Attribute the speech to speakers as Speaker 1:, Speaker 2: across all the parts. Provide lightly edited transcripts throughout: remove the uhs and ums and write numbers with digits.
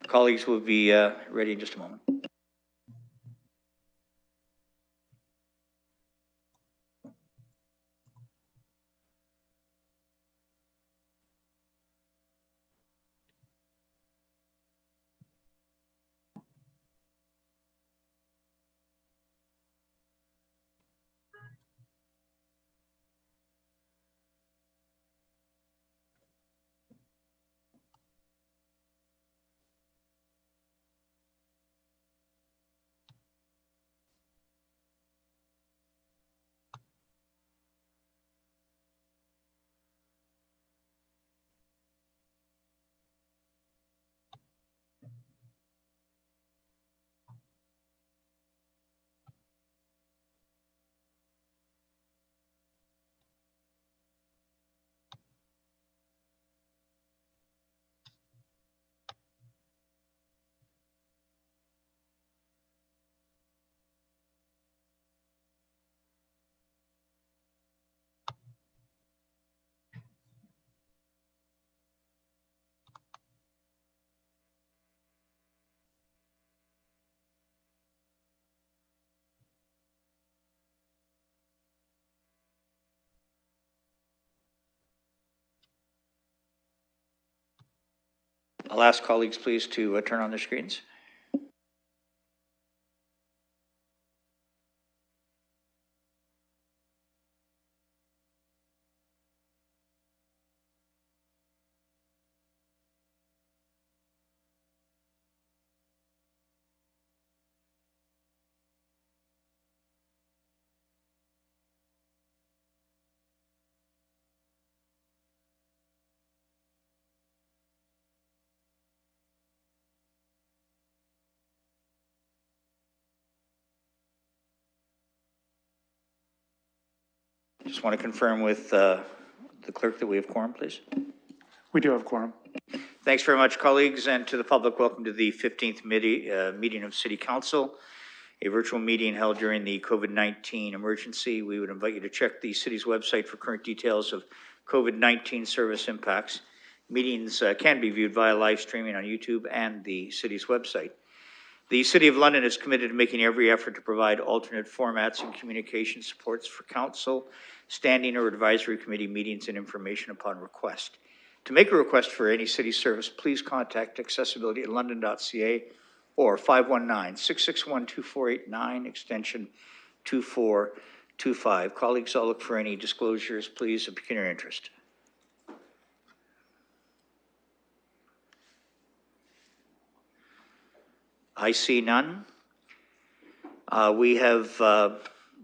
Speaker 1: Colleagues will be ready in just a moment. I'll ask colleagues, please, to turn on their screens. Just want to confirm with the clerk that we have quorum, please.
Speaker 2: We do have quorum.
Speaker 1: Thanks very much, colleagues, and to the public, welcome to the 15th meeting of City Council, a virtual meeting held during the COVID-19 emergency. We would invite you to check the city's website for current details of COVID-19 service impacts. Meetings can be viewed via live streaming on YouTube and the city's website. The City of London is committed to making every effort to provide alternate formats and communication supports for council, standing or advisory committee meetings and information upon request. To make a request for any city service, please contact accessibility@london.ca or 519-661-2489, extension 2425. Colleagues, I'll look for any disclosures, please, of pecuniary interest. I see none. We have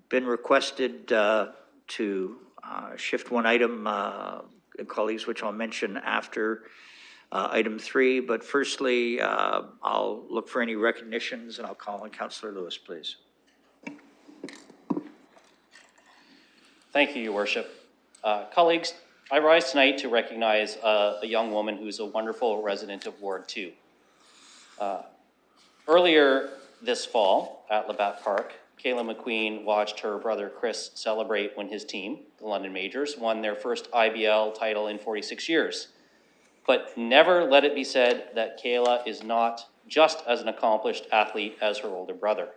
Speaker 1: been requested to shift one item, colleagues, which I'll mention after item 3. But firstly, I'll look for any recognitions, and I'll call on Councillor Lewis, please.
Speaker 3: Thank you, Your Worship. Colleagues, I rise tonight to recognize a young woman who's a wonderful resident of Ward 2. Earlier this fall at Labatt Park, Kayla McQueen watched her brother Chris celebrate when his team, the London Majors, won their first IBL title in 46 years. But never let it be said that Kayla is not just as an accomplished athlete as her older brother.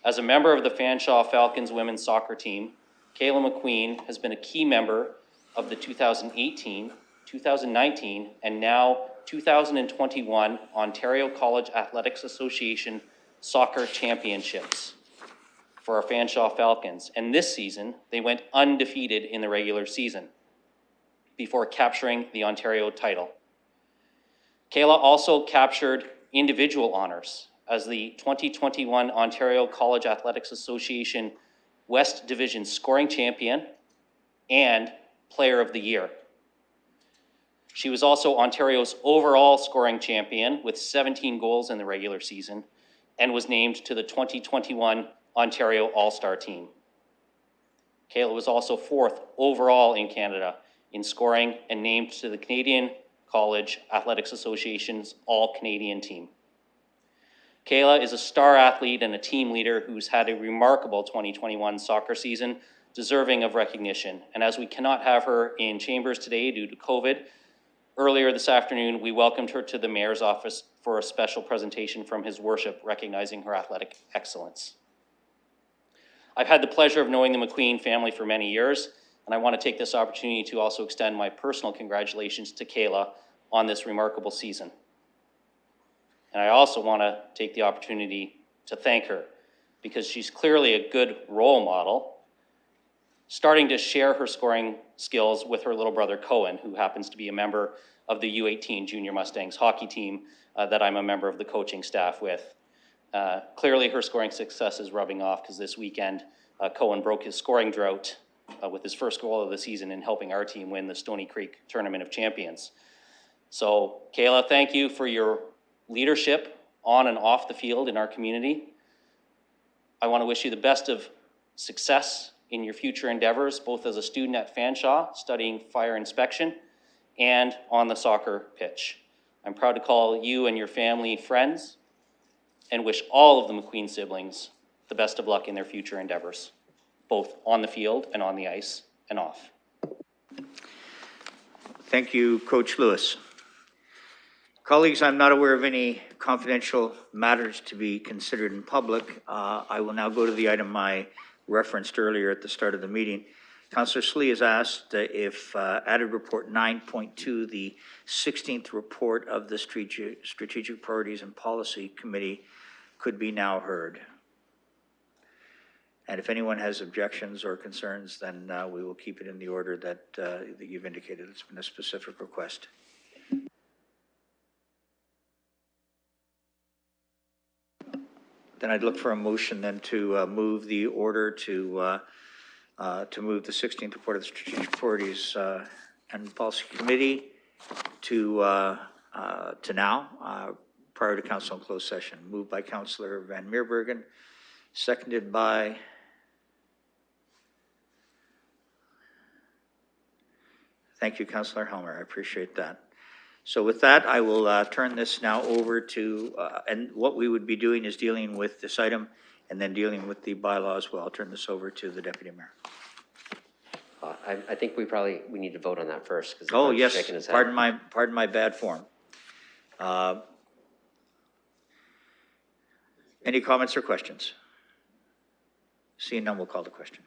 Speaker 3: As a member of the Fanshawe Falcons women's soccer team, Kayla McQueen has been a key member of the 2018, 2019, and now 2021 Ontario College Athletics Association Soccer Championships for our Fanshawe Falcons. And this season, they went undefeated in the regular season before capturing the Ontario title. Kayla also captured individual honors as the 2021 Ontario College Athletics Association West Division Scoring Champion and Player of the Year. She was also Ontario's overall scoring champion with 17 goals in the regular season and was named to the 2021 Ontario All-Star team. Kayla was also 4th overall in Canada in scoring and named to the Canadian College Athletics Association's All-Canadian team. Kayla is a star athlete and a team leader who's had a remarkable 2021 soccer season, deserving of recognition. And as we cannot have her in chambers today due to COVID, Earlier this afternoon, we welcomed her to the mayor's office for a special presentation from his worship recognizing her athletic excellence. I've had the pleasure of knowing the McQueen family for many years, and I want to take this opportunity to also extend my personal congratulations to Kayla on this remarkable season. And I also want to take the opportunity to thank her because she's clearly a good role model, starting to share her scoring skills with her little brother Cohen, who happens to be a member of the U18 Junior Mustangs hockey team that I'm a member of the coaching staff with. Clearly her scoring success is rubbing off because this weekend Cohen broke his scoring drought with his first goal of the season in helping our team win the Stony Creek Tournament of Champions. So Kayla, thank you for your leadership on and off the field in our community. I want to wish you the best of success in your future endeavors, both as a student at Fanshawe studying fire inspection and on the soccer pitch. I'm proud to call you and your family friends and wish all of the McQueen siblings the best of luck in their future endeavors, both on the field and on the ice and off.
Speaker 1: Thank you, Coach Lewis. Colleagues, I'm not aware of any confidential matters to be considered in public. I will now go to the item I referenced earlier at the start of the meeting. Councillor Slee has asked if added report 9.2, the 16th report of the Strategic Priorities and Policy Committee, could be now heard. And if anyone has objections or concerns, then we will keep it in the order that you've indicated. It's been a specific request. Then I'd look for a motion then to move the order to move the 16th report of the Strategic Priorities and Policy Committee to now, prior to council in closed session. Moved by Councillor Van Meerbergen, seconded by thank you, Councillor Helmer. I appreciate that. So with that, I will turn this now over to, and what we would be doing is dealing with this item and then dealing with the bylaw as well. I'll turn this over to the Deputy Mayor.
Speaker 4: I think we need to vote on that first.
Speaker 1: Oh, yes, pardon my bad form. Any comments or questions? Seeing none, we'll call the question.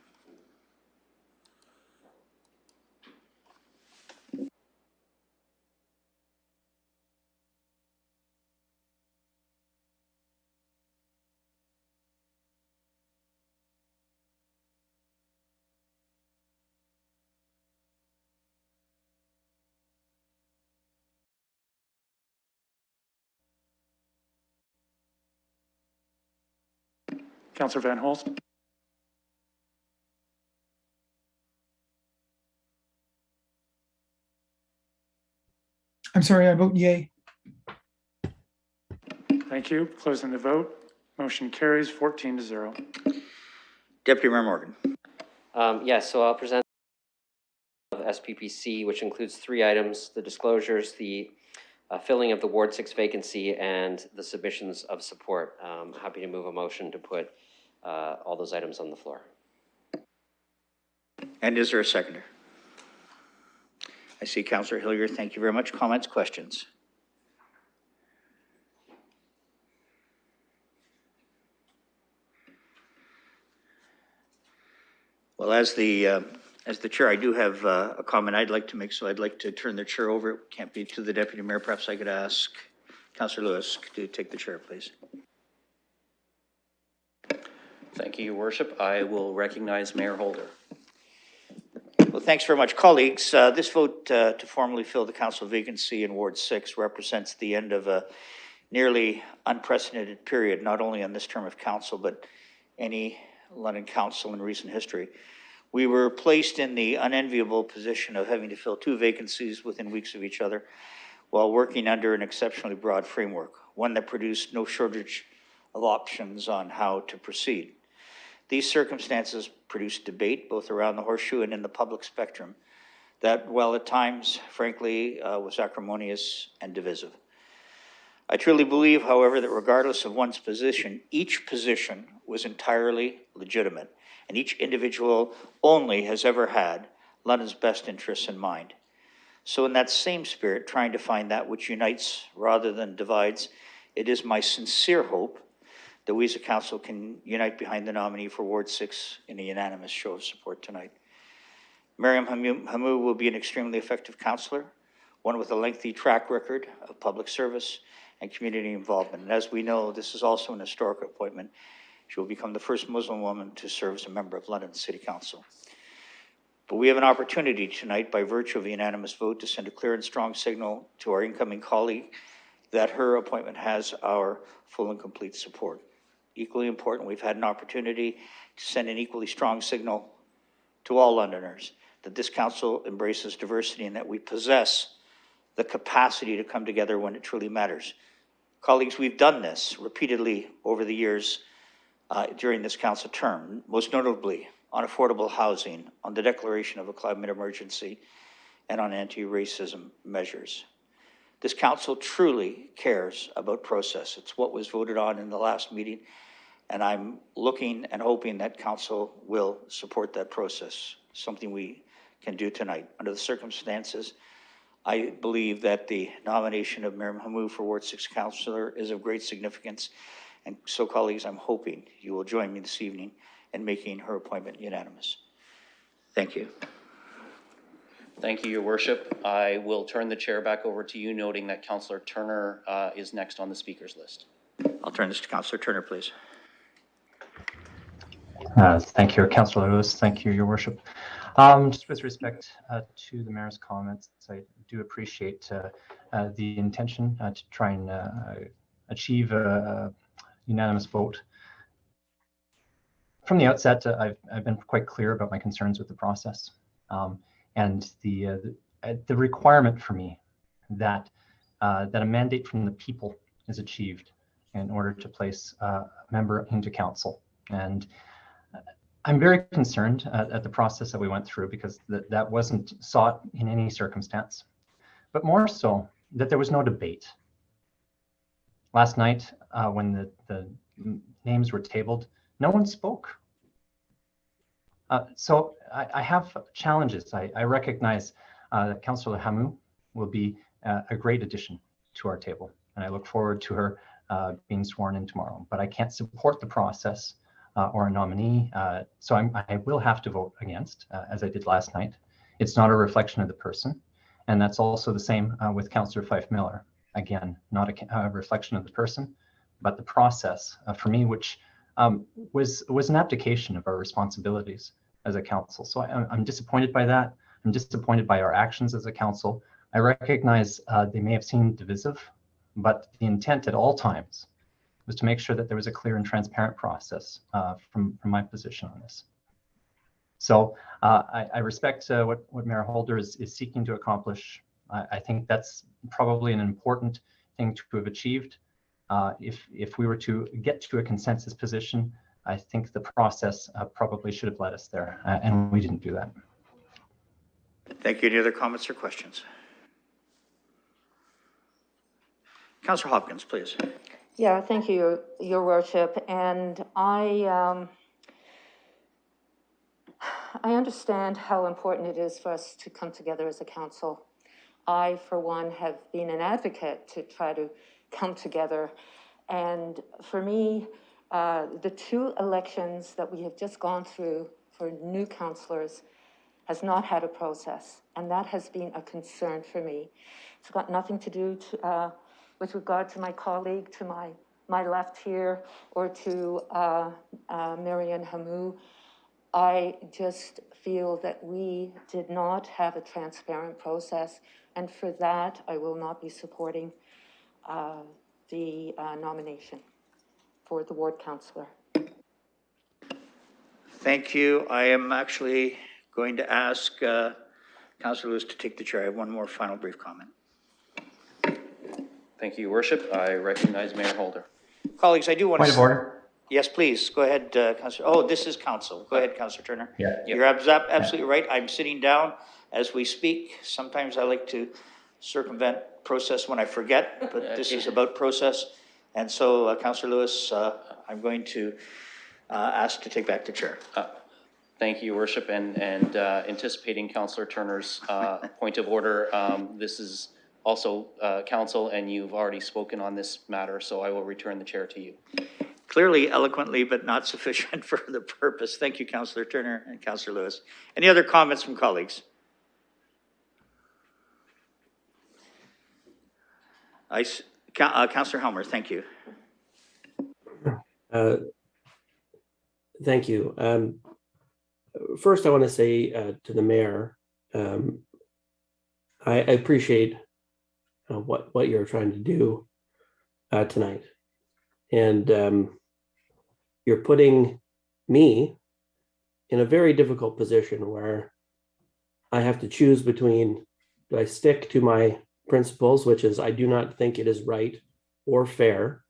Speaker 2: Councillor Van Holst.
Speaker 5: I'm sorry, I vote yay.
Speaker 2: Thank you. Closing the vote. Motion carries 14-0.
Speaker 1: Deputy Mayor Morgan.
Speaker 4: Yes, so I'll present SPPC, which includes 3 items: the disclosures, the filling of the Ward 6 vacancy, and the submissions of support. Happy to move a motion to put all those items on the floor.
Speaker 1: And is there a seconder? I see Councillor Hillier. Thank you very much. Comments, questions? Well, as the chair, I do have a comment I'd like to make, so I'd like to turn the chair over. It can't be to the Deputy Mayor. Perhaps I could ask Councillor Lewis to take the chair, please.
Speaker 3: Thank you, Your Worship. I will recognize Mayor Holder.
Speaker 1: Well, thanks very much, colleagues. This vote to formally fill the council vacancy in Ward 6 represents the end of a nearly unprecedented period, not only on this term of council, but any London council in recent history. We were placed in the unenviable position of having to fill 2 vacancies within weeks of each other while working under an exceptionally broad framework, one that produced no shortage of options on how to proceed. These circumstances produced debate both around the horseshoe and in the public spectrum that, while at times, frankly, was acrimonious and divisive. I truly believe, however, that regardless of one's position, each position was entirely legitimate, and each individual only has ever had London's best interests in mind. So in that same spirit, trying to find that which unites rather than divides, it is my sincere hope that we as a council can unite behind the nominee for Ward 6 in a unanimous show of support tonight. Miriam Hamou will be an extremely effective councillor, one with a lengthy track record of public service and community involvement. And as we know, this is also an historic appointment. She will become the first Muslim woman to serve as a member of London City Council. But we have an opportunity tonight, by virtue of a unanimous vote, to send a clear and strong signal to our incoming colleague that her appointment has our full and complete support. Equally important, we've had an opportunity to send an equally strong signal to all Londoners that this council embraces diversity and that we possess the capacity to come together when it truly matters. Colleagues, we've done this repeatedly over the years during this council term, most notably on affordable housing, on the declaration of a climate emergency, and on anti-racism measures. This council truly cares about process. It's what was voted on in the last meeting, and I'm looking and hoping that council will support that process, something we can do tonight. Under the circumstances, I believe that the nomination of Miriam Hamou for Ward 6 councillor is of great significance. And so, colleagues, I'm hoping you will join me this evening in making her appointment unanimous. Thank you.
Speaker 3: Thank you, Your Worship. I will turn the chair back over to you, noting that Councillor Turner is next on the speakers list.
Speaker 1: I'll turn this to Councillor Turner, please.
Speaker 6: Thank you, Councillor Lewis. Thank you, Your Worship. Just with respect to the mayor's comments, I do appreciate the intention to try and achieve a unanimous vote. From the outset, I've been quite clear about my concerns with the process and the requirement for me that a mandate from the people is achieved in order to place a member into council. And I'm very concerned at the process that we went through, because that wasn't sought in any circumstance, but more so that there was no debate. Last night, when the names were tabled, no one spoke. So I have challenges. I recognize that Councillor Hamou will be a great addition to our table, and I look forward to her being sworn in tomorrow. But I can't support the process or a nominee, so I will have to vote against, as I did last night. It's not a reflection of the person, and that's also the same with Councillor Fife Miller. Again, not a reflection of the person, but the process for me, which was an abdication of our responsibilities as a council. So I'm disappointed by that. I'm disappointed by our actions as a council. I recognize they may have seemed divisive, but the intent at all times was to make sure that there was a clear and transparent process from my position on this. So I respect what Mayor Holder is seeking to accomplish. I think that's probably an important thing to have achieved. If we were to get to a consensus position, I think the process probably should have led us there, and we didn't do that.
Speaker 1: Thank you. Any other comments or questions? Councillor Hopkins, please.
Speaker 7: Yeah, thank you, Your Worship. And I understand how important it is for us to come together as a council. I, for one, have been an advocate to try to come together. And for me, the two elections that we have just gone through for new councillors has not had a process. And that has been a concern for me. It's got nothing to do with regard to my colleague to my left here, or to Miriam Hamou. I just feel that we did not have a transparent process, and for that, I will not be supporting the nomination for the ward councillor.
Speaker 1: Thank you. I am actually going to ask Councillor Lewis to take the chair. I have one more final brief comment.
Speaker 3: Thank you, Your Worship. I recognize Mayor Holder.
Speaker 1: Colleagues, I do want to...
Speaker 6: Point of order.
Speaker 1: Yes, please. Go ahead, Councillor. Oh, this is council. Go ahead, Councillor Turner.
Speaker 6: Yeah.
Speaker 1: You're absolutely right. I'm sitting down as we speak. Sometimes I like to circumvent process when I forget, but this is about process. And so, Councillor Lewis, I'm going to ask to take back the chair.
Speaker 3: Thank you, Your Worship, and anticipating Councillor Turner's point of order. This is also council, and you've already spoken on this matter, so I will return the chair to you.
Speaker 1: Clearly, eloquently, but not sufficient for the purpose. Thank you, Councillor Turner and Councillor Lewis. Any other comments from colleagues? Councillor Helmer, thank you.
Speaker 8: Thank you. First, I want to say to the mayor, I appreciate what you're trying to do tonight. And you're putting me in a very difficult position where I have to choose between, do I stick to my principles, which is I do not think it is right or fair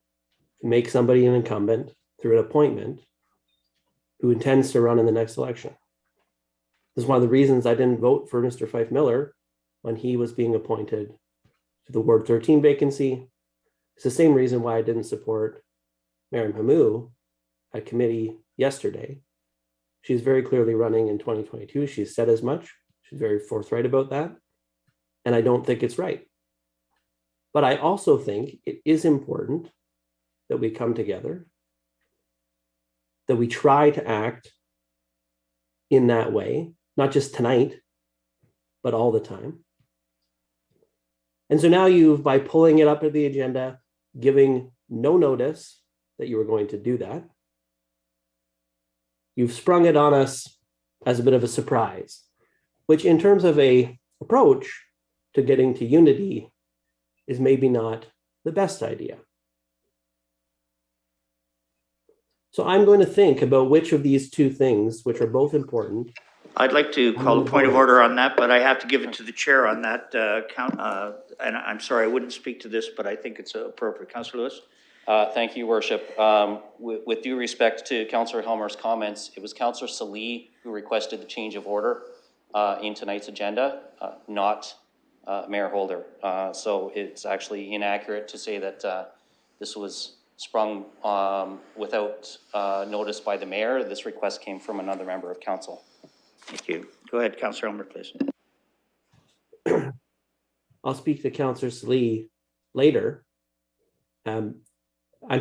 Speaker 8: to make somebody an incumbent through an appointment who intends to run in the next election. This is one of the reasons I didn't vote for Mr. Fife Miller when he was being appointed to the Ward 13 vacancy. It's the same reason why I didn't support Maryam Hamou at committee yesterday. She's very clearly running in 2022. She's said as much. She's very forthright about that. And I don't think it's right. But I also think it is important that we come together, that we try to act in that way, not just tonight, but all the time. And so now you've, by pulling it up at the agenda, giving no notice that you were going to do that, you've sprung it on us as a bit of a surprise, which in terms of a approach to getting to unity is maybe not the best idea. So I'm going to think about which of these two things, which are both important.
Speaker 1: I'd like to call a point of order on that, but I have to give it to the chair on that and I'm sorry, I wouldn't speak to this, but I think it's appropriate. Councillor Lewis?
Speaker 3: Thank you, Worship. With due respect to Councillor Helmer's comments, it was Councillor Salee who requested the change of order in tonight's agenda, not Mayor Holder. So it's actually inaccurate to say that this was sprung without notice by the mayor. This request came from another member of council.
Speaker 1: Thank you. Go ahead, Councillor Helmer, please.
Speaker 8: I'll speak to Councillor Salee later. I'm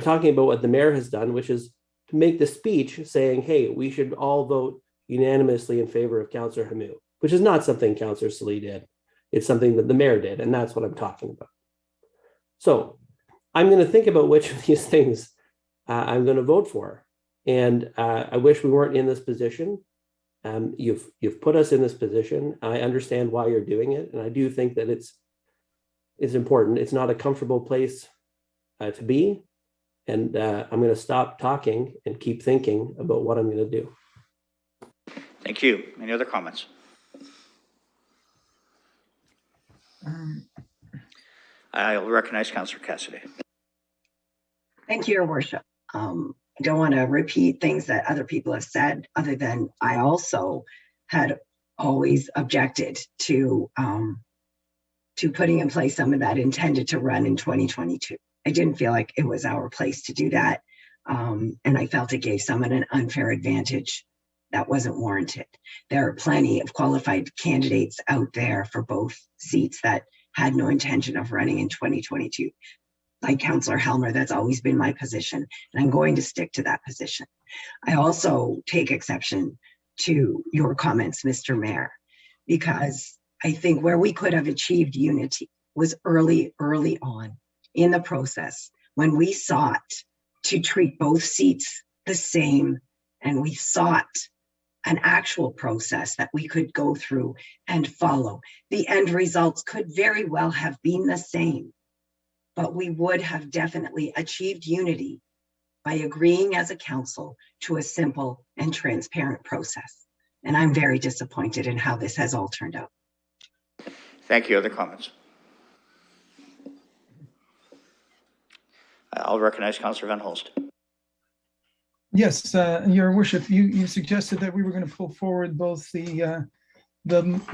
Speaker 8: talking about what the mayor has done, which is to make the speech saying, hey, we should all vote unanimously in favor of Councillor Hamou, which is not something Councillor Salee did. It's something that the mayor did, and that's what I'm talking about. So I'm going to think about which of these things I'm going to vote for. And I wish we weren't in this position. You've put us in this position. I understand why you're doing it. And I do think that it's important. It's not a comfortable place to be. And I'm going to stop talking and keep thinking about what I'm going to do.
Speaker 1: Thank you. Any other comments? I'll recognize Councillor Cassidy.
Speaker 9: Thank you, Your Worship. I don't want to repeat things that other people have said, other than I also had always objected to putting in place someone that intended to run in 2022. I didn't feel like it was our place to do that. And I felt it gave someone an unfair advantage that wasn't warranted. There are plenty of qualified candidates out there for both seats that had no intention of running in 2022. Like Councillor Helmer, that's always been my position, and I'm going to stick to that position. I also take exception to your comments, Mr. Mayor, because I think where we could have achieved unity was early on in the process when we sought to treat both seats the same, and we sought an actual process that we could go through and follow. The end results could very well have been the same, but we would have definitely achieved unity by agreeing as a council to a simple and transparent process. And I'm very disappointed in how this has all turned out.
Speaker 1: Thank you. Other comments? I'll recognize Councillor Van Holst.
Speaker 5: Yes, Your Worship, you suggested that we were going to pull forward both the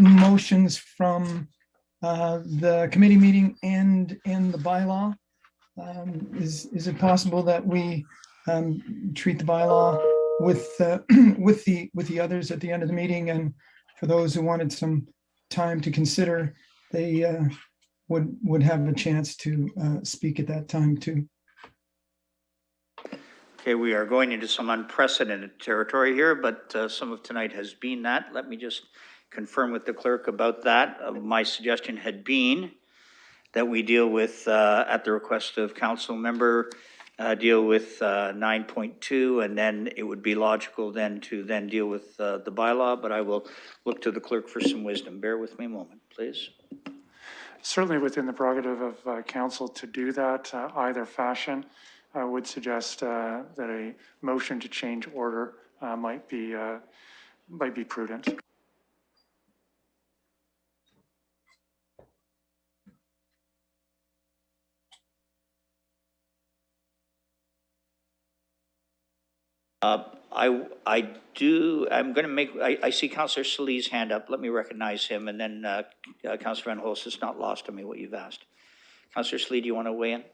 Speaker 5: motions from the committee meeting and the bylaw. Is it possible that we treat the bylaw with, with the others at the end of the meeting. And for those who wanted some time to consider, they would have a chance to speak at that time too.
Speaker 1: Okay, we are going into some unprecedented territory here, but some of tonight has been that. Let me just confirm with the clerk about that. My suggestion had been that we deal with, at the request of council member, deal with 9.2, and then it would be logical then to then deal with the bylaw, but I will look to the clerk for some wisdom. Bear with me a moment, please.
Speaker 2: Certainly within the prerogative of council to do that, either fashion. I would suggest that a motion to change order might be prudent.
Speaker 1: I'm going to make, I see Councillor Salih's hand up. Let me recognize him, and then Councillor Van Holst, it's not lost on me what you've asked. Councillor Salih, do you want to weigh in?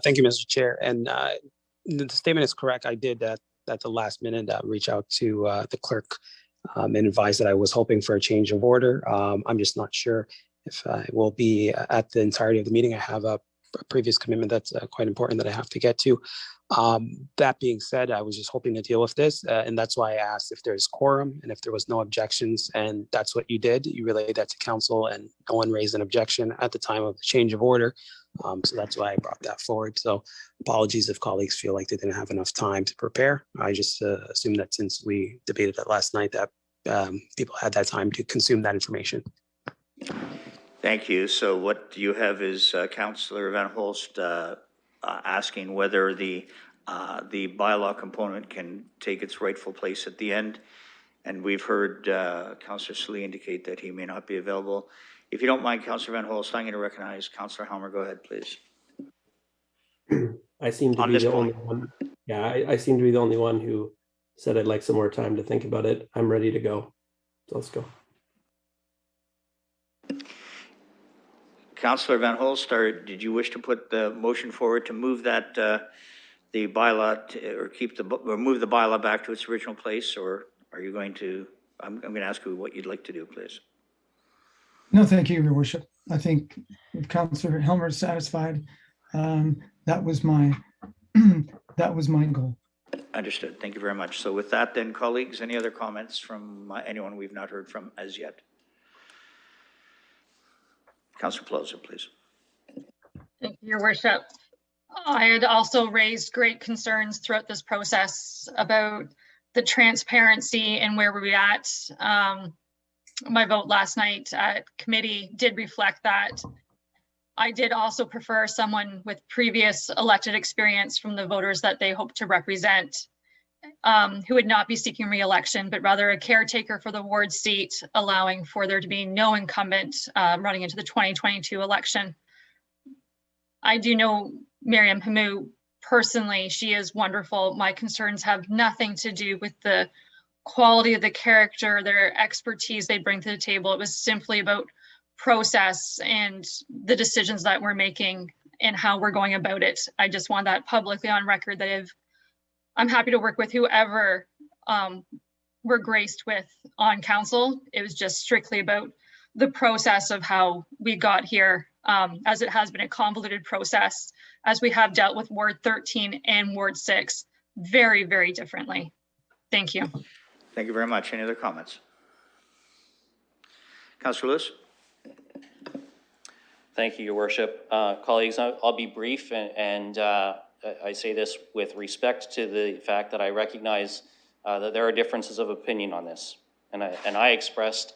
Speaker 10: Thank you, Mr. Chair. And the statement is correct. I did at the last minute reach out to the clerk and advise that I was hoping for a change of order. I'm just not sure if I will be at the entirety of the meeting. I have a previous commitment that's quite important that I have to get to. That being said, I was just hoping to deal with this, and that's why I asked if there's quorum and if there was no objections, and that's what you did. You relayed that to council, and no one raised an objection at the time of the change of order. So that's why I brought that forward. So apologies if colleagues feel like they didn't have enough time to prepare. I just assume that since we debated it last night, that people had that time to consume that information.
Speaker 1: Thank you. So what you have is Councillor Van Holst asking whether the bylaw component can take its rightful place at the end. And we've heard Councillor Salih indicate that he may not be available. If you don't mind, Councillor Van Holst, I'm going to recognize Councillor Helmer. Go ahead, please.
Speaker 8: I seem to be the only one. Yeah, I seem to be the only one who said I'd like some more time to think about it. I'm ready to go. So let's go.
Speaker 1: Councillor Van Holst, did you wish to put the motion forward to move that the bylaw or move the bylaw back to its original place, or are you going to? I'm going to ask you what you'd like to do, please.
Speaker 5: No, thank you, Your Worship. I think if Councillor Helmer is satisfied, that was my goal.
Speaker 1: Understood. Thank you very much. So with that then, colleagues, any other comments from anyone we've not heard from as yet? Councillor Pelosi, please.
Speaker 11: Thank you, Your Worship. I had also raised great concerns throughout this process about the transparency and where we're at. My vote last night at committee did reflect that. I did also prefer someone with previous elected experience from the voters that they hope to represent, who would not be seeking re-election, but rather a caretaker for the ward seat, allowing for there to be no incumbent running into the 2022 election. I do know Miriam Hamou personally. She is wonderful. My concerns have nothing to do with the quality of the character, their expertise they bring to the table. It was simply about process and the decisions that we're making and how we're going about it. I just want that publicly on record that I'm happy to work with whoever we're graced with on council. It was just strictly about the process of how we got here, as it has been a convoluted process, as we have dealt with Ward 13 and Ward 6 very, very differently. Thank you.
Speaker 1: Thank you very much. Any other comments? Councillor Lewis.
Speaker 3: Thank you, Your Worship. Colleagues, I'll be brief, and I say this with respect to the fact that I recognize that there are differences of opinion on this. And I expressed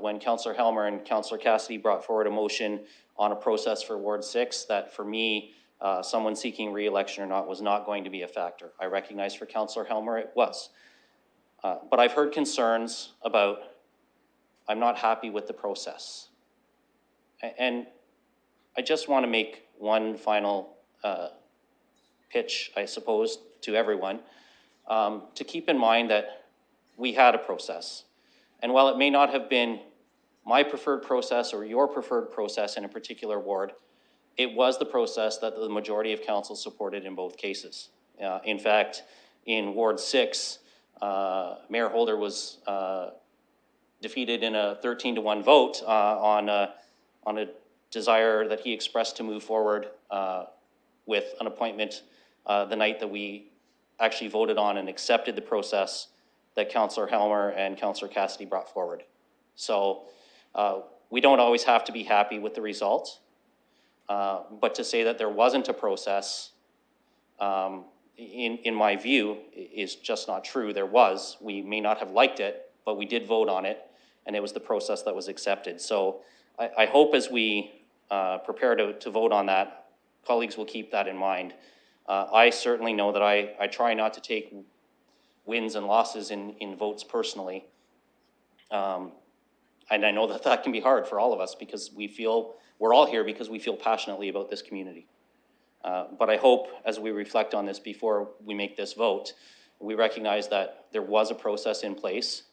Speaker 3: when Councillor Helmer and Councillor Cassidy brought forward a motion on a process for Ward 6 that for me, someone seeking re-election or not was not going to be a factor. I recognize for Councillor Helmer it was. But I've heard concerns about, I'm not happy with the process. And I just want to make one final pitch, I suppose, to everyone, to keep in mind that we had a process. And while it may not have been my preferred process or your preferred process in a particular ward, it was the process that the majority of council supported in both cases. In fact, in Ward 6, Mayor Holder was defeated in a 13-1 vote on a desire that he expressed to move forward with an appointment the night that we actually voted on and accepted the process that Councillor Helmer and Councillor Cassidy brought forward. So we don't always have to be happy with the result, but to say that there wasn't a process, in my view, is just not true. There was. We may not have liked it, but we did vote on it, and it was the process that was accepted. So I hope as we prepare to vote on that, colleagues will keep that in mind. I certainly know that I try not to take wins and losses in votes personally. And I know that that can be hard for all of us because we're all here because we feel passionately about this community. But I hope as we reflect on this before we make this vote, we recognize that there was a process in place.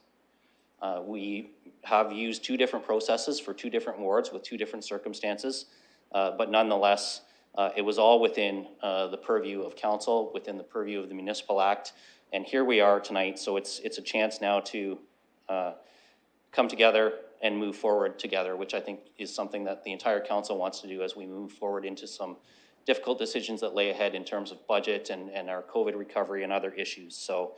Speaker 3: We have used two different processes for two different wards with two different circumstances, but nonetheless, it was all within the purview of council, within the purview of the Municipal Act, and here we are tonight. So it's a chance now to come together and move forward together, which I think is something that the entire council wants to do as we move forward into some difficult decisions that lay ahead in terms of budget and our COVID recovery and other issues. So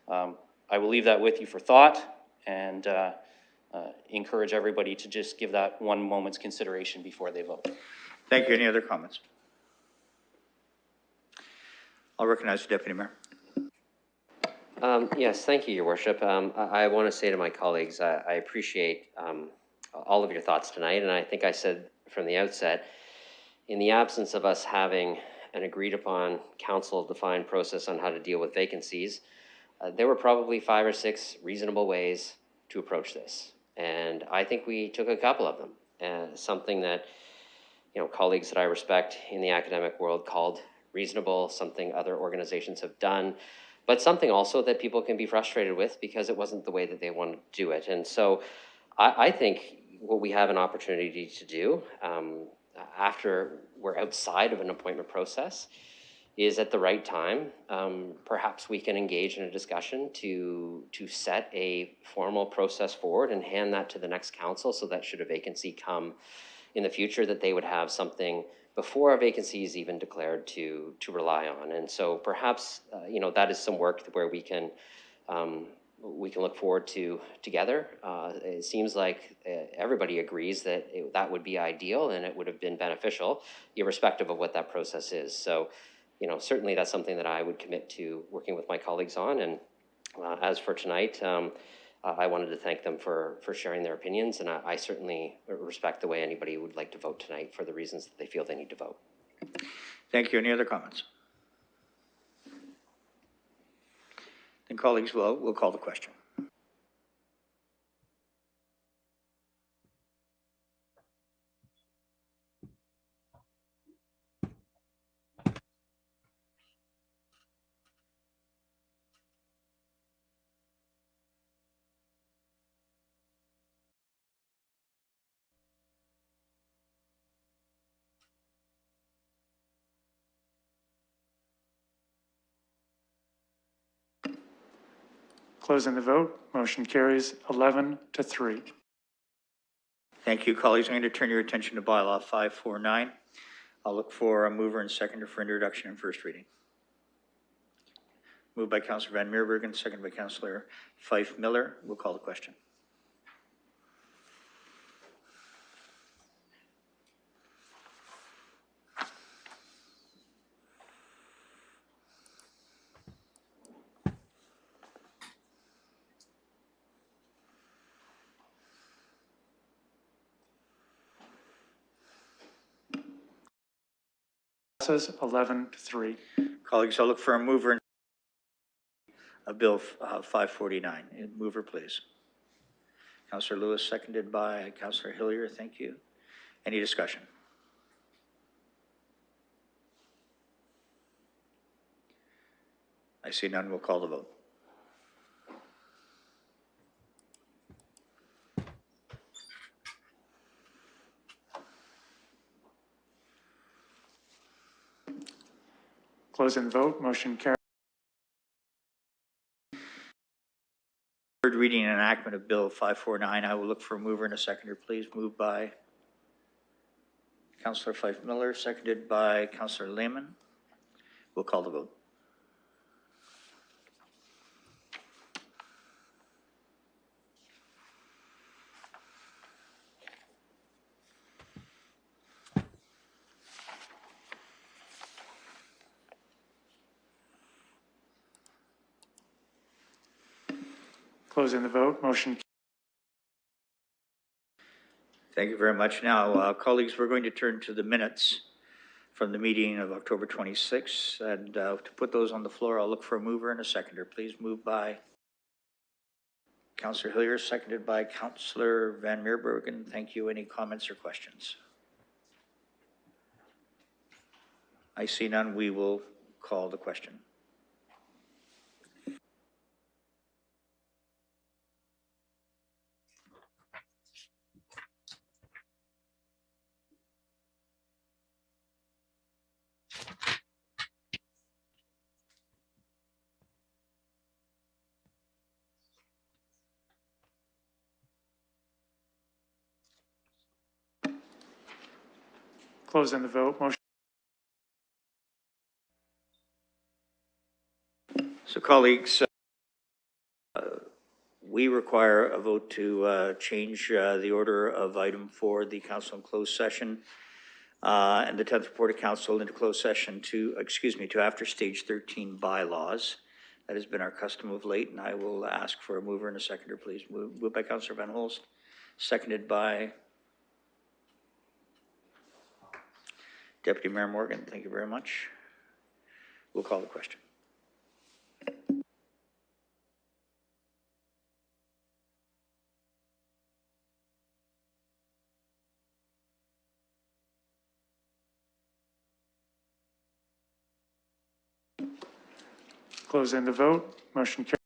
Speaker 3: I will leave that with you for thought and encourage everybody to just give that one moment's consideration before they vote.
Speaker 1: Thank you. Any other comments? I'll recognize the Deputy Mayor.
Speaker 4: Yes, thank you, Your Worship. I want to say to my colleagues, I appreciate all of your thoughts tonight, and I think I said from the outset, in the absence of us having an agreed upon council-defined process on how to deal with vacancies, there were probably 5 or 6 reasonable ways to approach this. And I think we took a couple of them, something that, colleagues that I respect in the academic world called reasonable, something other organizations have done, but something also that people can be frustrated with because it wasn't the way that they wanted to do it. And so I think what we have an opportunity to do after we're outside of an appointment process is at the right time, perhaps we can engage in a discussion to set a formal process forward and hand that to the next council, so that should a vacancy come in the future, that they would have something before a vacancy is even declared to rely on. And so perhaps, that is some work where we can look forward to together. It seems like everybody agrees that that would be ideal and it would have been beneficial, irrespective of what that process is. So, certainly that's something that I would commit to working with my colleagues on. And as for tonight, I wanted to thank them for sharing their opinions, and I certainly respect the way anybody would like to vote tonight for the reasons that they feel they need to vote.
Speaker 1: Thank you. Any other comments? Then colleagues, we'll call the question.
Speaker 2: Closing the vote, motion carries 11-3.
Speaker 1: Thank you, colleagues. I'm going to turn your attention to bylaw 549. I'll look for a mover and seconder for introduction and first reading. Moved by Councillor Van Meerbergen, seconded by Councillor Fife Miller. We'll call the question.
Speaker 2: Passes 11-3.
Speaker 1: Colleagues, I'll look for a mover of Bill 549. Mover, please. Councillor Lewis, seconded by Councillor Hillier. Thank you. Any discussion? I see none. We'll call the vote.
Speaker 2: Closing the vote, motion carries
Speaker 1: third reading and enactment of Bill 549. I will look for a mover and a seconder, please. Moved by Councillor Fife Miller, seconded by Councillor Lehman. We'll call the vote.
Speaker 2: Closing the vote. Motion.
Speaker 1: Thank you very much. Now, colleagues, we're going to turn to the minutes from the meeting of October 26th. And to put those on the floor, I'll look for a mover and a seconder. Please. Moved by Councillor Hillier, seconded by Councillor Van Meerbergen. Thank you. Any comments or questions? I see none. We will call the question.
Speaker 2: Closing the vote. Motion.
Speaker 1: So, colleagues, we require a vote to change the order of item 4, the council in closed session, and the 10th report of council into closed session to after stage 13 bylaws. That has been our custom of late, and I will ask for a mover and a seconder, please. Moved by Councillor Van Holst, seconded by Deputy Mayor Morgan. Thank you very much. We'll call the question.
Speaker 2: Closing the vote. Motion carried.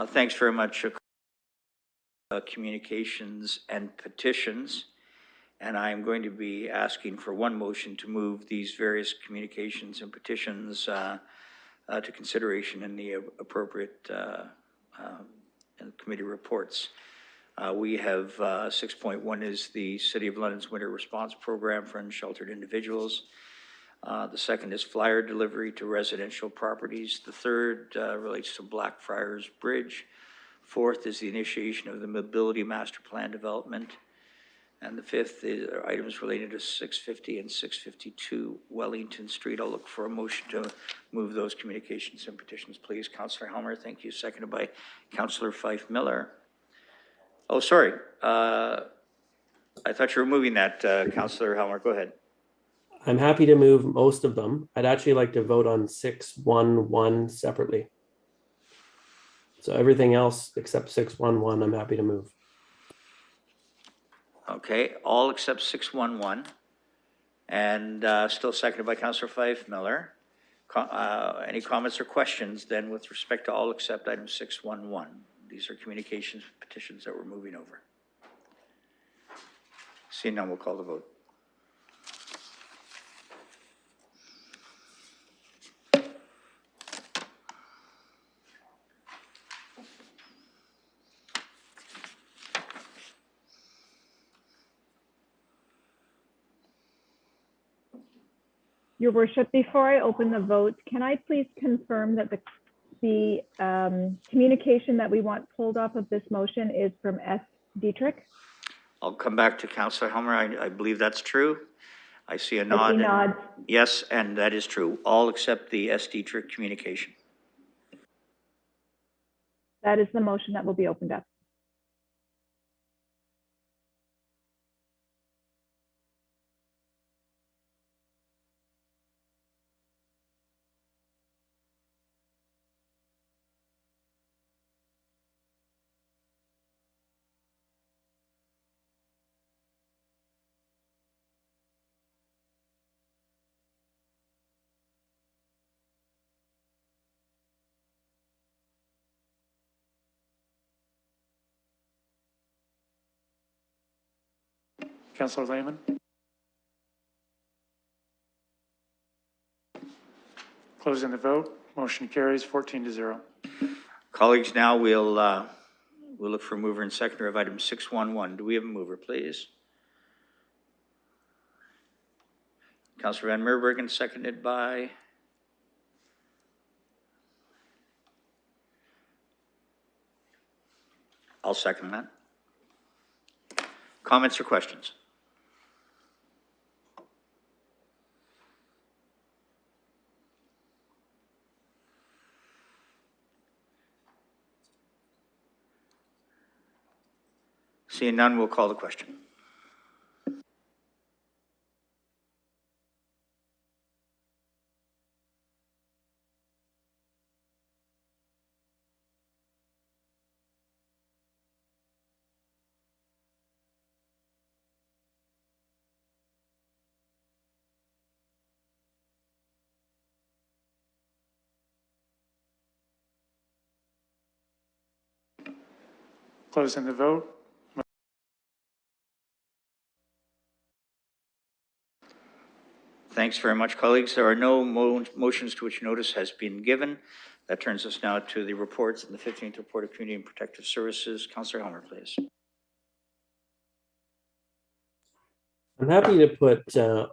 Speaker 1: Thanks very much. Communications and petitions. And I'm going to be asking for one motion to move these various communications and petitions to consideration in the appropriate committee reports. We have 6.1 is the City of London's Winter Response Program for unsheltered individuals. The second is flyer delivery to residential properties. The third relates to Blackfriars Bridge. Fourth is the initiation of the Mobility Master Plan development. And the fifth is items related to 650 and 652 Wellington Street. I'll look for a motion to move those communications and petitions, please. Councillor Helmer, thank you. Seconded by Councillor Fife Miller. Oh, sorry. I thought you were moving that, Councillor Helmer. Go ahead.
Speaker 8: I'm happy to move most of them. I'd actually like to vote on 611 separately. So everything else except 611, I'm happy to move.
Speaker 1: Okay, all except 611. And still seconded by Councillor Fife Miller. Any comments or questions then with respect to all except item 611? These are communications petitions that we're moving over. Seeing none, we'll call the vote.
Speaker 12: Your Worship, before I open the vote, can I please confirm that the communication that we want pulled off of this motion is from S. Dietrich?
Speaker 1: I'll come back to Councillor Helmer. I believe that's true. I see a nod.
Speaker 12: I see nods.
Speaker 1: Yes, and that is true. All except the S. Dietrich communication.
Speaker 12: That is the motion that will be opened up.
Speaker 2: Councillor Lehman. Closing the vote. Motion carries 14-0.
Speaker 1: Colleagues, now we'll look for a mover and seconder of item 611. Do we have a mover, please? Councillor Van Meerbergen, seconded by? I'll second that. Comments or questions? Seeing none, we'll call the question.
Speaker 2: Closing the vote.
Speaker 1: Thanks very much, colleagues. There are no motions to which notice has been given. That turns us now to the reports in the 15th Report of Community and Protective Services. Councillor Helmer, please.
Speaker 8: I'm happy to put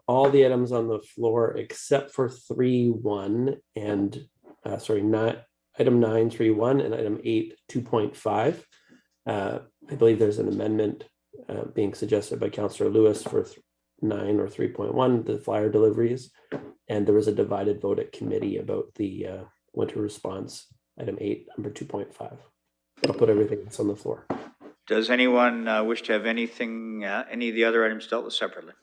Speaker 8: all the items on the floor except for 3.1 and not item 9.3.1 and item 8 2.5. I believe there's an amendment being suggested by Councillor Lewis for 9 or 3.1, the flyer deliveries, and there was a divided vote at committee about the winter response, item 8, number 2.5. But I'll put everything that's on the floor.
Speaker 1: Does anyone wish to have anything, any of the other items dealt with separately?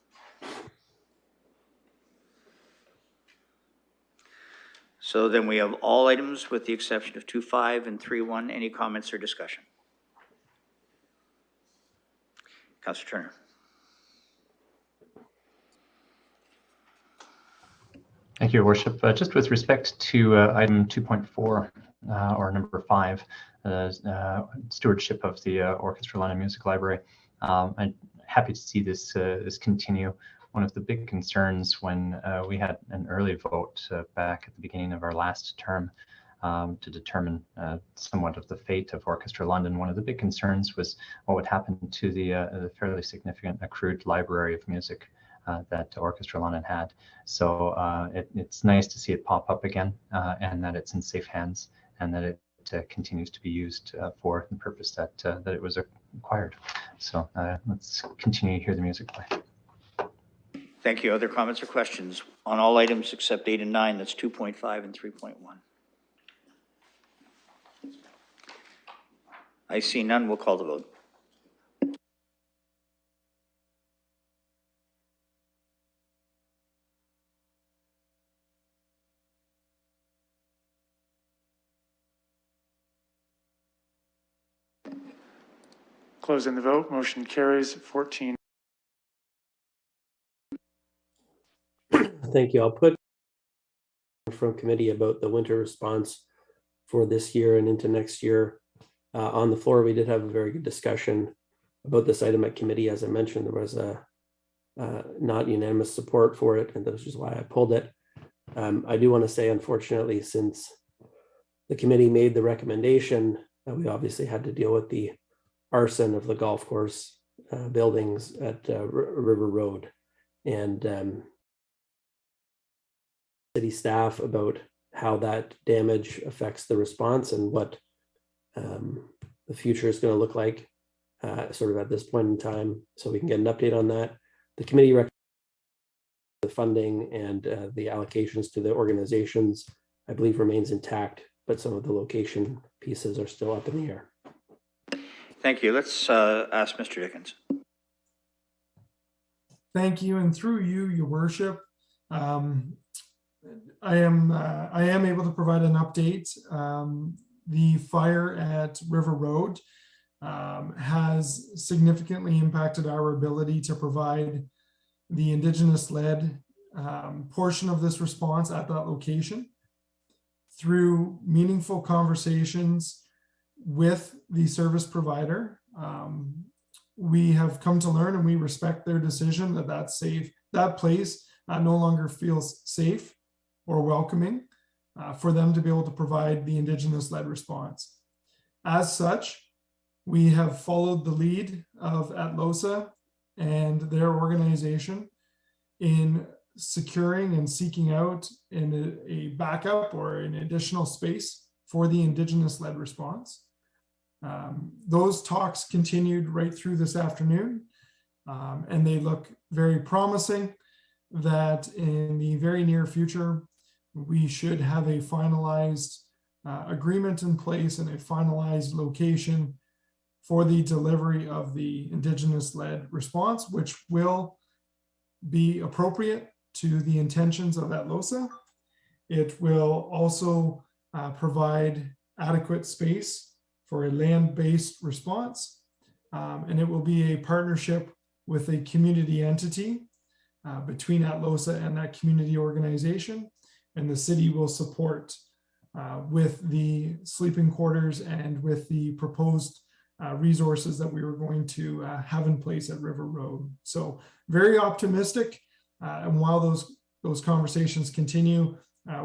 Speaker 1: So then we have all items with the exception of 2.5 and 3.1. Any comments or discussion? Councillor Turner.
Speaker 6: Thank you, Your Worship. Just with respect to item 2.4 or number 5, stewardship of the Orchestra London Music Library, I'm happy to see this continue. One of the big concerns when we had an early vote back at the beginning of our last term to determine somewhat of the fate of Orchestra London, one of the big concerns was what would happen to the fairly significant accrued library of music that Orchestra London had. So it's nice to see it pop up again and that it's in safe hands and that it continues to be used for the purpose that it was acquired. So let's continue to hear the music play.
Speaker 1: Thank you. Other comments or questions on all items except 8 and 9? That's 2.5 and 3.1. I see none. We'll call the vote.
Speaker 2: Closing the vote. Motion carries 14.
Speaker 8: Thank you. I'll put from committee about the winter response for this year and into next year. On the floor, we did have a very good discussion about this item at committee. As I mentioned, there was a not unanimous support for it, and this is why I pulled it. I do want to say, unfortunately, since the committee made the recommendation, we obviously had to deal with the arson of the golf course buildings at River Road, and city staff about how that damage affects the response and what the future is going to look like sort of at this point in time, so we can get an update on that. The committee recommends the funding and the allocations to the organizations, I believe, remains intact, but some of the location pieces are still up in the air.
Speaker 1: Thank you. Let's ask Mr. Dickens.
Speaker 13: Thank you, and through you, Your Worship, I am able to provide an update. The fire at River Road has significantly impacted our ability to provide the Indigenous-led portion of this response at that location. Through meaningful conversations with the service provider, we have come to learn, and we respect their decision, that that place no longer feels safe or welcoming. for them to be able to provide the Indigenous-led response. As such, we have followed the lead of Atlosa and their organization in securing and seeking out a backup or an additional space for the Indigenous-led response. Those talks continued right through this afternoon, and they look very promising that in the very near future, we should have a finalized agreement in place and a finalized location for the delivery of the Indigenous-led response, which will be appropriate to the intentions of Atlosa. It will also provide adequate space for a land-based response, and it will be a partnership with a community entity between Atlosa and that community organization, and the city will support with the sleeping quarters and with the proposed resources that we were going to have in place at River Road. So very optimistic, and while those conversations continue,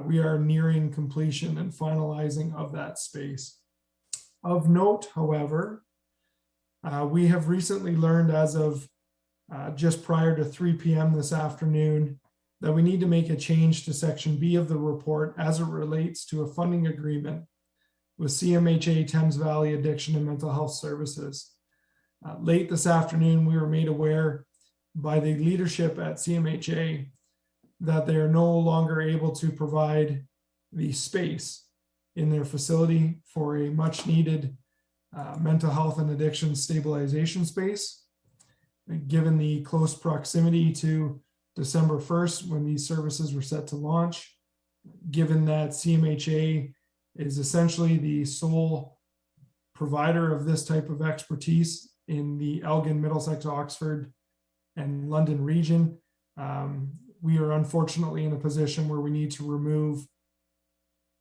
Speaker 13: we are nearing completion and finalizing of that space. Of note, however, we have recently learned as of just prior to 3 p.m. this afternoon that we need to make a change to section B of the report as it relates to a funding agreement with CMHA Thames Valley Addiction and Mental Health Services. Late this afternoon, we were made aware by the leadership at CMHA that they are no longer able to provide the space in their facility for a much needed mental health and addiction stabilization space. Given the close proximity to December 1st, when these services were set to launch, given that CMHA is essentially the sole provider of this type of expertise in the Elgin, Middlesex, Oxford, and London region, we are unfortunately in a position where we need to remove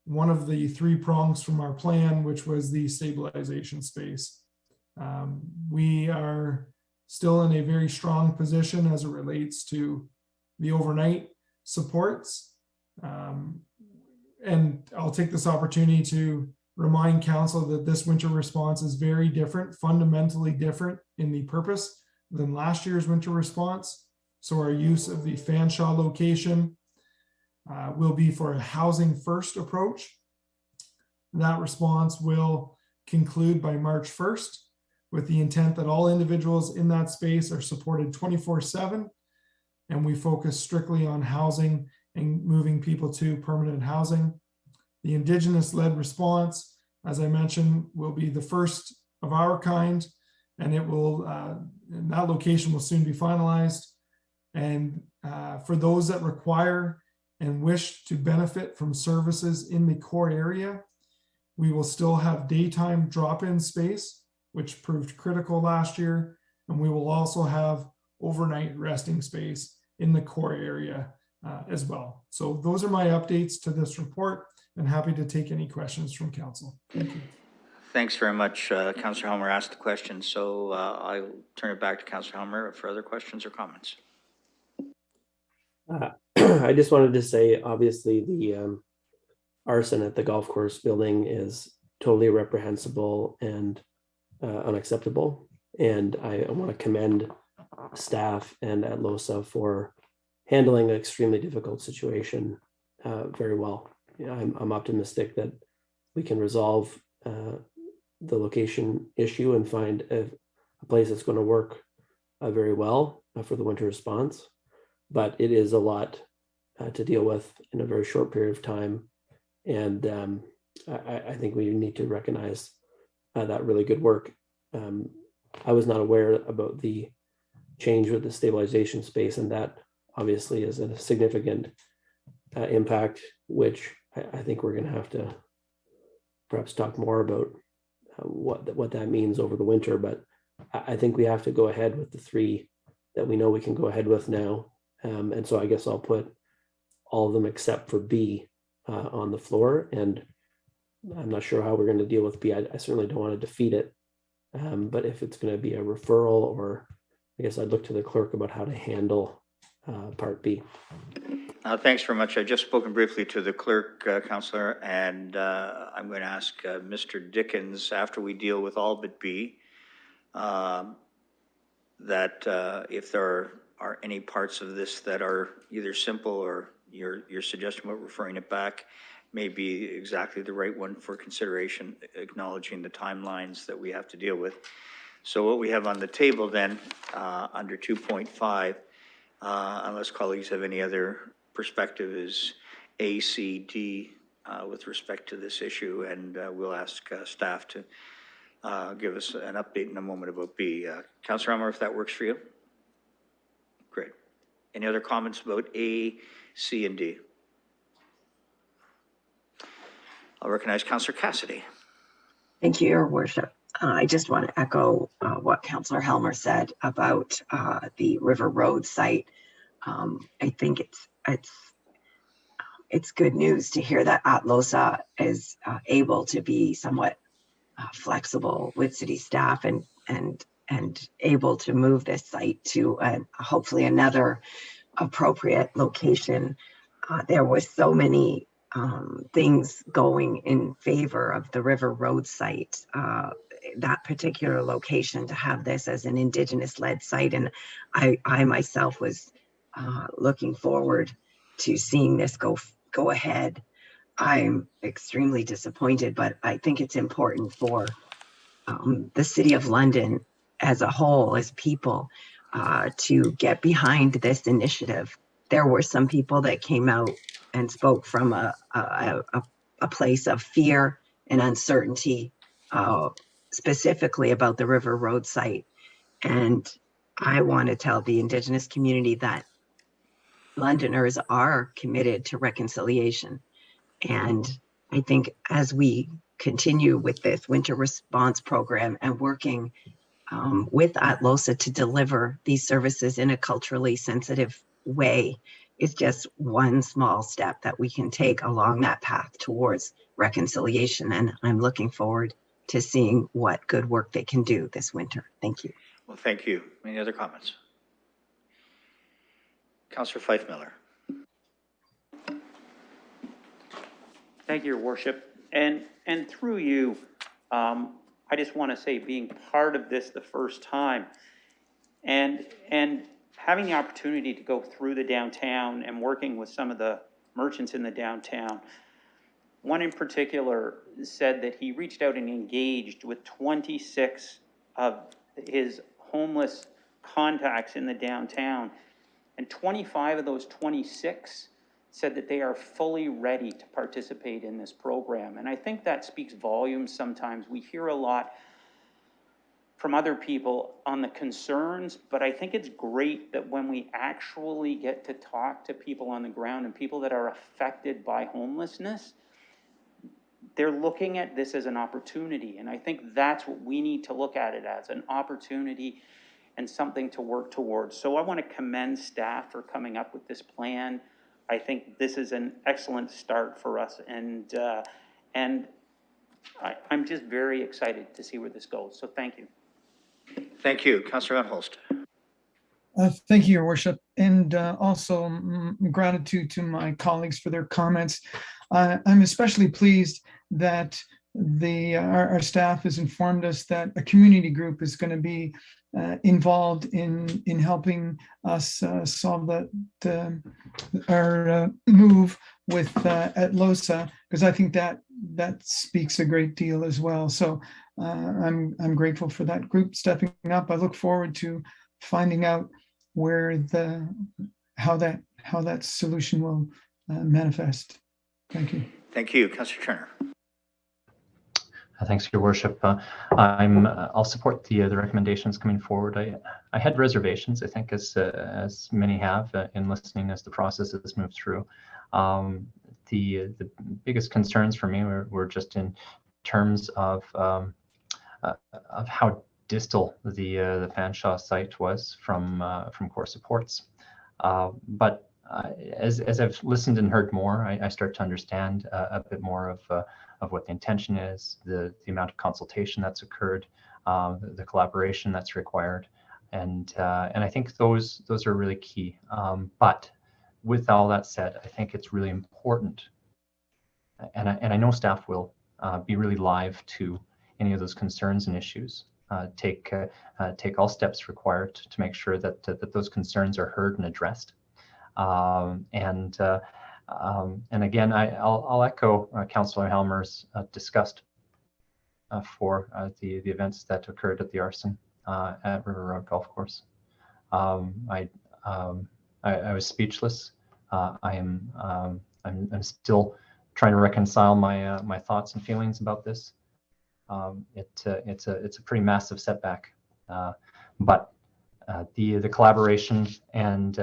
Speaker 13: one of the 3 prongs from our plan, which was the stabilization space. We are still in a very strong position as it relates to the overnight supports. And I'll take this opportunity to remind council that this winter response is very different, fundamentally different in the purpose than last year's winter response. So our use of the Fanshawe location will be for a housing first approach. That response will conclude by March 1st with the intent that all individuals in that space are supported 24/7, and we focus strictly on housing and moving people to permanent housing. The Indigenous-led response, as I mentioned, will be the first of our kind, and it will, and that location will soon be finalized. And for those that require and wish to benefit from services in the core area, we will still have daytime drop-in space, which proved critical last year, and we will also have overnight resting space in the core area as well. So those are my updates to this report, and happy to take any questions from council. Thank you.
Speaker 1: Thanks very much. Councillor Helmer asked the question, so I'll turn it back to Councillor Helmer for other questions or comments.
Speaker 8: I just wanted to say, obviously, the arson at the golf course building is totally reprehensible and unacceptable. And I want to commend staff and Atlosa for handling an extremely difficult situation very well. You know, I'm optimistic that we can resolve the location issue and find a place that's going to work very well for the winter response. But it is a lot to deal with in a very short period of time. And I think we need to recognize that really good work. I was not aware about the change with the stabilization space, and that obviously is a significant impact, which I think we're going to have to perhaps talk more about what that means over the winter. But I think we have to go ahead with the 3 that we know we can go ahead with now. And so I guess I'll put all of them except for B on the floor. And I'm not sure how we're going to deal with B. I certainly don't want to defeat it. But if it's going to be a referral, or I guess I'd look to the clerk about how to handle Part B.
Speaker 1: Thanks very much. I've just spoken briefly to the clerk, Councillor, and I'm going to ask Mr. Dickens, after we deal with all but B, that if there are any parts of this that are either simple or your suggestion about referring it back may be exactly the right one for consideration, acknowledging the timelines that we have to deal with. So what we have on the table then, under 2.5, unless colleagues have any other perspective, is A, C, D with respect to this issue, and we'll ask staff to give us an update in a moment about B. Councillor Elmer, if that works for you? Great. Any other comments about A, C, and D? I'll recognize Councillor Cassidy.
Speaker 9: Thank you, Your Worship. I just want to echo what Councillor Helmer said about the River Road site. I think it's good news to hear that ATLOSA is able to be somewhat flexible with city staff and able to move this site to hopefully another appropriate location. There was so many things going in favor of the River Road site, that particular location, to have this as an Indigenous-led site. And I myself was looking forward to seeing this go ahead. I'm extremely disappointed, but I think it's important for the City of London as a whole, as people, to get behind this initiative. There were some people that came out and spoke from a place of fear and uncertainty, specifically about the River Road site. And I want to tell the Indigenous community that Londoners are committed to reconciliation. And I think as we continue with this winter response program and working with ATLOSA to deliver these services in a culturally sensitive way, is just one small step that we can take along that path towards reconciliation. And I'm looking forward to seeing what good work they can do this winter. Thank you.
Speaker 1: Well, thank you. Any other comments? Councillor Fife Miller.
Speaker 14: Thank you, Your Worship. And through you, I just want to say, being part of this the first time and having the opportunity to go through the downtown and working with some of the merchants in the downtown. One in particular said that he reached out and engaged with 26 of his homeless contacts in the downtown. And 25 of those 26 said that they are fully ready to participate in this program. And I think that speaks volumes sometimes. We hear a lot from other people on the concerns, but I think it's great that when we actually get to talk to people on the ground and people that are affected by homelessness, they're looking at this as an opportunity. And I think that's what we need to look at it as, an opportunity and something to work towards. So I want to commend staff for coming up with this plan. I think this is an excellent start for us, and I'm just very excited to see where this goes. So thank you.
Speaker 1: Thank you. Councillor Van Holst.
Speaker 5: Thank you, Your Worship, and also gratitude to my colleagues for their comments. I'm especially pleased that our staff has informed us that a community group is going to be involved in helping us solve our move with ATLOSA, because I think that speaks a great deal as well. So I'm grateful for that group stepping up. I look forward to finding out where how that solution will manifest. Thank you.
Speaker 1: Thank you. Councillor Turner.
Speaker 6: Thanks, Your Worship. I'll support the recommendations coming forward. I had reservations, I think, as many have in listening as the process has moved through. The biggest concerns for me were just in terms of how distal the Fanshawe site was from core supports. But as I've listened and heard more, I start to understand a bit more of what the intention is, the amount of consultation that's occurred, the collaboration that's required. And I think those are really key. But with all that said, I think it's really important, and I know staff will be really live to any of those concerns and issues. Take all steps required to make sure that those concerns are heard and addressed. And again, I'll echo Councillor Helmer's disgust for the events that occurred at the arson at River Road Golf Course. I was speechless. I'm still trying to reconcile my thoughts and feelings about this. It's a pretty massive setback, but the collaboration and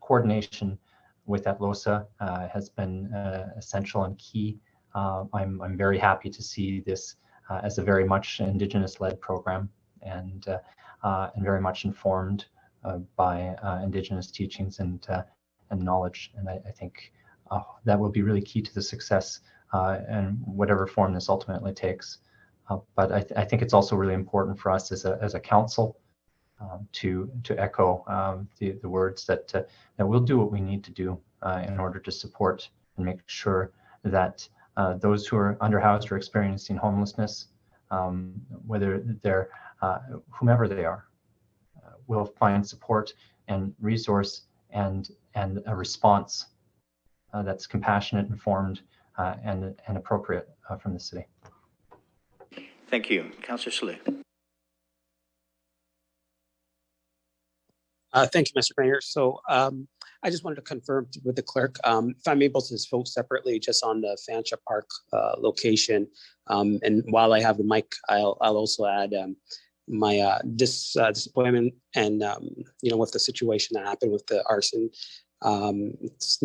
Speaker 6: coordination with ATLOSA has been essential and key. I'm very happy to see this as a very much Indigenous-led program and very much informed by Indigenous teachings and knowledge. And I think that will be really key to the success and whatever form this ultimately takes. But I think it's also really important for us as a council to echo the words that we'll do what we need to do in order to support and make sure that those who are underhoused or experiencing homelessness, whether they're whomever they are, will find support and resource and a response that's compassionate, informed, and appropriate from the city.
Speaker 1: Thank you. Councillor Slay.
Speaker 10: Thank you, Mr. Mayor. So I just wanted to confirm with the clerk, if I'm able to vote separately just on the Fanshawe Park location. And while I have the mic, I'll also add my disappointment and, with the situation that happened with the arson. It's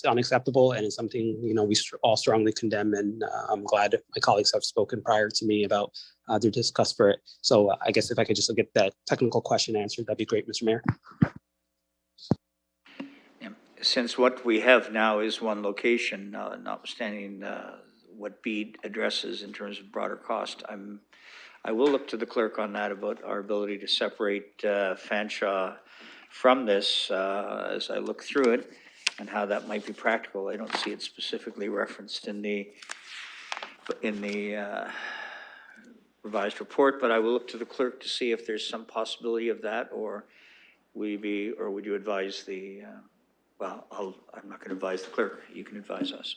Speaker 10: unacceptable, and it's something, we all strongly condemn. And I'm glad my colleagues have spoken prior to me about their disgust for it. So I guess if I could just get that technical question answered, that'd be great, Mr. Mayor.
Speaker 1: Yeah. Since what we have now is one location, notwithstanding what BEAD addresses in terms of broader cost, I will look to the clerk on that about our ability to separate Fanshawe from this as I look through it and how that might be practical. I don't see it specifically referenced in the revised report, but I will look to the clerk to see if there's some possibility of that, or would you advise the, I'm not going to advise the clerk. You can advise us.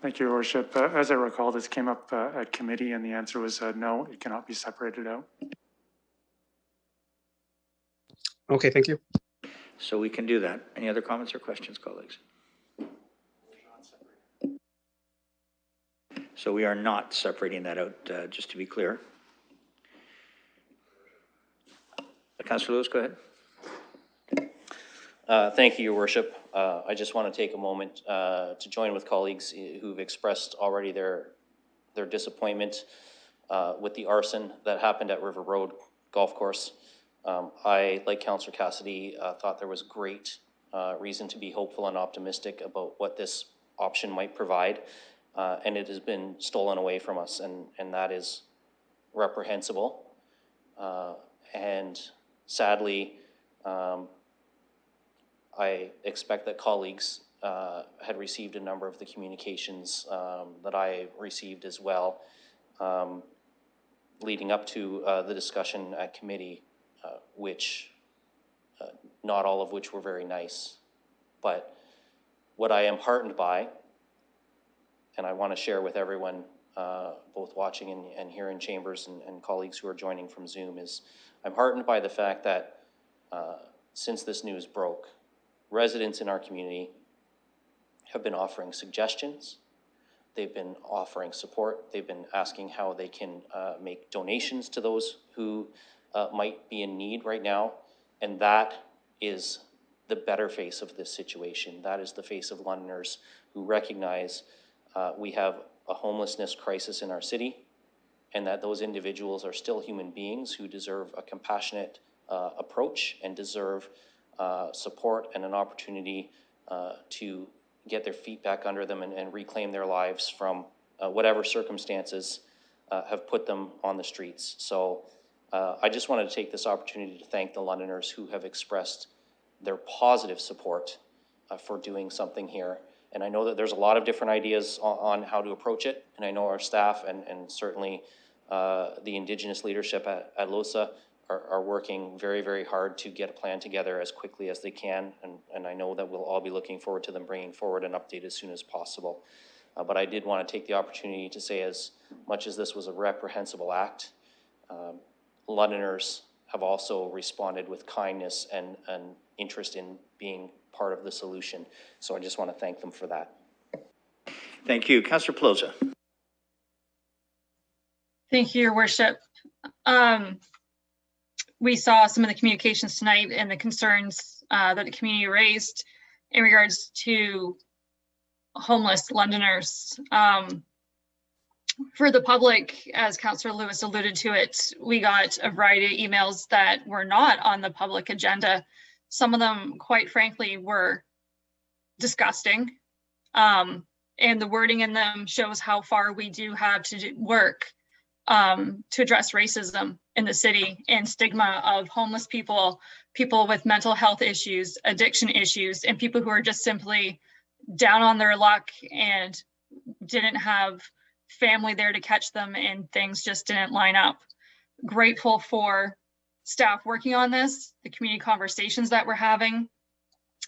Speaker 2: Thank you, Your Worship. As I recall, this came up at committee, and the answer was no, it cannot be separated out.
Speaker 10: Okay, thank you.
Speaker 1: So we can do that. Any other comments or questions, colleagues? So we are not separating that out, just to be clear. Councillor Lewis, go ahead.
Speaker 3: Thank you, Your Worship. I just want to take a moment to join with colleagues who've expressed already their disappointment with the arson that happened at River Road Golf Course. I, like Councillor Cassidy, thought there was great reason to be hopeful and optimistic about what this option might provide, and it has been stolen away from us, and that is reprehensible. And sadly, I expect that colleagues had received a number of the communications that I received as well, leading up to the discussion at committee, which not all of which were very nice. But what I am heartened by, and I want to share with everyone, both watching and here in chambers and colleagues who are joining from Zoom, is I'm heartened by the fact that since this news broke, residents in our community have been offering suggestions. They've been offering support. They've been asking how they can make donations to those who might be in need right now. And that is the better face of this situation. That is the face of Londoners who recognize we have a homelessness crisis in our city, and that those individuals are still human beings who deserve a compassionate approach and deserve support and an opportunity to get their feet back under them and reclaim their lives from whatever circumstances have put them on the streets. So I just wanted to take this opportunity to thank the Londoners who have expressed their positive support for doing something here. And I know that there's a lot of different ideas on how to approach it. And I know our staff and certainly the Indigenous leadership at LOSA are working very, very hard to get a plan together as quickly as they can. And I know that we'll all be looking forward to them bringing forward an update as soon as possible. But I did want to take the opportunity to say, as much as this was a reprehensible act, Londoners have also responded with kindness and interest in being part of the solution. So I just want to thank them for that.
Speaker 1: Thank you. Councillor Plaza.
Speaker 11: Thank you, Your Worship. We saw some of the communications tonight and the concerns that the community raised in regards to homeless Londoners. For the public, as Councillor Lewis alluded to it, we got a variety of emails that were not on the public agenda. Some of them, quite frankly, were disgusting. And the wording in them shows how far we do have to work to address racism in the city and stigma of homeless people, people with mental health issues, addiction issues, and people who are just simply down on their luck and didn't have family there to catch them and things just didn't line up. Grateful for staff working on this, the community conversations that we're having.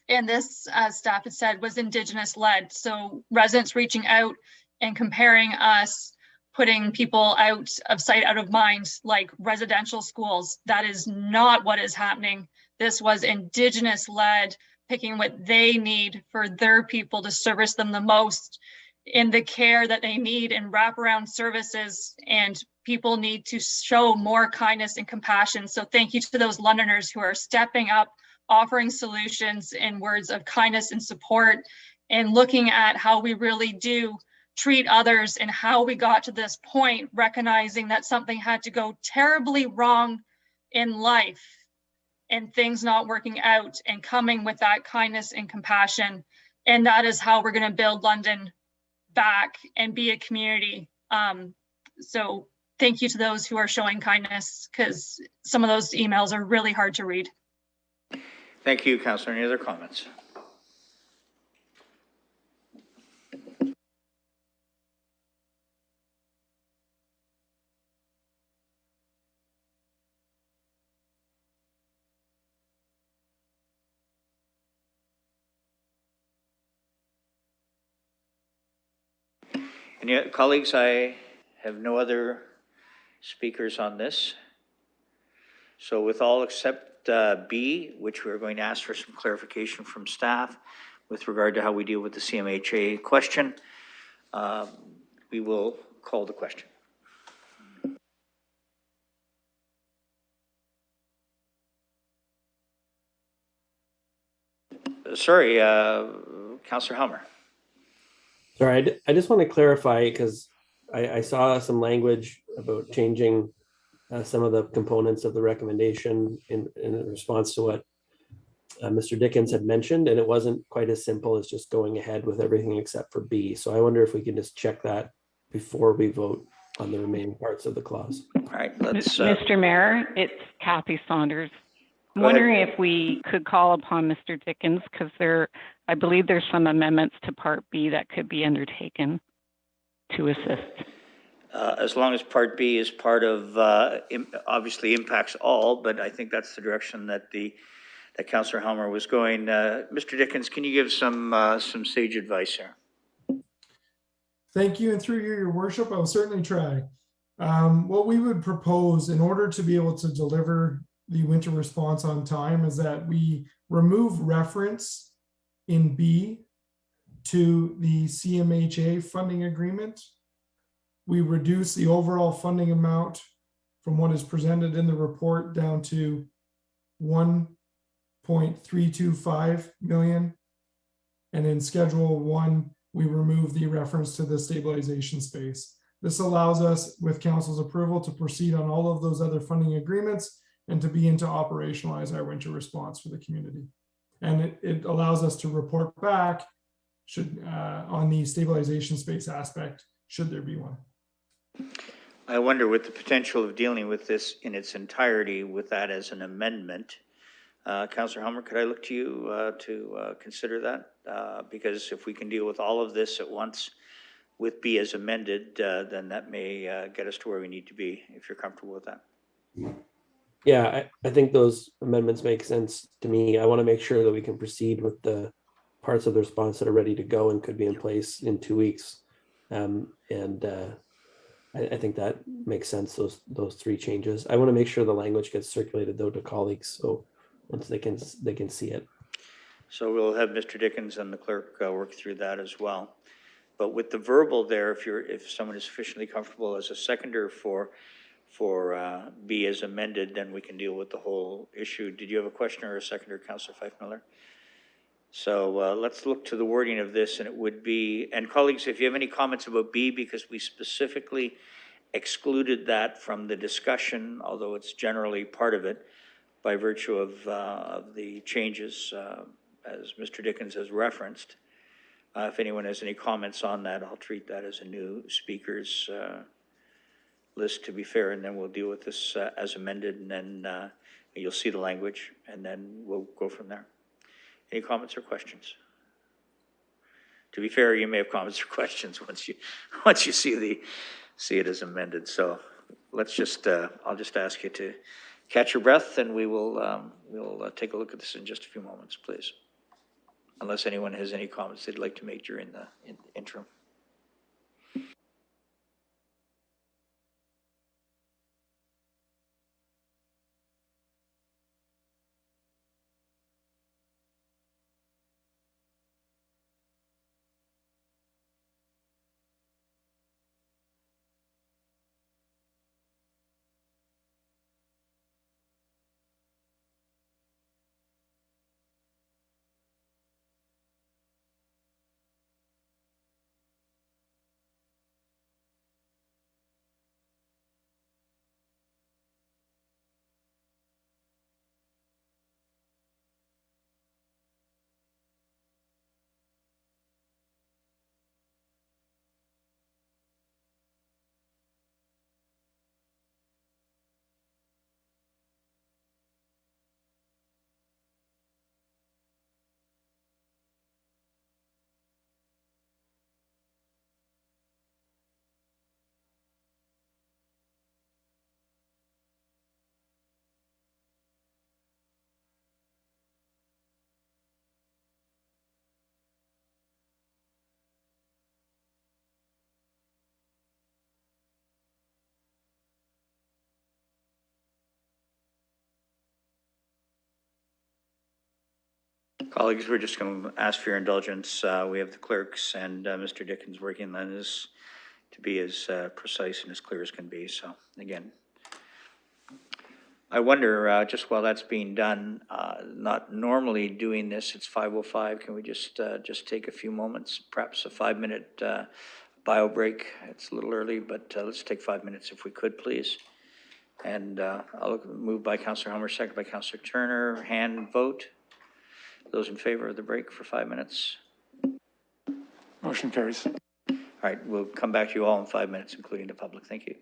Speaker 11: And this, as staff had said, was Indigenous led. So residents reaching out and comparing us, putting people out of sight, out of mind, like residential schools. That is not what is happening. This was Indigenous led, picking what they need for their people to service them the most in the care that they need and wraparound services, and people need to show more kindness and compassion. So thank you to those Londoners who are stepping up, offering solutions in words of kindness and support, and looking at how we really do treat others and how we got to this point, recognizing that something had to go terribly wrong in life and things not working out, and coming with that kindness and compassion. And that is how we're going to build London back and be a community. So thank you to those who are showing kindness, because some of those emails are really hard to read.
Speaker 1: Thank you, Councillor. Any other comments? Any colleagues? I have no other speakers on this. So with all except B, which we're going to ask for some clarification from staff with regard to how we deal with the CMHA question, we will call the question. Sorry, Councillor Helmer.
Speaker 8: Sorry, I just want to clarify, because I saw some language about changing some of the components of the recommendation in response to what Mr. Dickens had mentioned, and it wasn't quite as simple as just going ahead with everything except for B. So I wonder if we can just check that before we vote on the remaining parts of the clause.
Speaker 1: All right, let's.
Speaker 15: Mr. Mayor, it's Kathy Saunders. I'm wondering if we could call upon Mr. Dickens, because I believe there's some amendments to Part B that could be undertaken to assist.
Speaker 1: As long as Part B is part of, obviously impacts all, but I think that's the direction that that Councillor Helmer was going. Mr. Dickens, can you give some sage advice here?
Speaker 13: Thank you, and through you, Your Worship, I will certainly try. What we would propose in order to be able to deliver the winter response on time is that we remove reference in B to the CMHA funding agreement. We reduce the overall funding amount from what is presented in the report down to 1.325 million. And in Schedule 1, we remove the reference to the stabilization space. This allows us, with council's approval, to proceed on all of those other funding agreements and to begin to operationalize our winter response for the community. And it allows us to report back on the stabilization space aspect, should there be one.
Speaker 1: I wonder, with the potential of dealing with this in its entirety with that as an amendment, Councillor Hummer, could I look to you to consider that? Because if we can deal with all of this at once with B as amended, then that may get us to where we need to be, if you're comfortable with that.
Speaker 8: Yeah, I think those amendments make sense to me. I want to make sure that we can proceed with the parts of the response that are ready to go and could be in place in 2 weeks. I think that makes sense, those three changes. I want to make sure the language gets circulated though to colleagues, so once they can see it.
Speaker 1: So we'll have Mr. Dickens and the clerk work through that as well. But with the verbal there, if someone is sufficiently comfortable as a seconder for B as amended, then we can deal with the whole issue. Did you have a question or a seconder, Councillor Fife Miller? So let's look to the wording of this, and it would be, and colleagues, if you have any comments about B, because we specifically excluded that from the discussion, although it's generally part of it, by virtue of the changes, as Mr. Dickens has referenced. If anyone has any comments on that, I'll treat that as a new speakers list, to be fair, and then we'll deal with this as amended, and then you'll see the language, and then we'll go from there. Any comments or questions? To be fair, you may have comments or questions once you see it as amended. So let's just I'll just ask you to catch your breath, and we'll take a look at this in just a few moments, please. Unless anyone has any comments they'd like to make during the interim. Colleagues, we're just going to ask for your indulgence. We have the clerks and Mr. Dickens working on this to be as precise and as clear as can be. So again, I wonder, just while that's being done, not normally doing this, it's 5:05. Can we just take a few moments, perhaps a 5-minute bio break? It's a little early, but let's take 5 minutes if we could, please. And I'll move by Councillor Hummer, second by Councillor Turner. Hand vote. Those in favor of the break for 5 minutes?
Speaker 2: Motion carries.
Speaker 1: All right, we'll come back to you all in 5 minutes, including the public. Thank you.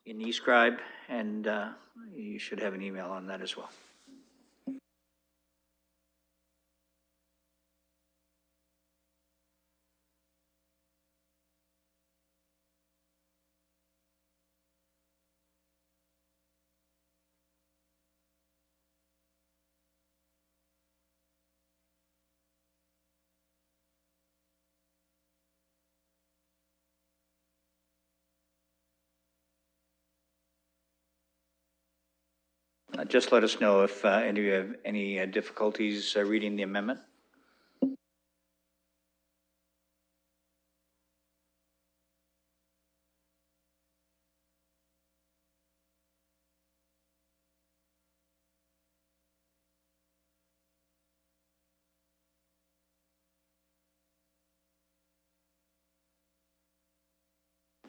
Speaker 1: in eScribe, and you should have an email on that as well. Just let us know if any of you have any difficulties reading the amendment.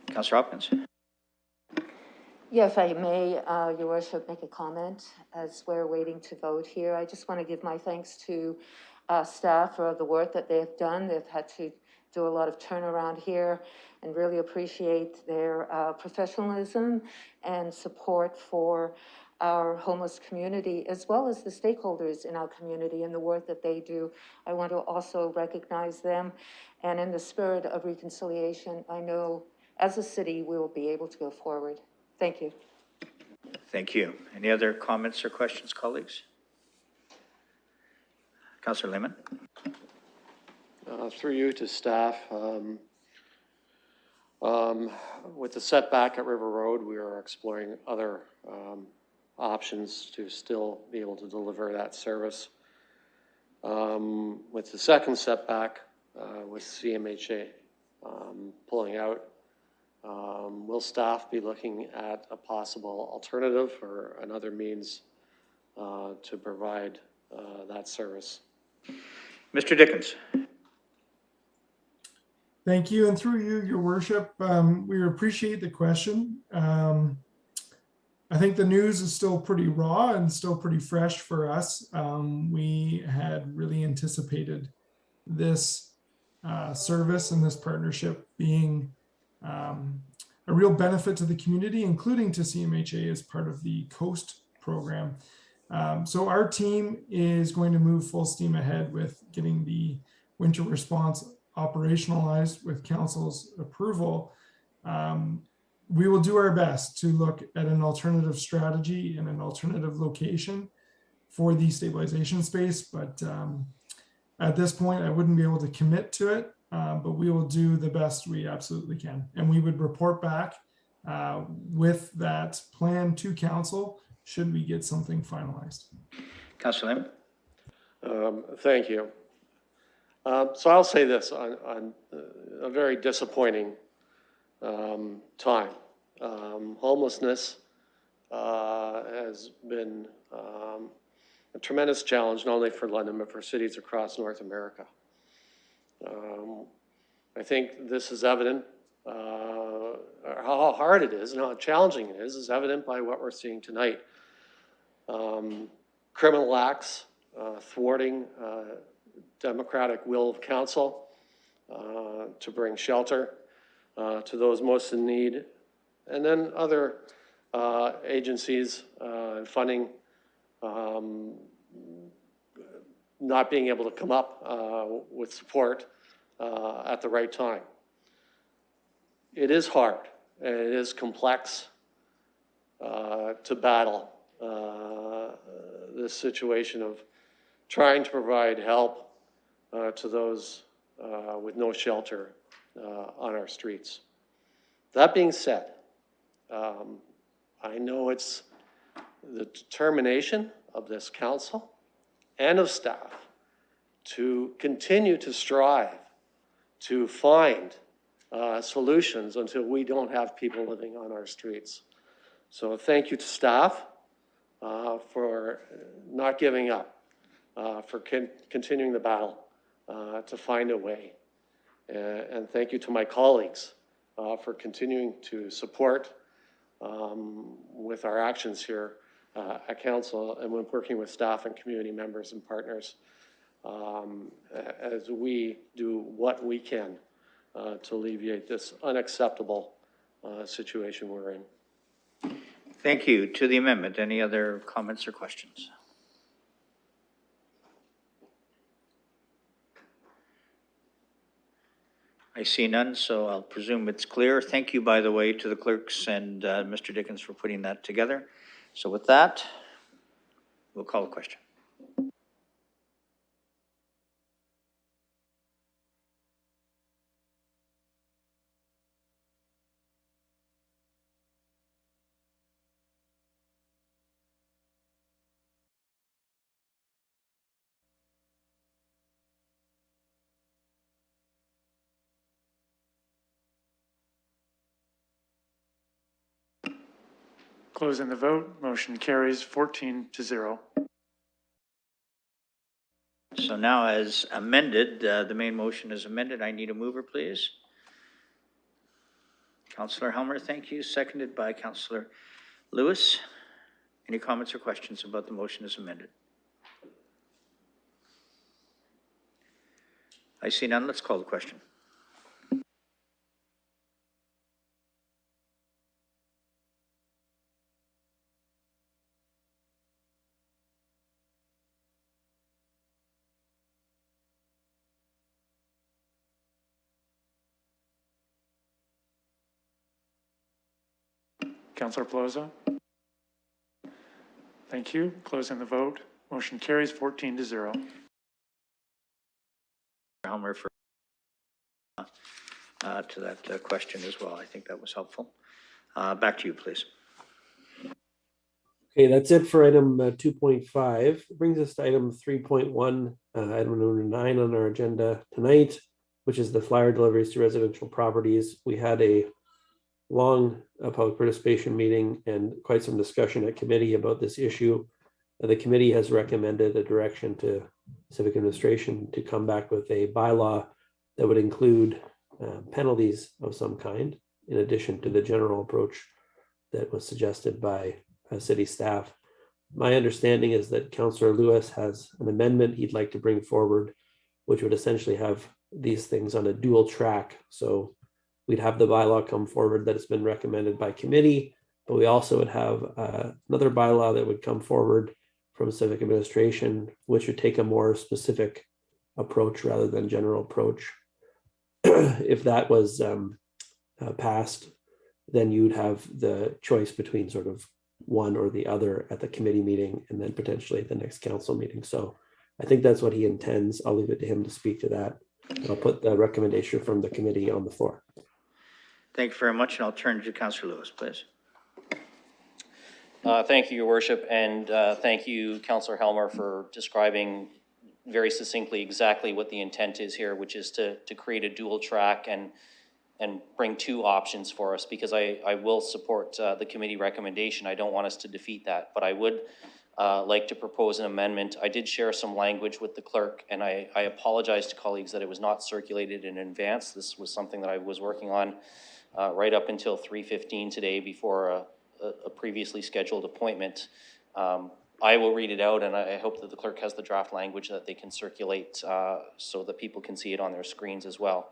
Speaker 1: Councillor Hopkins.
Speaker 7: Yeah, if I may, Your Worship, make a comment as we're waiting to vote here. I just want to give my thanks to staff for the work that they've done. They've had to do a lot of turnaround here and really appreciate their professionalism and support for our homeless community, as well as the stakeholders in our community and the work that they do. I want to also recognize them. And in the spirit of reconciliation, I know as a city, we will be able to go forward. Thank you.
Speaker 1: Thank you. Any other comments or questions, colleagues? Councillor Lehman.
Speaker 16: Through you to staff, with the setback at River Road, we are exploring other options to still be able to deliver that service. With the second setback, with CMHA pulling out, will staff be looking at a possible alternative or another means to provide that service?
Speaker 1: Mr. Dickens.
Speaker 13: Thank you. And through you, Your Worship, we appreciate the question. I think the news is still pretty raw and still pretty fresh for us. We had really anticipated this service and this partnership being a real benefit to the community, including to CMHA as part of the COAST program. So our team is going to move full steam ahead with getting the winter response operationalized with council's approval. We will do our best to look at an alternative strategy and an alternative location for the stabilization space. But at this point, I wouldn't be able to commit to it, but we will do the best we absolutely can. And we would report back with that plan to council should we get something finalized.
Speaker 1: Councillor Lehman.
Speaker 16: Thank you. So I'll say this on a very disappointing time. Homelessness has been a tremendous challenge, not only for London, but for cities across North America. I think this is evident, how hard it is and how challenging it is evident by what we're seeing tonight. Criminal acts thwarting democratic will of council to bring shelter to those most in need, and then other agencies and funding not being able to come up with support at the right time. It is hard and it is complex to battle this situation of trying to provide help to those with no shelter on our streets. That being said, I know it's the determination of this council and of staff to continue to strive to find solutions until we don't have people living on our streets. So thank you to staff for not giving up, for continuing the battle to find a way. And thank you to my colleagues for continuing to support with our actions here at council and when working with staff and community members and partners as we do what we can to alleviate this unacceptable situation we're in.
Speaker 1: Thank you. To the amendment, any other comments or questions? I see none, so I'll presume it's clear. Thank you, by the way, to the clerks and Mr. Dickens for putting that together. So with that, we'll call a question.
Speaker 2: Closing the vote, motion carries 14-0.
Speaker 1: So now as amended, the main motion is amended. I need a mover, please. Councillor Helmer, thank you. Seconded by Councillor Lewis. Any comments or questions about the motion as amended? I see none. Let's call the question.
Speaker 2: Councillor Plaza. Thank you. Closing the vote, motion carries 14-0.
Speaker 1: Helmer for to that question as well. I think that was helpful. Back to you, please.
Speaker 8: Okay, that's it for item 2.5. Brings us to item 3.1, item number 9 on our agenda tonight, which is the flyer deliveries to residential properties. We had a long public participation meeting and quite some discussion at committee about this issue. The committee has recommended a direction to civic administration to come back with a bylaw that would include penalties of some kind, in addition to the general approach that was suggested by city staff. My understanding is that Councillor Lewis has an amendment he'd like to bring forward, which would essentially have these things on a dual track. So we'd have the bylaw come forward that has been recommended by committee, but we also would have another bylaw that would come forward from civic administration, which would take a more specific approach rather than general approach. If that was passed, then you'd have the choice between sort of one or the other at the committee meeting and then potentially at the next council meeting. So I think that's what he intends. I'll leave it to him to speak to that. I'll put the recommendation from the committee on the floor.
Speaker 1: Thank you very much, and I'll turn to Councillor Lewis, please.
Speaker 3: Thank you, Your Worship, and thank you, Councillor Helmer, for describing very succinctly exactly what the intent is here, which is to create a dual track and bring two options for us, because I will support the committee recommendation. I don't want us to defeat that, but I would like to propose an amendment. I did share some language with the clerk, and I apologize to colleagues that it was not circulated in advance. This was something that I was working on right up until 3:15 today before a previously scheduled appointment. I will read it out, and I hope that the clerk has the draft language that they can circulate so that people can see it on their screens as well.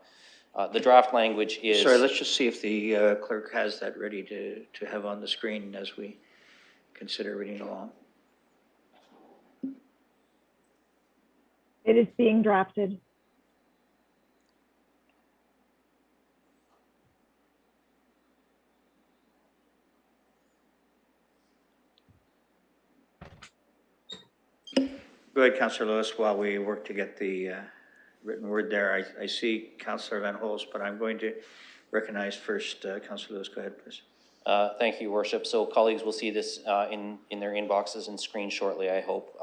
Speaker 3: The draft language is...
Speaker 1: Sorry, let's just see if the clerk has that ready to have on the screen as we consider reading along.
Speaker 12: It is being drafted.
Speaker 1: Go ahead, Councillor Lewis, while we work to get the written word there. I see Councillor Van Holst, but I'm going to recognize first Councillor Lewis. Go ahead, please.
Speaker 3: Thank you, Worship. So colleagues will see this in their inboxes and screen shortly, I hope.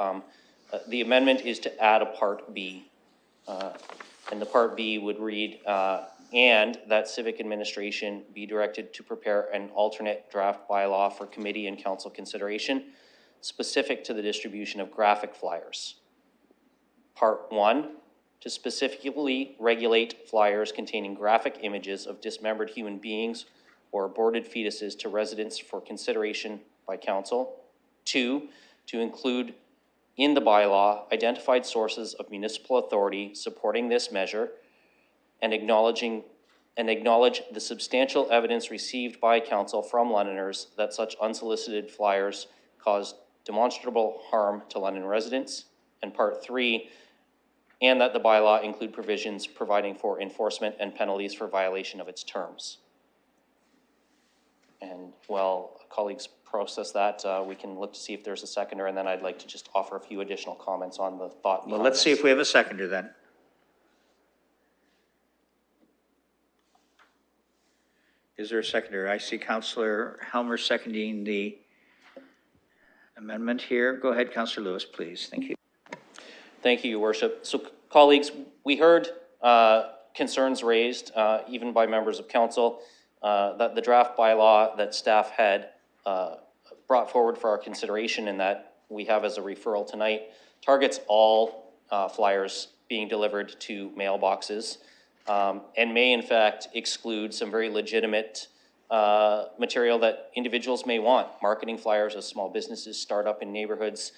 Speaker 3: The amendment is to add a Part B. And the Part B would read, and that civic administration be directed to prepare an alternate draft bylaw for committee and council consideration specific to the distribution of graphic flyers. Part 1, to specifically regulate flyers containing graphic images of dismembered human beings or aborted fetuses to residents for consideration by council. 2, to include in the bylaw identified sources of municipal authority supporting this measure and acknowledging and acknowledge the substantial evidence received by council from Londoners that such unsolicited flyers caused demonstrable harm to London residents. And part 3, and that the bylaw include provisions providing for enforcement and penalties for violation of its terms. And while colleagues process that, we can look to see if there's a seconder, and then I'd like to just offer a few additional comments on the thought.
Speaker 1: Well, let's see if we have a seconder then. Is there a seconder? I see Councillor Helmer seconding the amendment here. Go ahead, Councillor Lewis, please. Thank you.
Speaker 3: Thank you, Your Worship. So, colleagues, we heard concerns raised, even by members of council, that the draft bylaw that staff had brought forward for our consideration and that we have as a referral tonight targets all flyers being delivered to mailboxes, and may in fact exclude some very legitimate material that individuals may want. Marketing flyers as small businesses start up in neighborhoods,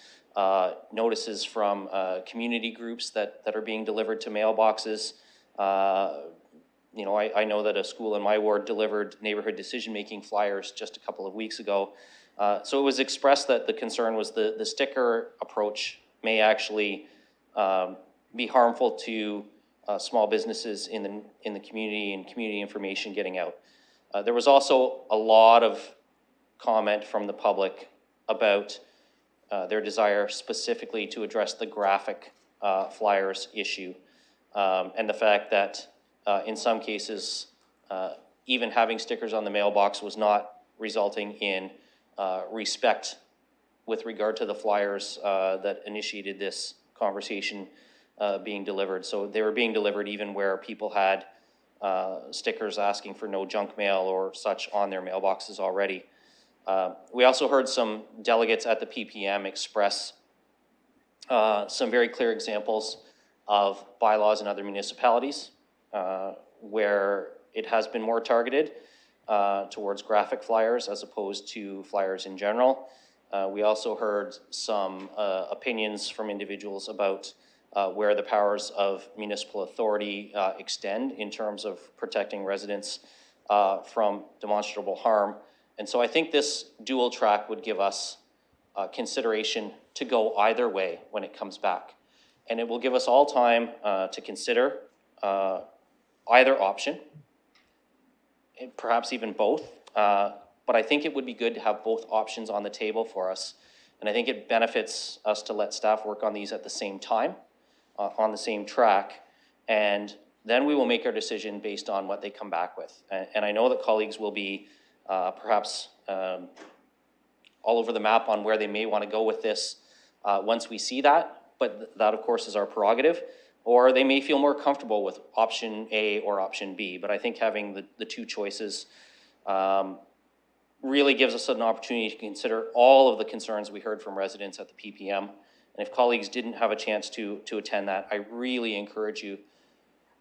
Speaker 3: notices from community groups that are being delivered to mailboxes. You know, I know that a school in my ward delivered neighborhood decision-making flyers just a couple of weeks ago. So it was expressed that the concern was the sticker approach may actually be harmful to small businesses in the community and community information getting out. There was also a lot of comment from the public about their desire specifically to address the graphic flyers issue, and the fact that in some cases, even having stickers on the mailbox was not resulting in respect with regard to the flyers that initiated this conversation being delivered. So they were being delivered even where people had stickers asking for no junk mail or such on their mailboxes already. We also heard some delegates at the PPM express some very clear examples of bylaws in other municipalities where it has been more targeted towards graphic flyers as opposed to flyers in general. We also heard some opinions from individuals about where the powers of municipal authority extend in terms of protecting residents from demonstrable harm. And so I think this dual track would give us consideration to go either way when it comes back. And it will give us all time to consider either option, and perhaps even both. But I think it would be good to have both options on the table for us. And I think it benefits us to let staff work on these at the same time, on the same track. And then we will make our decision based on what they come back with. And I know that colleagues will be perhaps all over the map on where they may want to go with this once we see that. But that, of course, is our prerogative. Or they may feel more comfortable with option A or option B. But I think having the two choices really gives us an opportunity to consider all of the concerns we heard from residents at the PPM. And if colleagues didn't have a chance to attend that, I really encourage you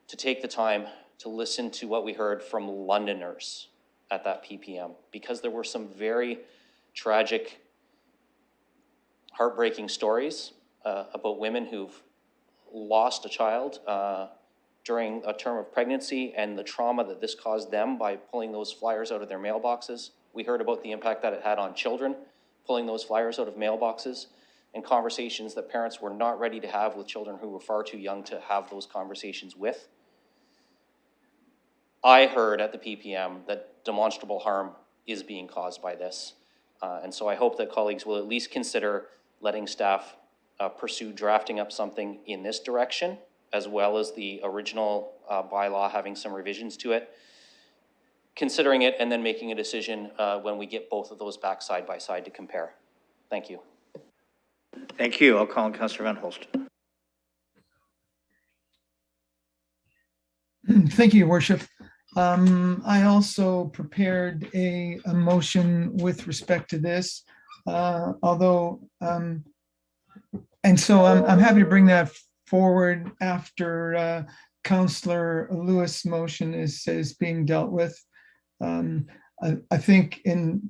Speaker 3: to take the time to listen to what we heard from Londoners at that PPM, because there were some very tragic, heartbreaking stories about women who've lost a child during a term of pregnancy and the trauma that this caused them by pulling those flyers out of their mailboxes. We heard about the impact that it had on children, pulling those flyers out of mailboxes, and conversations that parents were not ready to have with children who were far too young to have those conversations with. I heard at the PPM that demonstrable harm is being caused by this. And so I hope that colleagues will at least consider letting staff pursue drafting up something in this direction, as well as the original bylaw having some revisions to it, considering it and then making a decision when we get both of those back side by side to compare. Thank you.
Speaker 1: Thank you. I'll call on Councillor Van Holst.
Speaker 5: Thank you, Your Worship. I also prepared a motion with respect to this, although, and so I'm happy to bring that forward after Councillor Lewis' motion is being dealt with. I think and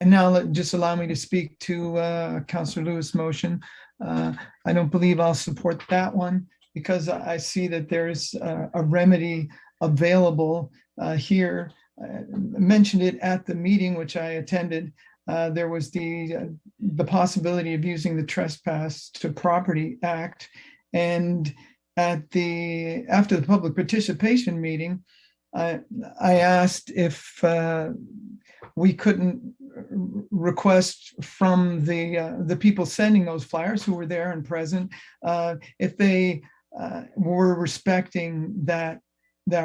Speaker 5: now just allow me to speak to Councillor Lewis' motion. I don't believe I'll support that one. because I see that there's a remedy available here. I mentioned it at the meeting which I attended. There was the possibility of using the Trespass to Property Act, and after the public participation meeting, I asked if we couldn't request from the people sending those flyers who were there and present, if they were respecting that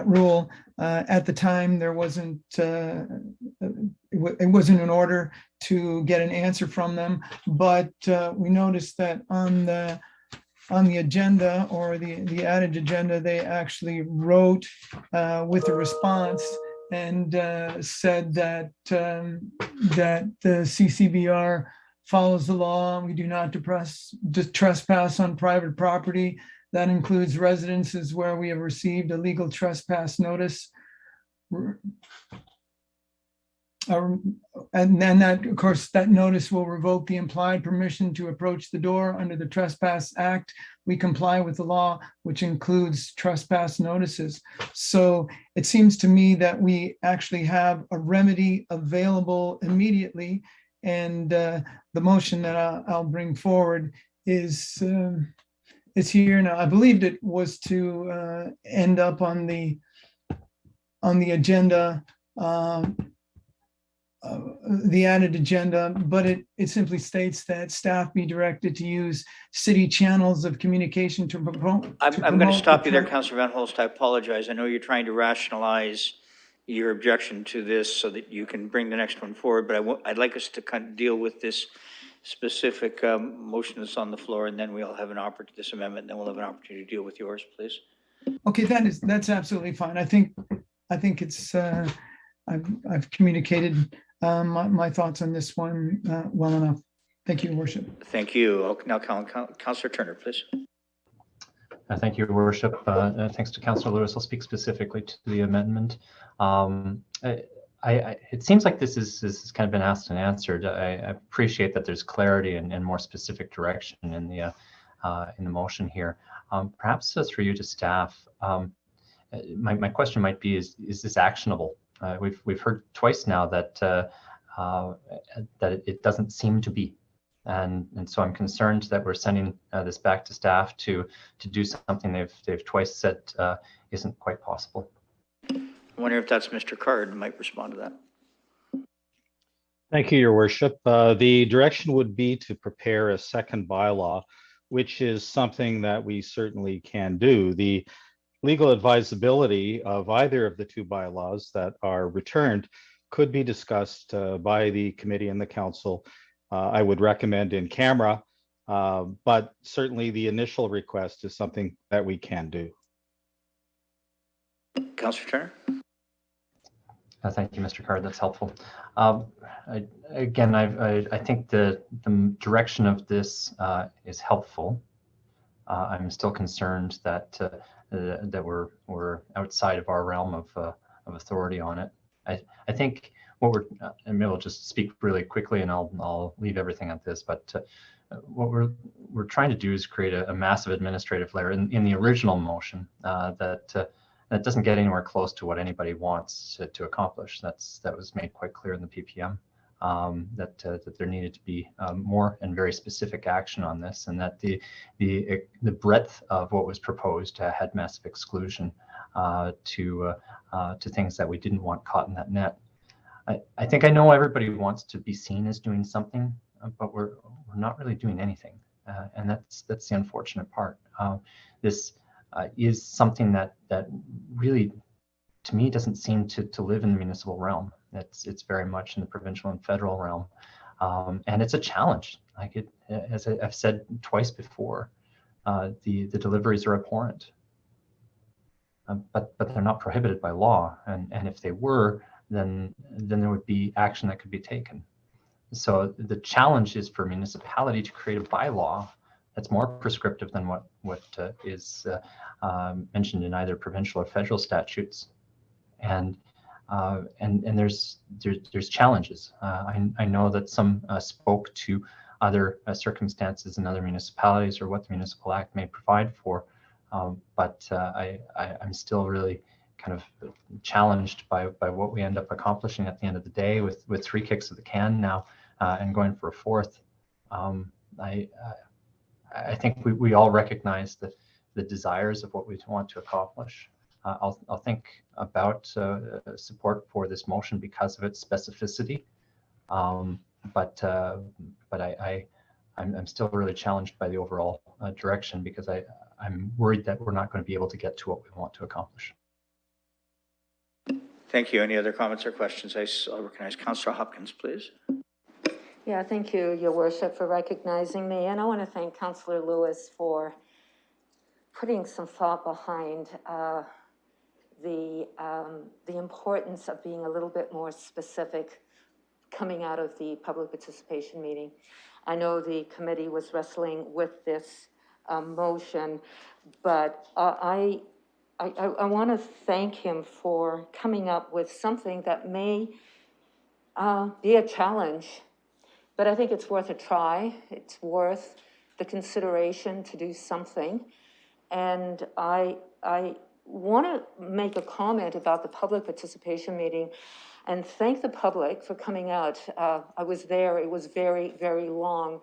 Speaker 5: rule. At the time, there wasn't, it wasn't in order to get an answer from them, but we noticed that on the agenda, or the added agenda, they actually wrote with a response and said that that the CCBR follows the law. We do not trespass on private property. That includes residences where we have received a legal trespass notice. And then that, of course, that notice will revoke the implied permission to approach the door under the Trespass Act. We comply with the law, which includes trespass notices. So it seems to me that we actually have a remedy available immediately. And the motion that I'll bring forward is here now. I believed it was to end up on the agenda, the added agenda, but it simply states that staff be directed to use city channels of communication to promote.
Speaker 1: I'm going to stop you there, Councillor Van Holst. I apologize. I know you're trying to rationalize your objection to this so that you can bring the next one forward, but I'd like us to kind of deal with this specific motion that's on the floor, and then we'll have an opportunity, this amendment, and then we'll have an opportunity to deal with yours, please.
Speaker 5: Okay, that's absolutely fine. I think it's I've communicated my thoughts on this one well enough. Thank you, Your Worship.
Speaker 1: Thank you. Now, Councillor Turner, please.
Speaker 6: Thank you, Your Worship. Thanks to Councillor Lewis. I'll speak specifically to the amendment. It seems like this has kind of been asked and answered. I appreciate that there's clarity and more specific direction in the motion here. Perhaps through you to staff, my question might be: is this actionable? We've heard twice now that that it doesn't seem to be, and so I'm concerned that we're sending this back to staff to do something they've twice said isn't quite possible.
Speaker 1: I wonder if that's Mr. Card might respond to that.
Speaker 17: Thank you, Your Worship. The direction would be to prepare a second bylaw, which is something that we certainly can do. The legal advisability of either of the two bylaws that are returned could be discussed by the committee and the council. I would recommend in camera, but certainly the initial request is something that we can do.
Speaker 1: Councillor Turner.
Speaker 6: Thank you, Mr. Card. That's helpful. Again, I think the direction of this is helpful. I'm still concerned that that we're outside of our realm of authority on it. I think what and maybe I'll just speak really quickly, and I'll leave everything at this. But what we're trying to do is create a massive administrative layer in the original motion that doesn't get anywhere close to what anybody wants to accomplish. That was made quite clear in the PPM, that there needed to be more and very specific action on this, and that the breadth of what was proposed had massive exclusion to things that we didn't want caught in that net. I think I know everybody wants to be seen as doing something, but we're not really doing anything, and that's the unfortunate part. This is something that really, to me, doesn't seem to live in the municipal realm. It's very much in the provincial and federal realm, and it's a challenge. Like as I've said twice before, the deliveries are abhorrent, but they're not prohibited by law. And if they were, then there would be action that could be taken. So the challenge is for a municipality to create a bylaw that's more prescriptive than what is mentioned in either provincial or federal statutes, and there's challenges. I know that some spoke to other circumstances in other municipalities or what the Municipal Act may provide for But I'm still really kind of challenged by what we end up accomplishing at the end of the day with 3 kicks of the can now and going for a 4th. I think we all recognize the desires of what we want to accomplish. I'll think about support for this motion because of its specificity. But I'm still really challenged by the overall direction because I'm worried that we're not going to be able to get to what we want to accomplish.
Speaker 1: Thank you. Any other comments or questions? I'll recognize Councillor Hopkins, please.
Speaker 7: Yeah, thank you, Your Worship, for recognizing me. And I want to thank Councillor Lewis for putting some thought behind the importance of being a little bit more specific coming out of the public participation meeting. I know the committee was wrestling with this motion, but I want to thank him for coming up with something that may be a challenge, but I think it's worth a try. It's worth the consideration to do something. And I want to make a comment about the public participation meeting and thank the public for coming out. I was there. It was very, very long,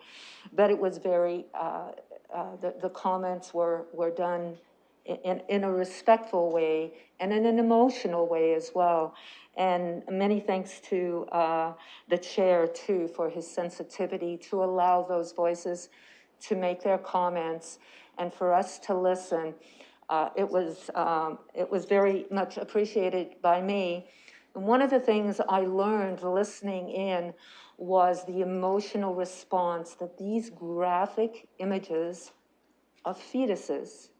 Speaker 7: but it was very, the comments were done in a respectful way and in an emotional way as well. And many thanks to the chair too for his sensitivity to allow those voices to make their comments and for us to listen. It was very much appreciated by me. And one of the things I learned listening in was the emotional response that these graphic images of fetuses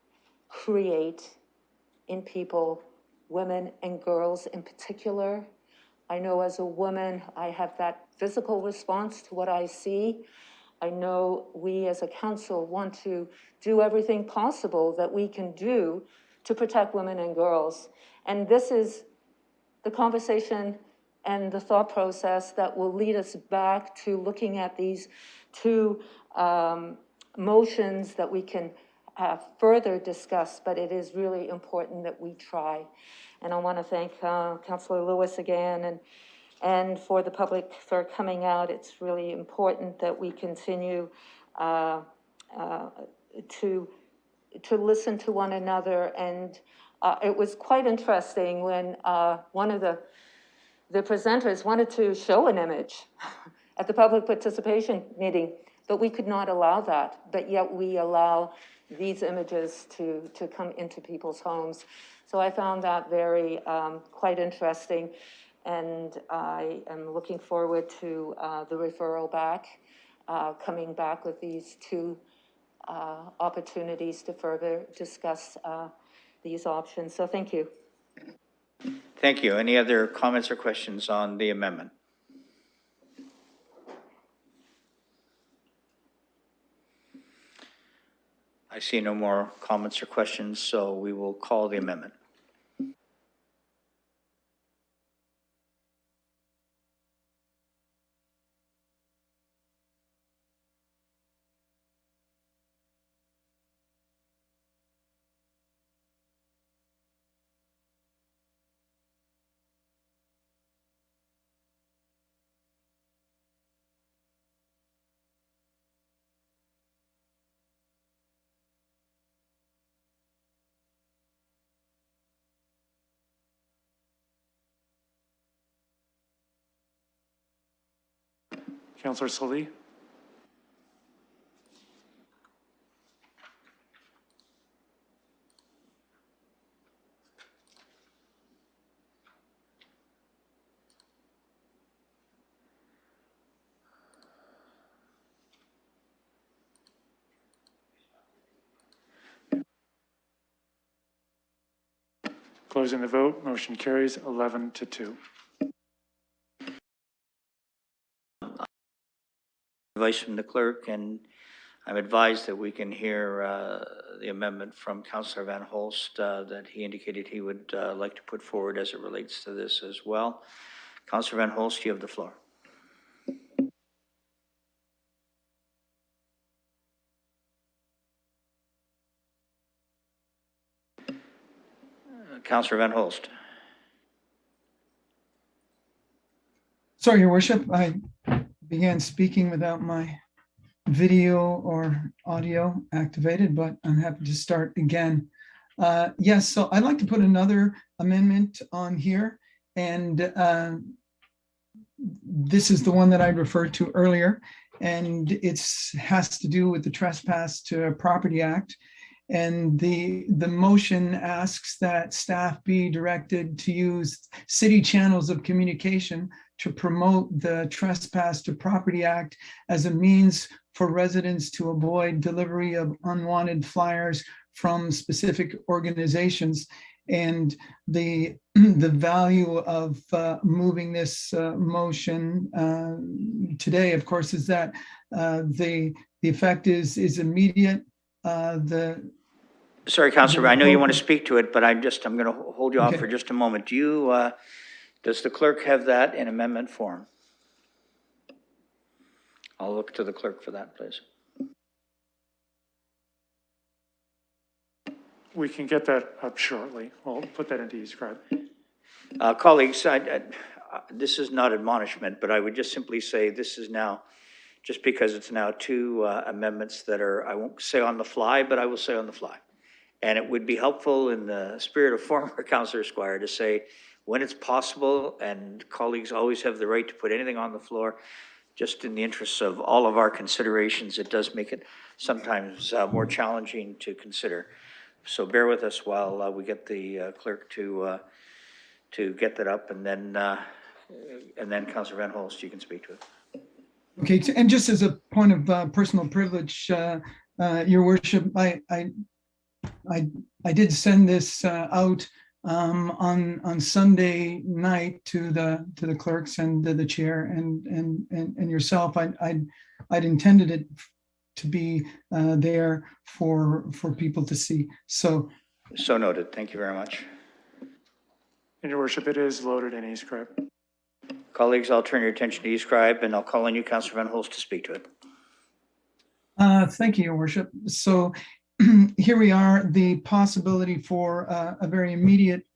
Speaker 7: create in people, women and girls in particular. I know as a woman, I have that physical response to what I see. I know we as a council want to do everything possible that we can do to protect women and girls. And this is the conversation and the thought process that will lead us back to looking at these 2 motions that we can further discuss, but it is really important that we try. And I want to thank Councillor Lewis again and for the public for coming out. It's really important that we continue to listen to one another. And it was quite interesting when one of the presenters wanted to show an image at the public participation meeting, but we could not allow that. But yet we allow these images to come into people's homes. So I found that very quite interesting. And I am looking forward to the referral back, coming back with these 2 opportunities to further discuss these options. So thank you.
Speaker 1: Thank you. Any other comments or questions on the amendment? I see no more comments or questions, so we will call the amendment.
Speaker 2: Councillor Sully. Closing the vote, motion carries 11-2.
Speaker 1: Advice from the clerk, and I'm advised that we can hear the amendment from Councillor Van Holst that he indicated he would like to put forward as it relates to this as well. Councillor Van Holst, you have the floor. Councillor Van Holst.
Speaker 5: Sorry, Your Worship, I began speaking without my video or audio activated, but I'm happy to start again. Yes, so I'd like to put another amendment on here, and this is the one that I referred to earlier, and it has to do with the Trespass to Property Act. And the motion asks that staff be directed to use city channels of communication to promote the Trespass to Property Act as a means for residents to avoid delivery of unwanted flyers from specific organizations. And the value of moving this motion today, of course, is that the effect is immediate.
Speaker 1: Sorry, Councillor, I know you want to speak to it, but I'm going to hold you off for just a moment. Do you, does the clerk have that in amendment form? I'll look to the clerk for that, please.
Speaker 2: We can get that up shortly. We'll put that into e-scribe.
Speaker 1: Colleagues, this is not admonishment, but I would just simply say this is now, just because it's now two amendments that are, I won't say on the fly, but I will say on the fly. And it would be helpful in the spirit of former Councillor Squire to say when it's possible, and colleagues always have the right to put anything on the floor, just in the interests of all of our considerations, it does make it sometimes more challenging to consider. So bear with us while we get the clerk to get that up, and then Councillor Van Holst, you can speak to it.
Speaker 5: Okay, and just as a point of personal privilege, Your Worship, I did send this out on Sunday night to the clerks and the chair and yourself. I'd intended it to be there for people to see. So
Speaker 1: noted. Thank you very much.
Speaker 2: And Your Worship, it is loaded in e-scribe.
Speaker 1: Colleagues, I'll turn your attention to e-scribe, and I'll call on you, Councillor Van Holst, to speak to it.
Speaker 5: Thank you, Your Worship. So here we are, the possibility for a very immediate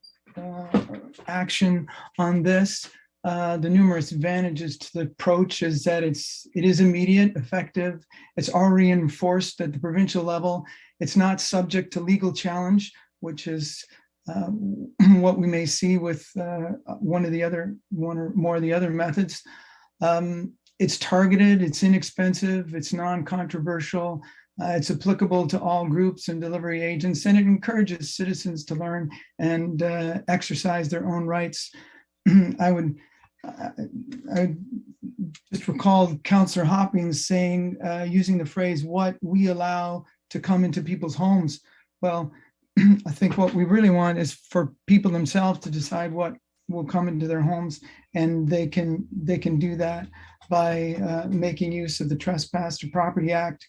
Speaker 5: action on this. The numerous advantages to the approach is that it is immediate, effective. It's already enforced at the provincial level. It's not subject to legal challenge, which is what we may see with one or more of the other methods. It's targeted, it's inexpensive, it's non-controversial, it's applicable to all groups and delivery agents, and it encourages citizens to learn and exercise their own rights. I would just recall Councillor Hoppings saying, using the phrase, what we allow to come into people's homes. Well, I think what we really want is for people themselves to decide what will come into their homes, and they can do that by making use of the Trespass to Property Act.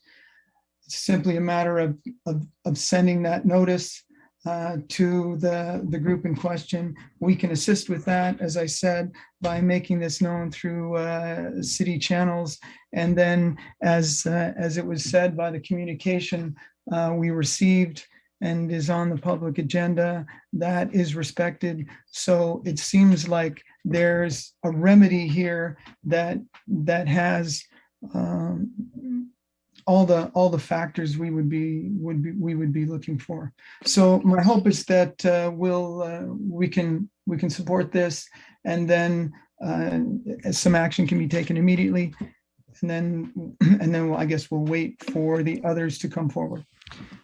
Speaker 5: It's simply a matter of sending that notice to the group in question. We can assist with that, as I said, by making this known through city channels. And then, as it was said by the communication we received and is on the public agenda, that is respected. So it seems like there's a remedy here that has all the factors we would be looking for. So my hope is that we can support this, and then some action can be taken immediately, and then I guess we'll wait for the others to come forward.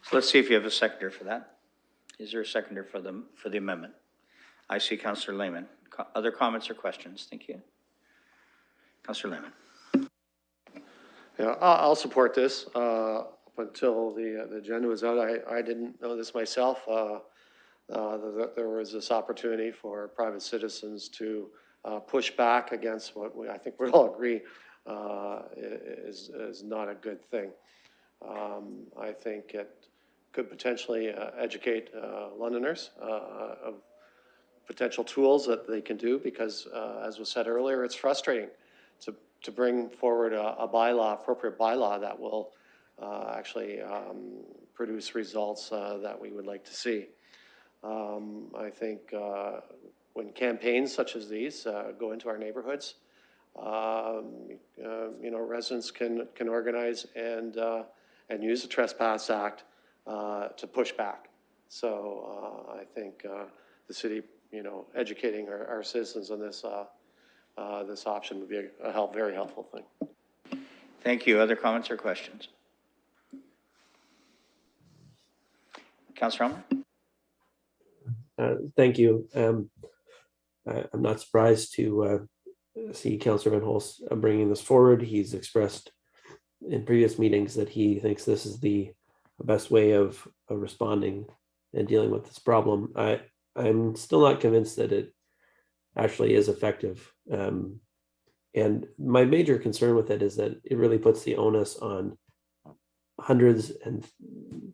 Speaker 1: So let's see if you have a seconder for that. Is there a seconder for the amendment? I see Councillor Lehman. Other comments or questions? Thank you. Councillor Lehman.
Speaker 16: Yeah, I'll support this up until the agenda was out. I didn't know this myself. There was this opportunity for private citizens to push back against what I think we all agree is not a good thing. I think it could potentially educate Londoners of potential tools that they can do, because as was said earlier, it's frustrating to bring forward a bylaw, appropriate bylaw that will actually produce results that we would like to see. I think when campaigns such as these go into our neighborhoods, residents can organize and use the Trespass Act to push back. So I think the city, educating our citizens on this this option would be a very helpful thing.
Speaker 1: Thank you. Other comments or questions? Councilor Elmer?
Speaker 8: Thank you. I'm not surprised to see Councillor Van Holst bringing this forward. He's expressed in previous meetings that he thinks this is the best way of responding and dealing with this problem. I'm still not convinced that it actually is effective. And my major concern with it is that it really puts the onus on hundreds and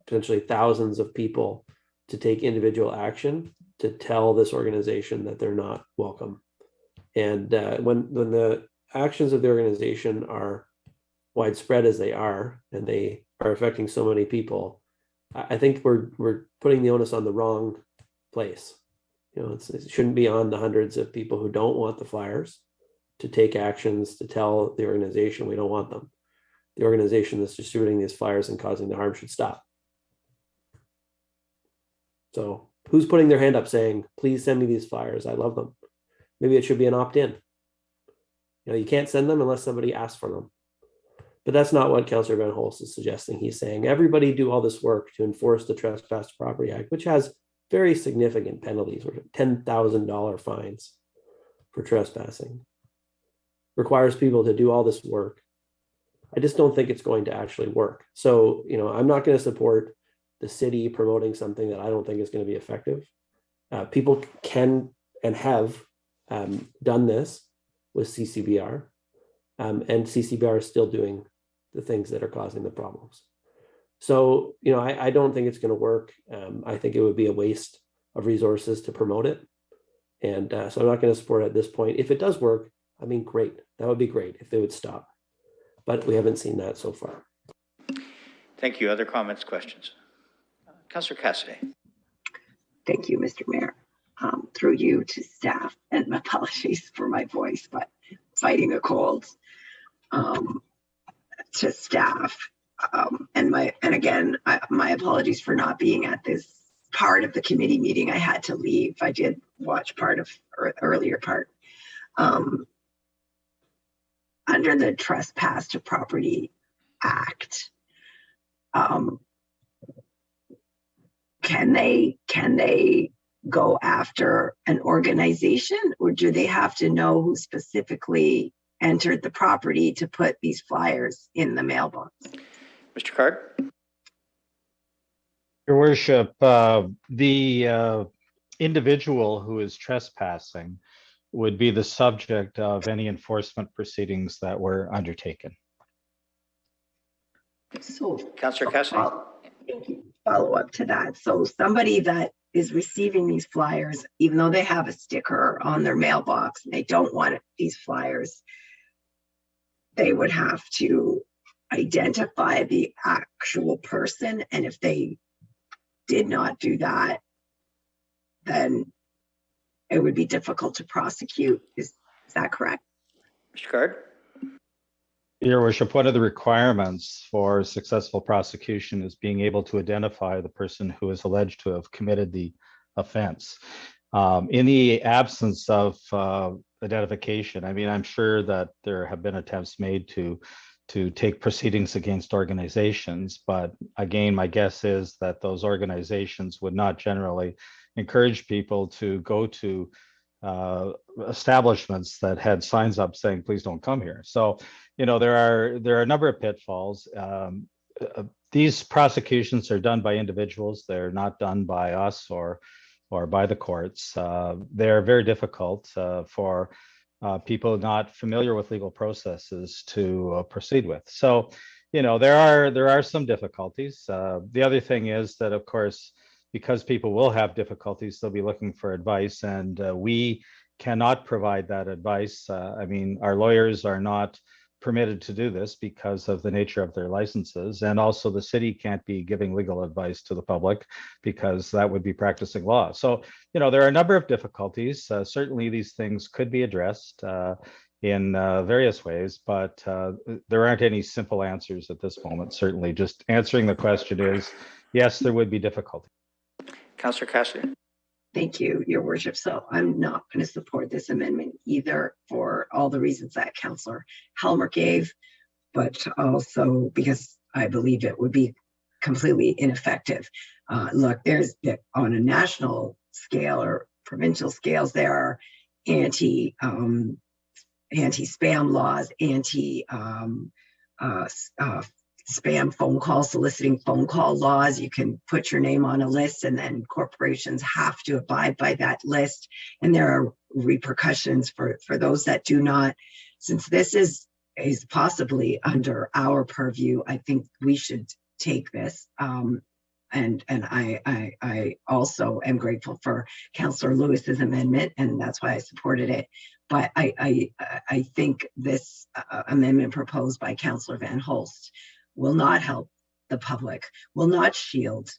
Speaker 8: potentially thousands of people to take individual action to tell this organization that they're not welcome. And when the actions of the organization are widespread as they are, and they are affecting so many people, I think we're putting the onus on the wrong place. It shouldn't be on the hundreds of people who don't want the flyers to take actions to tell the organization we don't want them. The organization that's distributing these flyers and causing the harm should stop. So who's putting their hand up saying, please send me these flyers, I love them? Maybe it should be an opt-in. You can't send them unless somebody asks for them. But that's not what Councillor Van Holst is suggesting. He's saying everybody do all this work to enforce the Trespass Property Act, which has very significant penalties, or $10,000 fines for trespassing. Requires people to do all this work. I just don't think it's going to actually work. So, I'm not going to support the city promoting something that I don't think is going to be effective. People can and have done this with CCBR, and CCBR is still doing the things that are causing the problems. So, I don't think it's going to work. I think it would be a waste of resources to promote it. And so I'm not going to support it at this point. If it does work, great. That would be great if they would stop. But we haven't seen that so far.
Speaker 1: Thank you. Other comments, questions? Councillor Cassidy.
Speaker 9: Thank you, Mr. Mayor. Through you to staff, and my apologies for my voice, but fighting a cold. To staff, and again, my apologies for not being at this part of the committee meeting. I had to leave. I did watch part of earlier part. Under the Trespass to Property Act, can they go after an organization, or do they have to know who specifically entered the property to put these flyers in the mailbox?
Speaker 1: Mr. Card?
Speaker 17: Your Worship, the individual who is trespassing would be the subject of any enforcement proceedings that were undertaken.
Speaker 9: So,
Speaker 1: Councillor Cassidy?
Speaker 9: Thank you. Follow up to that. So somebody that is receiving these flyers, even though they have a sticker on their mailbox and they don't want these flyers, they would have to identify the actual person. And if they did not do that, then it would be difficult to prosecute. Is that correct?
Speaker 1: Mr. Card?
Speaker 17: Your Worship, one of the requirements for successful prosecution is being able to identify the person who is alleged to have committed the offense. In the absence of identification, I'm sure that there have been attempts made to take proceedings against organizations, but again, my guess is that those organizations would not generally encourage people to go to establishments that had signs up saying, please don't come here. So, there are a number of pitfalls. These prosecutions are done by individuals. They're not done by us or by the courts. They're very difficult for people not familiar with legal processes to proceed with. So, there are some difficulties. The other thing is that, of course, because people will have difficulties, they'll be looking for advice, and we cannot provide that advice. Our lawyers are not permitted to do this because of the nature of their licenses. And also the city can't be giving legal advice to the public because that would be practicing law. So, there are a number of difficulties. Certainly these things could be addressed in various ways, but there aren't any simple answers at this moment. Certainly just answering the question is, yes, there would be difficulty.
Speaker 1: Councillor Cassidy.
Speaker 9: Thank you, Your Worship. So I'm not going to support this amendment either for all the reasons that Councillor Helmer gave, but also because I believe it would be completely ineffective. Look, there's on a national scale or provincial scales, there are anti-spam laws, spam phone call, soliciting phone call laws. You can put your name on a list and then corporations have to abide by that list. And there are repercussions for those that do not. Since this is possibly under our purview, I think we should take this. And I also am grateful for Councillor Lewis's amendment, and that's why I supported it. But I think this amendment proposed by Councillor Van Holst will not help the public, will not shield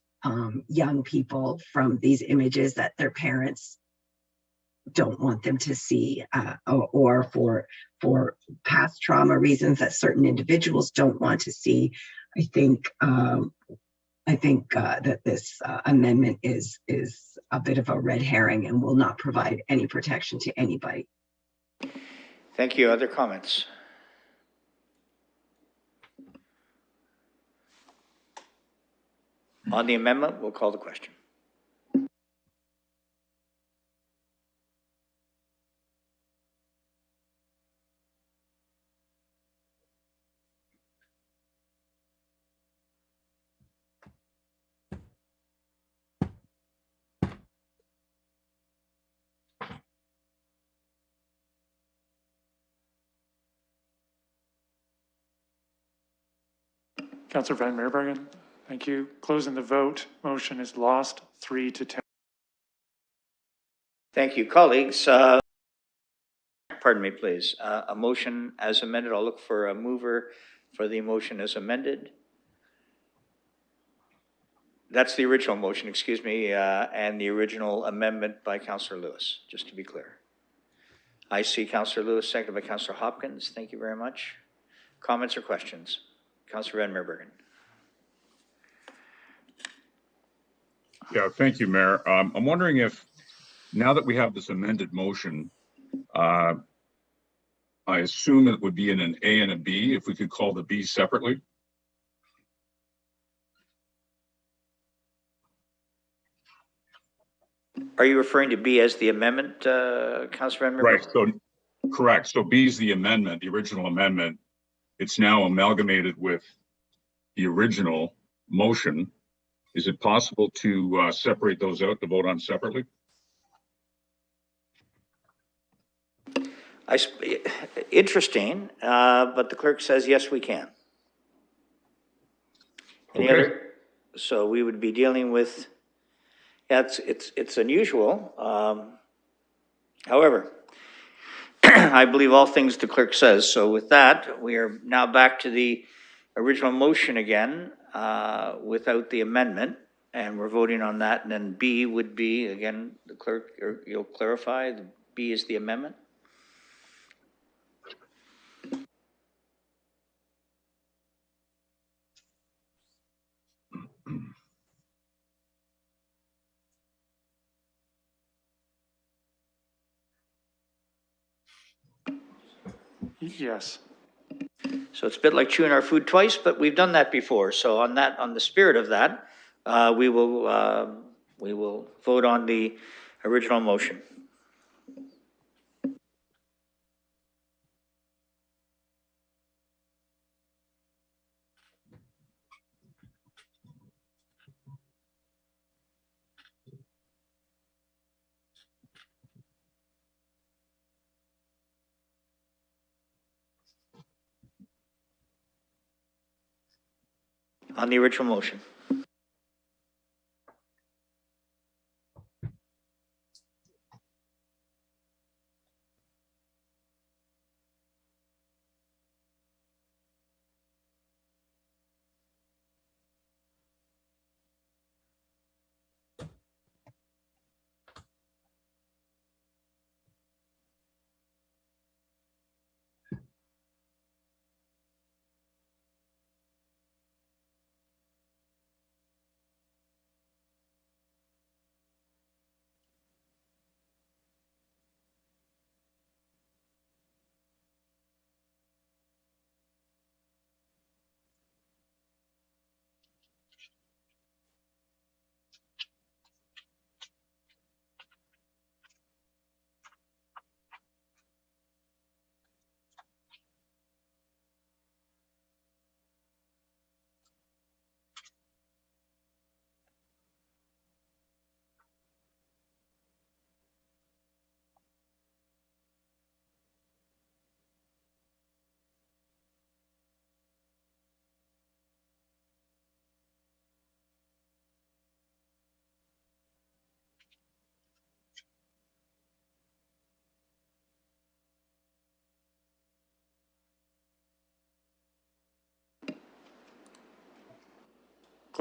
Speaker 9: young people from these images that their parents don't want them to see, or for past trauma reasons that certain individuals don't want to see. I think that this amendment is a bit of a red herring and will not provide any protection to anybody.
Speaker 1: Thank you. Other comments? On the amendment, we'll call the question.
Speaker 2: Councillor Van Meerbergen, thank you. Closing the vote. Motion is lost 3-10.
Speaker 1: Thank you. Colleagues, pardon me, please. A motion as amended. I'll look for a mover for the motion as amended. That's the original motion, excuse me, and the original amendment by Councillor Lewis, just to be clear. I see Councillor Lewis, seconded by Councillor Hopkins. Thank you very much. Comments or questions? Councillor Van Meerbergen.
Speaker 18: Yeah, thank you, Mayor. I'm wondering if, now that we have this amended motion, I assume it would be in an A and a B, if we could call the B separately.
Speaker 1: Are you referring to B as the amendment, Councillor Van Meerbergen?
Speaker 18: Right, so correct. So B is the amendment, the original amendment. It's now amalgamated with the original motion. Is it possible to separate those out to vote on separately?
Speaker 1: Interesting, but the clerk says yes, we can. Any
Speaker 18: Okay.
Speaker 1: other? So we would be dealing with. Yeah, it's unusual. However, I believe all things the clerk says. So with that, we are now back to the original motion again, without the amendment, and we're voting on that. And then B would be, again, the clerk, or you'll clarify, the B is the amendment?
Speaker 2: Yes.
Speaker 1: So it's a bit like chewing our food twice, but we've done that before. So on the spirit of that, we will vote on the original motion. On the original motion.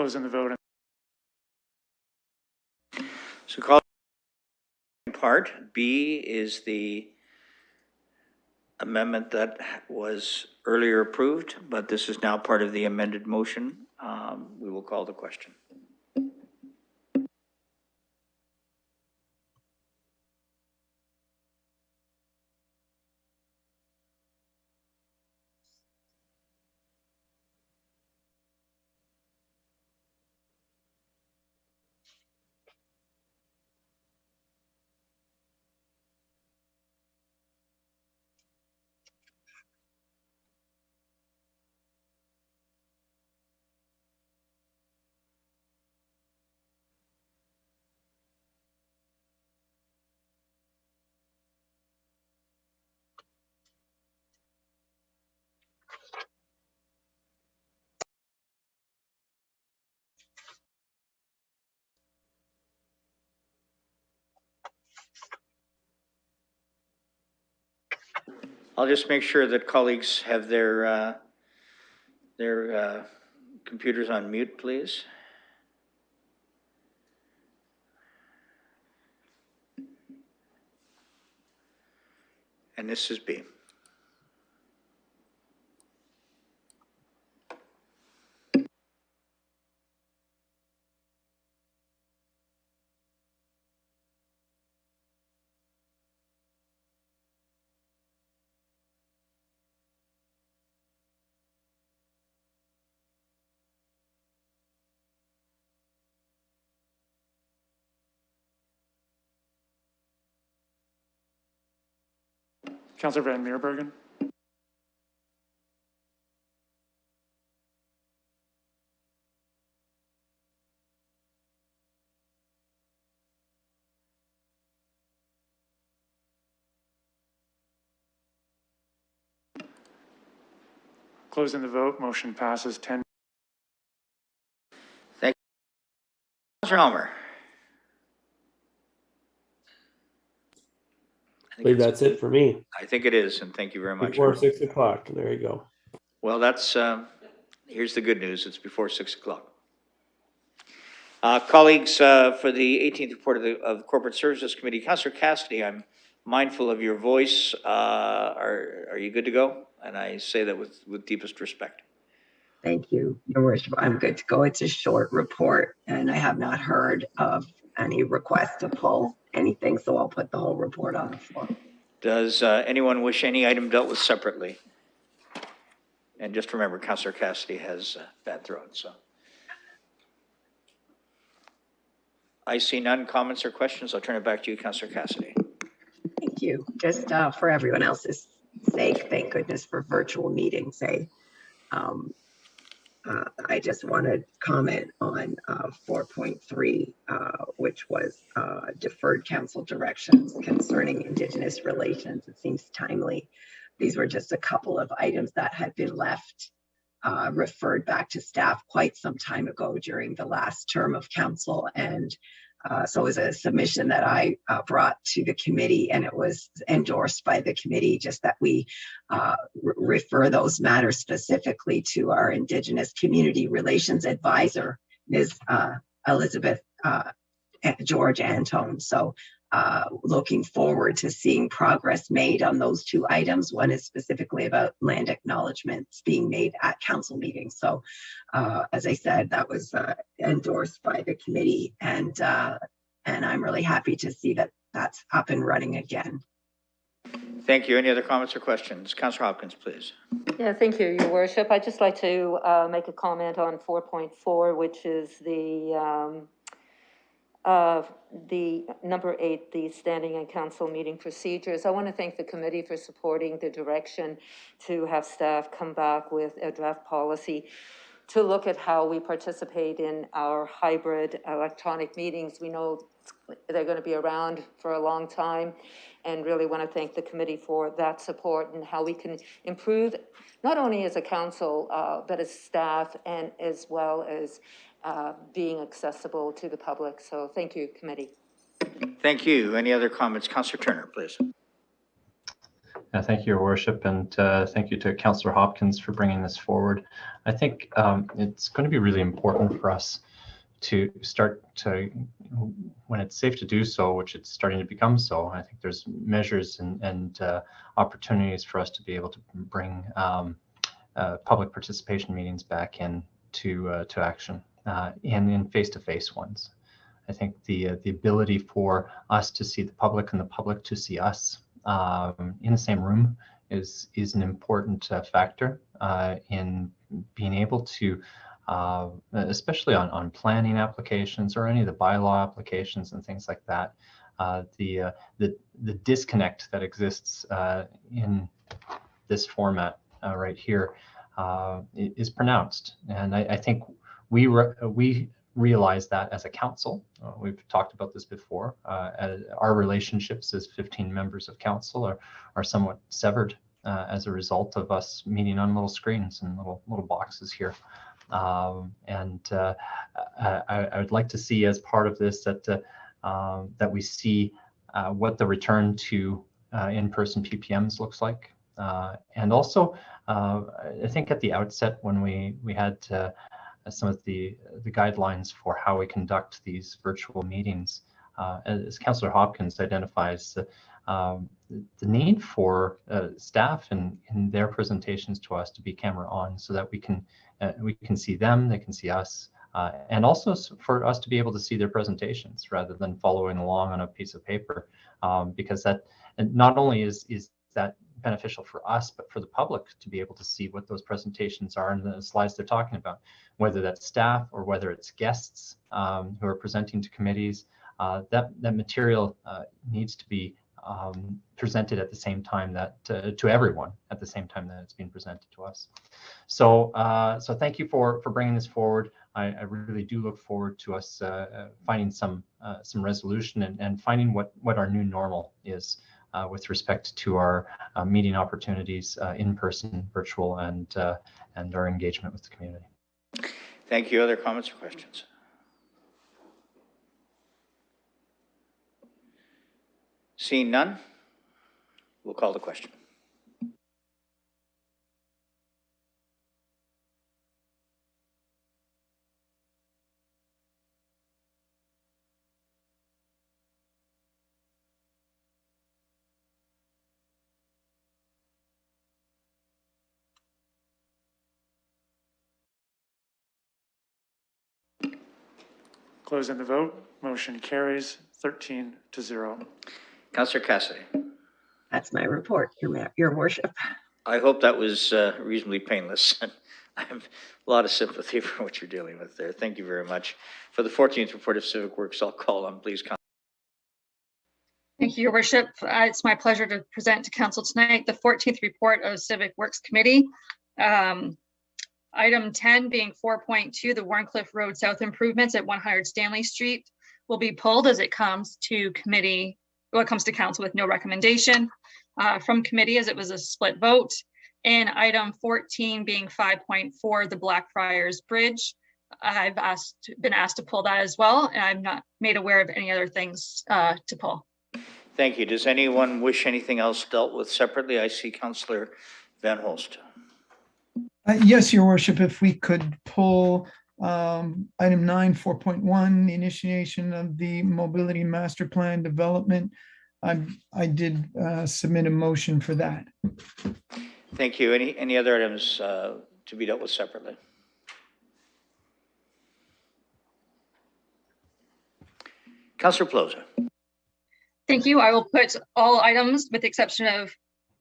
Speaker 2: Closing the vote.
Speaker 1: So call part B is the amendment that was earlier approved, but this is now part of the amended motion. We will call the question. I'll just make sure that colleagues have their computers on mute, please. And this is B.
Speaker 2: Councillor Van Meerbergen. Closing the vote. Motion passes 10.
Speaker 1: Thank you. Councillor Elmer.
Speaker 8: I believe that's it for me.
Speaker 1: I think it is, and thank you very much.
Speaker 8: Before 6 o'clock. There you go.
Speaker 1: Well, that's, here's the good news. It's before 6 o'clock. Colleagues, for the 18th report of the Corporate Services Committee, Councillor Cassidy, I'm mindful of your voice. Are you good to go? And I say that with deepest respect.
Speaker 9: Thank you, Your Worship. I'm good to go. It's a short report, and I have not heard of any request to pull anything, so I'll put the whole report on the floor.
Speaker 1: Does anyone wish any item dealt with separately? And just remember, Councillor Cassidy has bad throat, so. I see none. Comments or questions? I'll turn it back to you, Councillor Cassidy.
Speaker 9: Thank you. Just for everyone else's sake, thank goodness for virtual meetings. I just want to comment on 4.3, which was deferred council directions concerning Indigenous relations. It seems timely. These were just a couple of items that had been left referred back to staff quite some time ago during the last term of council. And so it was a submission that I brought to the committee, and it was endorsed by the committee, just that we refer those matters specifically to our Indigenous Community Relations Advisor, Ms. Elizabeth George Antone. So looking forward to seeing progress made on those two items. One is specifically about land acknowledgements being made at council meetings. So as I said, that was endorsed by the committee, and I'm really happy to see that that's up and running again.
Speaker 1: Thank you. Any other comments or questions? Councillor Hopkins, please.
Speaker 7: Yeah, thank you, Your Worship. I'd just like to make a comment on 4.4, which is the number 8, the standing and council meeting procedures. I want to thank the committee for supporting the direction to have staff come back with a draft policy to look at how we participate in our hybrid electronic meetings. We know they're going to be around for a long time, and really want to thank the committee for that support and how we can improve, not only as a council, but as staff, and as well as being accessible to the public. So thank you, committee.
Speaker 1: Thank you. Any other comments? Councillor Turner, please.
Speaker 6: Thank you, Your Worship, and thank you to Councillor Hopkins for bringing this forward. I think it's going to be really important for us to start to, when it's safe to do so, which it's starting to become so, I think there's measures and opportunities for us to be able to bring public participation meetings back in to action and in face-to-face ones. I think the ability for us to see the public and the public to see us in the same room is an important factor in being able to especially on planning applications or any of the bylaw applications and things like that, the disconnect that exists in this format right here is pronounced, and I think we realize that as a council. We've talked about this before. Our relationships as 15 members of council are somewhat severed as a result of us meeting on little screens and little boxes here. I would like to see as part of this that we see what the return to in-person PPMs looks like. And also, I think at the outset when we had some of the guidelines for how we conduct these virtual meetings, as Councillor Hopkins identifies, the need for staff in their presentations to us to be camera on so that we can see them, they can see us, and also for us to be able to see their presentations rather than following along on a piece of paper, because that not only is that beneficial for us, but for the public to be able to see what those presentations are and the slides they're talking about, whether that's staff or whether it's guests who are presenting to committees. That material needs to be presented at the same time that to everyone at the same time that it's being presented to us. So thank you for bringing this forward. I really do look forward to us finding some resolution and finding what our new normal is with respect to our meeting opportunities in person, virtual, and our engagement with the community.
Speaker 1: Thank you. Other comments or questions? Seeing none, we'll call the question.
Speaker 2: Closing the vote, motion carries 13-0.
Speaker 1: Councillor Cassidy.
Speaker 9: That's my report, Your Worship.
Speaker 1: I hope that was reasonably painless. I have a lot of sympathy for what you're dealing with there. Thank you very much. For the 14th report of Civic Works, I'll call on, please.
Speaker 11: Thank you, Your Worship. It's my pleasure to present to Council tonight the 14th report of Civic Works Committee. Item 10 being 4.2, the Warncliffe Road South improvements at 100 Stanley Street will be pulled as it comes to committee. Well, it comes to council with no recommendation from committee as it was a split vote. And item 14 being 5.4, the Blackfriars Bridge. I've been asked to pull that as well, and I'm not made aware of any other things to pull.
Speaker 1: Thank you. Does anyone wish anything else dealt with separately? I see Councillor Van Holst.
Speaker 5: Yes, Your Worship, if we could pull item 9, 4.1, the initiation of the Mobility Master Plan development. I did submit a motion for that.
Speaker 1: Thank you. Any other items to be dealt with separately? Councillor Plaza.
Speaker 11: Thank you. I will put all items with the exception of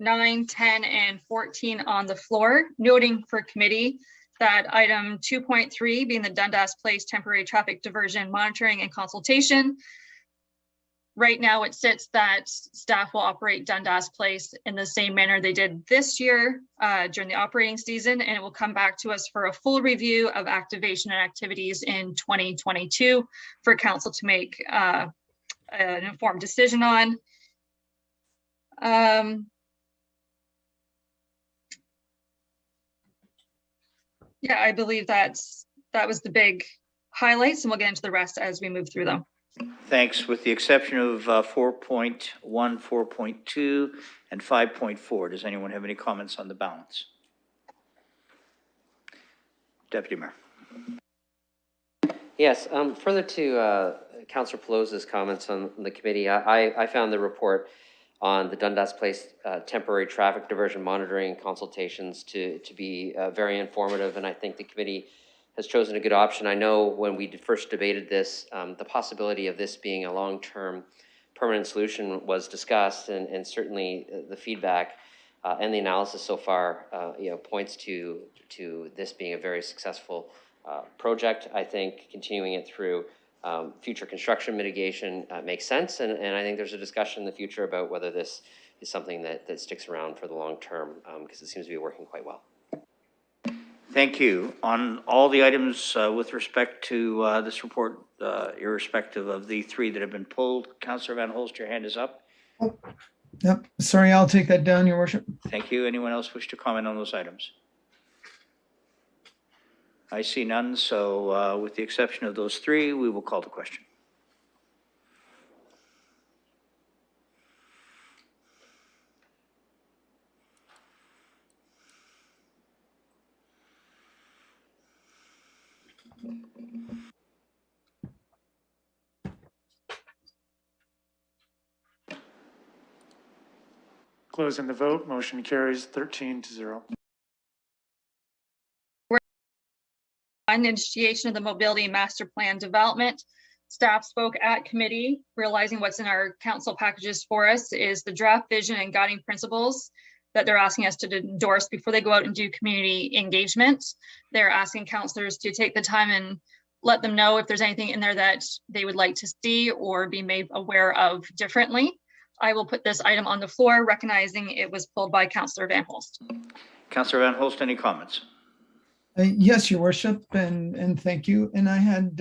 Speaker 11: 9, 10, and 14 on the floor, noting for committee that item 2.3 being the Dundas Place temporary traffic diversion monitoring and consultation. Right now it sits that staff will operate Dundas Place in the same manner they did this year during the operating season, and it will come back to us for a full review of activation and activities in 2022 for council to make an informed decision on. Yeah, I believe that was the big highlights, and we'll get into the rest as we move through them.
Speaker 1: Thanks, with the exception of 4.1, 4.2, and 5.4. Does anyone have any comments on the balance? Deputy Mayor.
Speaker 4: Yes, further to Councillor Pelosi's comments on the committee, I found the report on the Dundas Place temporary traffic diversion monitoring consultations to be very informative, and I think the committee has chosen a good option. I know when we first debated this, the possibility of this being a long-term permanent solution was discussed, and certainly the feedback and the analysis so far, points to this being a very successful project. I think continuing it through future construction mitigation makes sense, and I think there's a discussion in the future about whether this is something that sticks around for the long term, because it seems to be working quite well.
Speaker 1: Thank you. On all the items with respect to this report, irrespective of the three that have been pulled, Councillor Van Holst, your hand is up.
Speaker 5: Yep, sorry, I'll take that down, Your Worship.
Speaker 1: Thank you. Anyone else wish to comment on those items? I see none, so with the exception of those three, we will call the question.
Speaker 2: Closing the vote, motion carries 13-0.
Speaker 11: On initiation of the mobility master plan development, staff spoke at committee, realizing what's in our council packages for us is the draft vision and guiding principles that they're asking us to endorse before they go out and do community engagement. They're asking councillors to take the time and let them know if there's anything in there that they would like to see or be made aware of differently. I will put this item on the floor, recognizing it was pulled by Councillor Van Holst.
Speaker 1: Councillor Van Holst, any comments?
Speaker 5: Yes, Your Worship, and thank you. And I had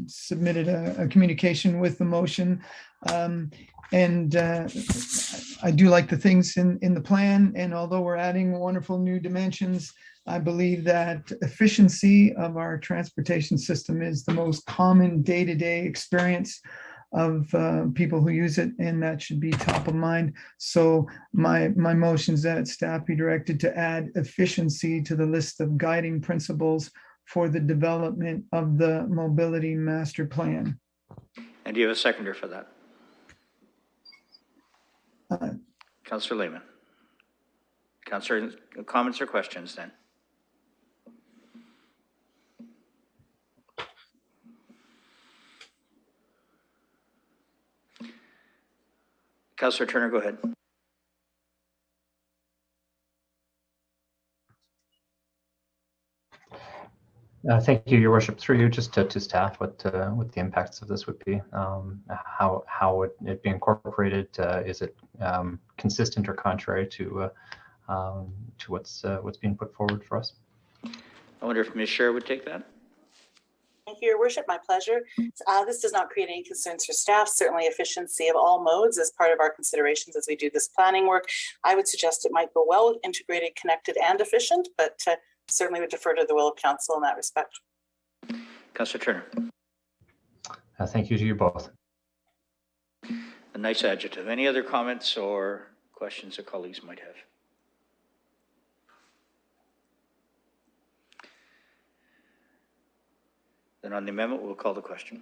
Speaker 5: submitted a communication with the motion. And I do like the things in the plan. And although we're adding wonderful new dimensions, I believe that efficiency of our transportation system is the most common day-to-day experience of people who use it, and that should be top of mind. So my motion is that staff be directed to add efficiency to the list of guiding principles for the development of the mobility master plan.
Speaker 1: And do you have a seconder for that? Councillor Lehman. Councillor, comments or questions then? Councillor Turner, go ahead.
Speaker 6: Thank you, Your Worship. Through you, just to staff, what the impacts of this would be, how would it be incorporated? Is it consistent or contrary to what's being put forward for us?
Speaker 1: I wonder if Ms. Scher would take that.
Speaker 19: Thank you, Your Worship. My pleasure. This does not create any concerns for staff. Certainly efficiency of all modes is part of our considerations as we do this planning work. I would suggest it might go well with integrated, connected, and efficient, but certainly would defer to the will of council in that respect.
Speaker 1: Councillor Turner.
Speaker 6: Thank you to you both.
Speaker 1: A nice adjective. Any other comments or questions that colleagues might have? Then on the amendment, we'll call the question.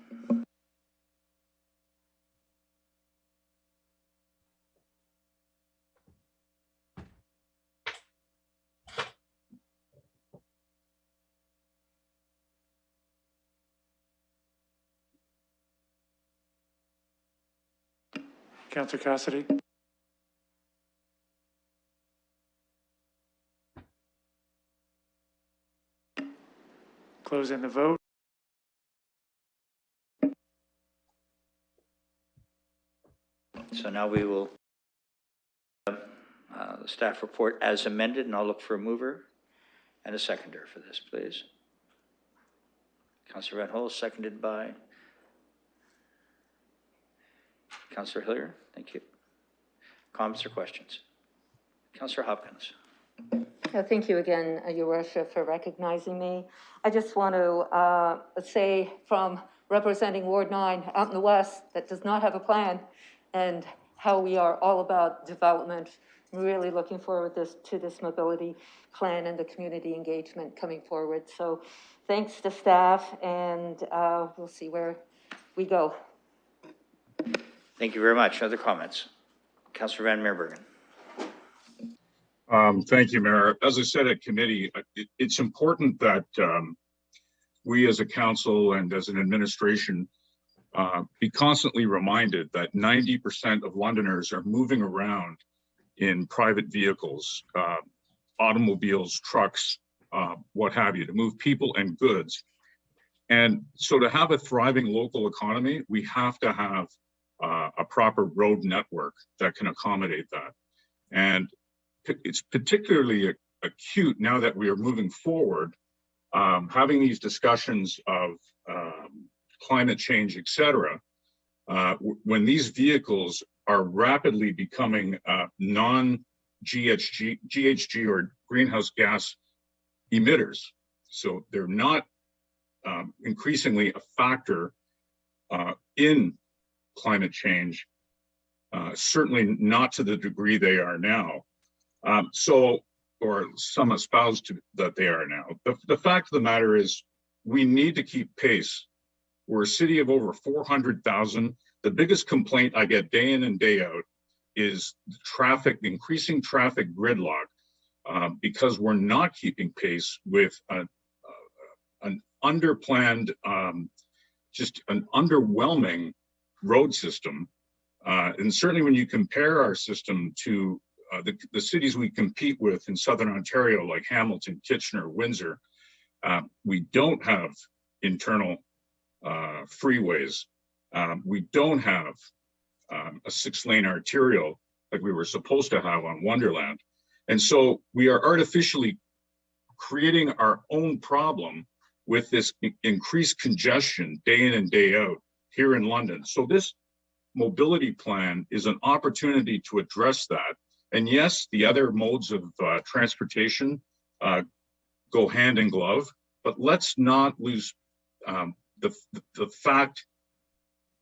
Speaker 2: Councillor Cassidy. Closing the vote.
Speaker 1: So now we will the staff report as amended, and I'll look for a mover and a seconder for this, please. Councillor Van Holst, seconded by Councillor Hillier. Thank you. Comments or questions? Councillor Hopkins.
Speaker 7: Thank you again, Your Worship, for recognizing me. I just want to say from representing Ward 9 out in the west that does not have a plan, and how we are all about development. I'm really looking forward to this mobility plan and the community engagement coming forward. So thanks to staff, and we'll see where we go.
Speaker 1: Thank you very much. Other comments? Councillor Van Meerbergen.
Speaker 18: Thank you, Mayor. As I said at committee, it's important that we as a council and as an administration be constantly reminded that 90% of Londoners are moving around in private vehicles, automobiles, trucks, what have you, to move people and goods. And so to have a thriving local economy, we have to have a proper road network that can accommodate that. And it's particularly acute now that we are moving forward, having these discussions of climate change, et cetera, when these vehicles are rapidly becoming non-GHG or greenhouse gas emitters. So they're not increasingly a factor in climate change, certainly not to the degree they are now. Or some espouse that they are now. The fact of the matter is we need to keep pace. We're a city of over 400,000. The biggest complaint I get day in and day out is traffic, increasing traffic gridlock, because we're not keeping pace with an underplanned, just an underwhelming road system. And certainly when you compare our system to the cities we compete with in Southern Ontario, like Hamilton, Kitchener, Windsor, we don't have internal freeways. We don't have a 6-lane arterial like we were supposed to have on Wonderland. And so we are artificially creating our own problem with this increased congestion day in and day out here in London. So this mobility plan is an opportunity to address that. And yes, the other modes of transportation go hand in glove, but let's not lose the fact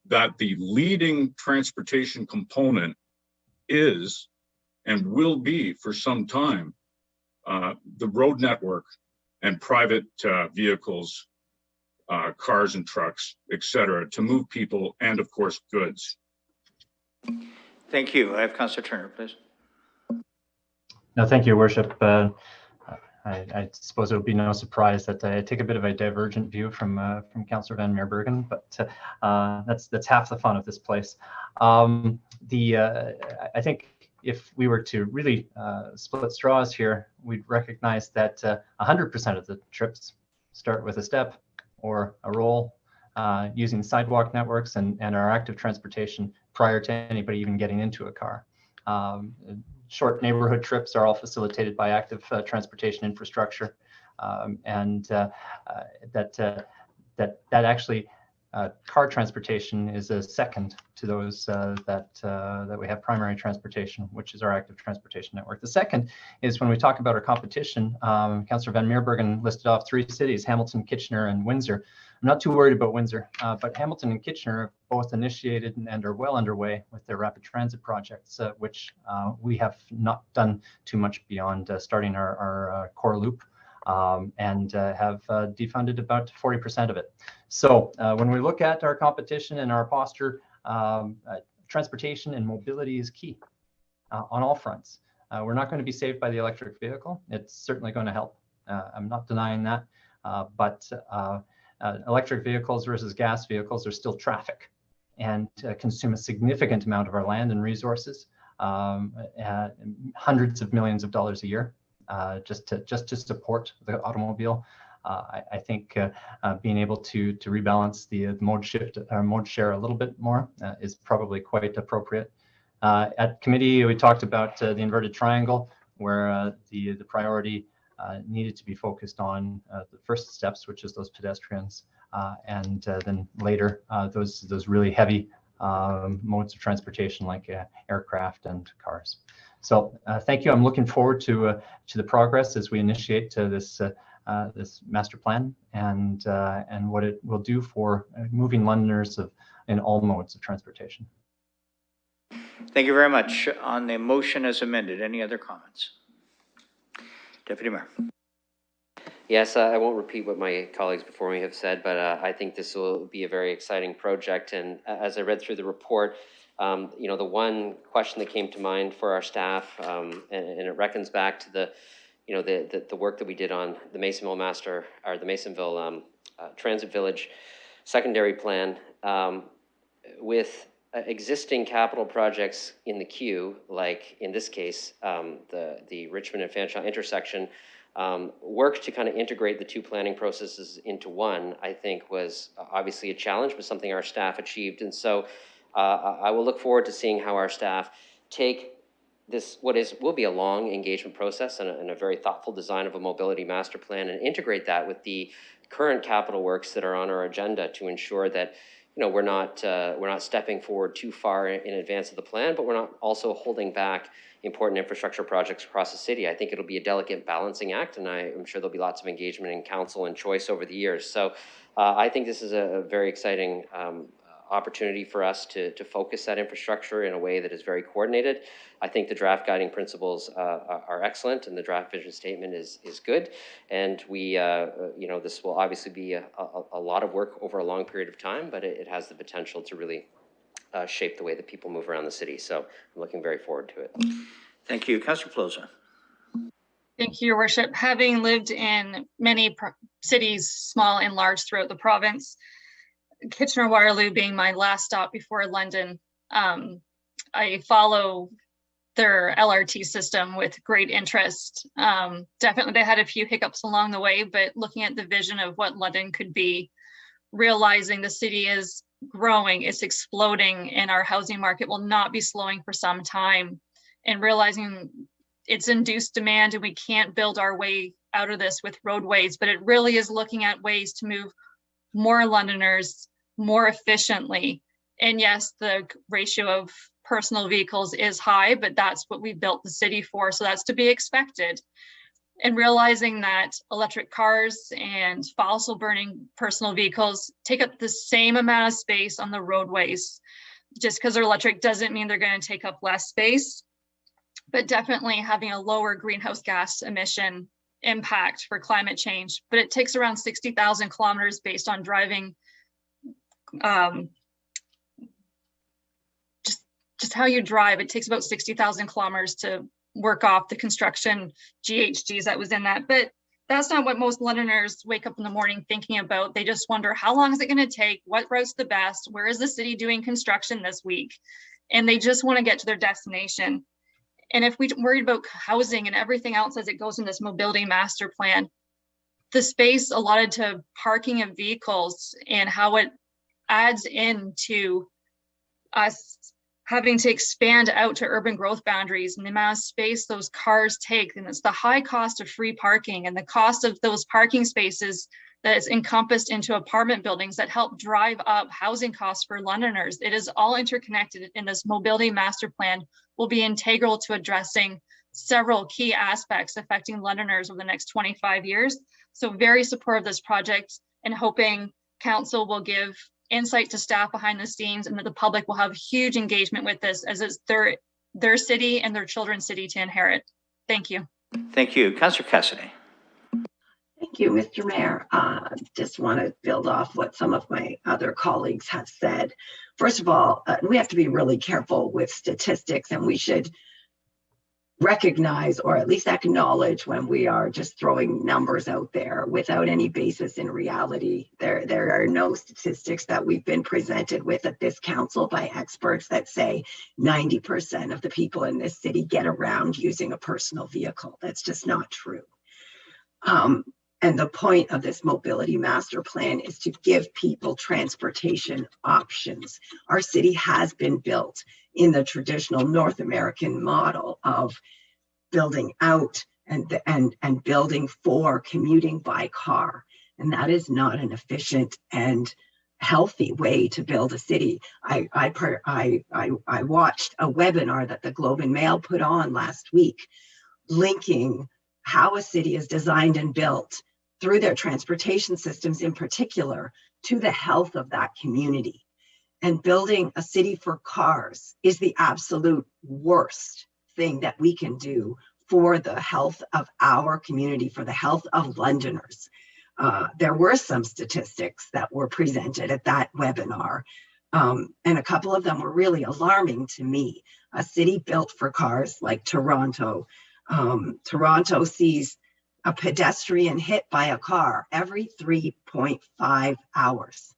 Speaker 18: that the leading transportation component is and will be for some time the road network and private vehicles, cars and trucks, et cetera, to move people and of course goods.
Speaker 1: Thank you. I have Councillor Turner, please.
Speaker 6: No, thank you, Your Worship. I suppose it would be no surprise that I take a bit of a divergent view from Councillor Van Meerbergen, but that's half the fun of this place. I think if we were to really split straws here, we'd recognize that 100% of the trips start with a step or a roll, using sidewalk networks and our active transportation prior to anybody even getting into a car. Short neighborhood trips are all facilitated by active transportation infrastructure, and that actually car transportation is a second to those that we have primary transportation, which is our active transportation network. The second is when we talk about our competition. Councillor Van Meerbergen listed off 3 cities: Hamilton, Kitchener, and Windsor. I'm not too worried about Windsor, but Hamilton and Kitchener have both initiated and are well underway with their rapid transit projects, which we have not done too much beyond starting our core loop, and have defunded about 40% of it. So when we look at our competition and our posture, transportation and mobility is key on all fronts. We're not going to be saved by the electric vehicle. It's certainly going to help. I'm not denying that, but electric vehicles versus gas vehicles are still traffic and consume a significant amount of our land and resources, hundreds of millions of dollars a year, just to support the automobile. I think being able to rebalance the mode share a little bit more is probably quite appropriate. At committee, we talked about the inverted triangle, where the priority needed to be focused on the first steps, which is those pedestrians, and then later those really heavy modes of transportation like aircraft and cars. So thank you. I'm looking forward to the progress as we initiate this this master plan and what it will do for moving Londoners in all modes of transportation.
Speaker 1: Thank you very much. On the motion as amended, any other comments? Deputy Mayor.
Speaker 4: Yes, I won't repeat what my colleagues before me have said, but I think this will be a very exciting project. And as I read through the report, you know, the one question that came to mind for our staff, and it reckons back to the, you know, the work that we did on the Masonville Masonville Transit Village secondary plan, with existing capital projects in the queue, like in this case, the Richmond and Fanshawe intersection. Work to kind of integrate the two planning processes into one, I think, was obviously a challenge, but something our staff achieved. And so I will look forward to seeing how our staff take this, will be a long engagement process and a very thoughtful design of a mobility master plan, and integrate that with the current capital works that are on our agenda to ensure that, you know, we're not stepping forward too far in advance of the plan, but we're not also holding back important infrastructure projects across the city. I think it'll be a delicate balancing act, and I'm sure there'll be lots of engagement in council and choice over the years. So I think this is a very exciting opportunity for us to focus that infrastructure in a way that is very coordinated. I think the draft guiding principles are excellent, and the draft vision statement is good. And we, you know, this will obviously be a lot of work over a long period of time, but it has the potential to really shape the way that people move around the city. So I'm looking very forward to it.
Speaker 1: Thank you. Councillor Plaza.
Speaker 11: Thank you, Your Worship. Having lived in many cities, small and large, throughout the province, Kitchener-Waterloo being my last stop before London, I follow their LRT system with great interest. Definitely they had a few hiccups along the way, but looking at the vision of what London could be, realizing the city is growing, it's exploding, and our housing market will not be slowing for some time, and realizing it's induced demand and we can't build our way out of this with roadways, but it really is looking at ways to move more Londoners more efficiently. And yes, the ratio of personal vehicles is high, but that's what we built the city for, so that's to be expected. And realizing that electric cars and fossil burning personal vehicles take up the same amount of space on the roadways. Just because they're electric doesn't mean they're going to take up less space, but definitely having a lower greenhouse gas emission impact for climate change. But it takes around 60,000 kilometers based on driving, just how you drive. It takes about 60,000 kilometers to work off the construction GHGs that was in that. But that's not what most Londoners wake up in the morning thinking about. They just wonder, how long is it going to take? What route's the best? Where is the city doing construction this week? And they just want to get to their destination. And if we worried about housing and everything else as it goes in this mobility master plan, the space allotted to parking of vehicles and how it adds into us having to expand out to urban growth boundaries and the amount of space those cars take. And it's the high cost of free parking and the cost of those parking spaces that is encompassed into apartment buildings that help drive up housing costs for Londoners. It is all interconnected, and this mobility master plan will be integral to addressing several key aspects affecting Londoners over the next 25 years. So very supportive of this project and hoping council will give insight to staff behind the scenes and that the public will have huge engagement with this as it's their city and their children's city to inherit. Thank you.
Speaker 1: Thank you. Councillor Cassidy.
Speaker 9: Thank you, Mr. Mayor. Just want to build off what some of my other colleagues have said. First of all, we have to be really careful with statistics, and we should recognize or at least acknowledge when we are just throwing numbers out there without any basis in reality. There are no statistics that we've been presented with at this council by experts that say 90% of the people in this city get around using a personal vehicle. That's just not true. And the point of this mobility master plan is to give people transportation options. Our city has been built in the traditional North American model of building out and building for commuting by car. And that is not an efficient and healthy way to build a city. I watched a webinar that the Globe and Mail put on last week, linking how a city is designed and built through their transportation systems in particular, to the health of that community. And building a city for cars is the absolute worst thing that we can do for the health of our community, for the health of Londoners. There were some statistics that were presented at that webinar, and a couple of them were really alarming to me. A city built for cars like Toronto. Toronto sees a pedestrian hit by a car every 3.5 hours.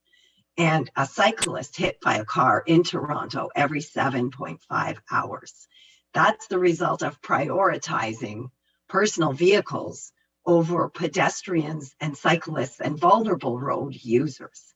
Speaker 9: And a cyclist hit by a car in Toronto every 7.5 hours. That's the result of prioritizing personal vehicles over pedestrians and cyclists and vulnerable road users.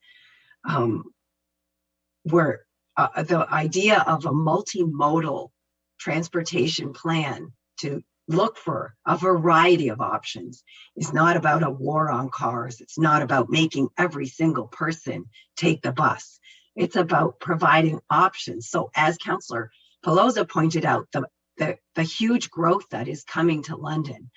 Speaker 9: Where the idea of a multimodal transportation plan to look for a variety of options is not about a war on cars. It's not about making every single person take the bus. It's about providing options. So as Councillor Pelosa pointed out, the huge growth that is coming to London,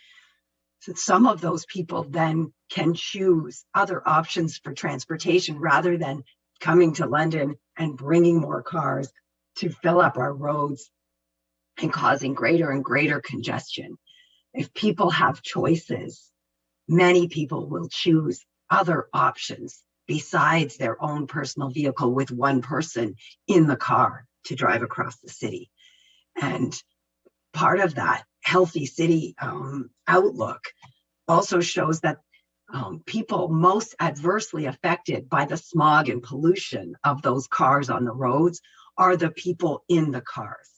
Speaker 9: so some of those people then can choose other options for transportation rather than coming to London and bringing more cars to fill up our roads and causing greater and greater congestion. If people have choices, many people will choose other options besides their own personal vehicle with one person in the car to drive across the city. And part of that healthy city outlook also shows that people most adversely affected by the smog and pollution of those cars on the roads are the people in the cars.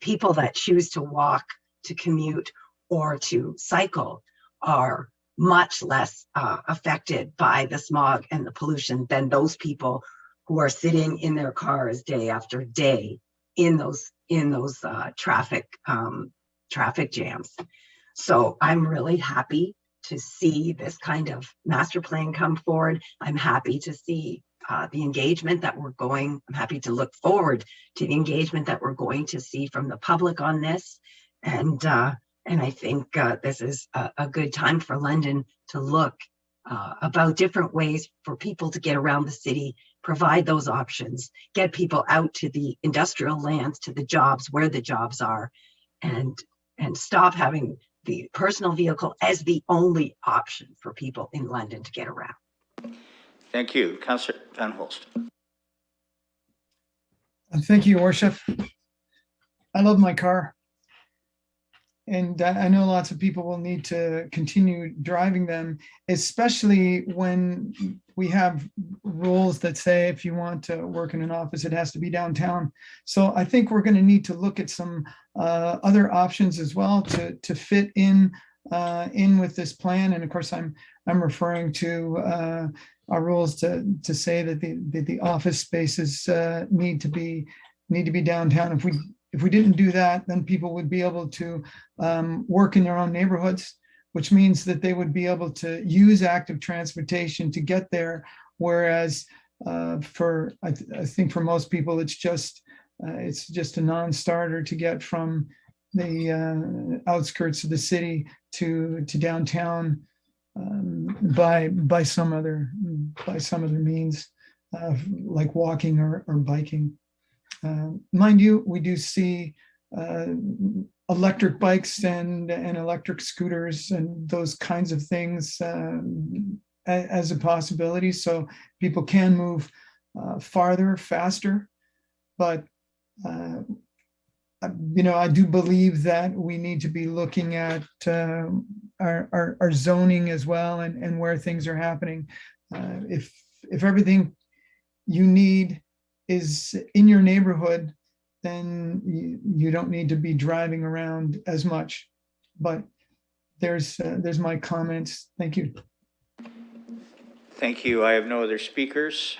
Speaker 9: People that choose to walk, to commute, or to cycle are much less affected by the smog and the pollution than those people who are sitting in their cars day after day in those traffic jams. So I'm really happy to see this kind of master plan come forward. I'm happy to see the engagement that I'm happy to look forward to the engagement that we're going to see from the public on this. And I think this is a good time for London to look about different ways for people to get around the city, provide those options, get people out to the industrial lands, to the jobs where the jobs are, and stop having the personal vehicle as the only option for people in London to get around.
Speaker 1: Thank you. Councillor Van Holst.
Speaker 5: Thank you, Your Worship. I love my car. And I know lots of people will need to continue driving them, especially when we have rules that say if you want to work in an office, it has to be downtown. So I think we're going to need to look at some other options as well to fit in with this plan. And of course, I'm referring to our rules to say that the office spaces need to be downtown. If we didn't do that, then people would be able to work in their own neighborhoods, which means that they would be able to use active transportation to get there. Whereas I think for most people, it's just a non-starter to get from the outskirts of the city to downtown by some other means, like walking or biking. Mind you, we do see electric bikes and electric scooters and those kinds of things as a possibility. So people can move farther, faster. But, I do believe that we need to be looking at our zoning as well and where things are happening. If everything you need is in your neighborhood, then you don't need to be driving around as much. But there's my comments. Thank you.
Speaker 1: Thank you. I have no other speakers.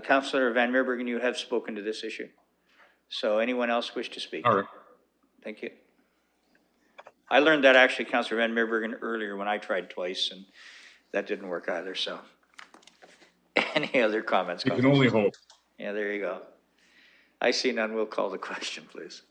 Speaker 1: Councillor Van Meerbergen, you have spoken to this issue. So anyone else wish to speak?
Speaker 18: All right.
Speaker 1: Thank you. I learned that actually, Councillor Van Meerbergen, earlier when I tried twice, and that didn't work either. So any other comments?
Speaker 18: You can only hope.
Speaker 1: Yeah, there you go. I see none. We'll call the question, please.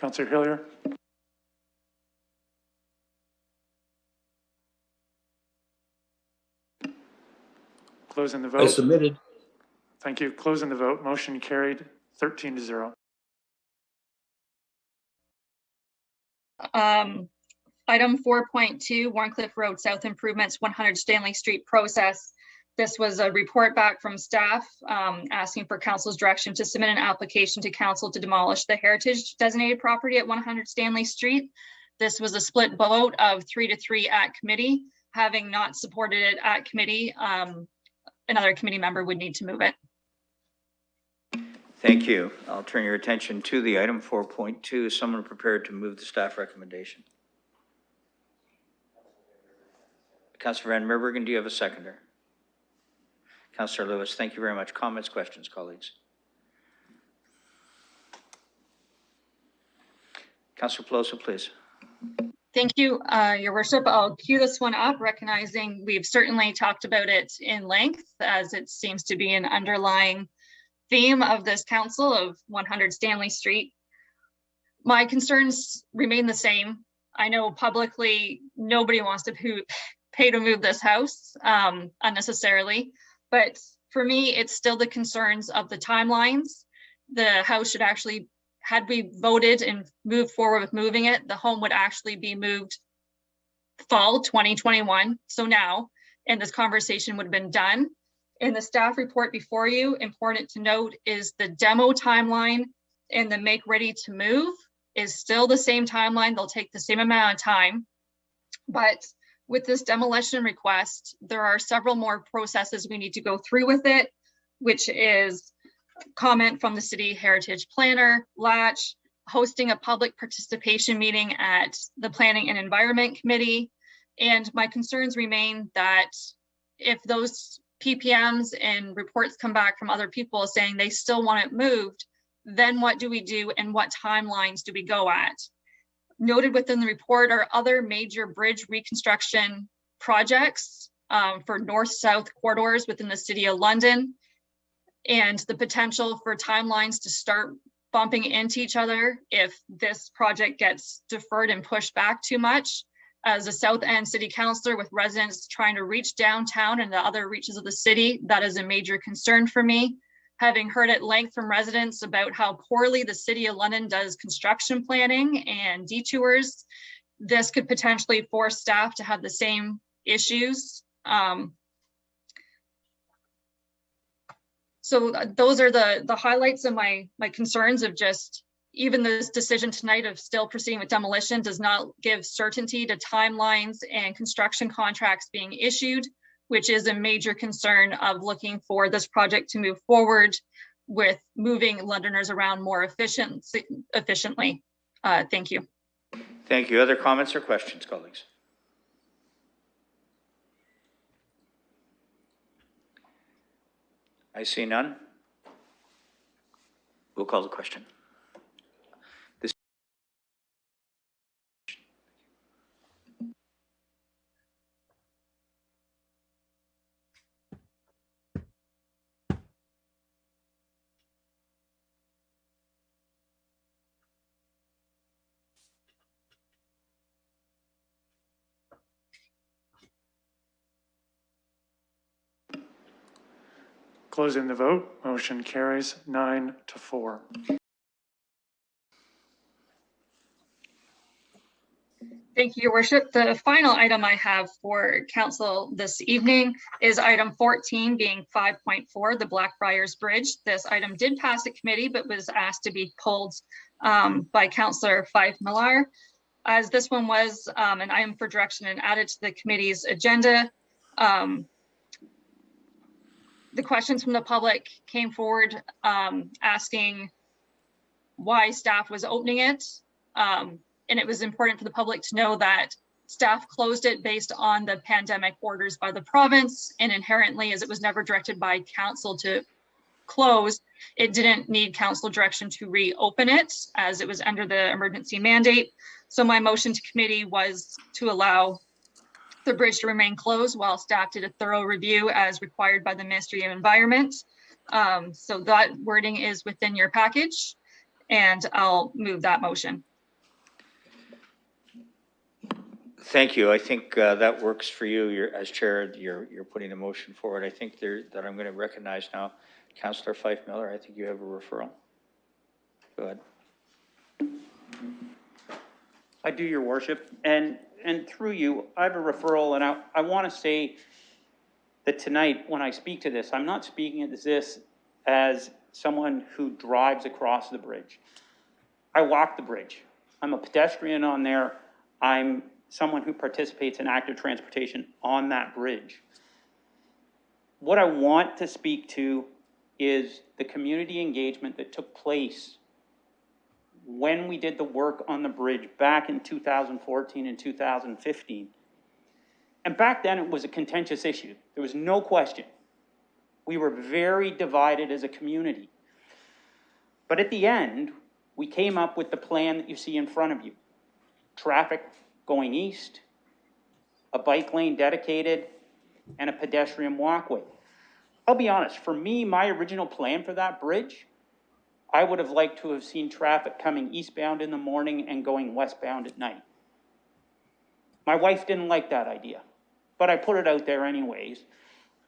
Speaker 2: Councillor Hillier. Closing the vote.
Speaker 8: I submitted.
Speaker 2: Thank you. Closing the vote. Motion carried 13-0.
Speaker 11: Item 4.2, Warncliffe Road South Improvements, 100 Stanley Street process. This was a report back from staff asking for council's direction to submit an application to council to demolish the heritage designated property at 100 Stanley Street. This was a split vote of 3-3 at committee. Having not supported it at committee, another committee member would need to move it.
Speaker 1: Thank you. I'll turn your attention to the item 4.2. Is someone prepared to move the staff recommendation? Councillor Van Meerbergen, do you have a seconder? Councillor Lewis, thank you very much. Comments, questions, colleagues? Councillor Pelosi, please.
Speaker 11: Thank you, Your Worship. I'll cue this one up, recognizing we've certainly talked about it in length, as it seems to be an underlying theme of this council of 100 Stanley Street. My concerns remain the same. I know publicly nobody wants to pay to move this house unnecessarily, but for me, it's still the concerns of the timelines. The house should actually, had we voted and moved forward with moving it, the home would actually be moved fall 2021. So now, and this conversation would have been done. In the staff report before you, important to note is the demo timeline and the make ready to move is still the same timeline. They'll take the same amount of time, but with this demolition request, there are several more processes we need to go through with it, which is comment from the city heritage planner, Latch, hosting a public participation meeting at the Planning and Environment Committee. And my concerns remain that if those PPMs and reports come back from other people saying they still want it moved, then what do we do and what timelines do we go at? Noted within the report are other major bridge reconstruction projects for north-south corridors within the City of London, and the potential for timelines to start bumping into each other if this project gets deferred and pushed back too much. As a South End City Councillor with residents trying to reach downtown and the other reaches of the city, that is a major concern for me. Having heard at length from residents about how poorly the City of London does construction planning and detours, this could potentially force staff to have the same issues. So those are the highlights of my concerns of just, even this decision tonight of still proceeding with demolition does not give certainty to timelines and construction contracts being issued, which is a major concern of looking for this project to move forward with moving Londoners around more efficiently. Thank you.
Speaker 1: Thank you. Other comments or questions, colleagues? I see none. We'll call the question.
Speaker 2: Closing the vote, motion carries 9-4.
Speaker 11: Thank you, Your Worship. The final item I have for council this evening is item 14, being 5.4, the Blackfriars Bridge. This item did pass at committee, but was asked to be pulled by Councillor Fife Millar. As this one was an item for direction and added to the committee's agenda, the questions from the public came forward asking why staff was opening it. And it was important for the public to know that staff closed it based on the pandemic orders by the province, and inherently, as it was never directed by council to close, it didn't need council direction to reopen it as it was under the emergency mandate. So my motion to committee was to allow the bridge to remain closed while staff did a thorough review as required by the Ministry of Environment. So that wording is within your package, and I'll move that motion.
Speaker 1: Thank you. I think that works for you. You're, as chair, you're putting the motion forward. I think that I'm going to recognize now Councillor Fife Miller. I think you have a referral. Go ahead.
Speaker 14: I do, Your Worship, and through you, I have a referral, and I want to say that tonight, when I speak to this, I'm not speaking to this as someone who drives across the bridge. I walk the bridge. I'm a pedestrian on there. I'm someone who participates in active transportation on that bridge. What I want to speak to is the community engagement that took place when we did the work on the bridge back in 2014 and 2015. And back then it was a contentious issue. There was no question. We were very divided as a community. But at the end, we came up with the plan that you see in front of you. Traffic going east, a bike lane dedicated, and a pedestrian walkway. I'll be honest, for me, my original plan for that bridge, I would have liked to have seen traffic coming eastbound in the morning and going westbound at night. My wife didn't like that idea, but I put it out there anyways.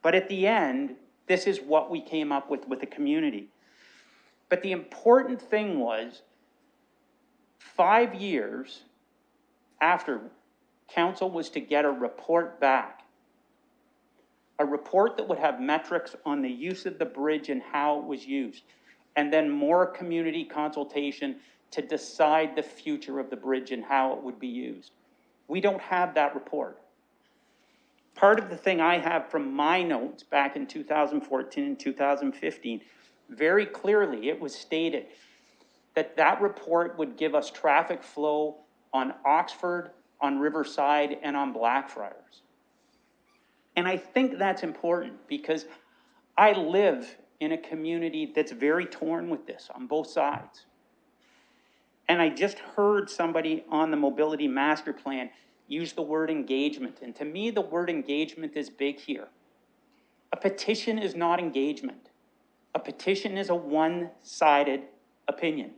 Speaker 14: But at the end, this is what we came up with the community. But the important thing was 5 years after council was to get a report back, a report that would have metrics on the use of the bridge and how it was used, and then more community consultation to decide the future of the bridge and how it would be used. We don't have that report. Part of the thing I have from my notes back in 2014 and 2015, very clearly it was stated that that report would give us traffic flow on Oxford, on Riverside, and on Blackfriars. And I think that's important because I live in a community that's very torn with this on both sides. And I just heard somebody on the mobility master plan use the word engagement. And to me, the word engagement is big here. A petition is not engagement. A petition is a one-sided opinion.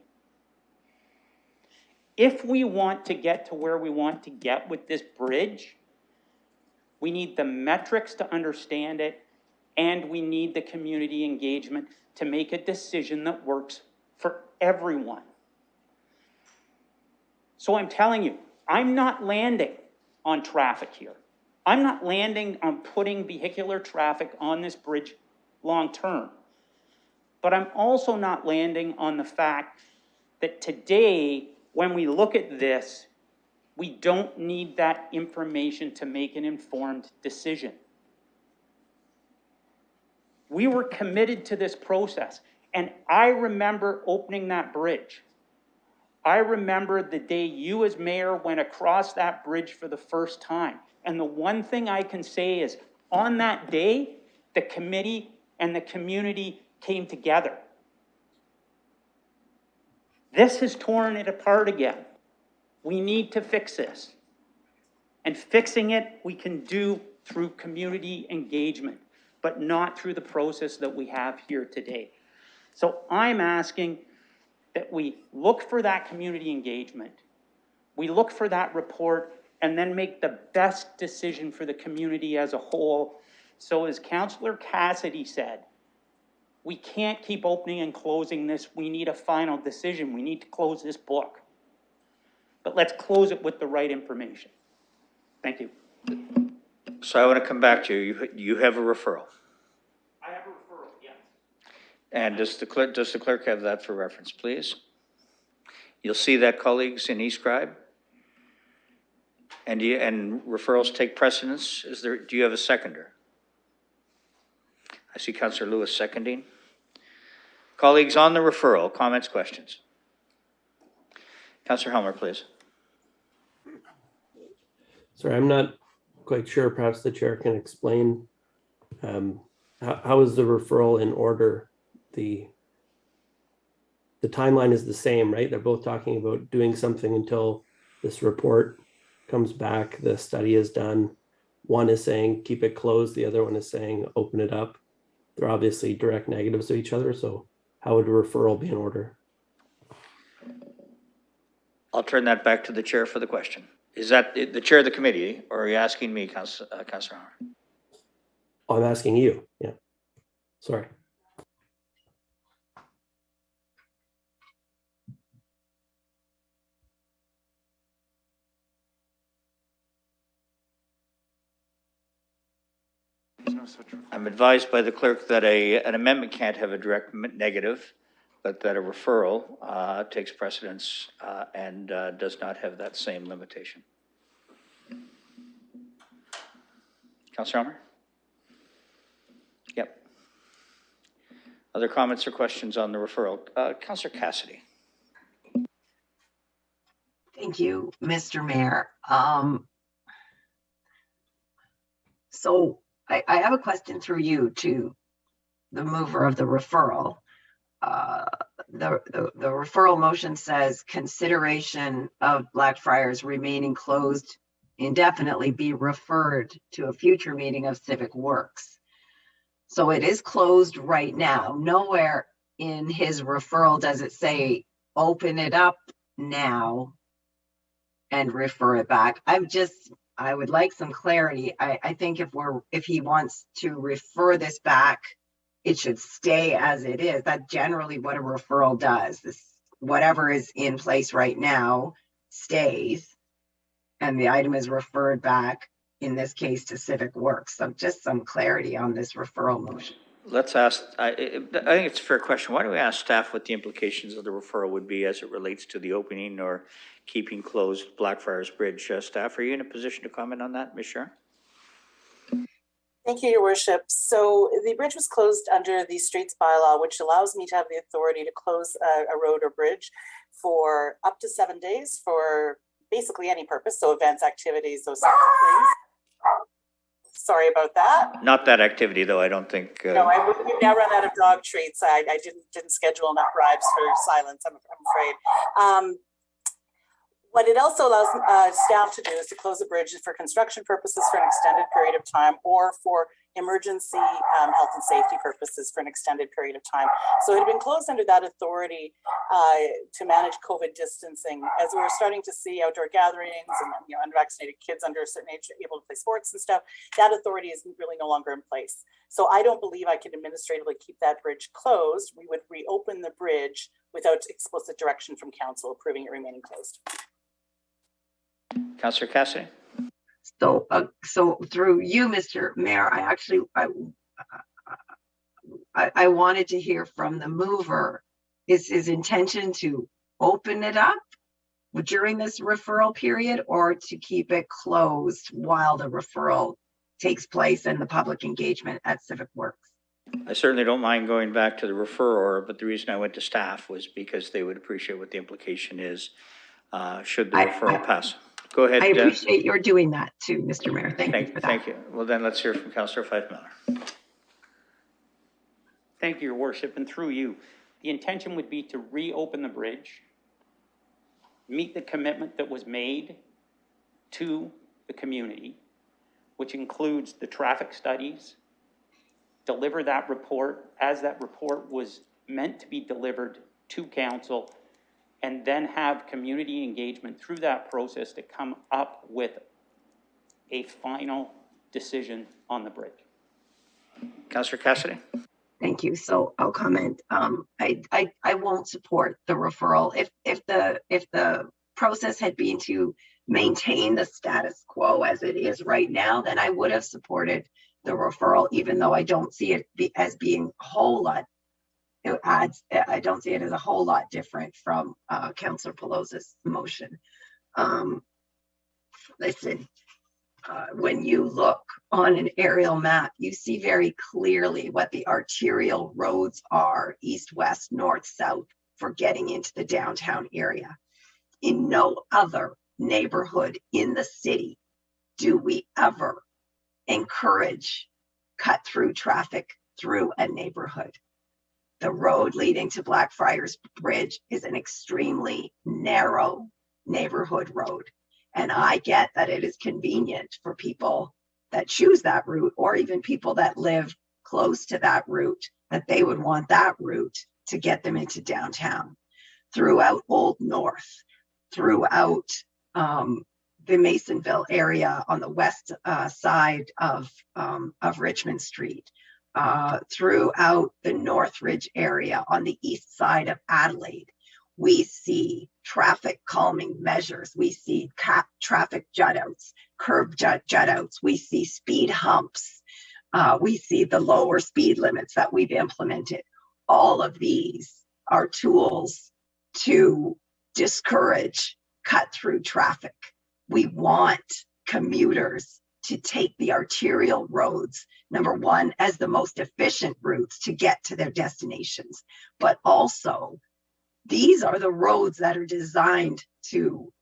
Speaker 14: If we want to get to where we want to get with this bridge, we need the metrics to understand it, and we need the community engagement to make a decision that works for everyone. So I'm telling you, I'm not landing on traffic here. I'm not landing on putting vehicular traffic on this bridge long term. But I'm also not landing on the fact that today, when we look at this, we don't need that information to make an informed decision. We were committed to this process, and I remember opening that bridge. I remember the day you as mayor went across that bridge for the first time. And the one thing I can say is, on that day, the committee and the community came together. This has torn it apart again. We need to fix this. And fixing it, we can do through community engagement, but not through the process that we have here today. So I'm asking that we look for that community engagement, we look for that report, and then make the best decision for the community as a whole. So as Councillor Cassidy said, we can't keep opening and closing this. We need a final decision. We need to close this book. But let's close it with the right information. Thank you.
Speaker 1: So I want to come back to you. You have a referral.
Speaker 14: I have a referral, yes.
Speaker 1: And does the clerk have that for reference, please? You'll see that, colleagues, in eScribe. And referrals take precedence. Do you have a seconder? I see Councillor Lewis seconding. Colleagues, on the referral, comments, questions? Councillor Helmer, please.
Speaker 8: Sorry, I'm not quite sure. Perhaps the chair can explain how is the referral in order? The timeline is the same, right? They're both talking about doing something until this report comes back, the study is done. One is saying keep it closed, the other one is saying open it up. They're obviously direct negatives of each other, so how would a referral be in order?
Speaker 1: I'll turn that back to the chair for the question. Is that the chair of the committee, or are you asking me, Councilor Hammer?
Speaker 8: I'm asking you. Yeah. Sorry.
Speaker 1: I'm advised by the clerk that an amendment can't have a direct negative, but that a referral takes precedence and does not have that same limitation. Councilor Hammer? Yep. Other comments or questions on the referral? Councilor Cassidy.
Speaker 9: Thank you, Mr. Mayor. So I have a question through you to the mover of the referral. The referral motion says consideration of Blackfriars remaining closed indefinitely be referred to a future meeting of Civic Works. So it is closed right now. Nowhere in his referral does it say open it up now and refer it back. I would like some clarity. I think if he wants to refer this back, it should stay as it is. That's generally what a referral does. Whatever is in place right now stays, and the item is referred back, in this case, to Civic Works. So just some clarity on this referral motion.
Speaker 1: Let's ask, I think it's a fair question. Why don't we ask staff what the implications of the referral would be as it relates to the opening or keeping closed Blackfriars Bridge? Staff, are you in a position to comment on that, Ms. Sharon?
Speaker 19: Thank you, Your Worship. So the bridge was closed under the streets bylaw, which allows me to have the authority to close a road or bridge for up to 7 days for basically any purpose. So events, activities, those sorts of things. Sorry about that.
Speaker 1: Not that activity, though, I don't think.
Speaker 19: No, we've now run out of dog treats. I didn't schedule enough bribes for silence, I'm afraid. What it also allows staff to do is to close a bridge for construction purposes for an extended period of time, or for emergency health and safety purposes for an extended period of time. So it had been closed under that authority to manage COVID distancing. As we were starting to see outdoor gatherings and unvaccinated kids under a certain age able to play sports and stuff, that authority is really no longer in place. So I don't believe I could administratively keep that bridge closed. We would reopen the bridge without explicit direction from council approving it remaining closed.
Speaker 1: Councillor Cassidy.
Speaker 9: So through you, Mr. Mayor, I wanted to hear from the mover. Is his intention to open it up during this referral period, or to keep it closed while the referral takes place and the public engagement at Civic Works?
Speaker 1: I certainly don't mind going back to the referrer, but the reason I went to staff was because they would appreciate what the implication is should the referral pass. Go ahead.
Speaker 9: I appreciate your doing that too, Mr. Mayor. Thank you for that.
Speaker 1: Thank you. Well, then let's hear from Councillor Fife Miller.
Speaker 14: Thank you, Your Worship, and through you. The intention would be to reopen the bridge, meet the commitment that was made to the community, which includes the traffic studies, deliver that report as that report was meant to be delivered to council, and then have community engagement through that process to come up with a final decision on the bridge.
Speaker 1: Councillor Cassidy.
Speaker 9: Thank you. So I'll comment. I won't support the referral. If the process had been to maintain the status quo as it is right now, then I would have supported the referral, even though I don't see it as being a whole lot. I don't see it as a whole lot different from Councillor Pelosi's motion. Listen, when you look on an aerial map, you see very clearly what the arterial roads are, east, west, north, south, for getting into the downtown area. In no other neighborhood in the city do we ever encourage cut through traffic through a neighborhood. The road leading to Blackfriars Bridge is an extremely narrow neighborhood road. And I get that it is convenient for people that choose that route, or even people that live close to that route, that they would want that route to get them into downtown. Throughout Old North, throughout the Masonville area on the west side of Richmond Street, throughout the Northridge area on the east side of Adelaide. We see traffic calming measures. We see traffic jut-outs, curb jut-outs. We see speed humps. We see the lower speed limits that we've implemented. All of these are tools to discourage cut-through traffic. We want commuters to take the arterial roads, number one, as the most efficient routes to get to their destinations, but also these are the roads that are designed to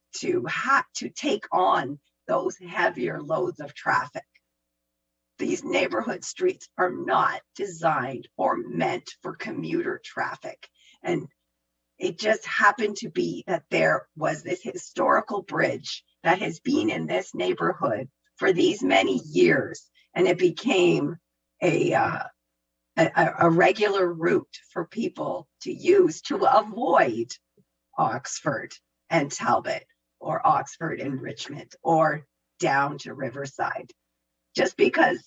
Speaker 9: take on those heavier loads of traffic. These neighborhood streets are not designed or meant for commuter traffic. And it just happened to be that there was this historical bridge that has been in this neighborhood for these many years, and it became a regular route for people to use to avoid Oxford and Talbot, or Oxford and Richmond, or down to Riverside. Just because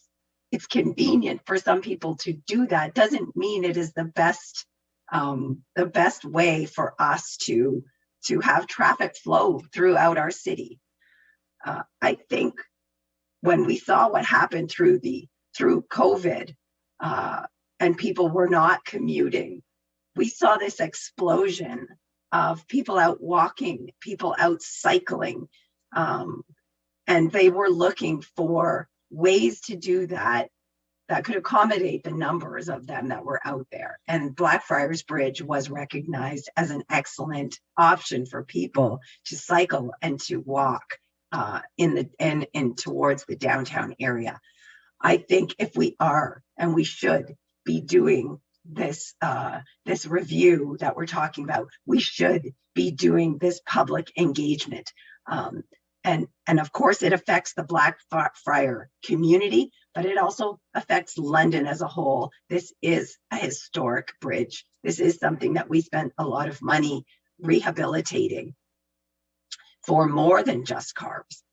Speaker 9: it's convenient for some people to do that doesn't mean it is the best way for us to have traffic flow throughout our city. I think when we saw what happened through COVID, and people were not commuting, we saw this explosion of people out walking, people out cycling, and they were looking for ways to do that could accommodate the numbers of them that were out there. And Blackfriars Bridge was recognized as an excellent option for people to cycle and to walk in towards the downtown area. I think if we are, and we should be doing this review that we're talking about, we should be doing this public engagement. And of course it affects the Blackfriar community, but it also affects London as a whole. This is a historic bridge. This is something that we spent a lot of money rehabilitating for more than just carbs.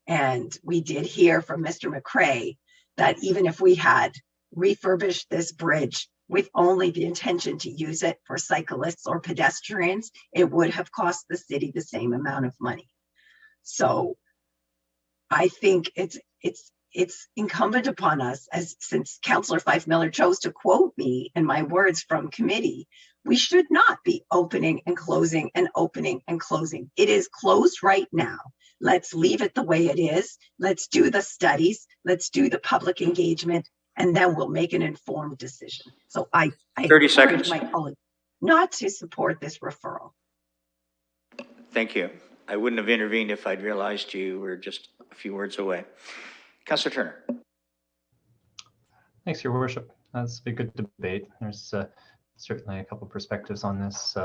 Speaker 9: And we did hear from Mr. McCrae that even if we had refurbished this bridge with only the intention to use it for cyclists or pedestrians, it would have cost the city the same amount of money. So I think it's incumbent upon us, since Councillor Fife Miller chose to quote me in my words from committee, we should not be opening and closing and opening and closing. It is closed right now. Let's leave it the way it is. Let's do the studies. Let's do the public engagement, and then we'll make an informed decision. So I
Speaker 1: 30 seconds.
Speaker 9: encourage my colleagues not to support this referral.
Speaker 1: Thank you. I wouldn't have intervened if I'd realized you were just a few words away. Councillor Turner.
Speaker 6: Thanks, Your Worship. That's a good debate. There's certainly a couple of perspectives on this.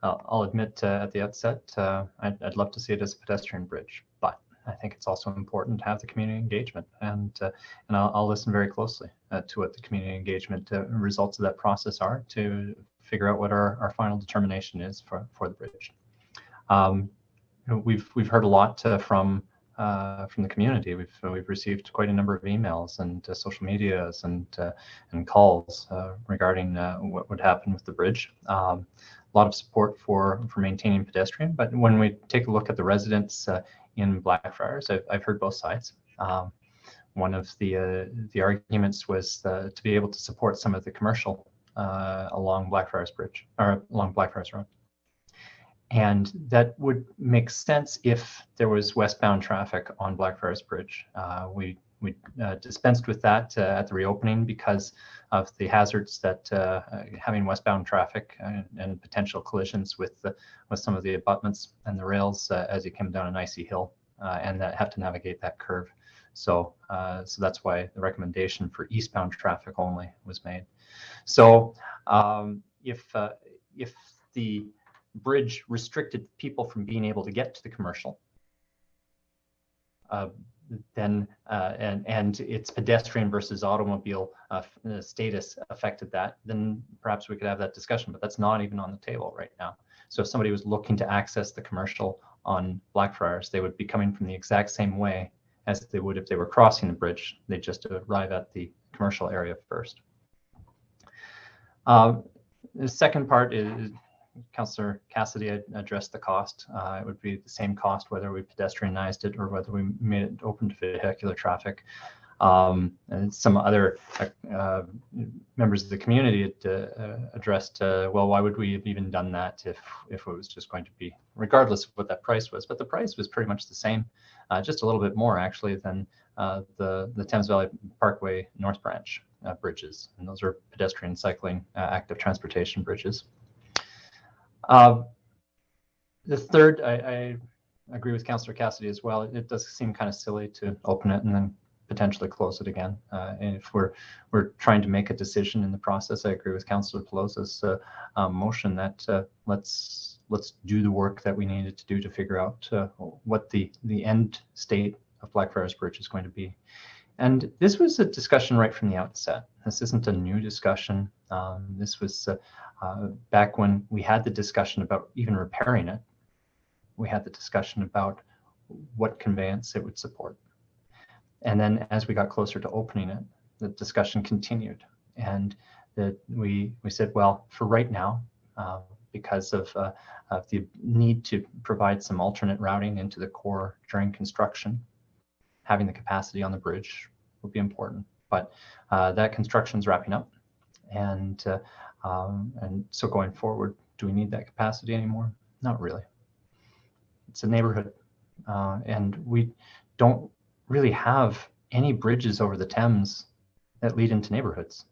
Speaker 6: I'll admit at the outset, I'd love to see it as a pedestrian bridge, but I think it's also important to have the community engagement, and I'll listen very closely to what the community engagement results of that process are to figure out what our final determination is for the bridge. We've heard a lot from the community. We've received quite a number of emails and social medias and calls regarding what would happen with the bridge. A lot of support for maintaining pedestrian, but when we take a look at the residents in Blackfriars, I've heard both sides. One of the arguments was to be able to support some of the commercial along Blackfriars Bridge, or along Blackfriars Road. And that would make sense if there was westbound traffic on Blackfriars Bridge. We dispensed with that at the reopening because of the hazards that having westbound traffic and potential collisions with some of the abutments and the rails as you come down an icy hill and that have to navigate that curve. So that's why the recommendation for eastbound traffic only was made. So if the bridge restricted people from being able to get to the commercial, then and its pedestrian versus automobile status affected that, then perhaps we could have that discussion, but that's not even on the table right now. So if somebody was looking to access the commercial on Blackfriars. They would be coming from the exact same way as they would if they were crossing the bridge. They just arrive at the commercial area first. The second part is Councillor Cassidy addressed the cost. It would be the same cost whether we pedestrianized it or whether we made it open to vehicular traffic. And some other members of the community addressed, well, why would we have even done that if it was just going to be, regardless of what that price was? But the price was pretty much the same, just a little bit more actually than the Thames Valley Parkway North Branch bridges, and those are pedestrian, cycling, active transportation bridges. The third, I agree with Councillor Cassidy as well. It does seem kind of silly to open it and then potentially close it again. And if we're trying to make a decision in the process, I agree with Councillor Pelosa's motion that let's do the work that we needed to do to figure out what the end state of Blackfriars Bridge is going to be. And this was a discussion right from the outset. This isn't a new discussion. This was back when we had the discussion about even repairing it. We had the discussion about what conveyance it would support. And then as we got closer to opening it, the discussion continued. And that we said, well, for right now, because of the need to provide some alternate routing into the core during construction, having the capacity on the bridge will be important. But that construction's wrapping up. And so going forward, do we need that capacity anymore? Not really. It's a neighborhood. And we don't really have any bridges over the Thames that lead into neighborhoods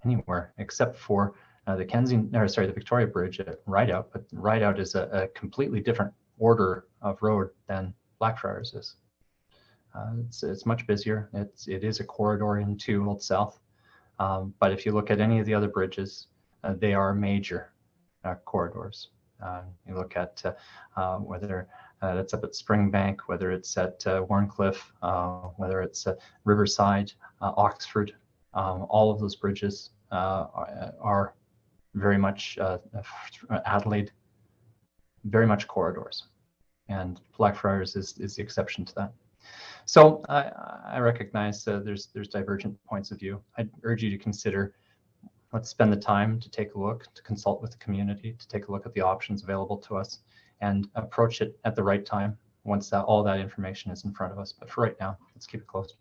Speaker 6: anywhere, except for the Victoria Bridge at Rideout. But Rideout is a completely different order of road than Blackfriars is. It's much busier. It is a corridor into Old South. But if you look at any of the other bridges, they are major corridors. You look at whether it's up at Springbank, whether it's at Warncliffe, whether it's Riverside, Oxford, all of those bridges are very much Adelaide, very much corridors. And Blackfriars is the exception to that. So I recognize there's divergent points of view. I'd urge you to consider, let's spend the time to take a look, to consult with the community, to take a look at the options available to us and approach it at the right time once all that information is in front of us. But for right now, let's keep it closed.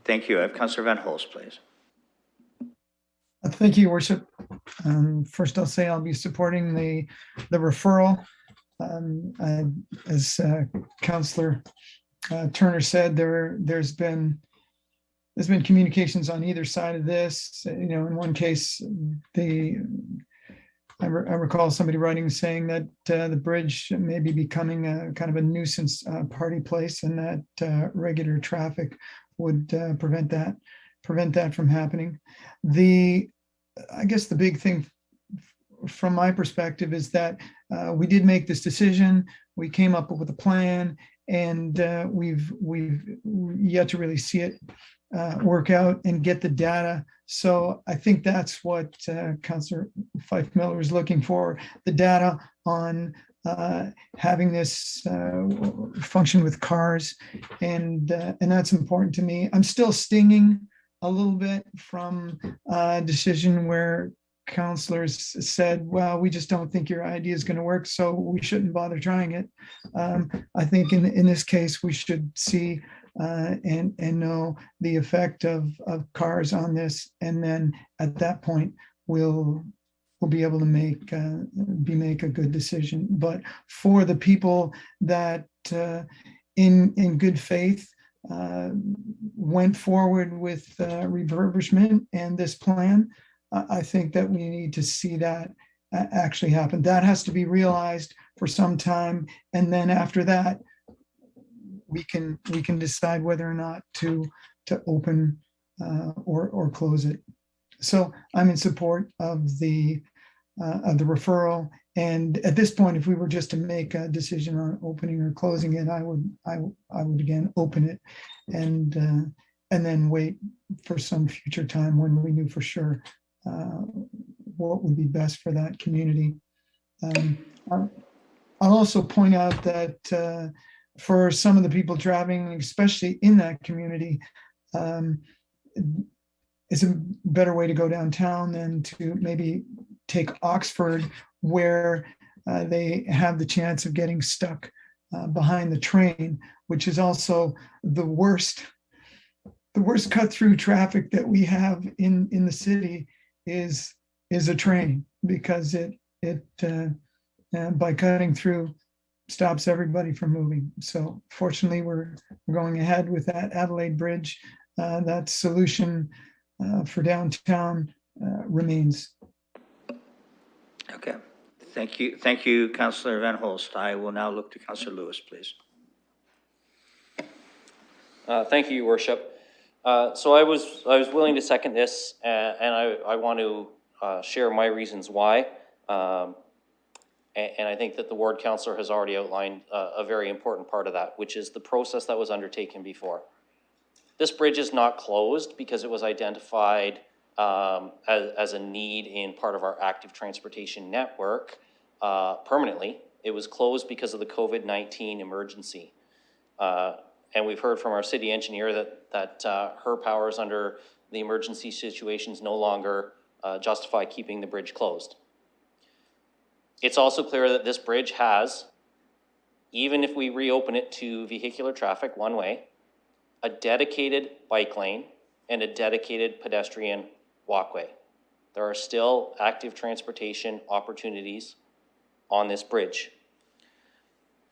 Speaker 1: Thank you. I have Councillor Van Holst, please.
Speaker 5: Thank you, Your Worship. First, I'll say I'll be supporting the referral. As Councillor Turner said, there's been communications on either side of this. You know, in one case, I recall somebody writing saying that the bridge may be becoming a kind of a nuisance party place, and that regular traffic would prevent that from happening. I guess the big thing from my perspective is that we did make this decision. We came up with a plan, and we've yet to really see it work out and get the data. So I think that's what Councillor Fife Miller is looking for, the data on having this function with cars, and that's important to me. I'm still stinging a little bit from a decision where councillors said, well, we just don't think your idea is going to work, so we shouldn't bother trying it. I think in this case, we should see and know the effect of cars on this, and then at that point, we'll be able to make a good decision. But for the people that in good faith went forward with refurbishment and this plan, I think that we need to see that actually happen. That has to be realized for some time, and then after that, we can decide whether or not to open or close it. So I'm in support of the referral. And at this point, if we were just to make a decision on opening or closing it, I would again open it and then wait for some future time when we knew for sure what would be best for that community. I'll also point out that for some of the people driving, especially in that community, it's a better way to go downtown than to maybe take Oxford, where they have the chance of getting stuck behind the train, which is also the worst cut through traffic that we have in the city is a train, because it by cutting through stops everybody from moving. So fortunately, we're going ahead with that Adelaide Bridge. That solution for downtown remains.
Speaker 1: Okay, thank you, Councillor Van Holst. I will now look to Councillor Lewis, please.
Speaker 3: Thank you, Your Worship. So I was willing to second this, and I want to share my reasons why. And I think that the ward councillor has already outlined a very important part of that, which is the process that was undertaken before. This bridge is not closed because it was identified as a need in part of our active transportation network permanently. It was closed because of the COVID-19 emergency. And we've heard from our city engineer that her powers under the emergency situations no longer justify keeping the bridge closed. It's also clear that this bridge has, even if we reopen it to vehicular traffic one way, a dedicated bike lane and a dedicated pedestrian walkway. There are still active transportation opportunities on this bridge.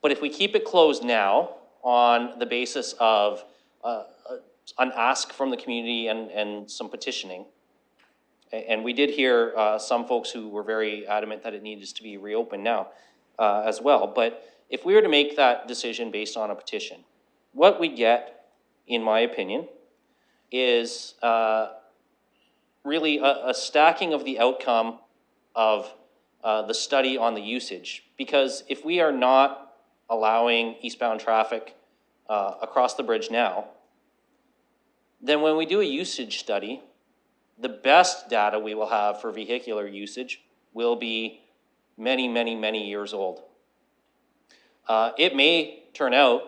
Speaker 3: But if we keep it closed now on the basis of an ask from the community and some petitioning, and we did hear some folks who were very adamant that it needs to be reopened now as well. But if we were to make that decision based on a petition, what we get, in my opinion, is really a stacking of the outcome of the study on the usage. Because if we are not allowing eastbound traffic across the bridge now, then when we do a usage study, the best data we will have for vehicular usage will be many, many, many years old. It may turn out,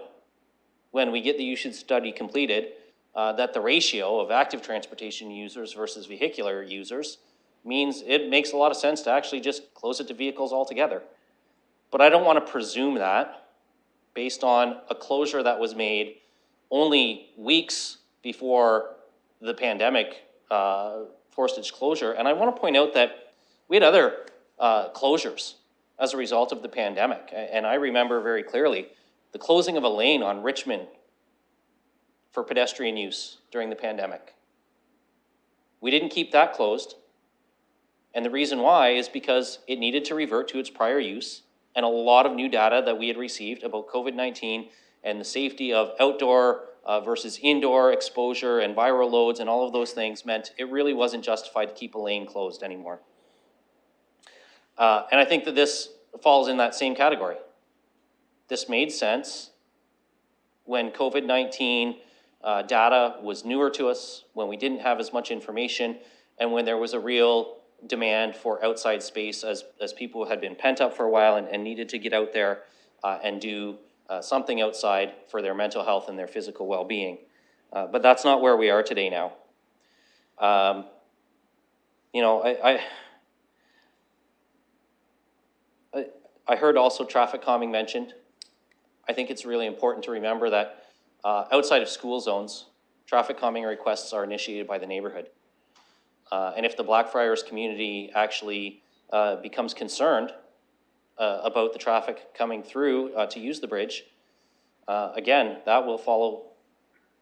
Speaker 3: when we get the usage study completed, that the ratio of active transportation users versus vehicular users means it makes a lot of sense to actually just close it to vehicles altogether. But I don't want to presume that based on a closure that was made only weeks before the pandemic forced its closure. And I want to point out that we had other closures as a result of the pandemic. And I remember very clearly the closing of a lane on Richmond for pedestrian use during the pandemic. We didn't keep that closed. And the reason why is because it needed to revert to its prior use, and a lot of new data that we had received about COVID-19 and the safety of outdoor versus indoor exposure and viral loads and all of those things meant it really wasn't justified to keep a lane closed anymore. And I think that this falls in that same category. This made sense when COVID-19 data was newer to us, when we didn't have as much information, and when there was a real demand for outside space as people had been pent up for a while and needed to get out there and do something outside for their mental health and their physical well-being. But that's not where we are today now. You know, I heard also traffic calming mentioned. I think it's really important to remember that outside of school zones, traffic calming requests are initiated by the neighborhood. And if the Blackfriars community actually becomes concerned about the traffic coming through to use the bridge, again, that will follow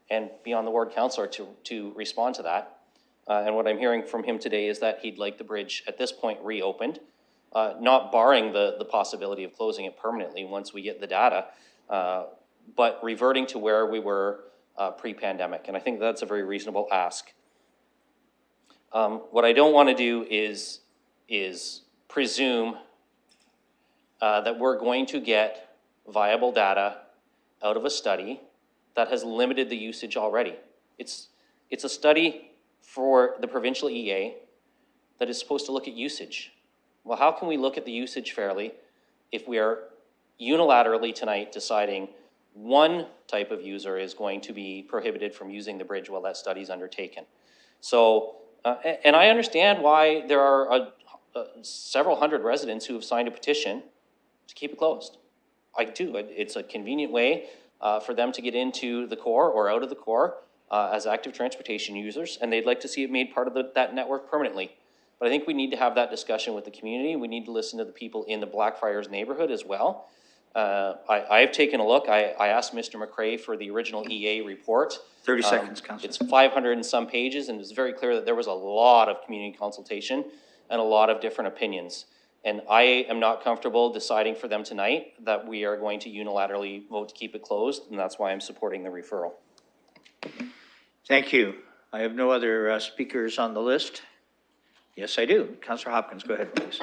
Speaker 3: and be on the ward councillor to respond to that. And what I'm hearing from him today is that he'd like the bridge at this point reopened, not barring the possibility of closing it permanently once we get the data, but reverting to where we were pre-pandemic. And I think that's a very reasonable ask. What I don't want to do is presume that we're going to get viable data out of a study that has limited the usage already. It's a study for the provincial EA that is supposed to look at usage. Well, how can we look at the usage fairly if we are unilaterally tonight deciding one type of user is going to be prohibited from using the bridge while that study is undertaken. So, and I understand why there are several hundred residents who have signed a petition to keep it closed. I do. It's a convenient way for them to get into the core or out of the core as active transportation users, and they'd like to see it made part of that network permanently. But I think we need to have that discussion with the community. We need to listen to the people in the Blackfriars neighborhood as well. I've taken a look. I asked Mr. McRae for the original EA report.
Speaker 1: 30 seconds, Councillor.
Speaker 3: It's 500 and some pages, and it's very clear that there was a lot of community consultation and a lot of different opinions. And I am not comfortable deciding for them tonight that we are going to unilaterally vote to keep it closed, and that's why I'm supporting the referral.
Speaker 1: Thank you. I have no other speakers on the list. Yes, I do. Councillor Hopkins, go ahead, please.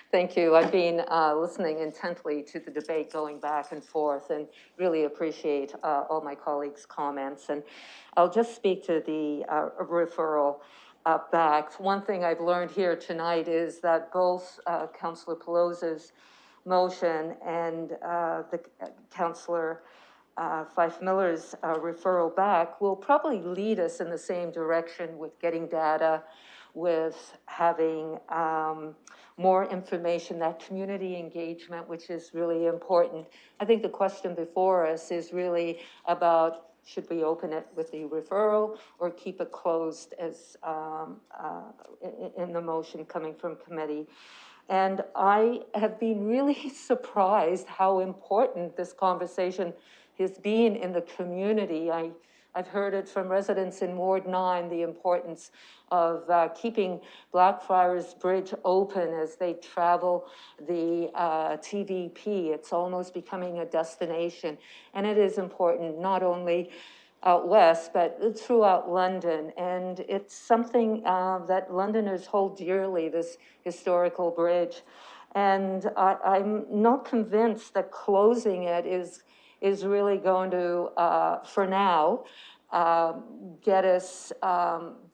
Speaker 7: Thank you. I've been listening intently to the debate going back and forth and really appreciate all my colleagues' comments. And I'll just speak to the referral back. One thing I've learned here tonight is that both Councillor Pelosi's motion and the Councillor Fife Miller's referral back will probably lead us in the same direction with getting data, with having more information, that community engagement, which is really important. I think the question before us is really about, should we open it with the referral or keep it closed as in the motion coming from committee? And I have been really surprised how important this conversation has been in the community. I've heard it from residents in Ward 9, the importance of keeping Blackfriars Bridge open as they travel the TVP. It's almost becoming a destination. And it is important not only out west, but throughout London. And it's something that Londoners hold dearly, this historical bridge. And I'm not convinced that closing it is really going to, for now, get us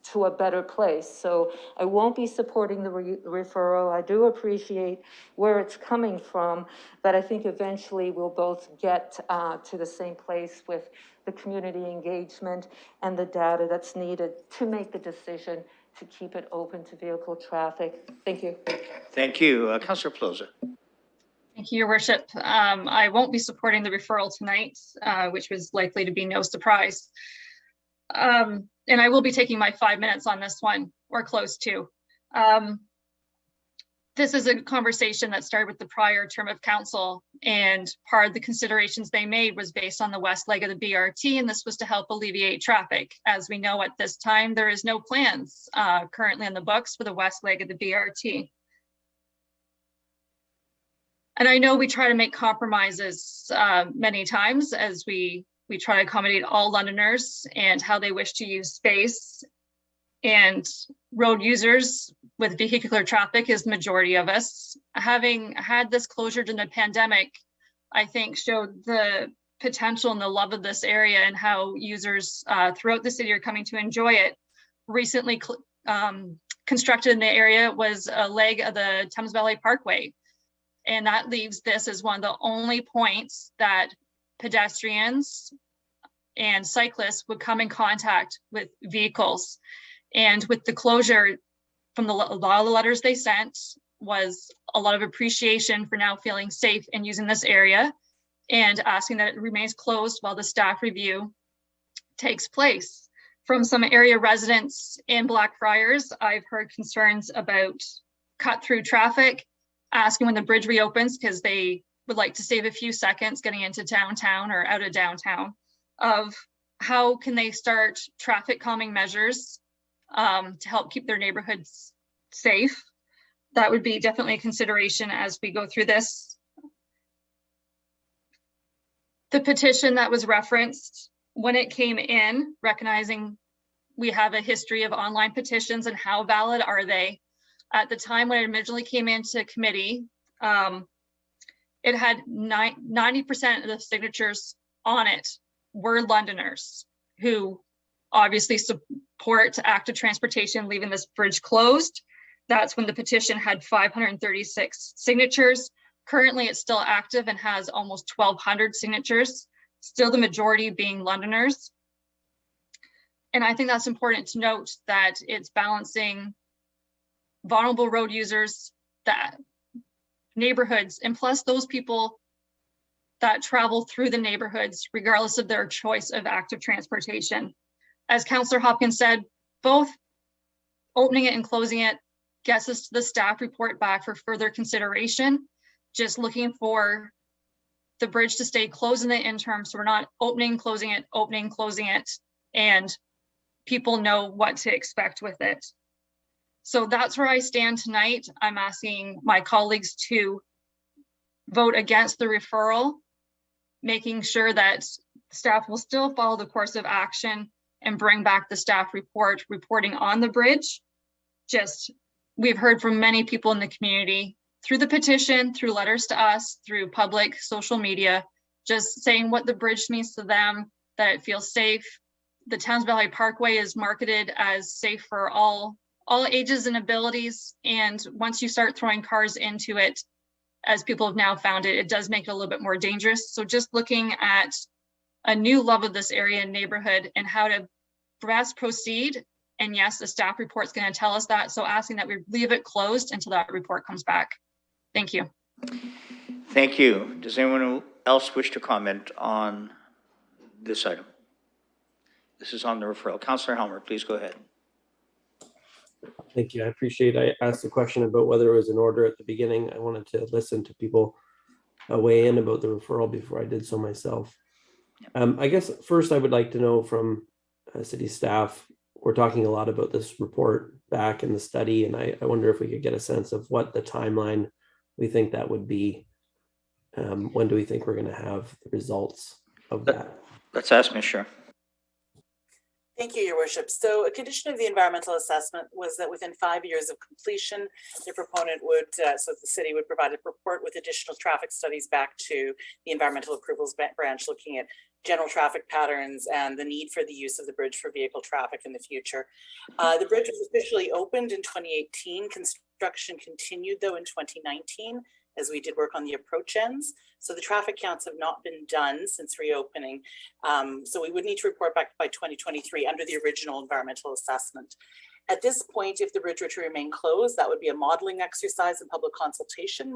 Speaker 7: to a better place. So I won't be supporting the referral. I do appreciate where it's coming from, but I think eventually we'll both get to the same place with the community engagement and the data that's needed to make the decision to keep it open to vehicle traffic. Thank you.
Speaker 1: Thank you. Councillor Pelosi.
Speaker 11: Thank you, Your Worship. I won't be supporting the referral tonight, which was likely to be no surprise. And I will be taking my 5 minutes on this one, or close to. This is a conversation that started with the prior term of council, and part of the considerations they made was based on the west leg of the BRT, and this was to help alleviate traffic. As we know at this time, there is no plans currently in the books for the west leg of the BRT. And I know we try to make compromises many times as we try to accommodate all Londoners and how they wish to use space. And road users with vehicular traffic is the majority of us. Having had this closure during the pandemic, I think showed the potential and the love of this area and how users throughout the city are coming to enjoy it. Recently constructed in the area was a leg of the Thames Valley Parkway. And that leaves this as one of the only points that pedestrians and cyclists would come in contact with vehicles. And with the closure, from a lot of the letters they sent was a lot of appreciation for now feeling safe in using this area and asking that it remains closed while the staff review takes place. From some area residents in Blackfriars, I've heard concerns about cut through traffic, asking when the bridge reopens because they would like to save a few seconds getting into downtown or out of downtown, of how can they start traffic calming measures to help keep their neighborhoods safe. That would be definitely a consideration as we go through this. The petition that was referenced, when it came in, recognizing we have a history of online petitions and how valid are they? At the time when it originally came into committee, it had 90% of the signatures on it were Londoners who obviously support active transportation leaving this bridge closed. That's when the petition had 536 signatures. Currently, it's still active and has almost 1,200 signatures, still the majority being Londoners. And I think that's important to note that it's balancing vulnerable road users, that neighborhoods, and plus those people that travel through the neighborhoods, regardless of their choice of active transportation. As Councillor Hopkins said, both opening it and closing it gets us to the staff report back for further consideration. Just looking for the bridge to stay closed in the interim, so we're not opening, closing it, and people know what to expect with it. So that's where I stand tonight. I'm asking my colleagues to vote against the referral, making sure that staff will still follow the course of action and bring back the staff report reporting on the bridge. Just, we've heard from many people in the community through the petition, through letters to us, through public social media, just saying what the bridge means to them, that it feels safe. The Towns Valley Parkway is marketed as safe for all ages and abilities. And once you start throwing cars into it, as people have now found it, it does make it a little bit more dangerous. So just looking at a new love of this area and neighborhood and how to best proceed. And yes, the staff report's going to tell us that. So asking that we leave it closed until that report comes back. Thank you.
Speaker 1: Thank you. Does anyone else wish to comment on this item? This is on the referral. Councillor Helmer, please go ahead.
Speaker 8: Thank you. I appreciate. I asked a question about whether it was in order at the beginning. I wanted to listen to people weigh in about the referral before I did so myself. I guess first I would like to know from city staff, we're talking a lot about this report back in the study, and I wonder if we could get a sense of what the timeline we think that would be. When do we think we're going to have the results of that?
Speaker 1: Let's ask Ms. Scher.
Speaker 19: Thank you, Your Worship. So a condition of the environmental assessment was that within 5 years of completion, the proponent would, so the city would provide a report with additional traffic studies back to the environmental approvals branch, looking at general traffic patterns and the need for the use of the bridge for vehicle traffic in the future. The bridge was officially opened in 2018. Construction continued though in 2019 as we did work on the approach ends. So the traffic counts have not been done since reopening. So we would need to report back by 2023 under the original environmental assessment. At this point, if the bridge were to remain closed, that would be a modeling exercise and public consultation,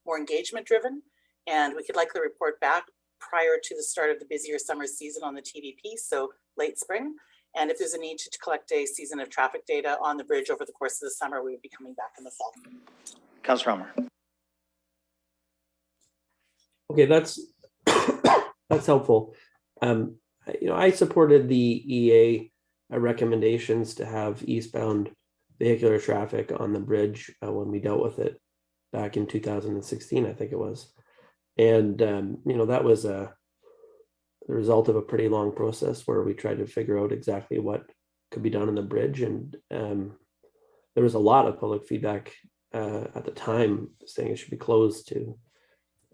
Speaker 19: more engagement driven. And we could likely report back prior to the start of the busier summer season on the TVP, so late spring. And if there's a need to collect a season of traffic data on the bridge over the course of the summer, we would be coming back in the fall.
Speaker 1: Councillor Helmer.
Speaker 8: Okay, that's helpful. I supported the EA recommendations to have eastbound vehicular traffic on the bridge when we dealt with it back in 2016, I think it was. And that was the result of a pretty long process where we tried to figure out exactly what could be done on the bridge. And there was a lot of public feedback at the time saying it should be closed to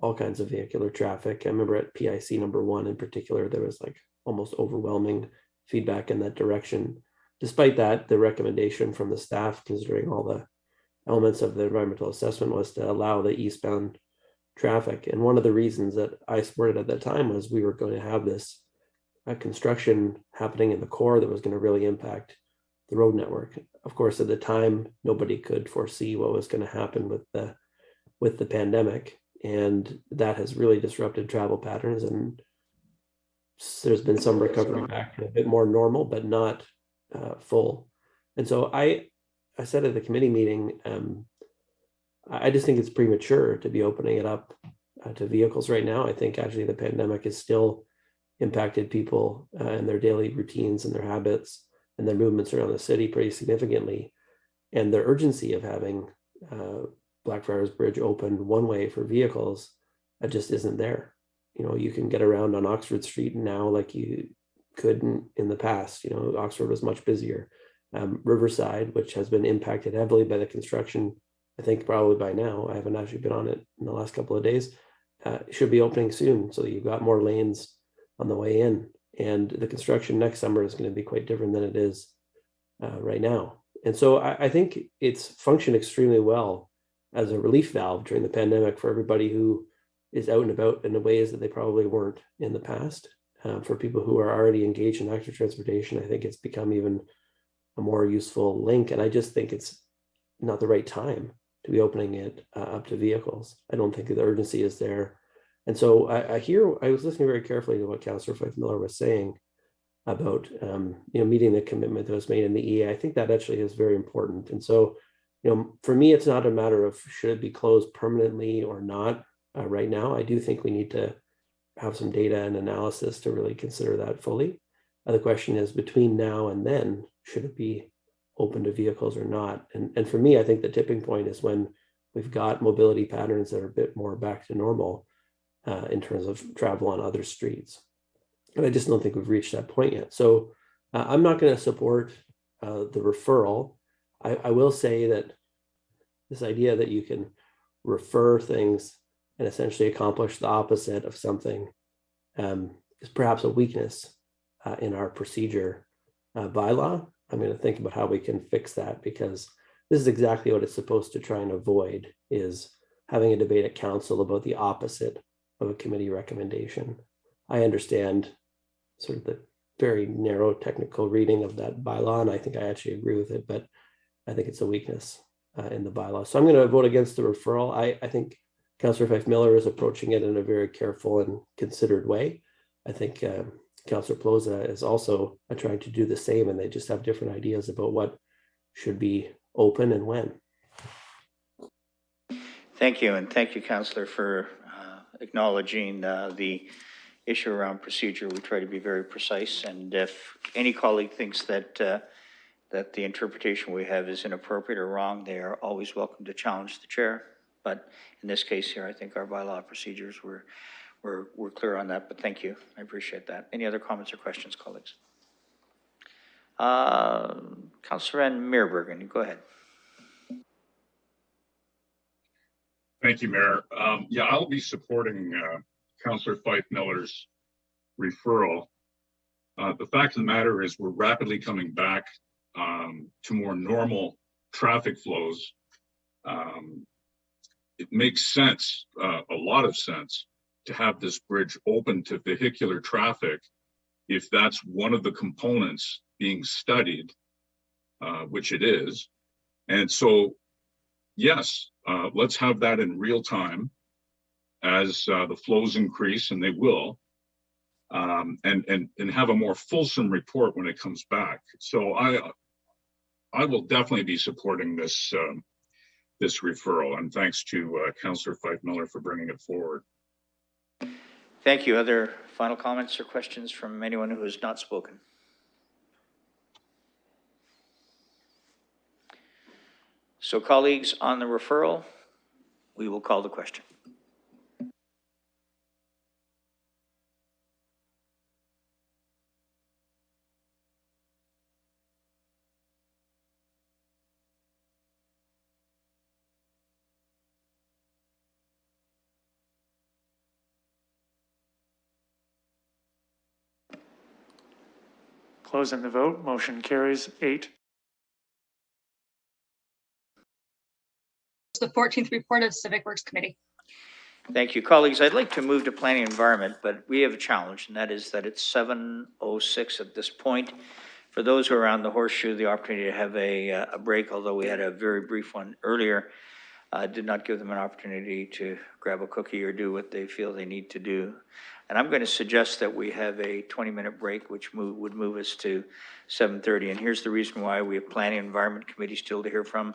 Speaker 8: all kinds of vehicular traffic. I remember at PIC number 1 in particular, there was like almost overwhelming feedback in that direction. Despite that, the recommendation from the staff, considering all the elements of the environmental assessment, was to allow the eastbound traffic. And one of the reasons that I supported at that time was we were going to have this construction happening in the core that was going to really impact the road network. Of course, at the time, nobody could foresee what was going to happen with the pandemic. And that has really disrupted travel patterns, and there's been some recovery back to a bit more normal, but not full. And so I said at the committee meeting, I just think it's premature to be opening it up to vehicles right now. I think actually the pandemic has still impacted people and their daily routines and their habits and their movements around the city pretty significantly. And the urgency of having Blackfriars Bridge opened one way for vehicles just isn't there. You can get around on Oxford Street now like you couldn't in the past. Oxford was much busier. Riverside, which has been impacted heavily by the construction, I think probably by now, I haven't actually been on it in the last couple of days, should be opening soon. So you've got more lanes on the way in. And the construction next summer is going to be quite different than it is right now. And so I think it's functioned extremely well as a relief valve during the pandemic for everybody who is out and about in ways that they probably weren't in the past. For people who are already engaged in active transportation, I think it's become even a more useful link. And I just think it's not the right time to be opening it up to vehicles. I don't think the urgency is there. And so I was listening very carefully to what Councillor Fife Miller was saying about meeting the commitment that was made in the EA. I think that actually is very important. And so, for me, it's not a matter of should it be closed permanently or not right now. I do think we need to have some data and analysis to really consider that fully. The question is, between now and then, should it be open to vehicles or not? And for me, I think the tipping point is when we've got mobility patterns that are a bit more back to normal in terms of travel on other streets. And I just don't think we've reached that point yet. So I'm not going to support the referral. I will say that this idea that you can refer things and essentially accomplish the opposite of something is perhaps a weakness in our procedure bylaw. I'm going to think about how we can fix that, because this is exactly what it's supposed to try and avoid, is having a debate at council about the opposite of a committee recommendation. I understand sort of the very narrow technical reading of that bylaw, and I think I actually agree with it, but I think it's a weakness in the bylaw. So I'm going to vote against the referral. I think Councillor Fife Miller is approaching it in a very careful and considered way. I think Councillor Ploza is also trying to do the same, and they just have different ideas about what should be open and when.
Speaker 1: Thank you, and thank you, Councillor, for acknowledging the issue around procedure. We try to be very precise, and if any colleague thinks that that the interpretation we have is inappropriate or wrong, they are always welcome to challenge the chair. But in this case here, I think our bylaw procedures we're clear on that, but thank you. I appreciate that. Any other comments or questions, colleagues? Councillor Van Meerbergen, go ahead.
Speaker 18: Thank you, Mayor. Yeah, I'll be supporting Councillor Fife Miller's referral. The fact of the matter is we're rapidly coming back to more normal traffic flows. It makes sense, a lot of sense, to have this bridge open to vehicular traffic if that's one of the components being studied, which it is. And so, yes, let's have that in real time as the flows increase, and they will, and have a more fulsome report when it comes back. So I will definitely be supporting this this referral, and thanks to Councillor Fife Miller for bringing it forward.
Speaker 1: Thank you. Other final comments or questions from anyone who has not spoken? So, colleagues, on the referral, we will call the question.
Speaker 2: Closing the vote, motion carries 8.
Speaker 11: The 14th report of Civic Works Committee.
Speaker 1: Thank you, colleagues. I'd like to move to planning environment, but we have a challenge, and that is that it's 7:06 at this point. For those who are around the horseshoe, the opportunity to have a break, although we had a very brief one earlier, did not give them an opportunity to grab a cookie or do what they feel they need to do. And I'm going to suggest that we have a 20-minute break, which would move us to 7:30. And here's the reason why. We have Planning and Environment Committee still to hear from,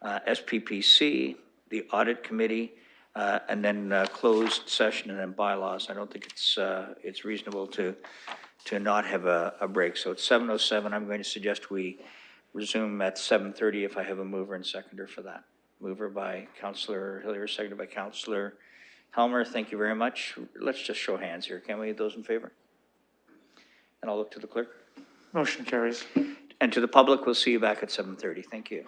Speaker 1: SPPC, the Audit Committee, and then closed session, and then bylaws. I don't think it's reasonable to not have a break. So it's 7:07. I'm going to suggest we resume at 7:30 if I have a mover and seconder for that. Mover by Councillor Hillier, seconded by Councillor Helmer. Thank you very much. Let's just show hands here. Can we? Those in favor? And I'll look to the clerk.
Speaker 2: Motion carries.
Speaker 1: And to the public, we'll see you back at 7:30. Thank you.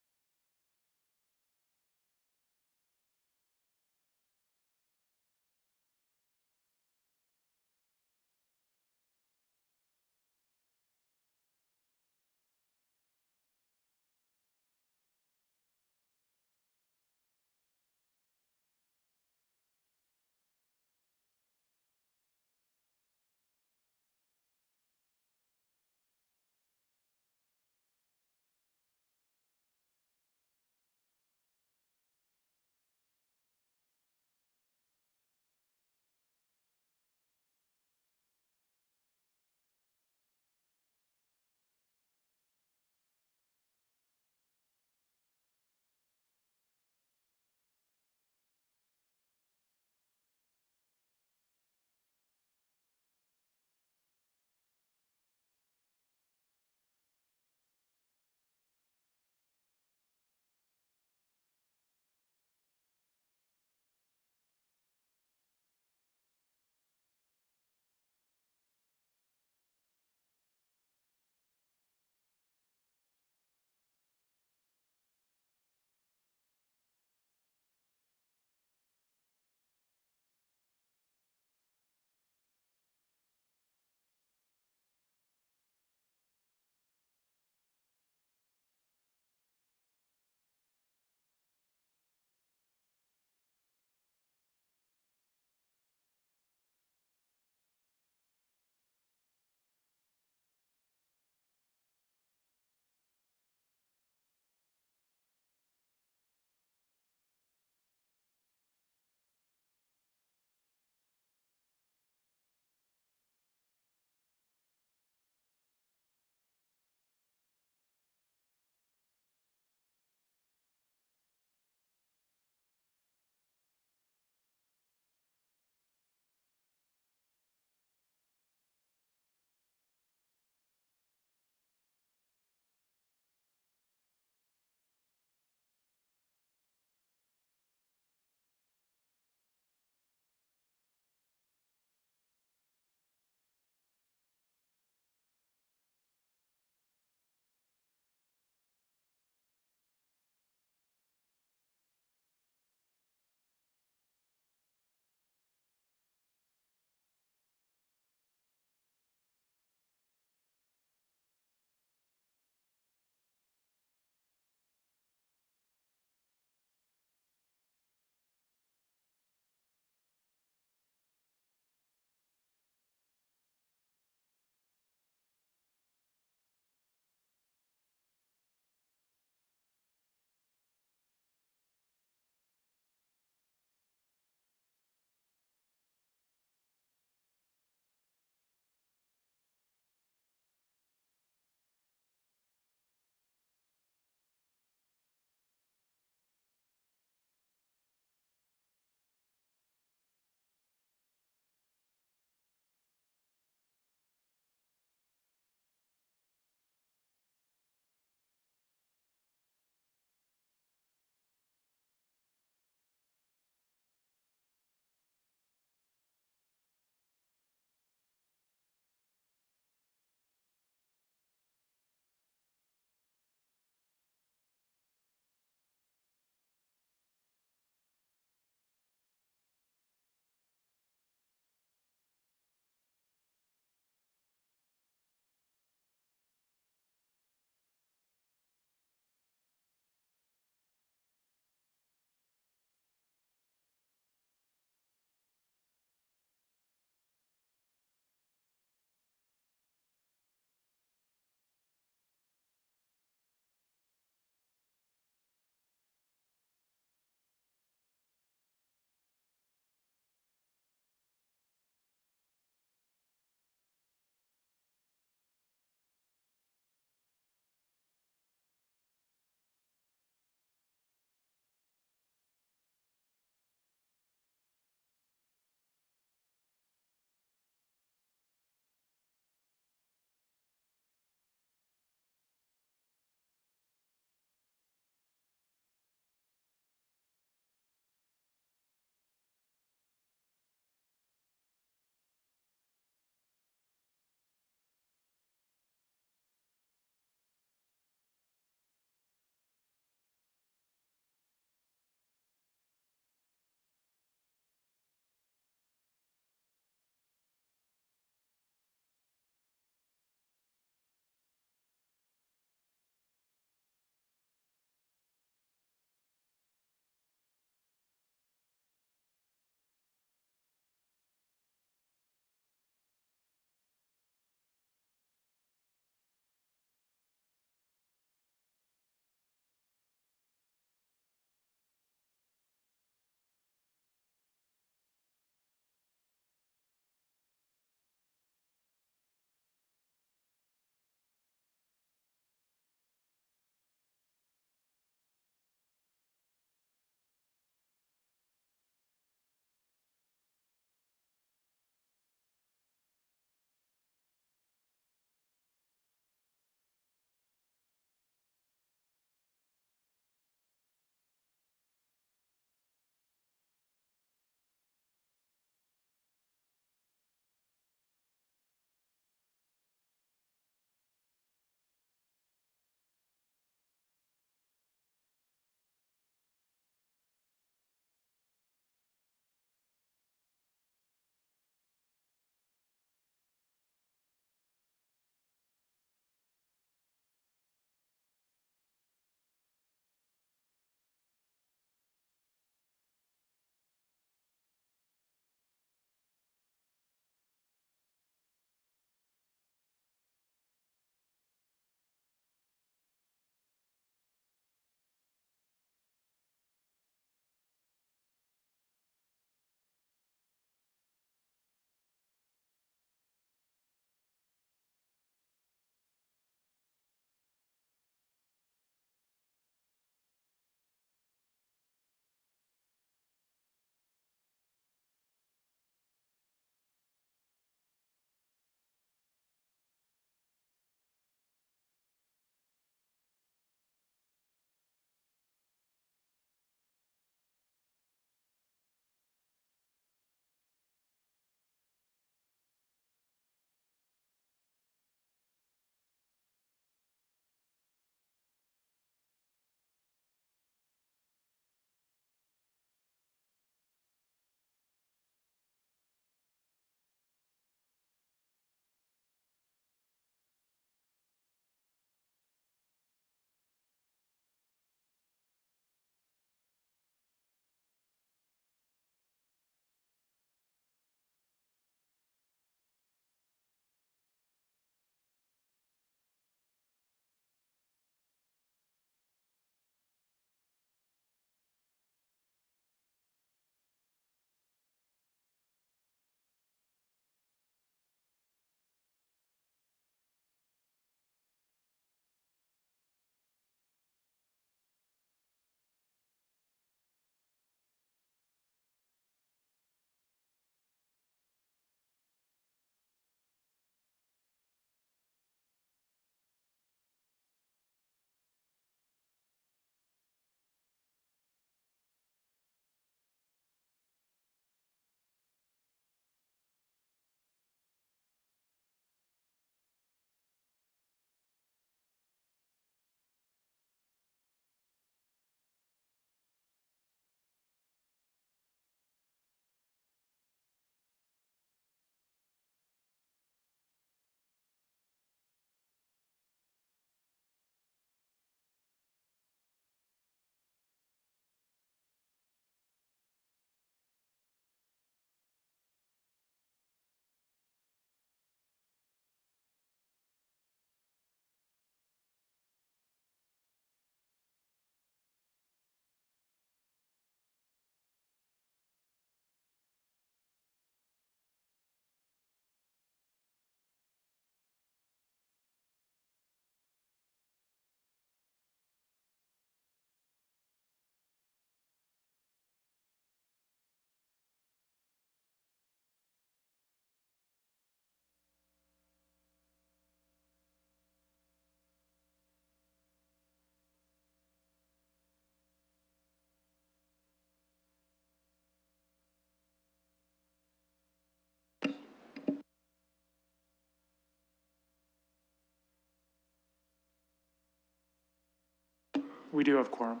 Speaker 2: We do have quorum.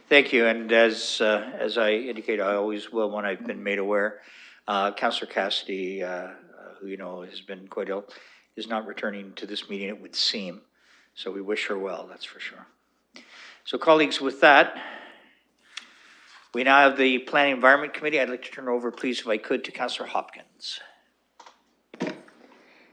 Speaker 1: Thank you. And as I indicate, I always will when I've been made aware. Councillor Cassidy, who you know has been quite ill, is not returning to this meeting, it would seem. So we wish her well, that's for sure. So colleagues, with that, we now have the Planning Environment Committee. I'd like to turn over, please, if I could, to Councillor Hopkins.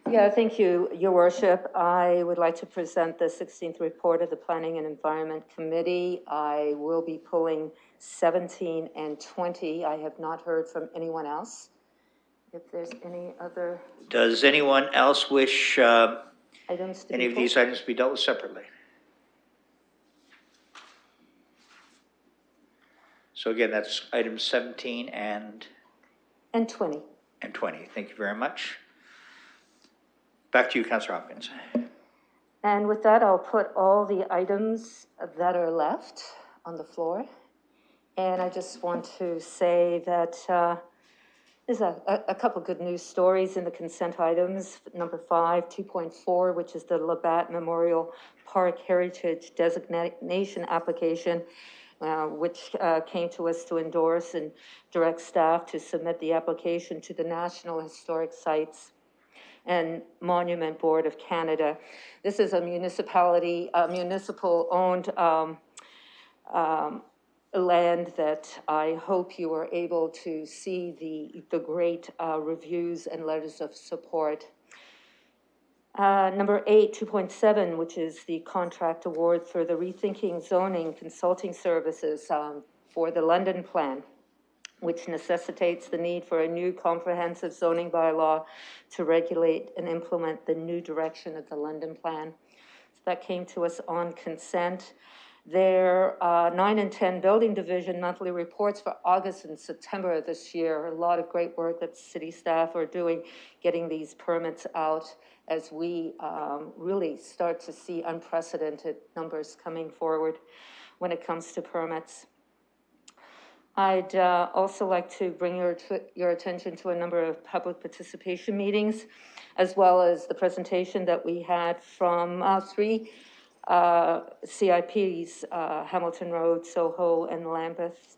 Speaker 7: Yeah, thank you, Your Worship. I would like to present the 16th report of the Planning and Environment Committee. I will be pulling 17 and 20. I have not heard from anyone else. If there's any other
Speaker 1: Does anyone else wish
Speaker 7: items to
Speaker 1: any
Speaker 7: be
Speaker 1: of these
Speaker 7: pulled?
Speaker 1: items to be dealt with separately? So again, that's items 17 and
Speaker 7: 20.
Speaker 1: And 20. Thank you very much. Back to you, Councillor Hopkins.
Speaker 7: And with that, I'll put all the items that are left on the floor. And I just want to say that there's a couple good news stories in the consent items. Number 5, 2.4, which is the Labatt Memorial Park Heritage Designation application, which came to us to endorse and direct staff to submit the application to the National Historic Sites and Monument Board of Canada. This is a municipal-owned land that I hope you are able to see the great reviews and letters of support. Number 8, 2.7, which is the contract award for the Rethinking Zoning Consulting Services for the London Plan, which necessitates the need for a new comprehensive zoning bylaw to regulate and implement the new direction of the London Plan. So that came to us on consent. Their 9 and 10 Building Division monthly reports for August and September of this year. A lot of great work that city staff are doing, getting these permits out as we really start to see unprecedented numbers coming forward when it comes to permits. I'd also like to bring your attention to a number of public participation meetings, as well as the presentation that we had from 3 CIPs, Hamilton Road, Soho, and Lambeth,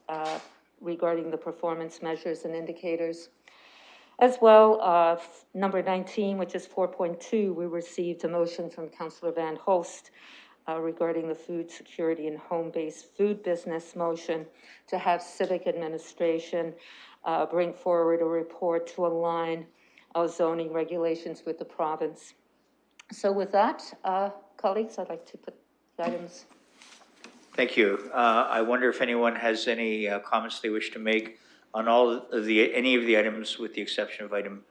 Speaker 7: regarding the performance measures and indicators. As well, number 19, which is 4.2, we received a motion from Councillor Van Holst regarding the food security and home-based food business motion to have civic administration bring forward a report to align our zoning regulations with the province. So with that, colleagues, I'd like to put the items.
Speaker 1: Thank you. I wonder if anyone has any comments they wish to make on all of any of the items with the exception of item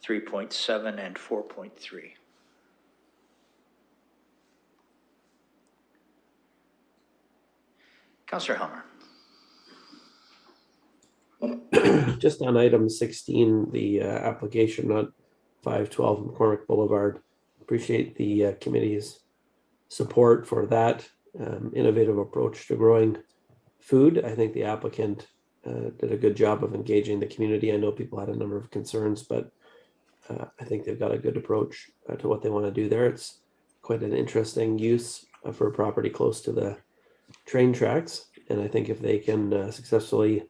Speaker 1: 3.7 and 4.3. Councillor Helmer.
Speaker 8: Just on item 16, the application on 512 McCormick Boulevard. Appreciate the committee's support for that innovative approach to growing food. I think the applicant did a good job of engaging the community. I know people had a number of concerns, but I think they've got a good approach to what they want to do there. It's quite an interesting use for a property close to the train tracks. And I think if they can successfully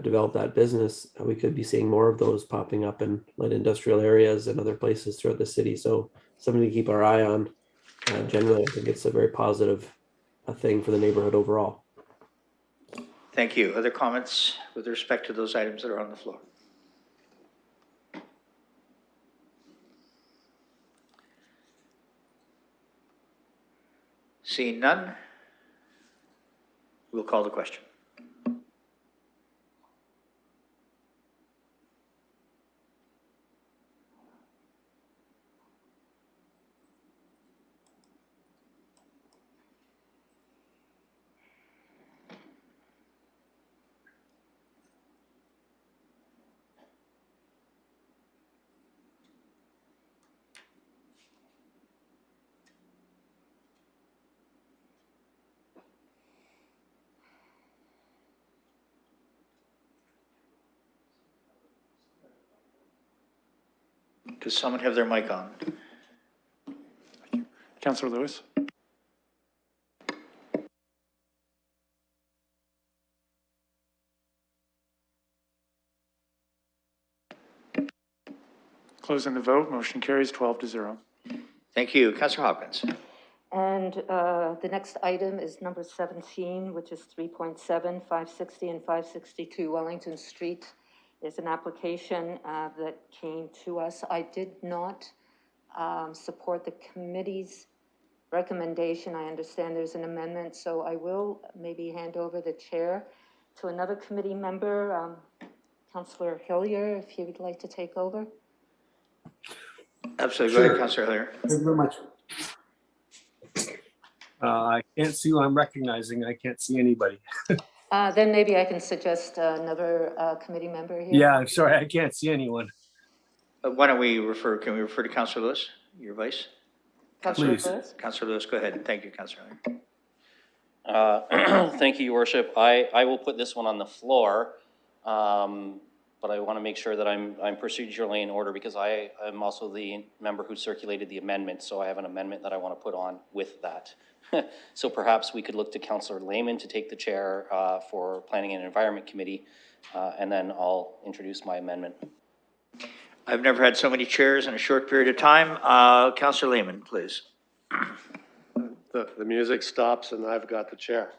Speaker 8: develop that business, we could be seeing more of those popping up in light industrial areas and other places throughout the city. So something to keep our eye on. Generally, I think it's a very positive thing for the neighborhood overall.
Speaker 1: Thank you. Other comments with respect to those items that are on the floor? Seeing none, we'll call the question. Does someone have their mic on?
Speaker 2: Councillor Lewis. Closing the vote, motion carries 12-0.
Speaker 1: Thank you. Councillor Hopkins.
Speaker 7: And the next item is number 17, which is 3.7, 560 and 562 Wellington Street. Is an application that came to us. I did not support the committee's recommendation. I understand there's an amendment, so I will maybe hand over the chair to another committee member, Councillor Hillier, if he would like to take over.
Speaker 1: Absolutely. Go ahead, Councillor Hillier.
Speaker 20: Thank you very much. I can't see who I'm recognizing. I can't see anybody.
Speaker 7: Then maybe I can suggest another committee member here.
Speaker 20: Yeah, I'm sorry. I can't see anyone.
Speaker 1: Why don't we refer, can we refer to Councillor Lewis, your vice?
Speaker 7: Councillor
Speaker 20: Please.
Speaker 7: Lewis?
Speaker 1: Councillor Lewis, go ahead. Thank you, Councillor.
Speaker 3: Thank you, Your Worship. I will put this one on the floor, but I want to make sure that I'm procedurally in order because I am also the member who circulated the amendment, so I have an amendment that I want to put on with that. So perhaps we could look to Councillor Lehman to take the chair for Planning and Environment Committee, and then I'll introduce my amendment.
Speaker 1: I've never had so many chairs in a short period of time. Councillor Lehman, please.
Speaker 16: The music stops and I've got the chair.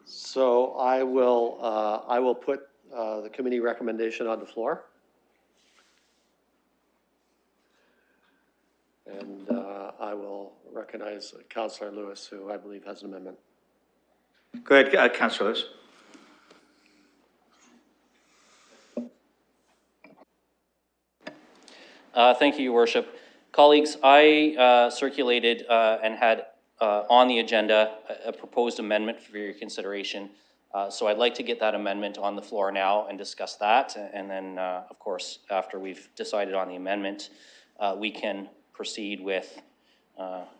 Speaker 16: So I will put the committee recommendation on the floor. And I will recognize Councillor Lewis, who I believe has an amendment.
Speaker 1: Go ahead, Councillor Lewis.
Speaker 3: Thank you, Your Worship. Colleagues, I circulated and had on the agenda a proposed amendment for your consideration. So I'd like to get that amendment on the floor now and discuss that. And then, of course, after we've decided on the amendment, we can proceed with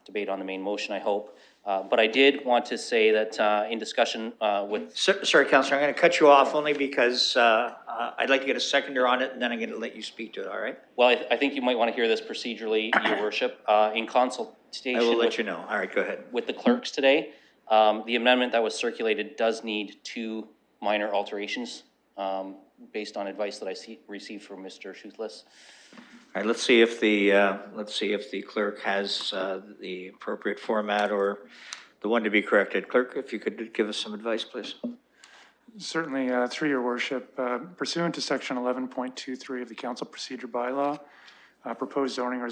Speaker 3: debate on the main motion, I hope. But I did want to say that in discussion with...
Speaker 1: Sorry, Councillor, I'm going to cut you off only because I'd like to get a seconder on it, and then I'm going to let you speak to it, all right?
Speaker 3: Well, I think you might want to hear this procedurally, Your Worship. In consultation...
Speaker 1: I will let you know. All right, go ahead.
Speaker 3: ...with the clerks today, the amendment that was circulated does need 2 minor alterations based on advice that I received from Mr. Shoothless.
Speaker 1: All right, let's see if the clerk has the appropriate format or the one to be corrected. Clerk, if you could give us some advice, please.
Speaker 2: Certainly, through your worship, pursuant to section 11.23 of the council procedure bylaw, proposed zoning or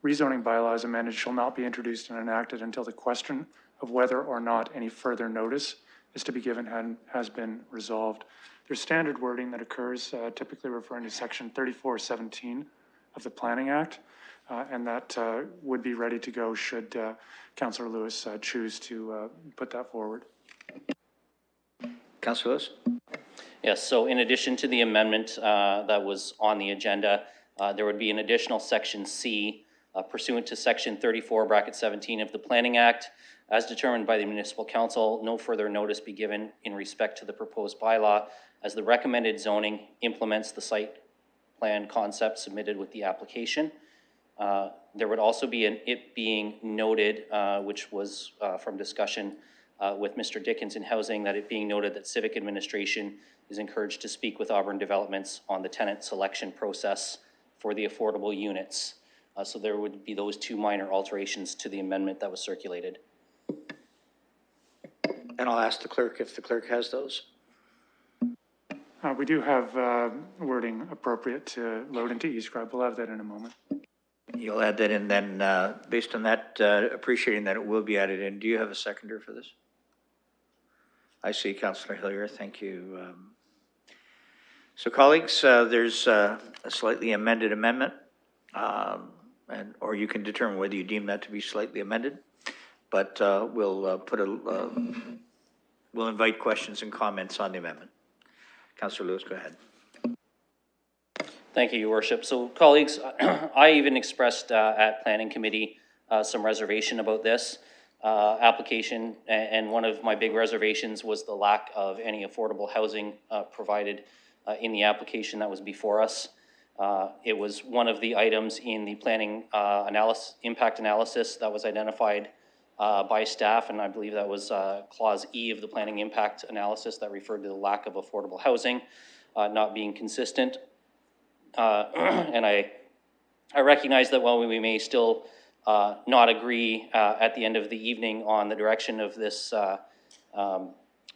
Speaker 2: rezoning bylaws amended shall not be introduced and enacted until the question of whether or not any further notice is to be given has been resolved. There's standard wording that occurs, typically referring to section 3417 of the Planning Act, and that would be ready to go should Councillor Lewis choose to put that forward.
Speaker 1: Councillor Lewis?
Speaker 3: Yes, so in addition to the amendment that was on the agenda, there would be an additional section C pursuant to section 34(17) of the Planning Act. As determined by the Municipal Council, no further notice be given in respect to the proposed bylaw as the recommended zoning implements the site plan concept submitted with the application. There would also be it being noted, which was from discussion with Mr. Dickens in Housing, that it being noted that Civic Administration is encouraged to speak with Auburn Developments on the tenant selection process for the affordable units. So there would be those 2 minor alterations to the amendment that was circulated.
Speaker 1: And I'll ask the clerk if the clerk has those.
Speaker 2: We do have wording appropriate to load into eScribe. We'll have that in a moment.
Speaker 1: You'll add that in then, based on that, appreciating that it will be added in. Do you have a seconder for this? I see Councillor Hillier, thank you. So colleagues, there's a slightly amended amendment, or you can determine whether you deem that to be slightly amended, but we'll invite questions and comments on the amendment. Councillor Lewis, go ahead.
Speaker 3: Thank you, Your Worship. So colleagues, I even expressed at Planning Committee some reservation about this application, and one of my big reservations was the lack of any affordable housing provided in the application that was before us. It was one of the items in the planning impact analysis that was identified by staff, and I believe that was clause E of the planning impact analysis that referred to the lack of affordable housing not being consistent And I recognize that while we may still not agree at the end of the evening on the direction of this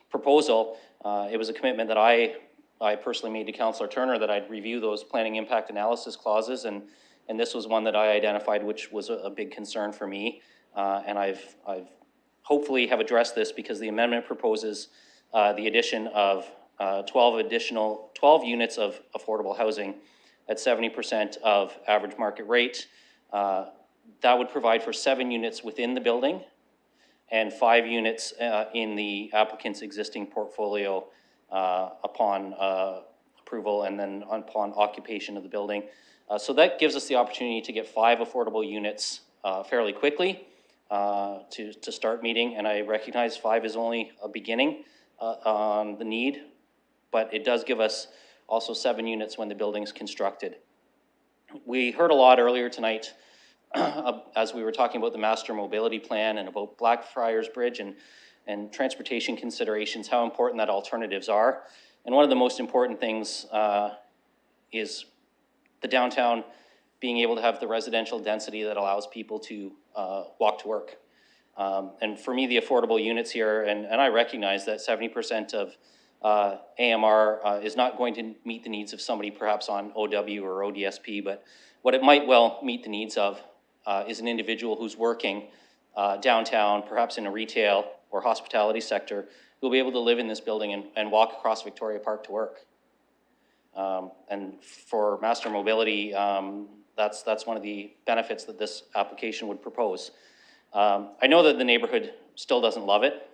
Speaker 3: proposal, it was a commitment that I personally made to Councillor Turner that I'd review those planning impact analysis clauses, and this was one that I identified, which was a big concern for me. And I've hopefully have addressed this because the amendment proposes the addition of 12 units of affordable housing at 70% of average market rate. That would provide for 7 units within the building and 5 units in the applicant's existing portfolio upon approval and then upon occupation of the building. So that gives us the opportunity to get 5 affordable units fairly quickly to start meeting. And I recognize 5 is only a beginning on the need, but it does give us also 7 units when the building's constructed. We heard a lot earlier tonight as we were talking about the master mobility plan and about Blackfriars Bridge and transportation considerations, how important that alternatives are. And one of the most important things is the downtown being able to have the residential density that allows people to walk to work. And for me, the affordable units here, and I recognize that 70% of AMR is not going to meet the needs of somebody perhaps on OW or ODSP, but what it might well meet the needs of is an individual who's working downtown, perhaps in a retail or hospitality sector, who will be able to live in this building and walk across Victoria Park to work. And for master mobility, that's one of the benefits that this application would propose. I know that the neighborhood still doesn't love it,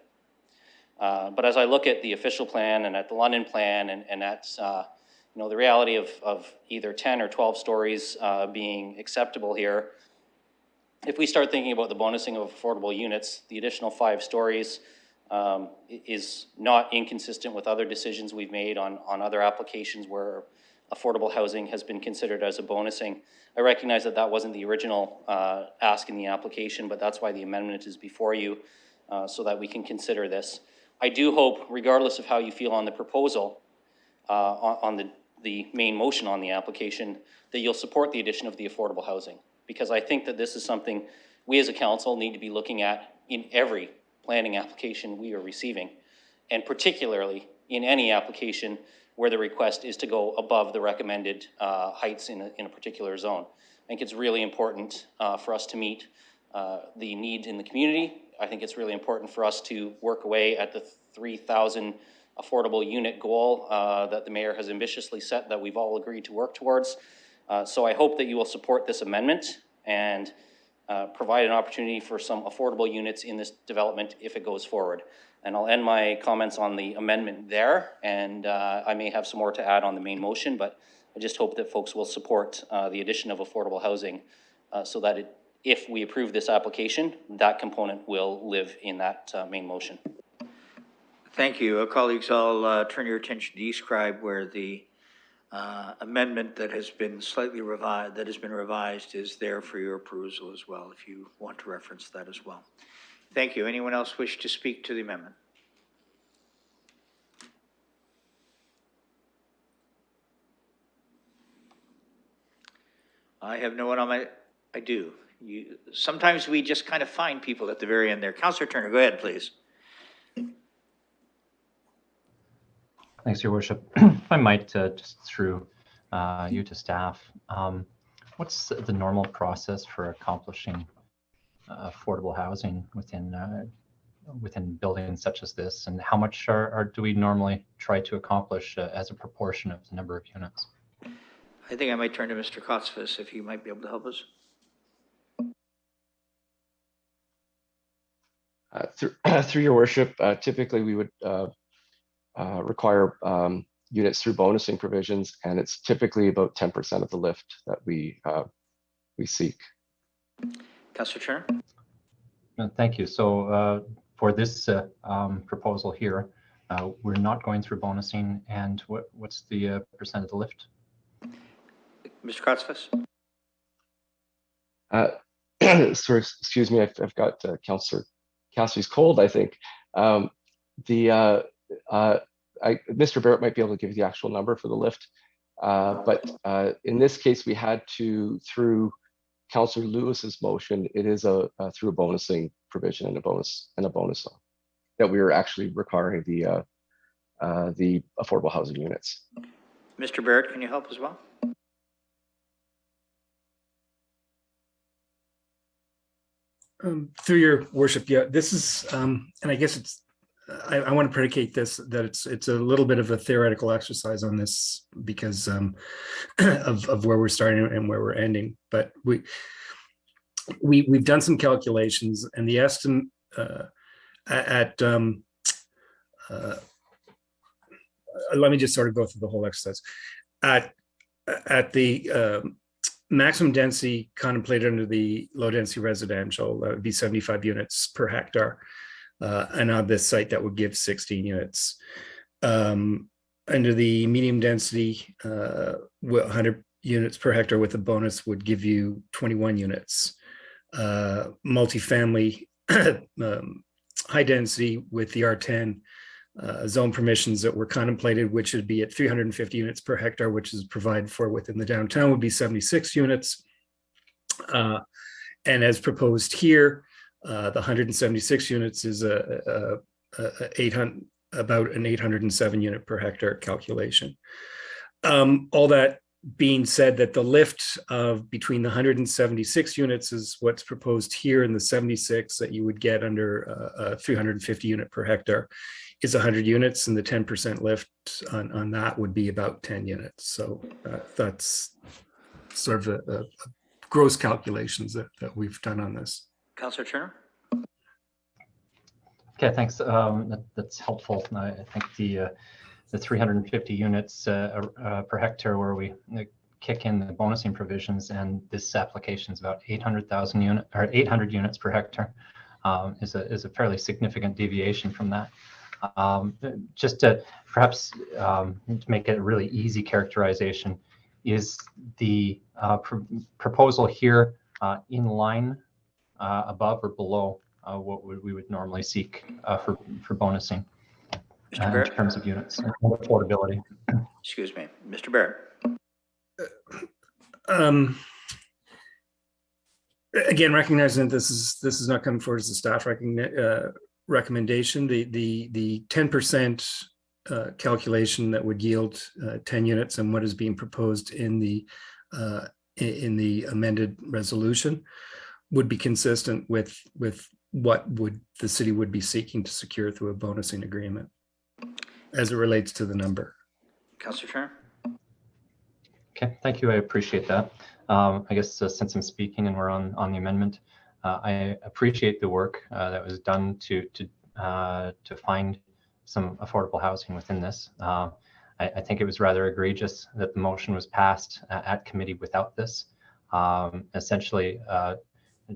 Speaker 3: but as I look at the official plan and at the London plan and at the reality of either 10 or 12 stories being acceptable here, if we start thinking about the bonusing of affordable units, the additional 5 stories is not inconsistent with other decisions we've made on other applications where affordable housing has been considered as a bonusing. I recognize that that wasn't the original ask in the application, but that's why the amendment is before you, so that we can consider this. I do hope, regardless of how you feel on the proposal, on the main motion on the application, that you'll support the addition of the affordable housing. Because I think that this is something we as a council need to be looking at in every planning application we are receiving, and particularly in any application where the request is to go above the recommended heights in a particular zone. I think it's really important for us to meet the needs in the community. I think it's really important for us to work away at the 3,000 affordable unit goal that the mayor has ambitiously set, that we've all agreed to work towards. So I hope that you will support this amendment and provide an opportunity for some affordable units in this development if it goes forward. And I'll end my comments on the amendment there, and I may have some more to add on the main motion, but I just hope that folks will support the addition of affordable housing so that if we approve this application, that component will live in that main motion.
Speaker 1: Thank you. Colleagues, I'll turn your attention to eScribe, where the amendment that has been slightly revised, is there for your perusal as well, if you want to reference that as well. Thank you. Anyone else wish to speak to the amendment? I have no one on my, I do. Sometimes we just kind of find people at the very end there. Councillor Turner, go ahead, please.
Speaker 6: Thanks, Your Worship. If I might, just through you to staff, what's the normal process for accomplishing affordable housing within buildings such as this, and how much do we normally try to accomplish as a proportion of the number of units?
Speaker 1: I think I might turn to Mr. Kotsvis if he might be able to help us.
Speaker 21: Through Your Worship, typically we would require units through bonusing provisions, and it's typically about 10% of the lift that we seek.
Speaker 1: Councillor Turner.
Speaker 6: Thank you. So for this proposal here, we're not going through bonusing, and what's the percent of the lift?
Speaker 1: Mr. Kotsvis.
Speaker 21: Sorry, excuse me, I've got Councillor Cassidy's cold, I think. Mr. Barrett might be able to give you the actual number for the lift. But in this case, we had to, through Councillor Lewis's motion, it is through a bonusing provision and a bonus law that we are actually requiring the affordable housing units.
Speaker 1: Mr. Barrett, can you help as well?
Speaker 10: Through your worship, yeah, this is, and I guess it's, I want to predicate this, that it's a little bit of a theoretical exercise on this because of where we're starting and where we're ending. But we've done some calculations, and the estimate let me just sort of go through the whole exercise. At the maximum density contemplated under the low density residential, that would be 75 units per hectare. And on this site, that would give 16 units. Under the medium density, 100 units per hectare with a bonus would give you 21 units. Multifamily, high density with the R10 zone permissions that were contemplated, which would be at 350 units per hectare, which is provided for within the downtown, would be 76 units. And as proposed here, the 176 units is about an 807 unit per hectare calculation. All that being said, that the lift of between the 176 units is what's proposed here, and the 76 that you would get under a 350 unit per hectare is 100 units, and the 10% lift on that would be about 10 units. So that's sort of a gross calculations that we've done on this.
Speaker 1: Councillor Turner?
Speaker 6: Okay, thanks. That's helpful. I think the 350 units per hectare where we kick in the bonusing provisions, and this application is about 800,000 units or 800 units per hectare is a fairly significant deviation from that. Just to perhaps to make it a really easy characterization, is the proposal here in line, above or below what we would normally seek for bonusing in terms of units and affordability?
Speaker 1: Excuse me, Mr. Barrett.
Speaker 10: Again, recognizing that this is not coming forward as a staff recommendation, the 10% calculation that would yield 10 units and what is being proposed in the amended resolution would be consistent with what the city would be seeking to secure through a bonusing agreement as it relates to the number.
Speaker 1: Councillor Turner?
Speaker 6: Okay, thank you. I appreciate that. I guess since I'm speaking and we're on the amendment, I appreciate the work that was done to find some affordable housing within this. I think it was rather egregious that the motion was passed at committee without this, essentially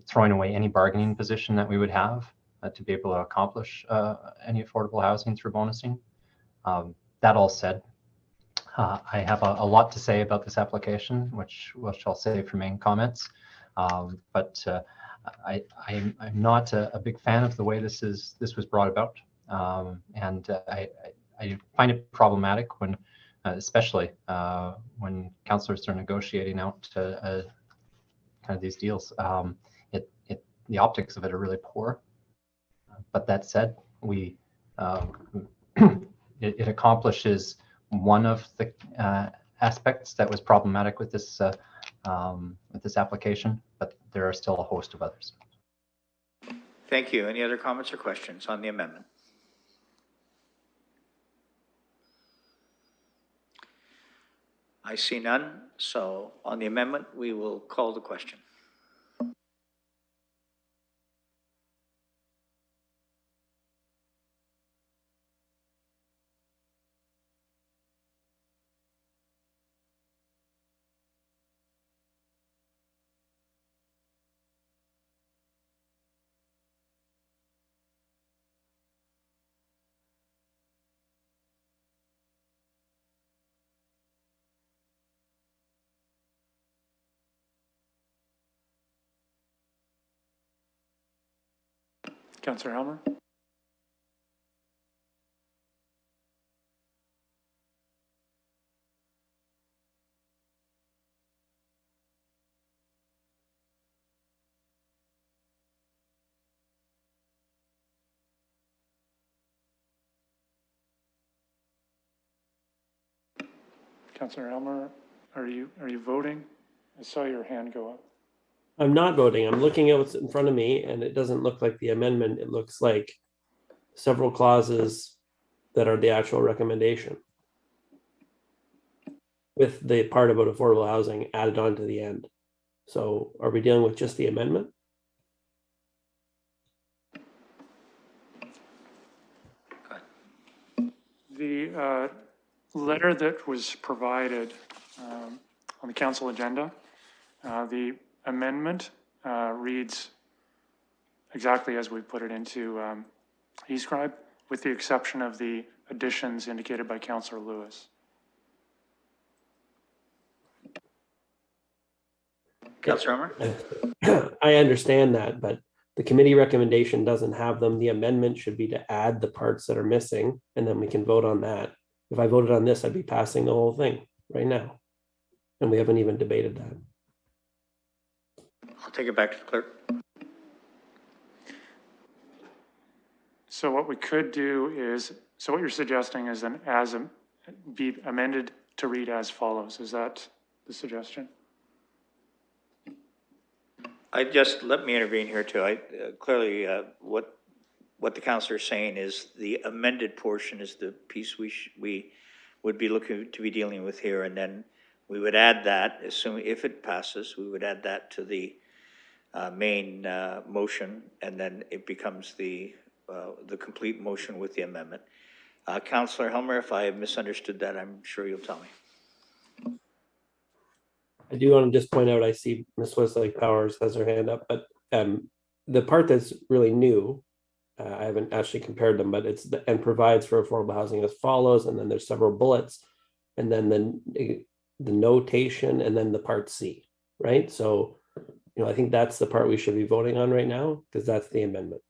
Speaker 6: throwing away any bargaining position that we would have to be able to accomplish any affordable housing through bonusing. That all said, I have a lot to say about this application, which I'll save for main comments. But I'm not a big fan of the way this was brought about, and I find it problematic when, especially when councillors are negotiating out kind of these deals. The optics of it are really poor. But that said, it accomplishes one of the aspects that was problematic with this application, but there are still a host of others.
Speaker 1: Thank you. Any other comments or questions on the amendment? I see none. So on the amendment, we will call the question.
Speaker 2: Councillor Helmer? Councillor Elmer, are you voting? I saw your hand go up.
Speaker 8: I'm not voting. I'm looking at what's in front of me, and it doesn't look like the amendment. It looks like several clauses that are the actual recommendation, with the part about affordable housing added on to the end. So are we dealing with just the amendment?
Speaker 2: The letter that was provided on the council agenda, the amendment reads exactly as we put it into eScribe, with the exception of the additions indicated by Councillor Lewis.
Speaker 1: Councillor Elmer?
Speaker 8: I understand that, but the committee recommendation doesn't have them. The amendment should be to add the parts that are missing, and then we can vote on that. If I voted on this, I'd be passing the whole thing right now. And we haven't even debated that.
Speaker 1: I'll take it back to the clerk.
Speaker 2: So what we could do is, so what you're suggesting is then be amended to read as follows. Is that the suggestion?
Speaker 1: Let me intervene here too. Clearly, what the councillor is saying is the amended portion is the piece we would be looking to be dealing with here, and then we would add that, assuming if it passes, we would add that to the main motion, and then it becomes the complete motion with the amendment. Councillor Helmer, if I have misunderstood that, I'm sure you'll tell me.
Speaker 8: I do want to just point out, I see Ms. Westlake Powers has her hand up, but the part that's really new, I haven't actually compared them, but it's and provides for affordable housing as follows, and then there's several bullets, and then the notation, and then the part C, right? So, I think that's the part we should be voting on right now, because that's the amendment.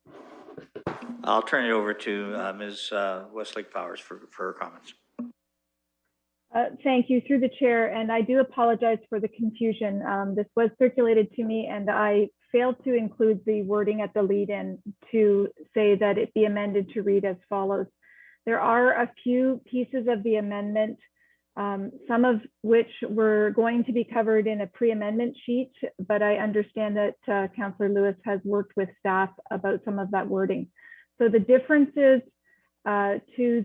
Speaker 1: I'll turn it over to Ms. Westlake Powers for her comments.
Speaker 12: Thank you, through the chair, and I do apologize for the confusion. This was circulated to me, and I failed to include the wording at the lead-in to say that it be amended to read as follows. There are a few pieces of the amendment, some of which were going to be covered in a pre-amendment sheet, but I understand that Councillor Lewis has worked with staff about some of that wording. So the differences to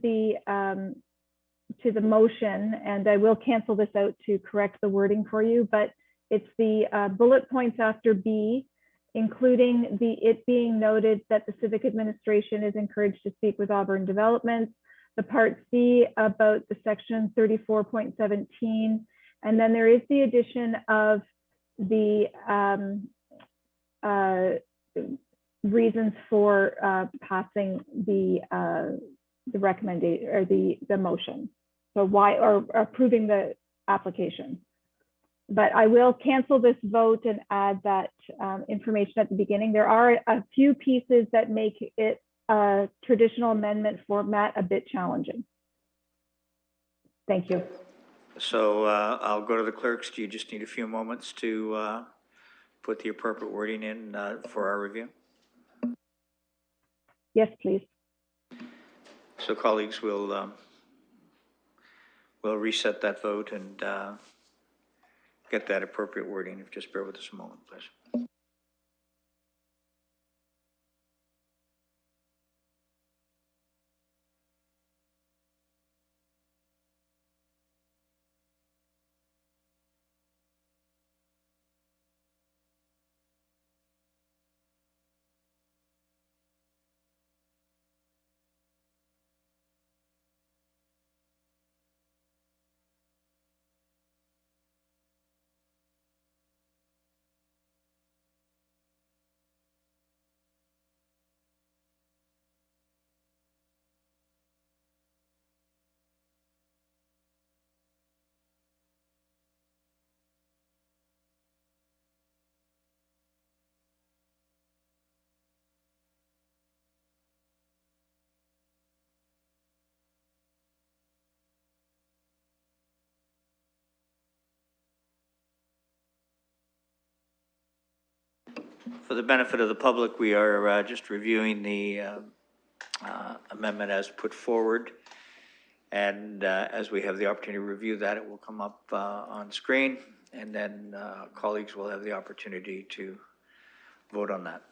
Speaker 12: the motion, and I will cancel this out to correct the wording for you, but it's the bullet points after B, including it being noted that the civic administration is encouraged to speak with Auburn Developments, the part C about the section 34.17, and then there is the addition of the reasons for passing the recommendation or the motion. So why, or approving the application. But I will cancel this vote and add that information at the beginning. There are a few pieces that make it a traditional amendment format a bit challenging. Thank you.
Speaker 1: So I'll go to the clerks. Do you just need a few moments to put the appropriate wording in for our review?
Speaker 12: Yes, please.
Speaker 1: So colleagues, we'll reset that vote and get that appropriate wording. If just bear with us a moment, please. For the benefit of the public, we are just reviewing the amendment as put forward. And as we have the opportunity to review that, it will come up on screen, and then colleagues will have the opportunity to vote on that.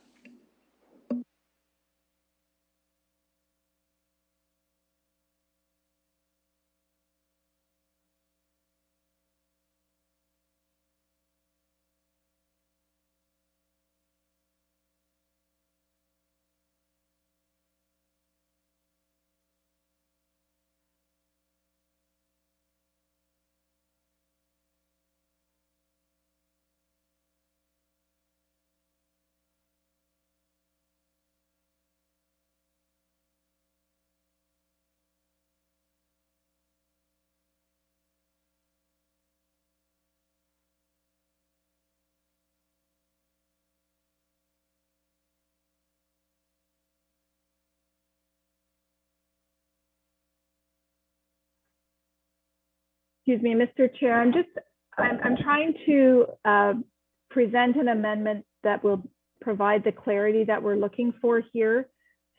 Speaker 12: Excuse me, Mr. Chair, I'm trying to present an amendment that will provide the clarity that we're looking for here.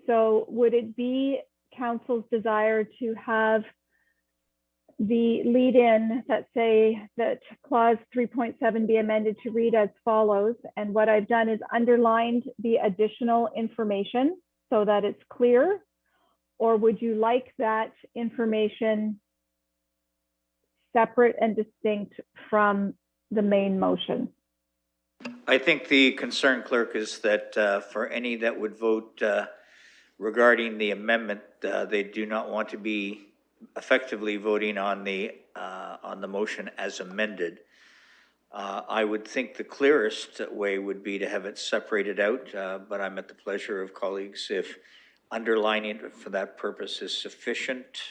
Speaker 12: So would it be council's desire to have the lead in that say that clause 3.7 be amended to read as follows? And what I've done is underlined the additional information so that it's clear. Or would you like that information separate and distinct from the main motion?
Speaker 1: I think the concern, clerk, is that for any that would vote regarding the amendment, they do not want to be effectively voting on the motion as amended. I would think the clearest way would be to have it separated out, but I'm at the pleasure of colleagues if underlining it for that purpose is sufficient.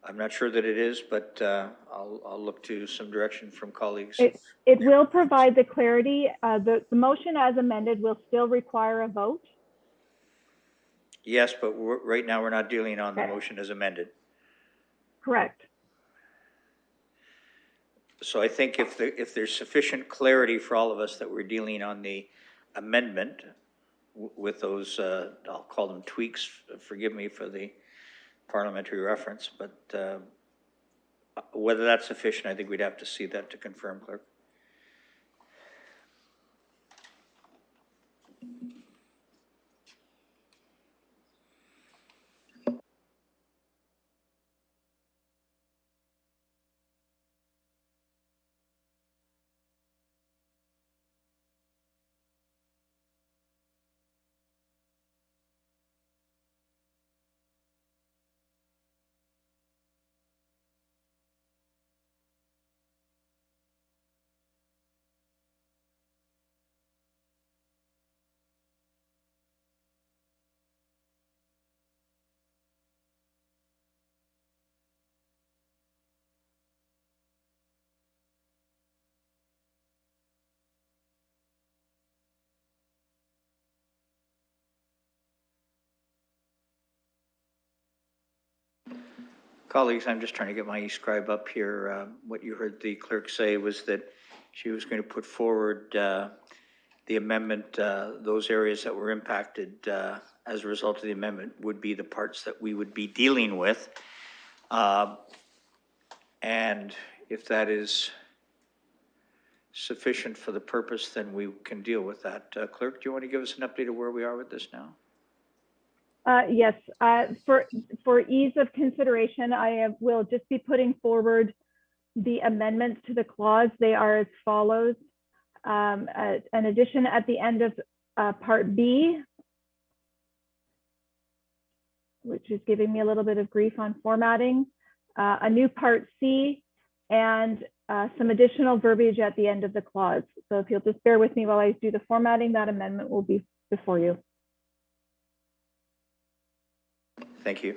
Speaker 1: I'm not sure that it is, but I'll look to some direction from colleagues.
Speaker 12: It will provide the clarity. The motion as amended will still require a vote.
Speaker 1: Yes, but right now we're not dealing on the motion as amended.
Speaker 12: Correct.
Speaker 1: So I think if there's sufficient clarity for all of us that we're dealing on the amendment with those, I'll call them tweaks, forgive me for the parliamentary reference, but whether that's sufficient, I think we'd have to see that to confirm, clerk. Colleagues, I'm just trying to get my e-scribe up here. What you heard the clerk say was that she was going to put forward the amendment, those areas that were impacted as a result of the amendment would be the parts that we would be dealing with. And if that is sufficient for the purpose, then we can deal with that. Clerk, do you want to give us an update of where we are with this now?
Speaker 12: Yes, for ease of consideration, will just be putting forward the amendments to the clause. They are as follows. An addition at the end of Part B, which is giving me a little bit of grief on formatting, a new Part C, and some additional verbiage at the end of the clause. So if you'll just bear with me while I do the formatting, that amendment will be before you.
Speaker 1: Thank you.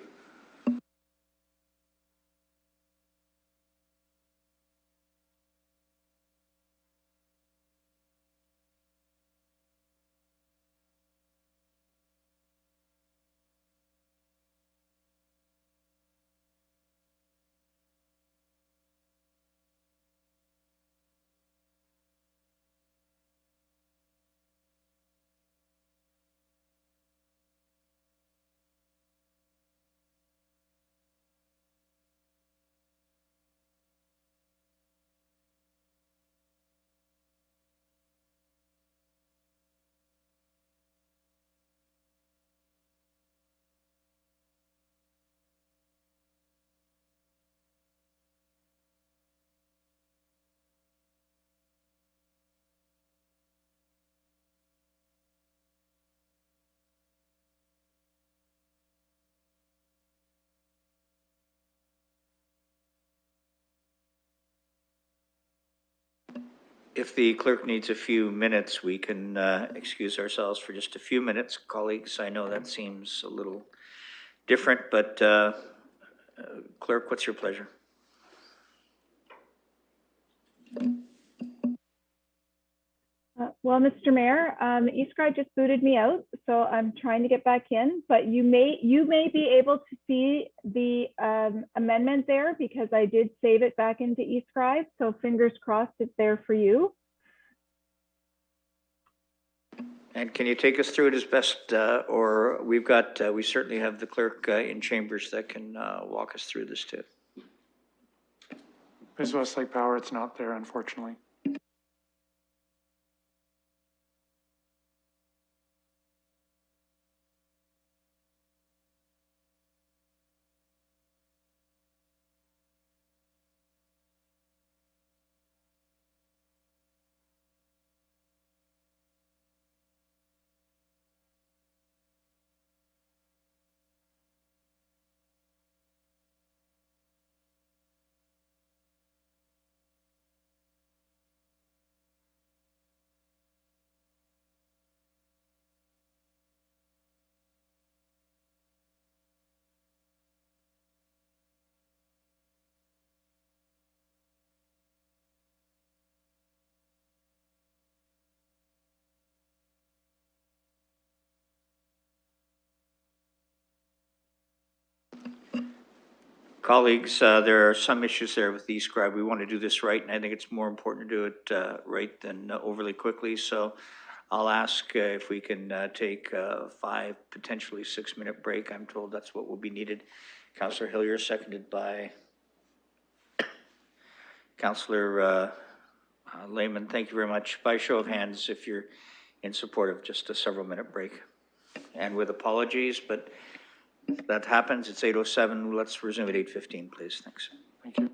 Speaker 1: If the clerk needs a few minutes, we can excuse ourselves for just a few minutes. Colleagues, I know that seems a little different, but clerk, what's your pleasure?
Speaker 12: Well, Mr. Mayor, eScribe just booted me out, so I'm trying to get back in, but you may be able to see the amendment there because I did save it back into eScribe, so fingers crossed it's there for you.
Speaker 1: And can you take us through it as best, or we certainly have the clerk in chambers that can walk us through this too.
Speaker 2: Ms. Westlake Power, it's not there, unfortunately.
Speaker 1: Colleagues, there are some issues there with eScribe. We want to do this right, and I think it's more important to do it right than overly quickly. So I'll ask if we can take a 5, potentially 6-minute break. I'm told that's what will be needed. Councillor Hillier, seconded by Councillor Lehman. Thank you very much. By show of hands, if you're in support of just a several-minute break. And with apologies, but that happens. It's 8:07. Let's resume at 8:15, please. Thanks.
Speaker 2: Thank you.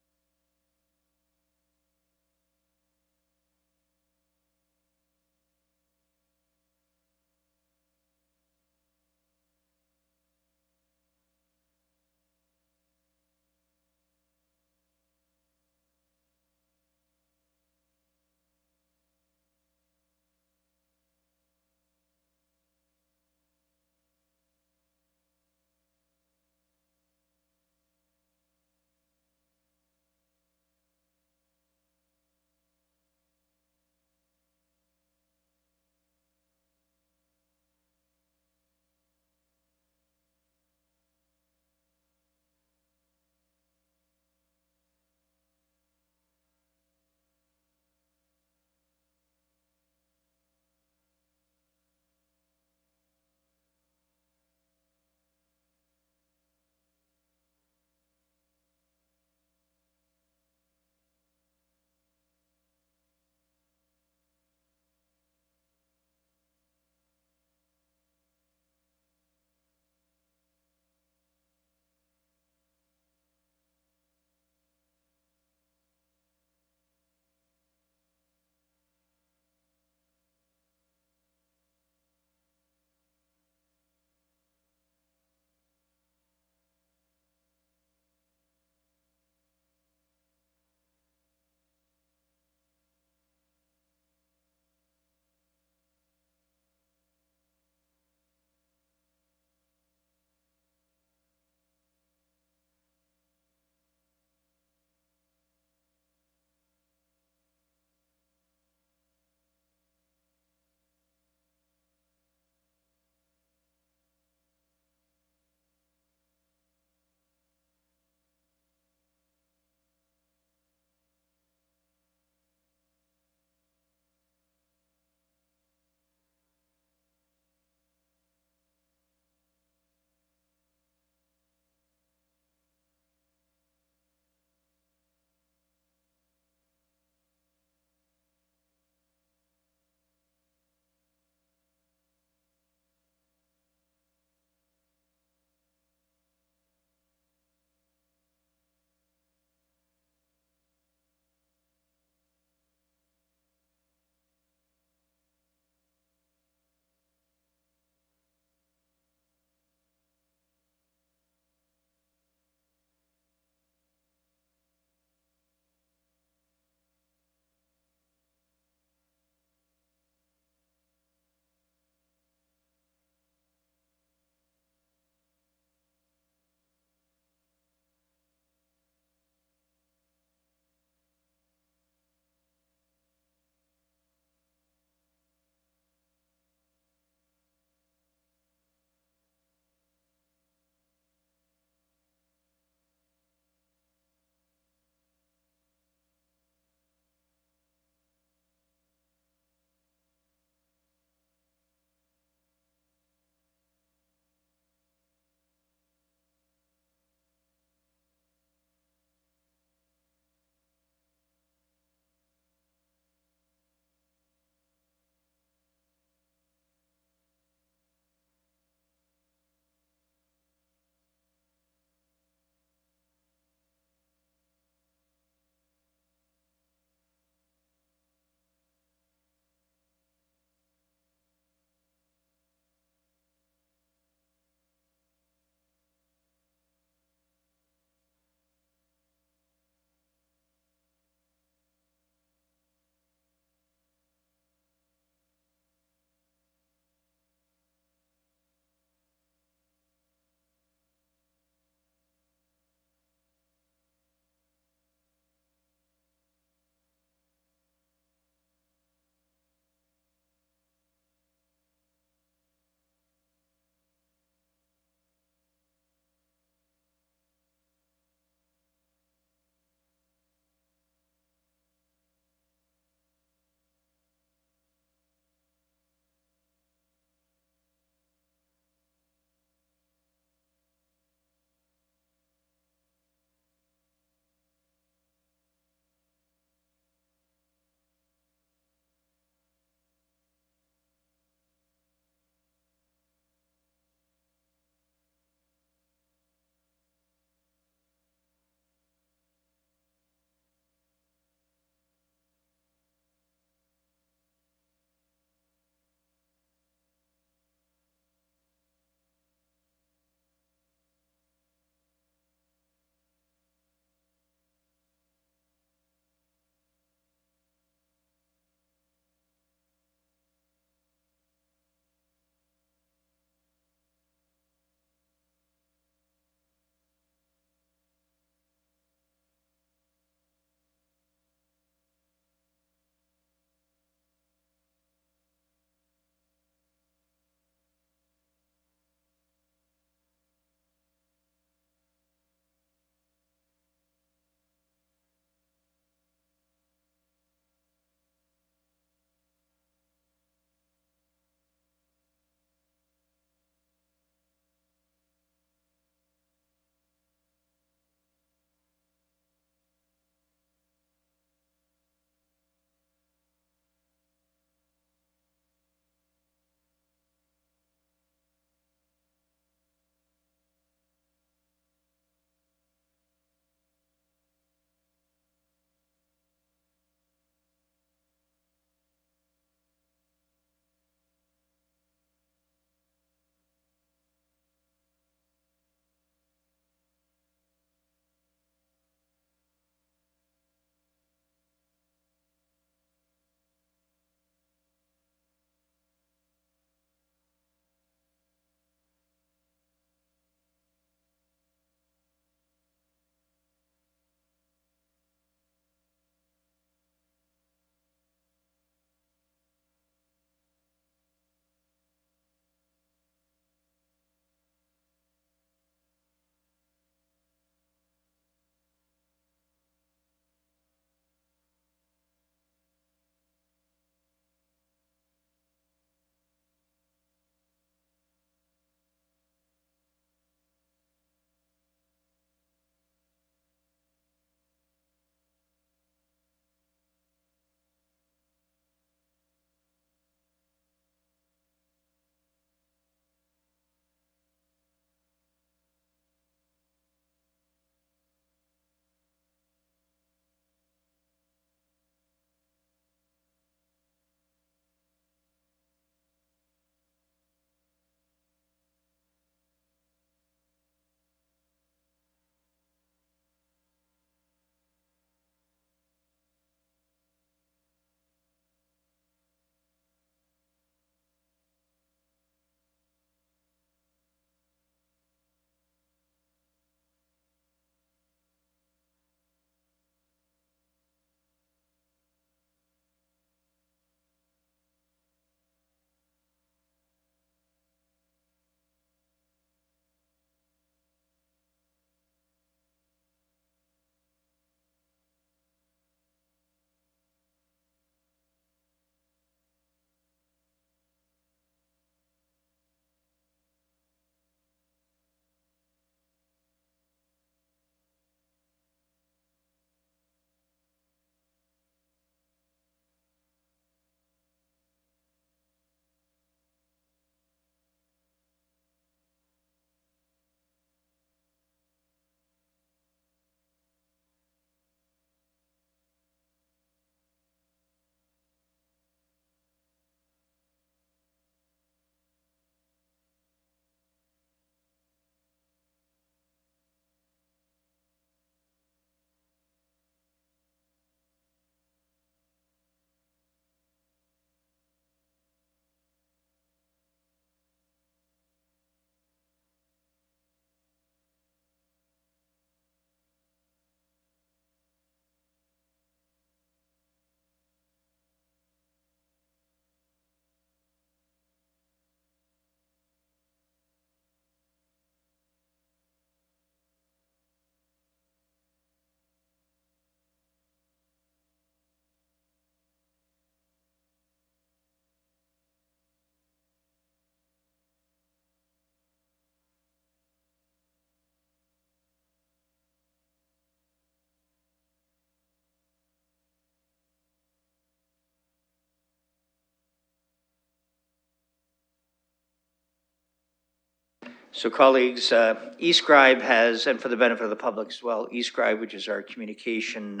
Speaker 1: So colleagues, eScribe has, and for the benefit of the public as well, eScribe, which is our communication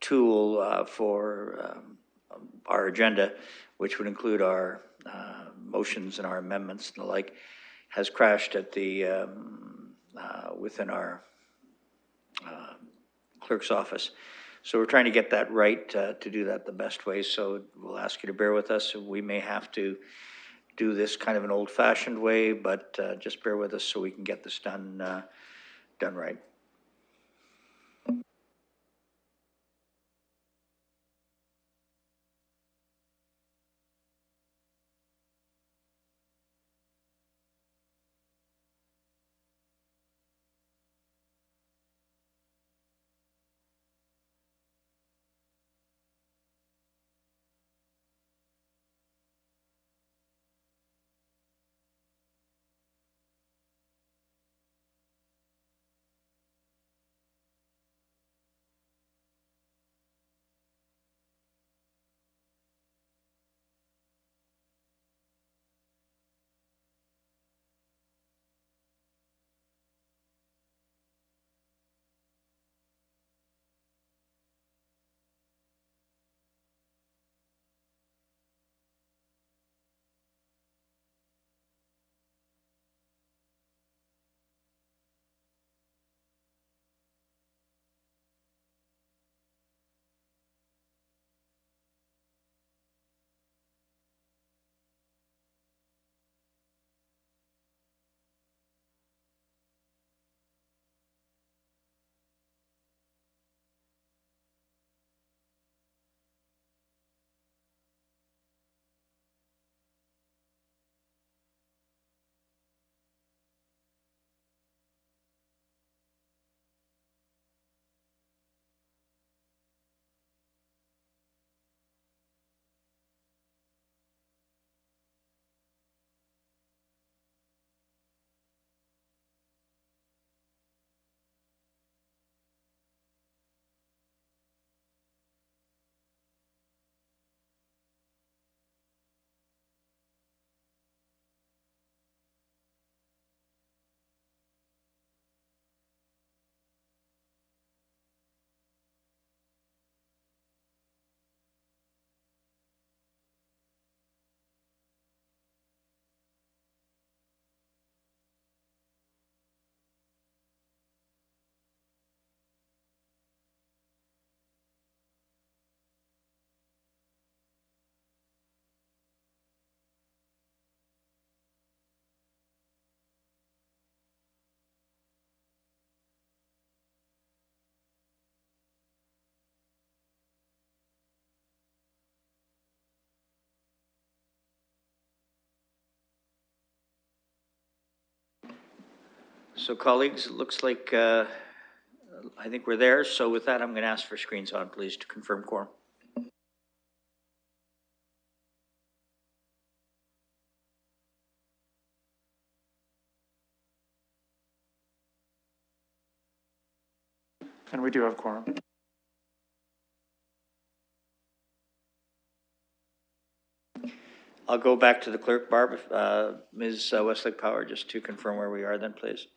Speaker 1: tool for our agenda, which would include our motions and our amendments and the like, has crashed at the within our clerk's office. So we're trying to get that right to do that the best way. So we'll ask you to bear with us. We may have to do this kind of an old-fashioned way, but just bear with us so we can get this done right. So colleagues, it looks like I think we're there. So with that, I'm going to ask for screens on, please, to confirm quorum.
Speaker 2: And we do have quorum.
Speaker 1: I'll go back to the clerk, Barb. Ms. Westlake Power, just to confirm where we are then, please.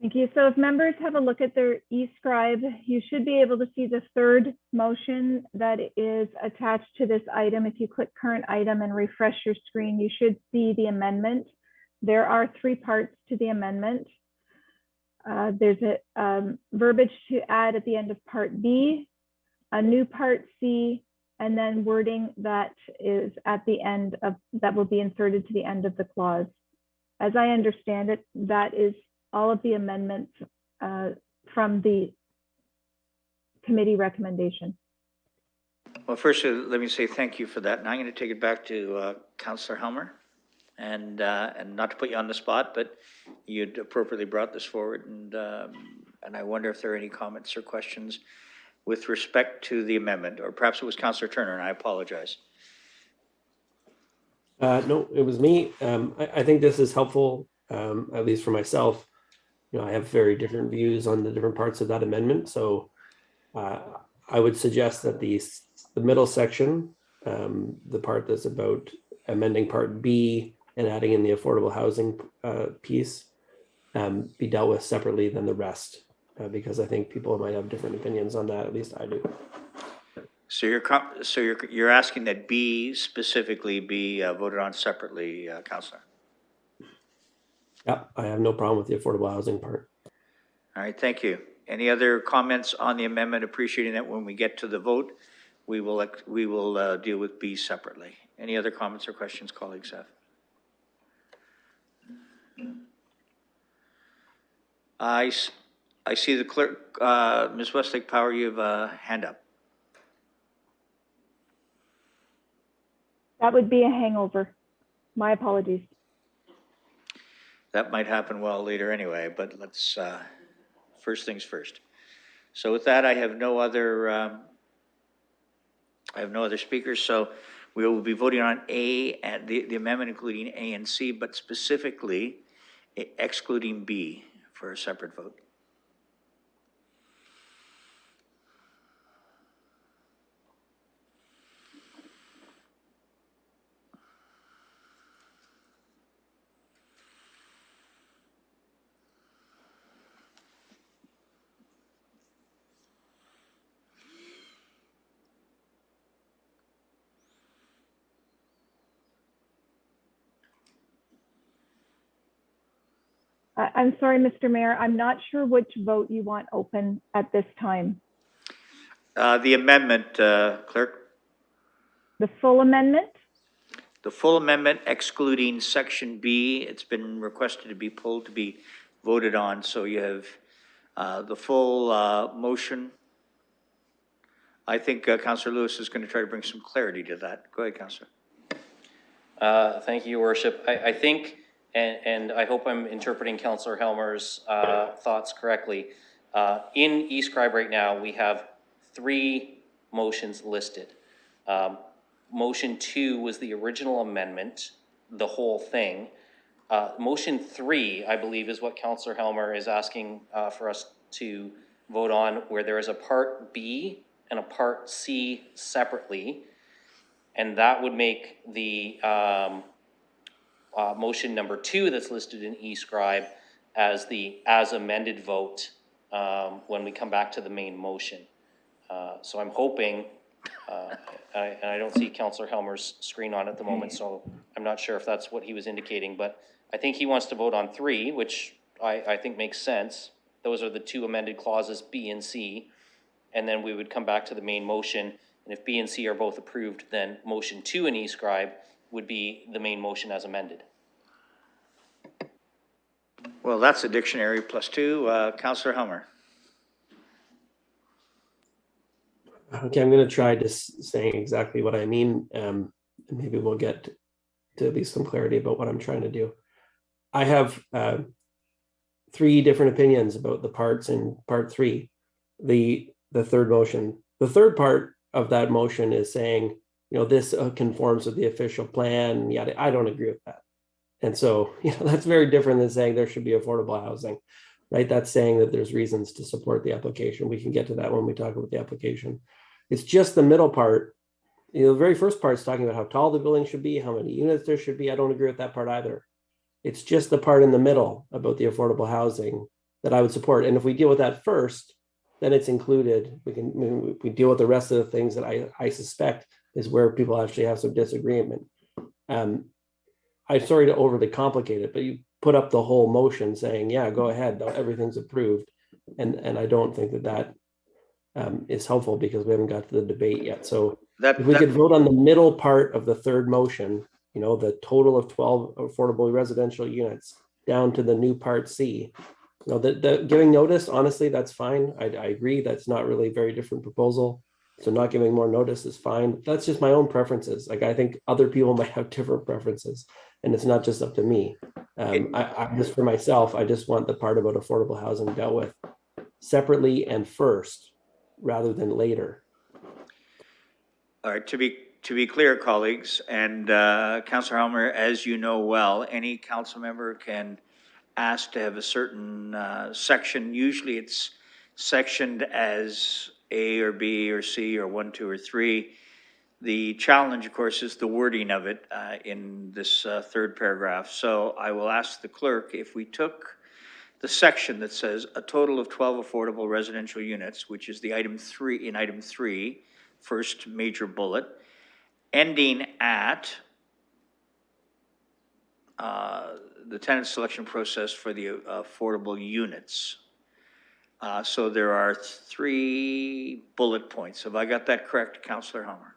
Speaker 12: Thank you. So if members have a look at their eScribe, you should be able to see the third motion that is attached to this item. If you click current item and refresh your screen, you should see the amendment. There are 3 parts to the amendment. There's a verbiage to add at the end of part B, a new part C, and then wording that is at the end of, that will be inserted to the end of the clause. As I understand it, that is all of the amendments from the committee recommendation.
Speaker 1: Well, first, let me say thank you for that. And I'm going to take it back to Councillor Helmer. And not to put you on the spot, but you'd appropriately brought this forward. And I wonder if there are any comments or questions with respect to the amendment, or perhaps it was Councillor Turner, and I apologize.
Speaker 8: No, it was me. I think this is helpful, at least for myself. You know, I have very different views on the different parts of that amendment. So I would suggest that the middle section, the part that's about amending part B and adding in the affordable housing piece be dealt with separately than the rest, because I think people might have different opinions on that. At least I do.
Speaker 1: So you're asking that B specifically be voted on separately, Councillor?
Speaker 8: Yeah, I have no problem with the affordable housing part.
Speaker 1: All right, thank you. Any other comments on the amendment? Appreciating that when we get to the vote, we will deal with B separately. Any other comments or questions colleagues have? I see the clerk, Ms. Westlake Power, you have a hand up.
Speaker 12: That would be a hangover. My apologies.
Speaker 1: That might happen well later anyway, but let's, first things first. So with that, I have no other speakers, so we will be voting on A, and the amendment including A and C, but specifically excluding B for a separate vote.
Speaker 12: I'm sorry, Mr. Mayor, I'm not sure which vote you want open at this time.
Speaker 1: The amendment, clerk.
Speaker 12: The full amendment?
Speaker 1: The full amendment excluding section B, it's been requested to be pulled to be voted on, so you have the full motion. I think Councillor Lewis is going to try to bring some clarity to that. Go ahead, Councillor.
Speaker 3: Thank you, Your Worship. I think, and I hope I'm interpreting Councillor Helmer's thoughts correctly. In eScribe right now, we have 3 motions listed. Motion 2 was the original amendment, the whole thing. Motion 3, I believe, is what Councillor Helmer is asking for us to vote on, where there is a Part B and a Part C separately. And that would make the motion number 2 that's listed in eScribe as the as amended vote when we come back to the main motion. So I'm hoping, and I don't see Councillor Helmer's screen on at the moment, so I'm not sure if that's what he was indicating, but I think he wants to vote on 3, which I think makes sense. Those are the 2 amended clauses, B and C, and then we would come back to the main motion. And if B and C are both approved, then motion 2 in eScribe would be the main motion as amended.
Speaker 1: Well, that's a dictionary plus 2. Councillor Helmer.
Speaker 8: Okay, I'm going to try just saying exactly what I mean. Maybe we'll get to at least some clarity about what I'm trying to do. I have 3 different opinions about the parts in Part 3. The third motion. The third part of that motion is saying, you know, this conforms with the official plan. Yada. I don't agree with that. And so, you know, that's very different than saying there should be affordable housing, right? That's saying that there's reasons to support the application. We can get to that when we talk about the application. It's just the middle part. You know, the very first part is talking about how tall the building should be, how many units there should be. I don't agree with that part either. It's just the part in the middle about the affordable housing that I would support. And if we deal with that first, then it's included. We deal with the rest of the things that I suspect is where people actually have some disagreement. I'm sorry to overly complicate it, but you put up the whole motion saying, yeah, go ahead, everything's approved. And I don't think that is helpful because we haven't got to the debate yet. So if we could vote on the middle part of the third motion, you know, the total of 12 affordable residential units down to the new Part C. You know, the giving notice, honestly, that's fine. I agree. That's not really a very different proposal. So not giving more notice is fine. That's just my own preferences. Like, I think other people might have different preferences, and it's not just up to me. I just, for myself, I just want the part about affordable housing dealt with separately and first rather than later.
Speaker 1: All right, to be clear, colleagues, and Councillor Helmer, as you know well, any council member can ask to have a certain section. Usually it's sectioned as A or B or C or 1, 2, or 3. The challenge, of course, is the wording of it in this third paragraph. So I will ask the clerk if we took the section that says a total of 12 affordable residential units, which is the item 3, first major bullet, ending at the tenant selection process for the affordable units. So there are 3 bullet points. Have I got that correct, Councillor Helmer?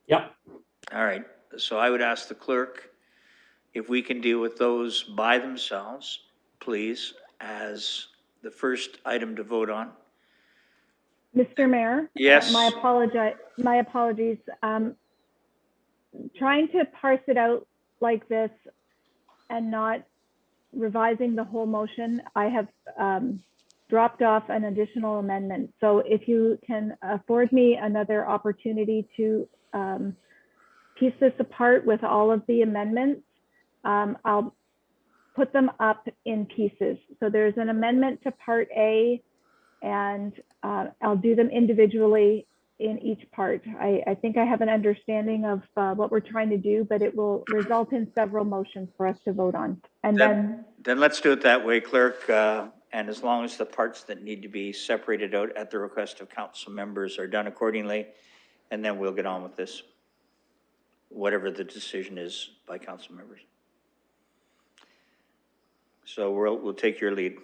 Speaker 8: Yep.
Speaker 1: All right. So I would ask the clerk if we can deal with those by themselves, please, as the first item to vote on.
Speaker 12: Mr. Mayor?
Speaker 1: Yes.
Speaker 12: My apologies. Trying to parse it out like this and not revising the whole motion, I have dropped off an additional amendment. So if you can afford me another opportunity to piece this apart with all of the amendments, I'll put them up in pieces. So there's an amendment to Part A, and I'll do them individually in each part. I think I have an understanding of what we're trying to do, but it will result in several motions for us to vote on. And then
Speaker 1: let's do it that way, clerk. And as long as the parts that need to be separated out at the request of council members are done accordingly, and then we'll get on with this, whatever the decision is by council members. So we'll take your lead.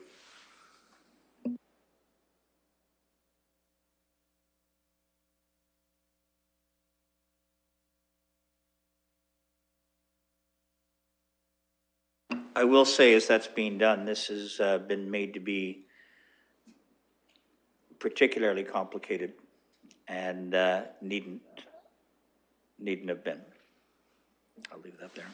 Speaker 1: I will say, as that's being done, this has been made to be particularly complicated and needn't have been. I'll leave that there.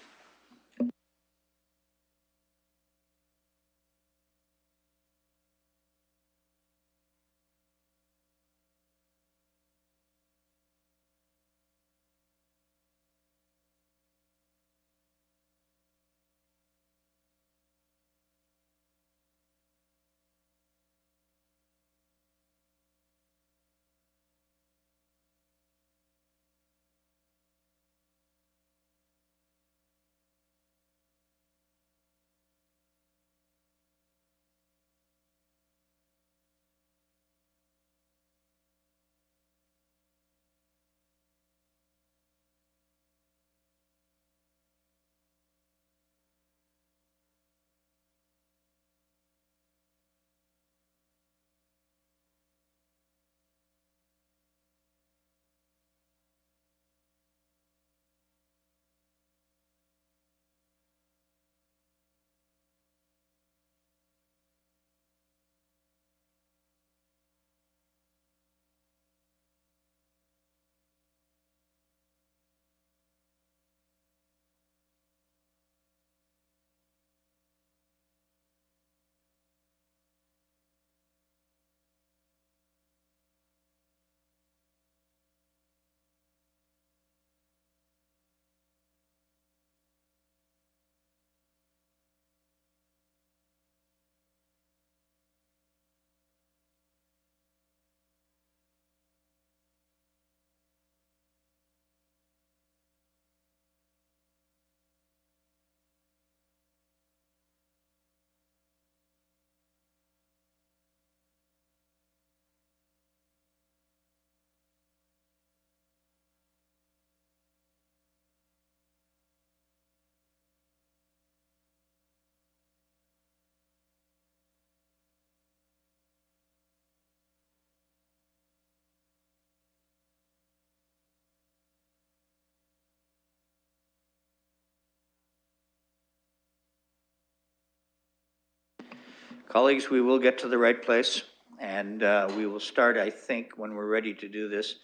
Speaker 1: Colleagues, we will get to the right place, and we will start, I think, when we're ready to do this,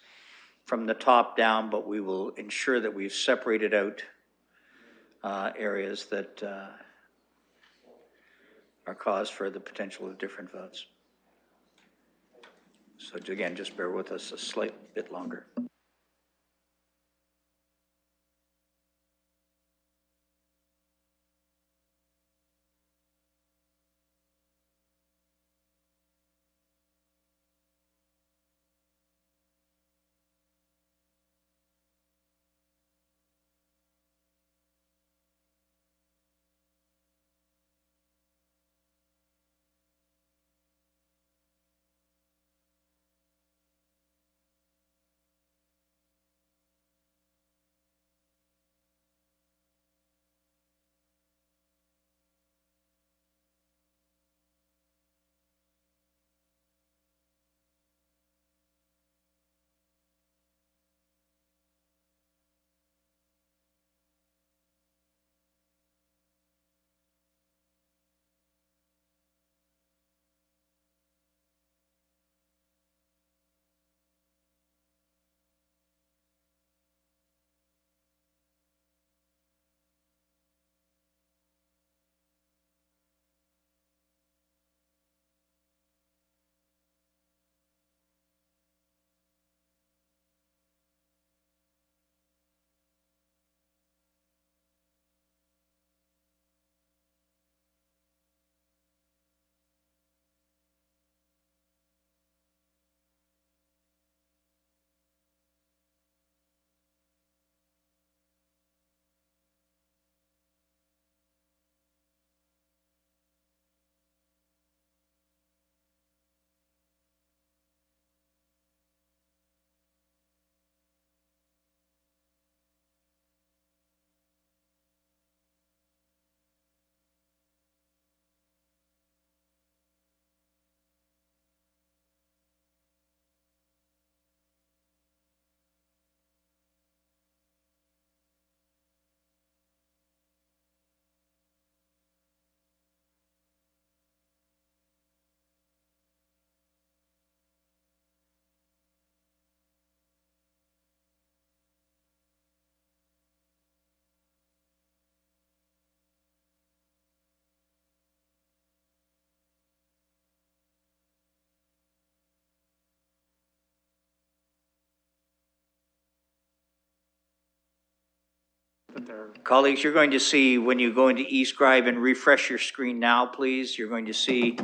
Speaker 1: from the top down, but we will ensure that we've separated out areas that are cause for the potential of different votes. So again, just bear with us a slight bit longer.
Speaker 2: there.
Speaker 1: Colleagues, you're going to see when you go into eScribe and refresh your screen now, please, you're going to see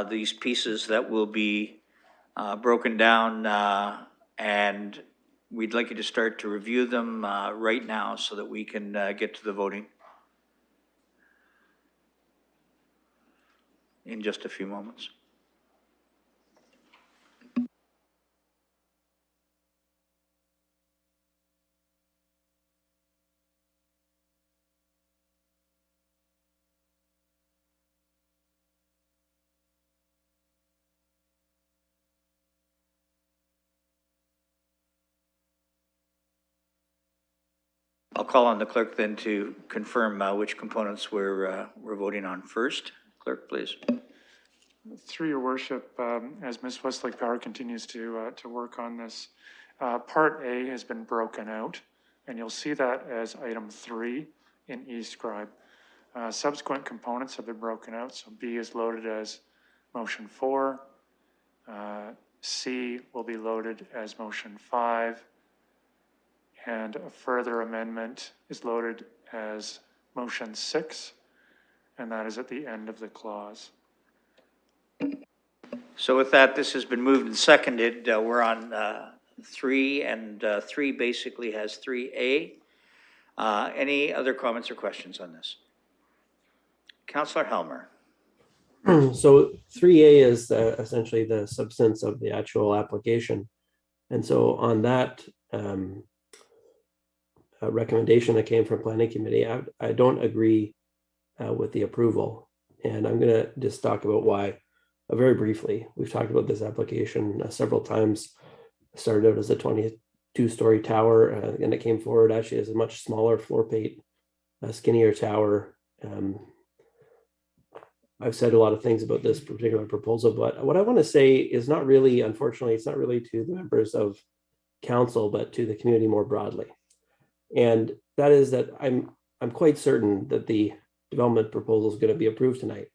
Speaker 1: these pieces that will be broken down, and we'd like you to start to review them right now so that we can get to the voting in just a few moments. I'll call on the clerk then to confirm which components we're voting on first. Clerk, please.
Speaker 2: Through your worship, as Ms. Westlake Power continues to work on this, Part A has been broken out, and you'll see that as item 3 in eScribe. Subsequent components have been broken out, so B is loaded as motion 4. C will be loaded as motion 5. And a further amendment is loaded as motion 6, and that is at the end of the clause.
Speaker 1: So with that, this has been moved and seconded. We're on 3, and 3 basically has 3A. Any other comments or questions on this? Councillor Helmer.
Speaker 8: So 3A is essentially the substance of the actual application. And so on that recommendation that came from Planning Committee, I don't agree with the approval. And I'm going to just talk about why very briefly. We've talked about this application several times. It started out as a 22-story tower, and it came forward actually as a much smaller floor plate, a skinnier tower. I've said a lot of things about this particular proposal, but what I want to say is not really, unfortunately, it's not really to the members of council, but to the community more broadly. And that is that I'm quite certain that the development proposal is going to be approved tonight.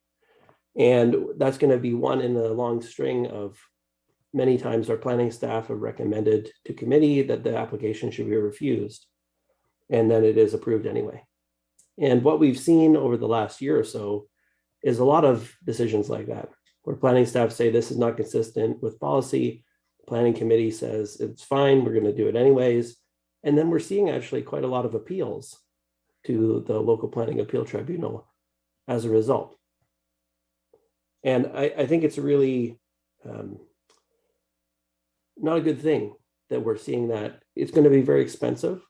Speaker 8: And that's going to be one in a long string of many times our planning staff have recommended to committee that the application should be refused. And then it is approved anyway. And what we've seen over the last year or so is a lot of decisions like that, where planning staff say this is not consistent with policy. Planning committee says it's fine, we're going to do it anyways. And then we're seeing actually quite a lot of appeals to the local planning appeal tribunal as a result. And I think it's really not a good thing that we're seeing that. It's going to be very expensive.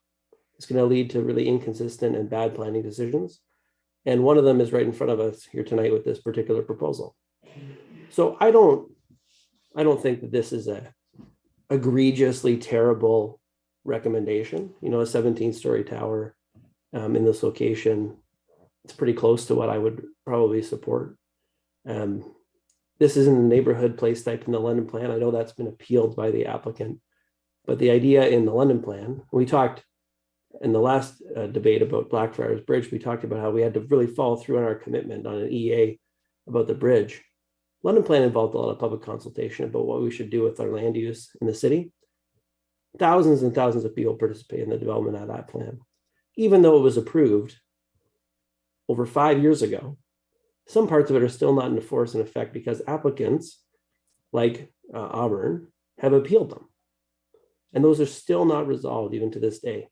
Speaker 8: It's going to lead to really inconsistent and bad planning decisions. And one of them is right in front of us here tonight with this particular proposal. So I don't think that this is a egregiously terrible recommendation. You know, a 17-story tower in this location, it's pretty close to what I would probably support. This isn't a neighborhood place type in the London plan. I know that's been appealed by the applicant, but the idea in the London plan, we talked in the last debate about Blackfriars Bridge, we talked about how we had to really follow through on our commitment on an EA about the bridge. London plan involved a lot of public consultation about what we should do with our land use in the city. Thousands and thousands of people participate in the development of that plan. Even though it was approved over 5 years ago, some parts of it are still not in force and effect because applicants like Auburn have appealed them. And those are still not resolved even to this day.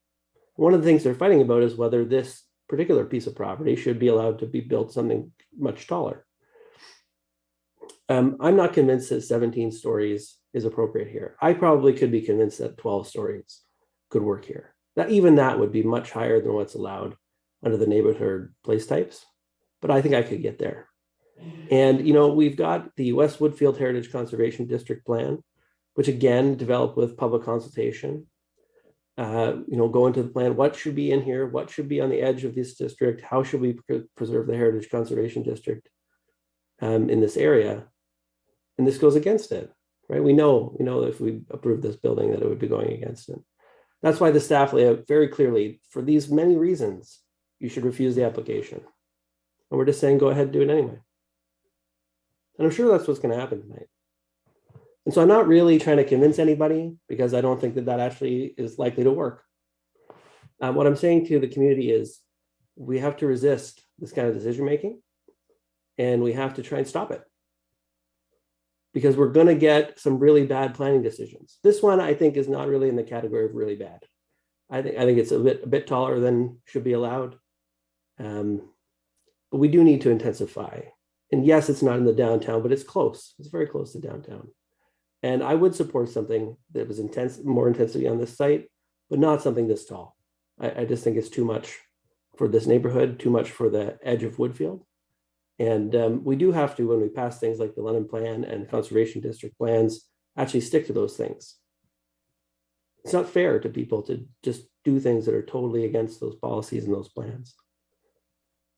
Speaker 8: One of the things they're fighting about is whether this particular piece of property should be allowed to be built something much taller. I'm not convinced that 17 stories is appropriate here. I probably could be convinced that 12 stories could work here. Even that would be much higher than what's allowed under the neighborhood place types, but I think I could get there. And, you know, we've got the West Woodfield Heritage Conservation District Plan, which again, developed with public consultation. You know, go into the plan, what should be in here, what should be on the edge of this district, how should we preserve the Heritage Conservation District in this area? And this goes against it, right? We know if we approve this building that it would be going against it. That's why the staff lay out very clearly, for these many reasons, you should refuse the application. And we're just saying, go ahead and do it anyway. And I'm sure that's what's going to happen tonight. And so I'm not really trying to convince anybody because I don't think that that actually is likely to work. What I'm saying to the community is we have to resist this kind of decision making, and we have to try and stop it, because we're going to get some really bad planning decisions. This one, I think, is not really in the category of really bad. I think it's a bit taller than should be allowed. But we do need to intensify. And yes, it's not in the downtown, but it's close. It's very close to downtown. And I would support something that was more intensity on this site, but not something this tall. I just think it's too much for this neighborhood, too much for the edge of Woodfield. And we do have to, when we pass things like the London Plan and Conservation District plans, actually stick to those things. It's not fair to people to just do things that are totally against those policies and those plans.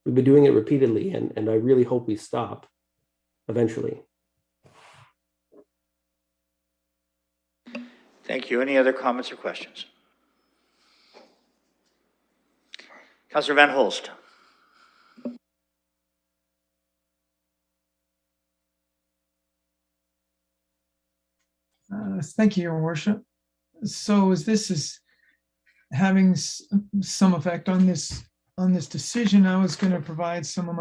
Speaker 8: We've been doing it repeatedly, and I really hope we stop eventually.
Speaker 1: Thank you. Any other comments or questions? Councillor Van Holst.
Speaker 5: Thank you, Your Worship. So as this is having some effect on this decision, I was going to provide some of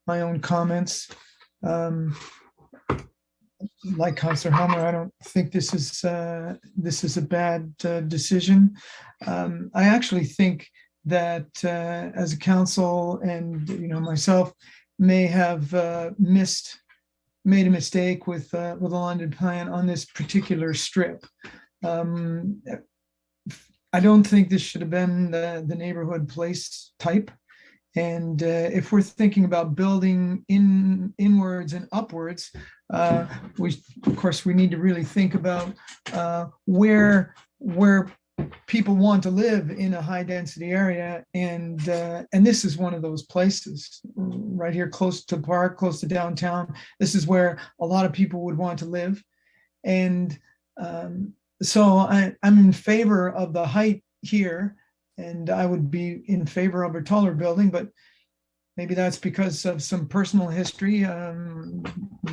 Speaker 5: my own comments. Like Councillor Helmer, I don't think this is a bad decision. I actually think that as a council and myself may have made a mistake with the London Plan on this particular strip. I don't think this should have been the neighborhood place type. And if we're thinking about building inwards and upwards, of course, we need to really think about where people want to live in a high density area. And this is one of those places right here, close to the park, close to downtown. This is where a lot of people would want to live. And so I'm in favor of the height here, and I would be in favor of a taller building, but maybe that's because of some personal history.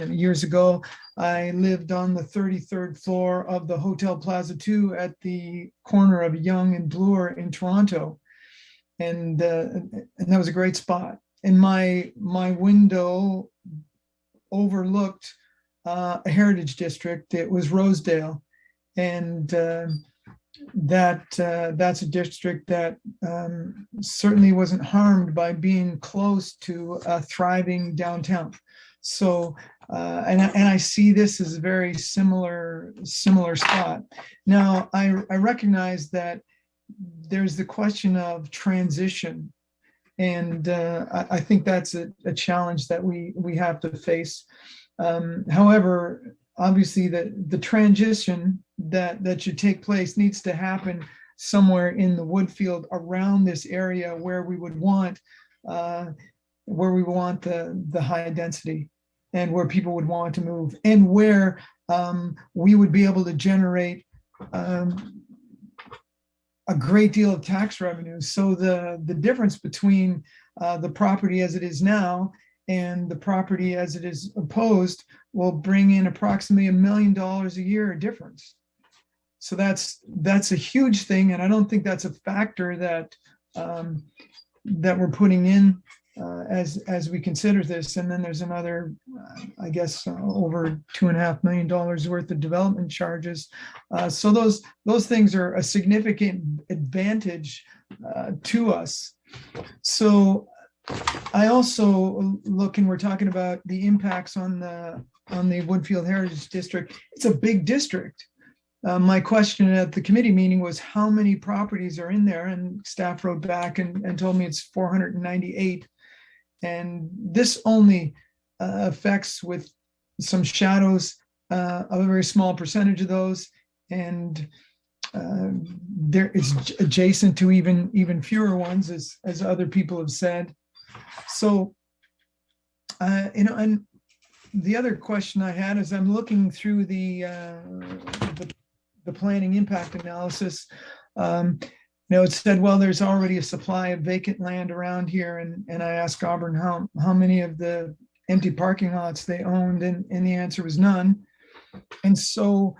Speaker 5: Years ago, I lived on the 33rd floor of the Hotel Plaza 2 at the corner of Yonge and Bloor in Toronto. And that was a great spot. And my window overlooked a heritage district. It was Rosedale. And that's a district that certainly wasn't harmed by being close to a thriving downtown. So, and I see this as a very similar spot. Now, I recognize that there's the question of transition, and I think that's a challenge that we have to face. However, obviously, the transition that should take place needs to happen somewhere in the Woodfield around this area where we would want the high density and where people would want to move, and where we would be able to generate a great deal of tax revenue. So the difference between the property as it is now and the property as it is opposed will bring in approximately $1 million a year difference. So that's a huge thing, and I don't think that's a factor that we're putting in as we consider this. And then there's another, I guess, over $2.5 million worth of development charges. So those things are a significant advantage to us. So I also look, and we're talking about the impacts on the Woodfield Heritage District. It's a big district. My question at the committee meeting was how many properties are in there, and staff wrote back and told me it's 498. And this only affects with some shadows of a very small percentage of those, and there is adjacent to even fewer ones, as other people have said. So, and the other question I had is I'm looking through the planning impact analysis. It said, well, there's already a supply of vacant land around here, and I asked Auburn how many of the empty parking lots they owned, and the answer was none. And so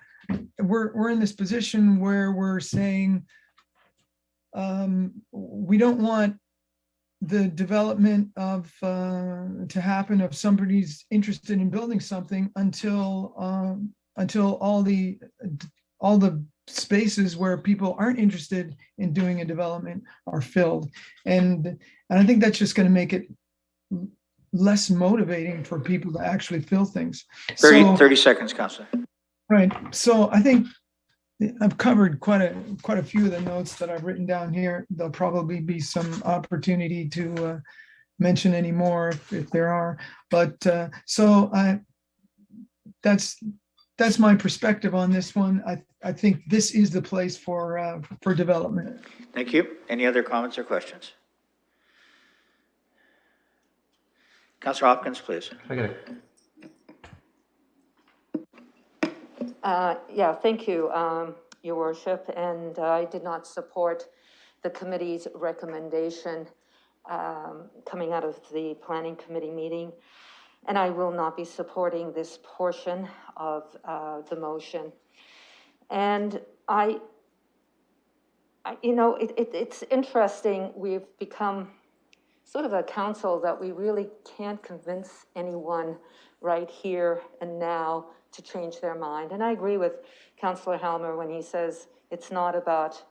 Speaker 5: we're in this position where we're saying, we don't want the development of to happen if somebody's interested in building something until all the spaces where people aren't interested in doing a development are filled. And I think that's just going to make it less motivating for people to actually fill things.
Speaker 1: 30 seconds, Councillor.
Speaker 5: Right. So I think I've covered quite a few of the notes that I've written down here. There'll probably be some opportunity to mention any more if there are. But that's my perspective on this one. I think this is the place for development.
Speaker 1: Thank you. Any other comments or questions? Councillor Hopkins, please.
Speaker 7: Yeah, thank you, Your Worship. And I did not support the committee's recommendation coming out of the Planning Committee meeting. And I will not be supporting this portion of the motion. And it's interesting. We've become sort of a council that we really can't convince anyone right here and now to change their mind. And I agree with Councillor Helmer when he says it's not about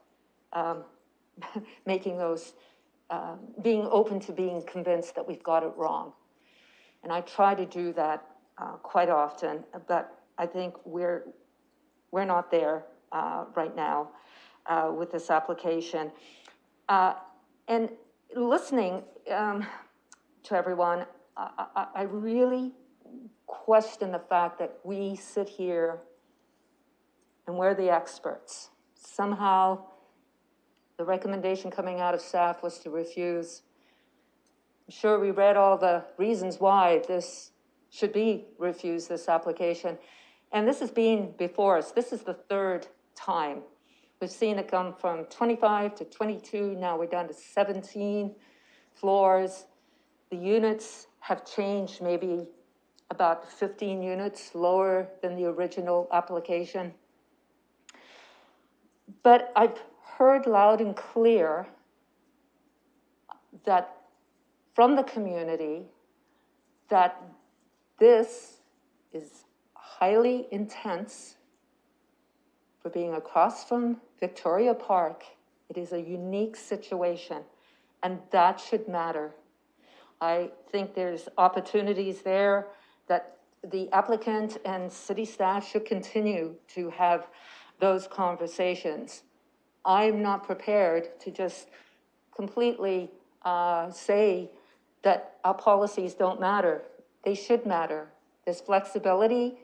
Speaker 7: making those, being open to being convinced that we've got it wrong. And I try to do that quite often, but I think we're not there right now with this application. And listening to everyone, I really question the fact that we sit here and we're the experts. Somehow the recommendation coming out of staff was to refuse. I'm sure we read all the reasons why this should be refused, this application. And this has been before us. This is the third time. We've seen it come from 25 to 22. Now we're down to 17 floors. The units have changed, maybe about 15 units lower than the original application. But I've heard loud and clear that from the community that this is highly intense for being across from Victoria Park. It is a unique situation, and that should matter. I think there's opportunities there that the applicant and city staff should continue to have those conversations. I'm not prepared to just completely say that our policies don't matter. They should matter. There's flexibility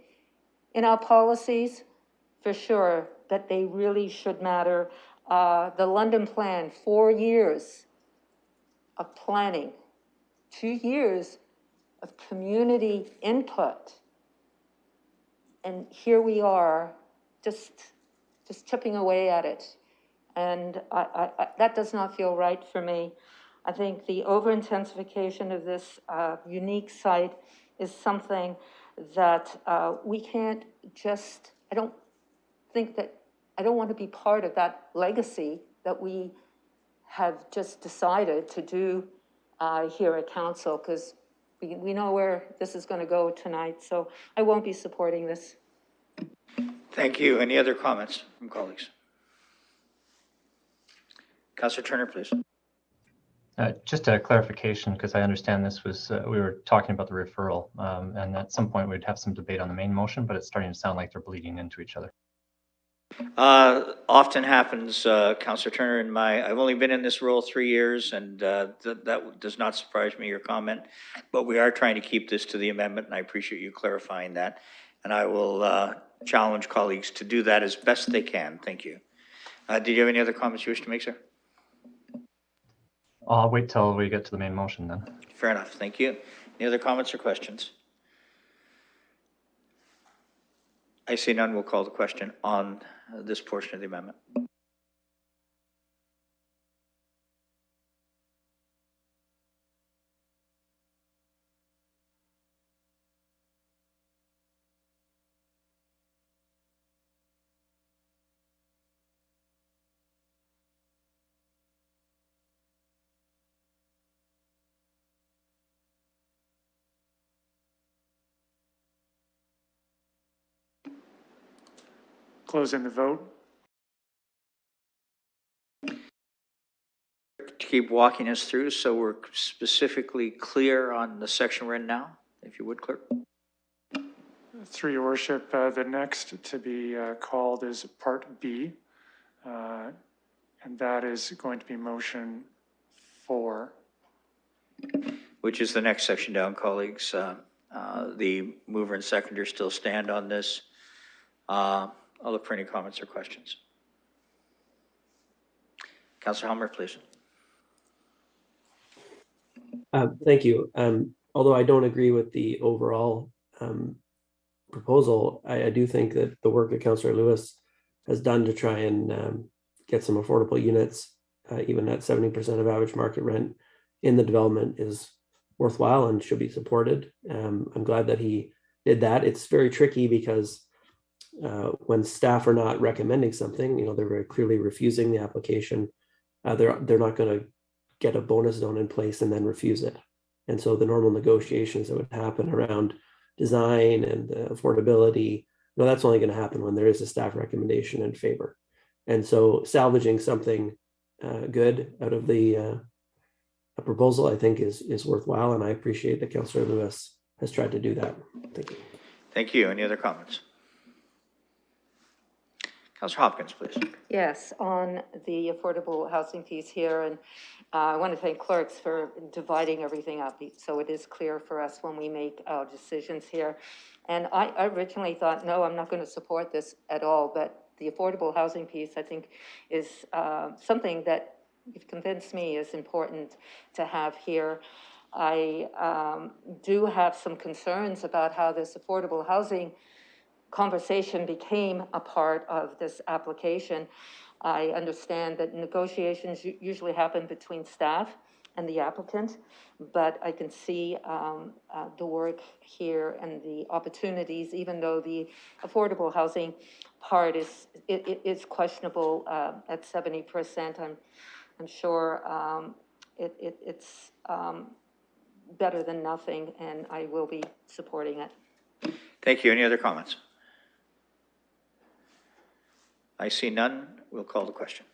Speaker 7: in our policies, for sure, that they really should matter. The London Plan, 4 years of planning, 2 years of community input. And here we are, just chipping away at it. And that does not feel right for me. I think the over-intensification of this unique site is something that we can't just, I don't want to be part of that legacy that we have just decided to do here at council, because we know where this is going to go tonight. So I won't be supporting this.
Speaker 1: Thank you. Any other comments from colleagues? Councillor Turner, please.
Speaker 6: Just a clarification, because I understand this was, we were talking about the referral, and at some point we'd have some debate on the main motion, but it's starting to sound like they're bleeding into each other.
Speaker 1: Often happens, Councillor Turner, I've only been in this role 3 years, and that does not surprise me, your comment, but we are trying to keep this to the amendment, and I appreciate you clarifying that. And I will challenge colleagues to do that as best they can. Thank you. Did you have any other comments you wish to make, sir?
Speaker 6: I'll wait till we get to the main motion then.
Speaker 1: Fair enough. Thank you. Any other comments or questions? I see none. We'll call the question on this portion of the amendment.
Speaker 2: Closing the vote.
Speaker 1: Keep walking us through so we're specifically clear on the section we're in now, if you would, clerk.
Speaker 2: Through your worship, the next to be called is Part B, and that is going to be motion 4.
Speaker 1: Which is the next section down, colleagues. The mover and seconder still stand on this. I'll look for any comments or questions. Councillor Helmer, please.
Speaker 8: Thank you. Although I don't agree with the overall proposal, I do think that the work that Councillor Lewis has done to try and get some affordable units, even at 70% of average market rent in the development, is worthwhile and should be supported. I'm glad that he did that. It's very tricky because when staff are not recommending something, they're very clearly refusing the application. They're not going to get a bonus zone in place and then refuse it. And so the normal negotiations that would happen around design and affordability, that's only going to happen when there is a staff recommendation in favor. And so salvaging something good out of the proposal, I think, is worthwhile, and I appreciate that Councillor Lewis has tried to do that. Thank you.
Speaker 1: Thank you. Any other comments? Councillor Hopkins, please.
Speaker 7: Yes, on the affordable housing piece here, and I want to thank clerks for dividing everything up so it is clear for us when we make our decisions here. And I originally thought, no, I'm not going to support this at all, but the affordable housing piece, I think, is something that you've convinced me is important to have here. I do have some concerns about how this affordable housing conversation became a part of this application. I understand that negotiations usually happen between staff and the applicant, but I can see the work here and the opportunities, even though the affordable housing part is questionable at 70%. I'm sure it's better than nothing, and I will be supporting it.
Speaker 1: Thank you. Any other comments? I see none. We'll call the question.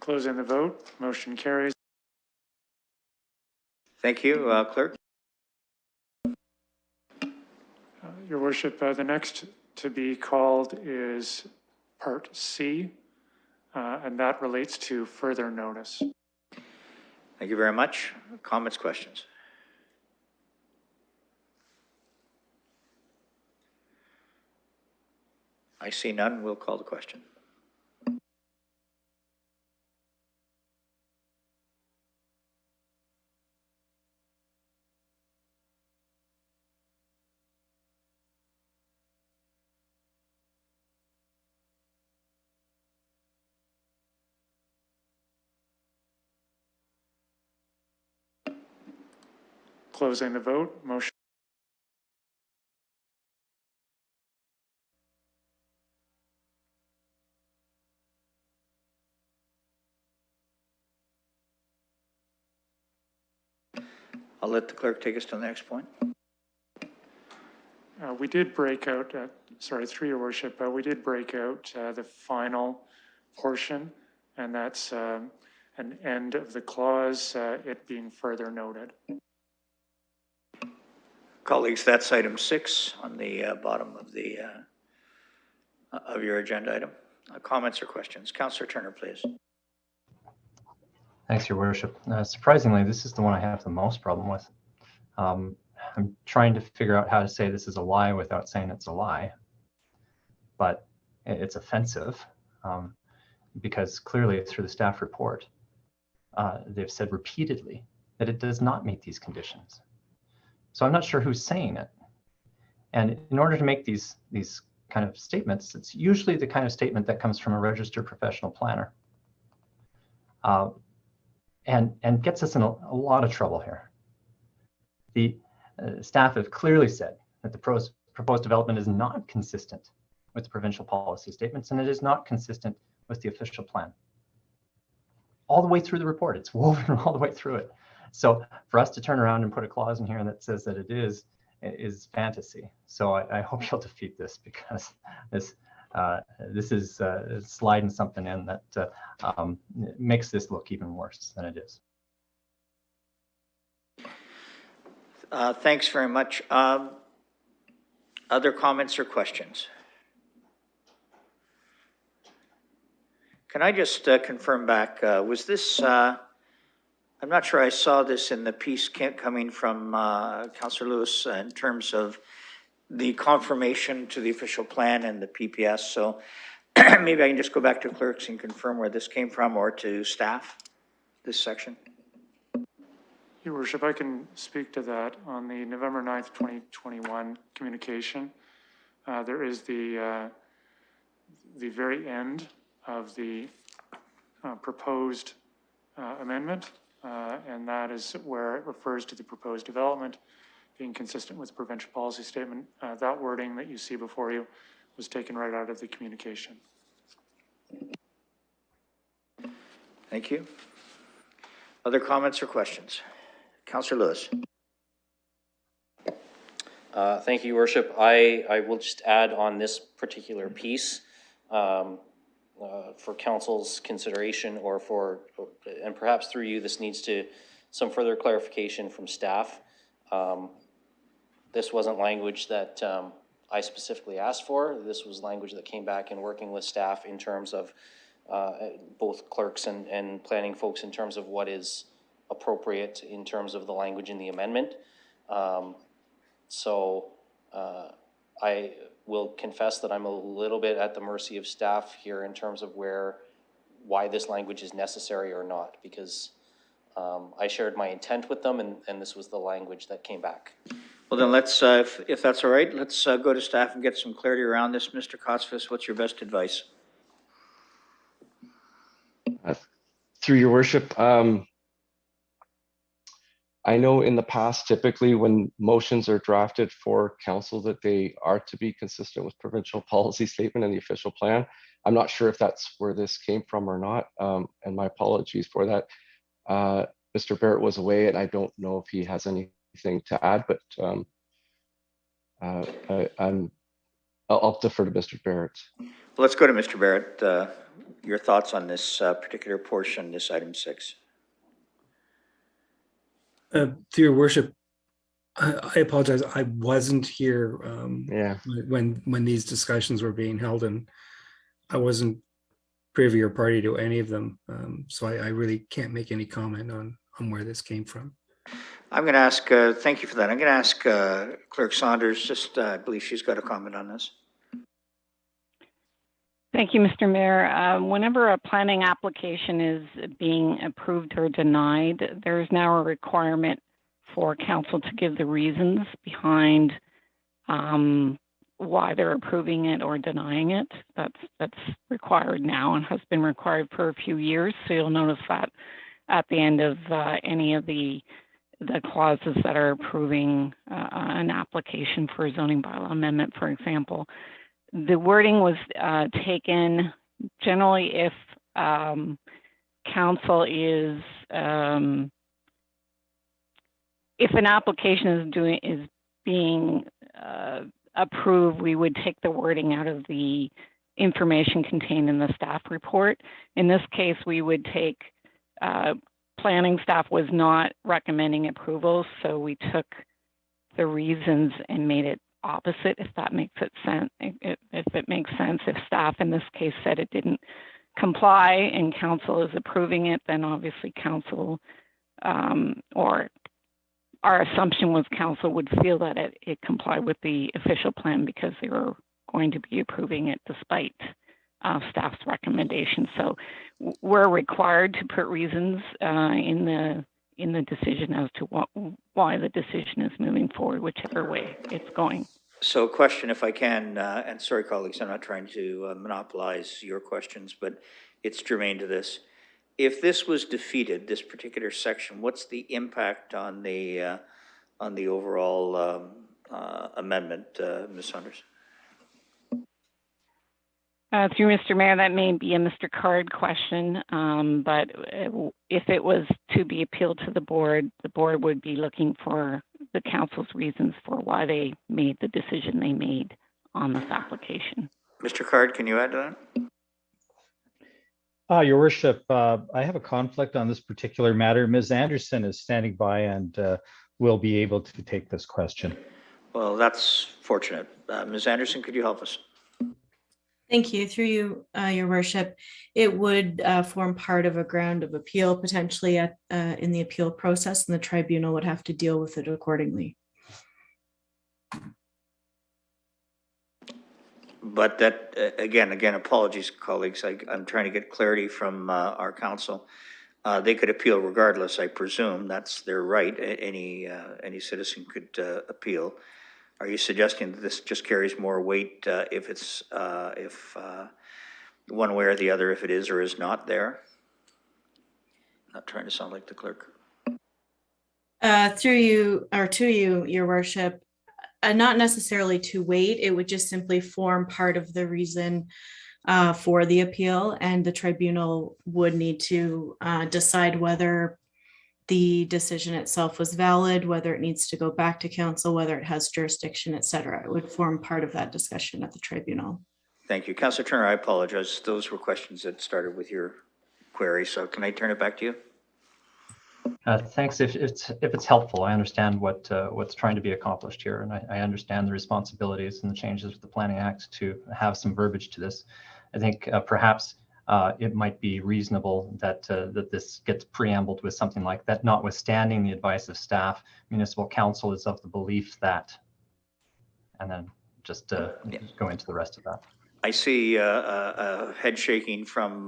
Speaker 2: Closing the vote. Motion carries.
Speaker 1: Thank you, clerk.
Speaker 2: Your worship, the next to be called is Part C, and that relates to further notice.
Speaker 1: Thank you very much. Comments, questions? I see none. We'll call the question.
Speaker 2: Closing the vote. Motion.
Speaker 1: I'll let the clerk take us to the next point.
Speaker 2: We did break out, through your worship, we did break out the final portion, and that's an end of the clause, it being further noted.
Speaker 1: Colleagues, that's item 6 on the bottom of the of your agenda item. Comments or questions? Councillor Turner, please.
Speaker 6: Thanks, Your Worship. Surprisingly, this is the one I have the most problem with. I'm trying to figure out how to say this is a lie without saying it's a lie, but it's offensive because clearly through the staff report, they've said repeatedly that it does not meet these conditions. So I'm not sure who's saying it. And in order to make these kind of statements, it's usually the kind of statement that comes from a registered professional planner. And gets us in a lot of trouble here. The staff have clearly said that the proposed development is not consistent with the provincial policy statements, and it is not consistent with the official plan. All the way through the report, it's woven all the way through it. So for us to turn around and put a clause in here that says that it is fantasy. So I hope you'll defeat this, because this is sliding something in that makes this look even worse than it is.
Speaker 1: Thanks very much. Other comments or questions? Can I just confirm back, was this, I'm not sure I saw this in the piece coming from Councillor Lewis in terms of the confirmation to the official plan and the PPS. So maybe I can just go back to clerks and confirm where this came from, or to staff, this section.
Speaker 2: Your Worship, I can speak to that. On the November 9th, 2021 communication, there is the very end of the proposed amendment, and that is where it refers to the proposed development being consistent with the provincial policy statement. That wording that you see before you was taken right out of the communication.
Speaker 1: Thank you. Other comments or questions? Councillor Lewis.
Speaker 3: Thank you, Your Worship. I will just add on this particular piece for council's consideration, or for, and perhaps through you, this needs some further clarification from staff. This wasn't language that I specifically asked for. This was language that came back in working with staff in terms of both clerks and planning folks in terms of what is appropriate in terms of the language in the amendment. So I will confess that I'm a little bit at the mercy of staff here in terms of why this language is necessary or not, because I shared my intent with them, and this was the language that came back.
Speaker 1: Well, then let's, if that's all right, let's go to staff and get some clarity around this. Mr. Kosfis, what's your best advice?
Speaker 21: Through your worship, I know in the past, typically when motions are drafted for council, that they are to be consistent with provincial policy statement and the official plan. I'm not sure if that's where this came from or not, and my apologies for that. Mr. Barrett was away, and I don't know if he has anything to add, but I'll defer to Mr. Barrett.
Speaker 1: Well, let's go to Mr. Barrett. Your thoughts on this particular portion, this item 6.
Speaker 10: Through your worship, I apologize. I wasn't here when these discussions were being held, and I wasn't privy or party to any of them. So I really can't make any comment on where this came from.
Speaker 1: I'm going to ask, thank you for that. I'm going to ask Clerk Saunders, just I believe she's got a comment on this.
Speaker 15: Thank you, Mr. Mayor. Whenever a planning application is being approved or denied, there is now a requirement for council to give the reasons behind why they're approving it or denying it. That's required now and has been required for a few years. So you'll notice that at the end of any of the clauses that are approving an application for a zoning bylaw amendment, for example. The wording was taken generally if council is, if an application is being approved, we would take the wording out of the information contained in the staff report. In this case, we would take, planning staff was not recommending approval, so we took the reasons and made it opposite, if that makes it sense. If it makes sense, if staff in this case said it didn't comply and council is approving it, then obviously council, or our assumption was council would feel that it complied with the official plan because they were going to be approving it despite staff's recommendation. So we're required to put reasons in the decision as to why the decision is moving forward, whichever way it's going.
Speaker 1: So question, if I can, and sorry, colleagues, I'm not trying to monopolize your questions, but it's germane to this. If this was defeated, this particular section, what's the impact on the overall amendment, Ms. Saunders?
Speaker 15: Through Mr. Mayor, that may be a Mr. Card question, but if it was to be appealed to the board would be looking for the council's reasons for why they made the decision they made on this application.
Speaker 1: Mr. Card, can you add to that?
Speaker 17: Your worship, I have a conflict on this particular matter. Ms. Anderson is standing by and will be able to take this question.
Speaker 1: Well, that's fortunate. Ms. Anderson, could you help us?
Speaker 13: Thank you. Through you, Your Worship, it would form part of a ground of appeal potentially in the appeal process, and the tribunal would have to deal with it accordingly.
Speaker 1: But that, again, apologies, colleagues. I'm trying to get clarity from our counsel. They could appeal regardless, I presume. That's their right. Any citizen could appeal. Are you suggesting that this just carries more weight if it's one way or the other, if it is or is not there? Not trying to sound like the clerk.
Speaker 13: Through you, or to you, Your Worship, not necessarily to wait. It would just simply form part of the reason for the appeal, and the tribunal would need to decide whether the decision itself was valid, whether it needs to go back to council, whether it has jurisdiction, et cetera. It would form part of that discussion at the tribunal.
Speaker 1: Thank you. Councillor Turner, I apologize. Those were questions that started with your query. So can I turn it back to you?
Speaker 6: Thanks. If it's helpful, I understand what's trying to be accomplished here, and I understand the responsibilities and the changes with the Planning Act to have some verbiage to this. I think perhaps it might be reasonable that this gets preambled with something like that. Notwithstanding the advice of staff, municipal council is of the belief that, and then just go into the rest of that.
Speaker 1: I see a head shaking from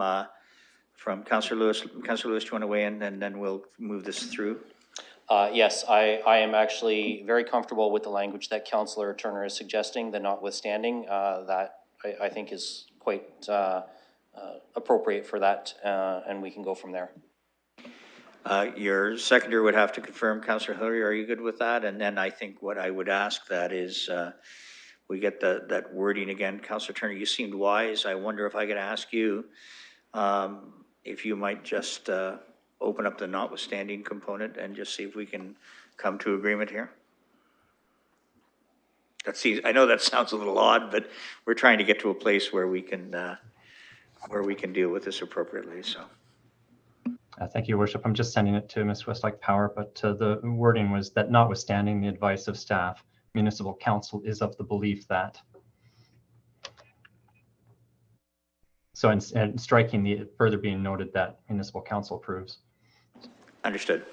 Speaker 1: Councillor Lewis. Councillor Lewis, do you want to weigh in, and then we'll move this through?
Speaker 3: Yes, I am actually very comfortable with the language that Councillor Turner is suggesting, the notwithstanding, that I think is quite appropriate for that, and we can go from there.
Speaker 1: Your seconder would have to confirm. Councillor Hillary, are you good with that? And then I think what I would ask that is we get that wording again. Councillor Turner, you seemed wise. I wonder if I could ask you if you might just open up the notwithstanding component and just see if we can come to agreement here. I know that sounds a little odd, but we're trying to get to a place where we can deal with this appropriately. So,
Speaker 6: thank you, Your Worship. I'm just sending it to Ms. Westlake Power, but the wording was that notwithstanding the advice of staff, municipal council is of the belief that. So, and striking the further being noted that municipal council approves.
Speaker 1: Understood.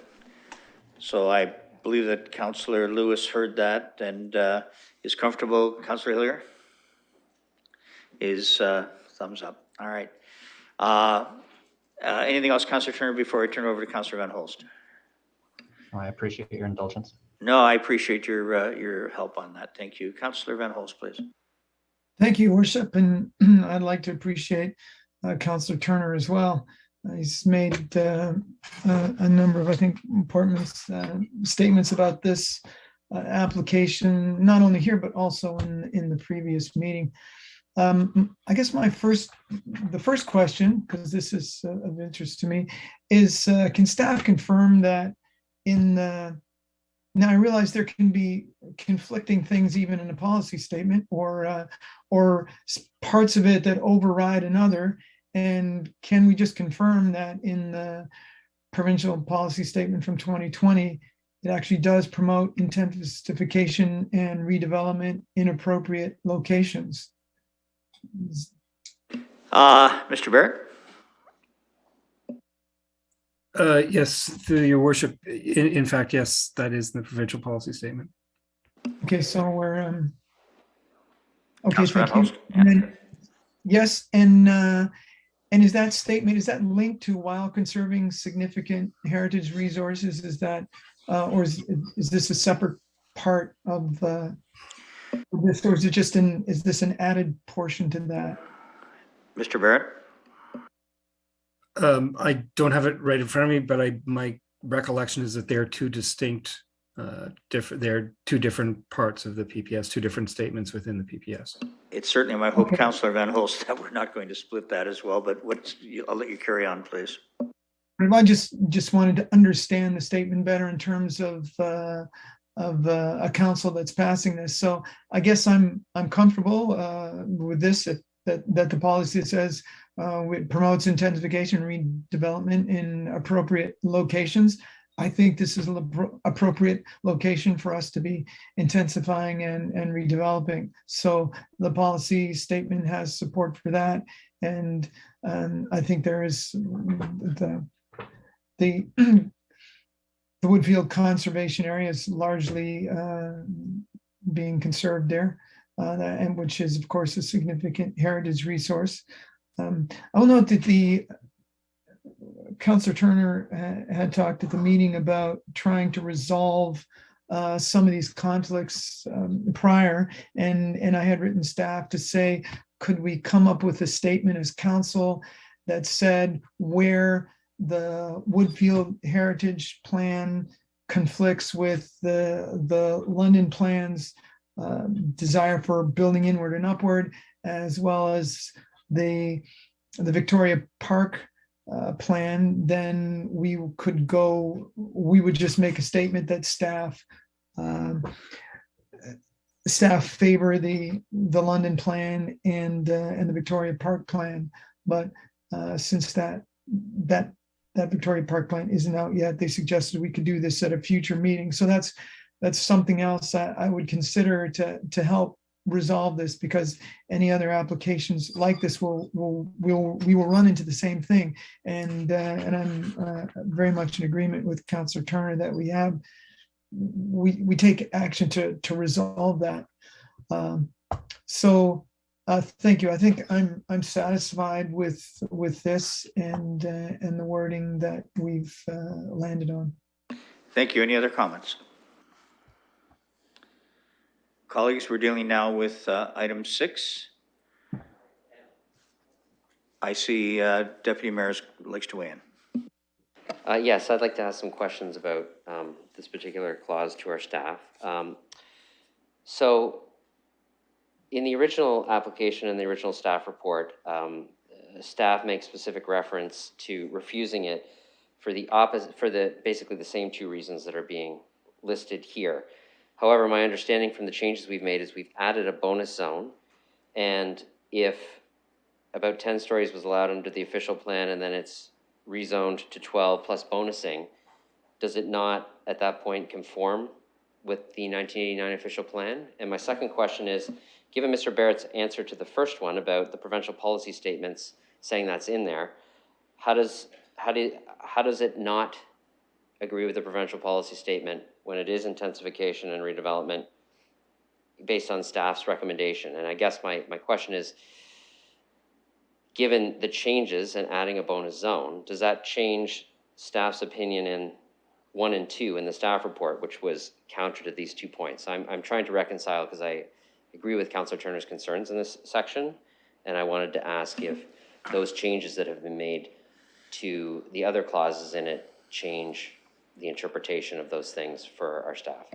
Speaker 1: So I believe that Councillor Lewis heard that and is comfortable. Councillor Hillier is thumbs up. All right. Anything else, Councillor Turner, before I turn over to Councillor Van Holst?
Speaker 6: I appreciate your indulgence.
Speaker 1: No, I appreciate your help on that. Thank you. Councillor Van Holst, please.
Speaker 5: Thank you, Worship, and I'd like to appreciate Councillor Turner as well. He's made a number of, I think, important statements about this application, not only here, but also in the previous meeting. I guess the first question, because this is of interest to me, is can staff confirm that now I realize there can be conflicting things even in a policy statement or parts of it that override another. And can we just confirm that in the provincial policy statement from 2020, it actually does promote intensification and redevelopment in appropriate locations?
Speaker 1: Mr. Barrett?
Speaker 10: Yes, through your worship. In fact, yes, that is the provincial policy statement.
Speaker 5: Okay, so we're okay.
Speaker 1: Councillor
Speaker 5: Thank you. And then, yes, and is that statement, is that linked to while conserving significant heritage resources? Is that or is this a separate part of this, or is it just is this an added portion to that?
Speaker 1: Mr. Barrett?
Speaker 10: I don't have it right in front of me, but my recollection is that they are two distinct, they're two different parts of the PPS, two different statements within the PPS.
Speaker 1: It's certainly my hope, Councillor Van Holst, that we're not going to split that as well, but I'll let you carry on, please.
Speaker 5: I just wanted to understand the statement better in terms of a council that's passing this. So I guess I'm comfortable with this, that the policy says it promotes intensification and redevelopment in appropriate locations. I think this is an appropriate location for us to be intensifying and redeveloping. So the policy statement has support for that. And I think there is the Woodfield Conservation Area is largely being conserved there, and which is, of course, a significant heritage resource. I'll note that Councillor Turner had talked at the meeting about trying to resolve some of these conflicts prior, and I had written staff to say, could we come up with a statement as council that said where the Woodfield Heritage Plan conflicts with the London Plan's desire for building inward and upward, as well as the Victoria Park plan, then we would just make a statement that staff favor the London Plan and the Victoria Park plan. But since that Victoria Park plan isn't out yet, they suggested we could do this at a future meeting. So that's something else that I would consider to help resolve this, because any other applications like this we will run into the same thing. And I'm very much in agreement with Councillor Turner that we take action to resolve that. Thank you. I think I'm satisfied with this and the wording that we've landed on.
Speaker 1: Thank you. Any other comments? Colleagues, we're dealing now with item 6. I see Deputy Mayor likes to weigh in.
Speaker 4: Yes, I'd like to ask some questions about this particular clause to our staff. So in the original application and the original staff report, staff makes specific reference to refusing it for basically the same two reasons that are being listed here. However, my understanding from the changes we've made is we've added a bonus zone, and if about 10 stories was allowed under the official plan and then it's rezoned to 12 plus bonusing, does it not at that point conform with the 1989 official plan? And my second question is, given Mr. Barrett's answer to the first one about the provincial policy statements saying that's in there, how does it not agree with the provincial policy statement when it is intensification and redevelopment based on staff's recommendation? And I guess my question is, given the changes and adding a bonus zone, does that change staff's opinion in 1 and 2 in the staff report, which was counter to these 2 points? I'm trying to reconcile, because I agree with Councillor Turner's concerns in this section, and I wanted to ask if those changes that have been made to the other clauses in it change the interpretation of those things for our staff.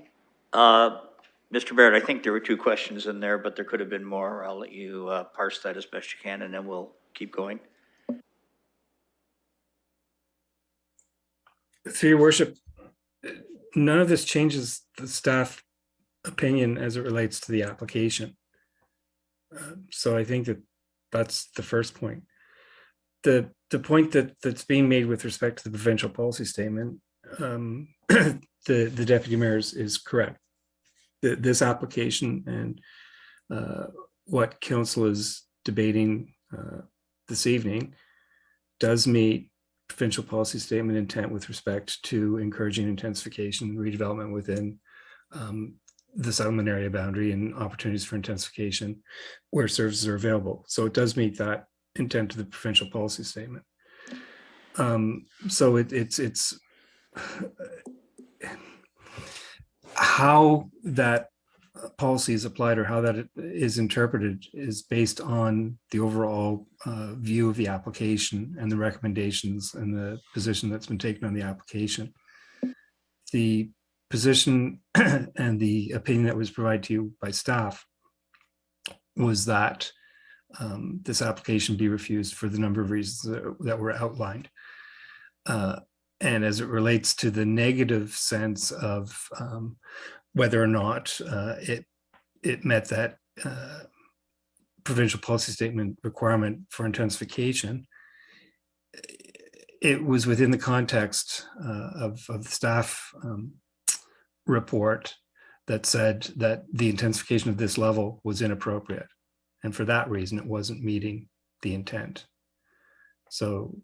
Speaker 1: Mr. Barrett, I think there were 2 questions in there, but there could have been more. I'll let you parse that as best you can, and then we'll keep going.
Speaker 10: Through your worship, none of this changes the staff opinion as it relates to the application. So I think that's the first point. The point that's being made with respect to the provincial policy statement, the deputy mayor is correct. This application and what council is debating this evening does meet provincial policy statement intent with respect to encouraging intensification and redevelopment within the settlement area boundary and opportunities for intensification where services are available. So it does meet that intent of the provincial policy statement. So it's how that policy is applied or how that is interpreted is based on the overall view of the application and the recommendations and the position that's been taken on the application. The position and the opinion that was provided to you by staff was that this application be refused for the number of reasons that were outlined. And as it relates to the negative sense of whether or not it met that provincial policy statement requirement for intensification, it was within the context of the staff report that said that the intensification of this level was inappropriate. And for that reason, it wasn't meeting the intent. So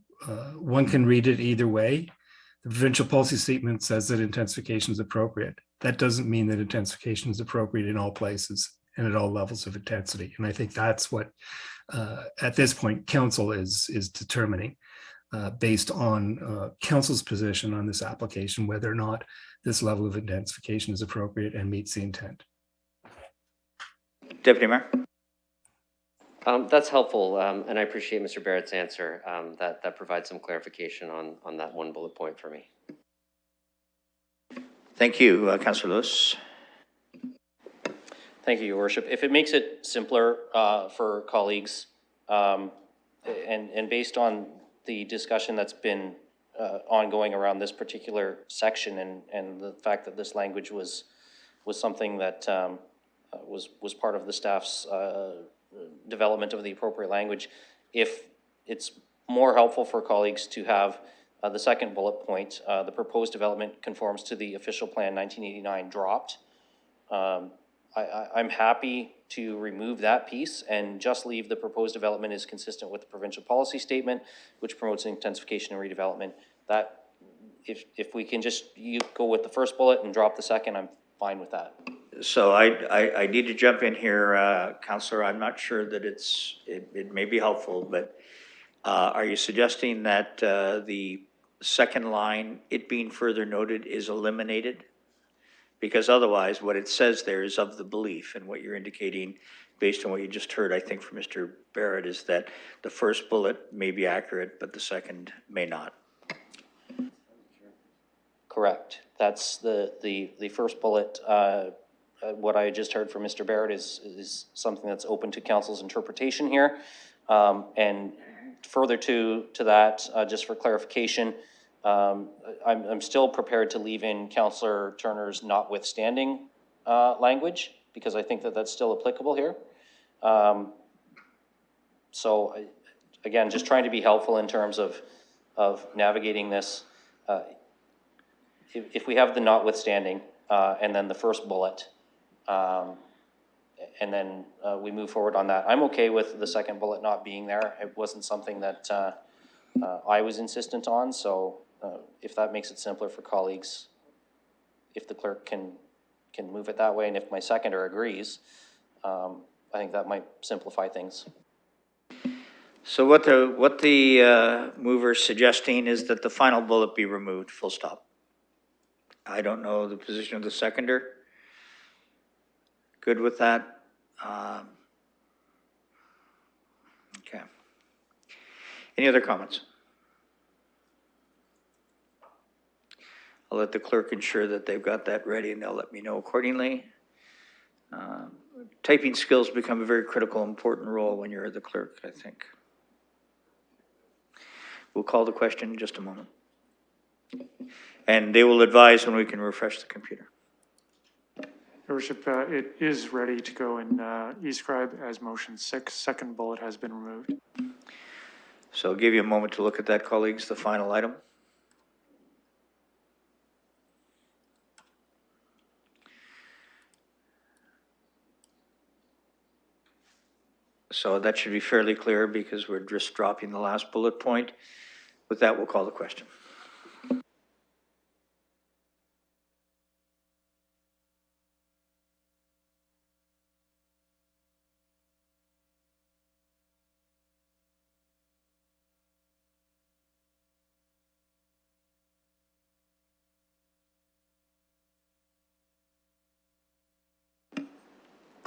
Speaker 10: one can read it either way. The provincial policy statement says that intensification is appropriate. That doesn't mean that intensification is appropriate in all places and at all levels of intensity. And I think that's what, at this point, council is determining based on council's position on this application, whether or not this level of intensification is appropriate and meets the intent.
Speaker 1: Deputy Mayor.
Speaker 4: That's helpful, and I appreciate Mr. Barrett's answer. That provides some clarification on that one bullet point for me.
Speaker 1: Thank you, Councillor Lewis.
Speaker 3: Thank you, Your Worship. If it makes it simpler for colleagues, and based on the discussion that's been ongoing around this particular section and the fact that this language was something that was part of the staff's development of the appropriate language, if it's more helpful for colleagues to have the second bullet point, the proposed development conforms to the official plan 1989 dropped. I'm happy to remove that piece and just leave the proposed development is consistent with the provincial policy statement, which promotes intensification and redevelopment. That, if we can just go with the first bullet and drop the second, I'm fine with that.
Speaker 1: So I need to jump in here, Councillor. I'm not sure that it may be helpful, but are you suggesting that the second line, it being further noted, is eliminated? Because otherwise, what it says there is of the belief, and what you're indicating, based on what you just heard, I think, from Mr. Barrett, is that the first bullet may be accurate, but the second may not.
Speaker 3: Correct. That's the first bullet. What I just heard from Mr. Barrett is something that's open to council's interpretation here. And further to that, just for clarification, I'm still prepared to leave in Councillor Turner's notwithstanding language, because I think that that's still applicable here. So again, just trying to be helpful in terms of navigating this. If we have the notwithstanding and then the first bullet, and then we move forward on that, I'm okay with the second bullet not being there. It wasn't something that I was insistent on, so if that makes it simpler for colleagues, if the clerk can move it that way, and if my seconder agrees, I think that might simplify things.
Speaker 1: So what the mover's suggesting is that the final bullet be removed, full stop. I don't know the position of the seconder. Good with that? Okay. Any other comments? I'll let the clerk ensure that they've got that ready and they'll let me know accordingly. Typing skills become a very critical, important role when you're the clerk, I think. We'll call the question in just a moment. And they will advise when we can refresh the computer.
Speaker 2: Your Worship, it is ready to go in eScribe as motion 6. Second bullet has been removed.
Speaker 1: So I'll give you a moment to look at that, colleagues, the final item. So that should be fairly clear because we're just dropping the last bullet point. With that, we'll call the question.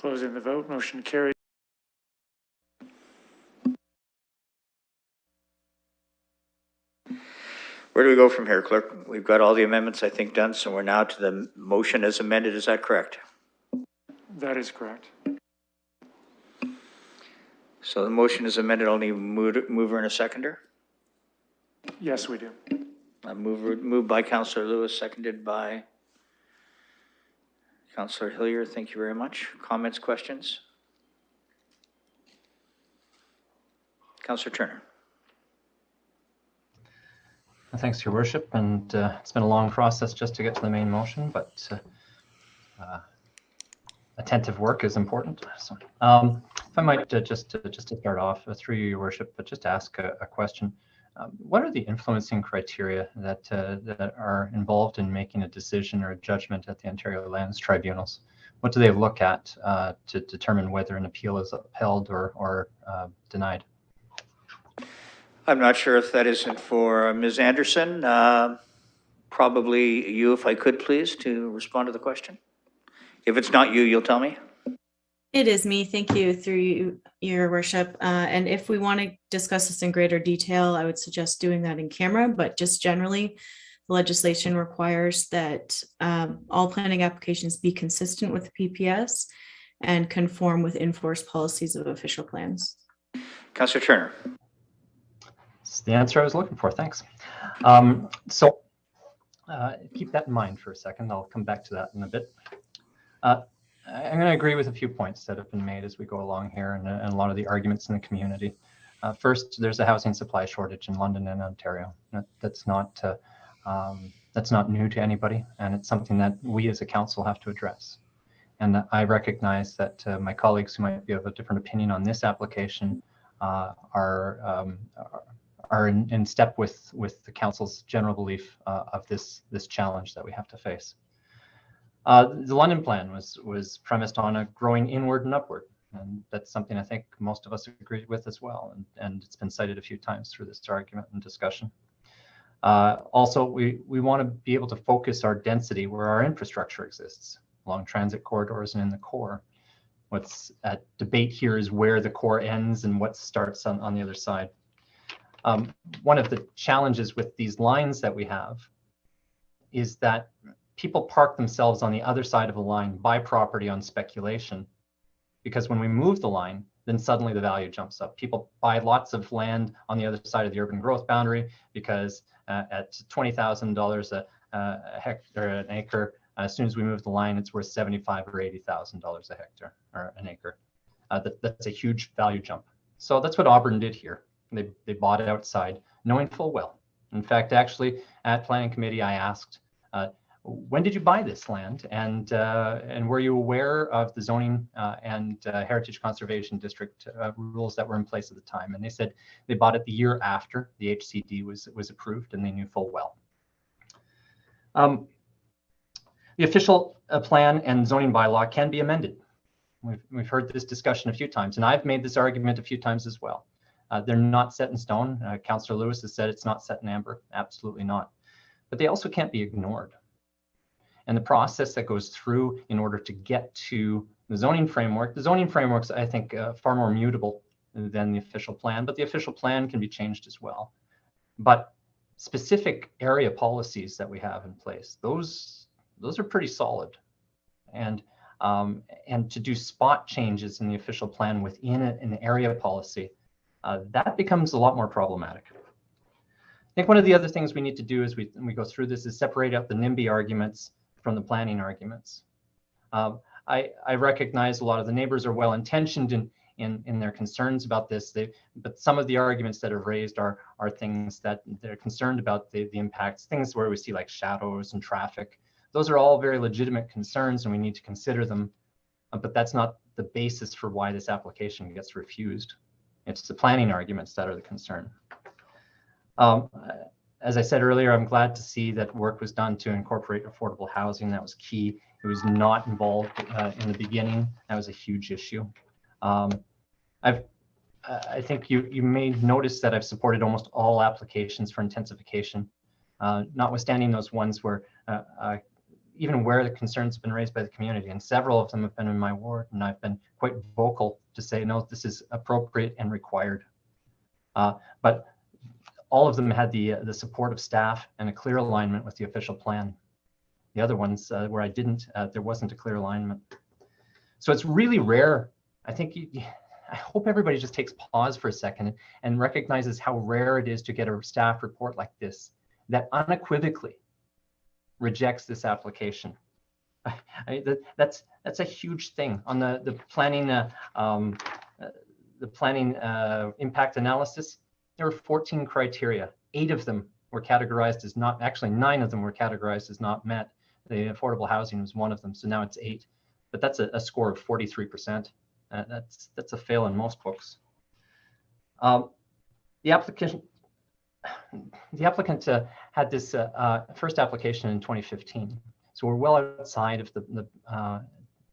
Speaker 2: Closing the vote, motion carries.
Speaker 1: Where do we go from here, clerk? We've got all the amendments, I think, done, so we're now to the motion as amended. Is that correct?
Speaker 2: That is correct.
Speaker 1: So the motion is amended. I'll need a mover and a seconder.
Speaker 2: Yes, we do.
Speaker 1: Moved by Councillor Lewis, seconded by Councillor Hillier. Thank you very much. Comments, questions? Councillor Turner.
Speaker 6: Thanks, Your Worship, and it's been a long process just to get to the main motion, but attentive work is important. So, if I might just to start off through you, Your Worship, but just ask a question. What are the influencing criteria that are involved in making a decision or a judgment at the Ontario Lands Tribunals? What do they look at to determine whether an appeal is upheld or denied?
Speaker 1: I'm not sure if that isn't for Ms. Anderson. Probably you, if I could, please, to respond to the question. If it's not you, you'll tell me.
Speaker 13: It is me. Thank you, through you, Your Worship. And if we want to discuss this in greater detail, I would suggest doing that in camera, but just generally, the legislation requires that all planning applications be consistent with the PPS and conform with enforced policies of official plans.
Speaker 1: Councillor Turner.
Speaker 6: That's the answer I was looking for. Thanks. Keep that in mind for a second. I'll come back to that in a bit. I'm going to agree with a few points that have been made as we go along here and a lot of the arguments in the community. First, there's a housing supply shortage in London and Ontario. That's not new to anybody, and it's something that we as a council have to address. And I recognize that my colleagues who might be of a different opinion on this application are in step with the council's general belief of this challenge that we have to face. The London plan was premised on a growing inward and upward, and that's something I think most of us agree with as well, and it's been cited a few times through this argument and discussion. Also, we want to be able to focus our density where our infrastructure exists, along transit corridors and in the core. What's at debate here is where the core ends and what starts on the other side. One of the challenges with these lines that we have is that people park themselves on the other side of a line, buy property on speculation, because when we move the line, then suddenly the value jumps up. People buy lots of land on the other side of the urban growth boundary because at $20,000 a hectare, an acre, as soon as we move the line, it's worth $75,000 or $80,000 a hectare or an acre. That's a huge value jump. So that's what Auburn did here. They bought it outside, knowing full well. In fact, actually, at Planning Committee, I asked, when did you buy this land? And were you aware of the zoning and Heritage Conservation District rules that were in place at the time? And they said they bought it the year after the HCD was approved, and they knew full well. The official plan and zoning bylaw can be amended. We've heard this discussion a few times, and I've made this argument a few times as well. They're not set in stone. Councillor Lewis has said it's not set in amber. Absolutely not. But they also can't be ignored. And the process that goes through in order to get to the zoning framework's, I think, far more mutable than the official plan, but the official plan can be changed as well. But specific area policies that we have in place, those are pretty solid. And to do spot changes in the official plan within an area policy, that becomes a lot more problematic. I think one of the other things we need to do as we go through this is separate out the NIMBY arguments from the planning arguments. I recognize a lot of the neighbors are well-intentioned in their concerns about this, but some of the arguments that are raised are things that they're concerned about the impacts, things where we see like shadows and traffic. Those are all very legitimate concerns and we need to consider them, but that's not the basis for why this application gets refused. It's the planning arguments that are the concern. As I said earlier, I'm glad to see that work was done to incorporate affordable housing. That was key. It was not involved in the beginning. That was a huge issue. I think you may notice that I've supported almost all applications for intensification, notwithstanding those ones where even where the concerns have been raised by the community, and several of them have been in my ward, and I've been quite vocal to say, no, this is appropriate and required. But all of them had the support of staff and a clear alignment with the official plan. The other ones where I didn't, there wasn't a clear alignment. So it's really rare. I think I hope everybody just takes pause for a second and recognizes how rare it is to get a staff report like this that unequivocally rejects this application. That's a huge thing. On the planning impact analysis, there were 14 criteria. 8 of them were categorized as not, actually 9 of them were categorized as not met. The affordable housing was one of them, so now it's 8. But that's a score of 43%. That's a fail in most books. The applicant had this first application in 2015, so we're well outside of the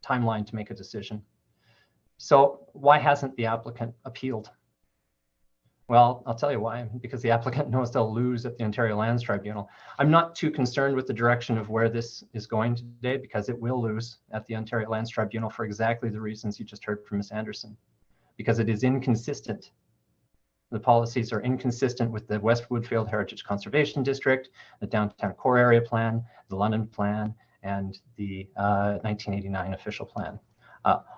Speaker 6: timeline to make a decision. So why hasn't the applicant appealed? Well, I'll tell you why, because the applicant knows they'll lose at the Ontario Lands Tribunal. I'm not too concerned with the direction of where this is going today, because it will lose at the Ontario Lands Tribunal for exactly the reasons you just heard from Ms. Anderson, because it is inconsistent. The policies are inconsistent with the West Woodfield Heritage Conservation District, the Downtown Core Area Plan, the London Plan, and the 1989 official plan.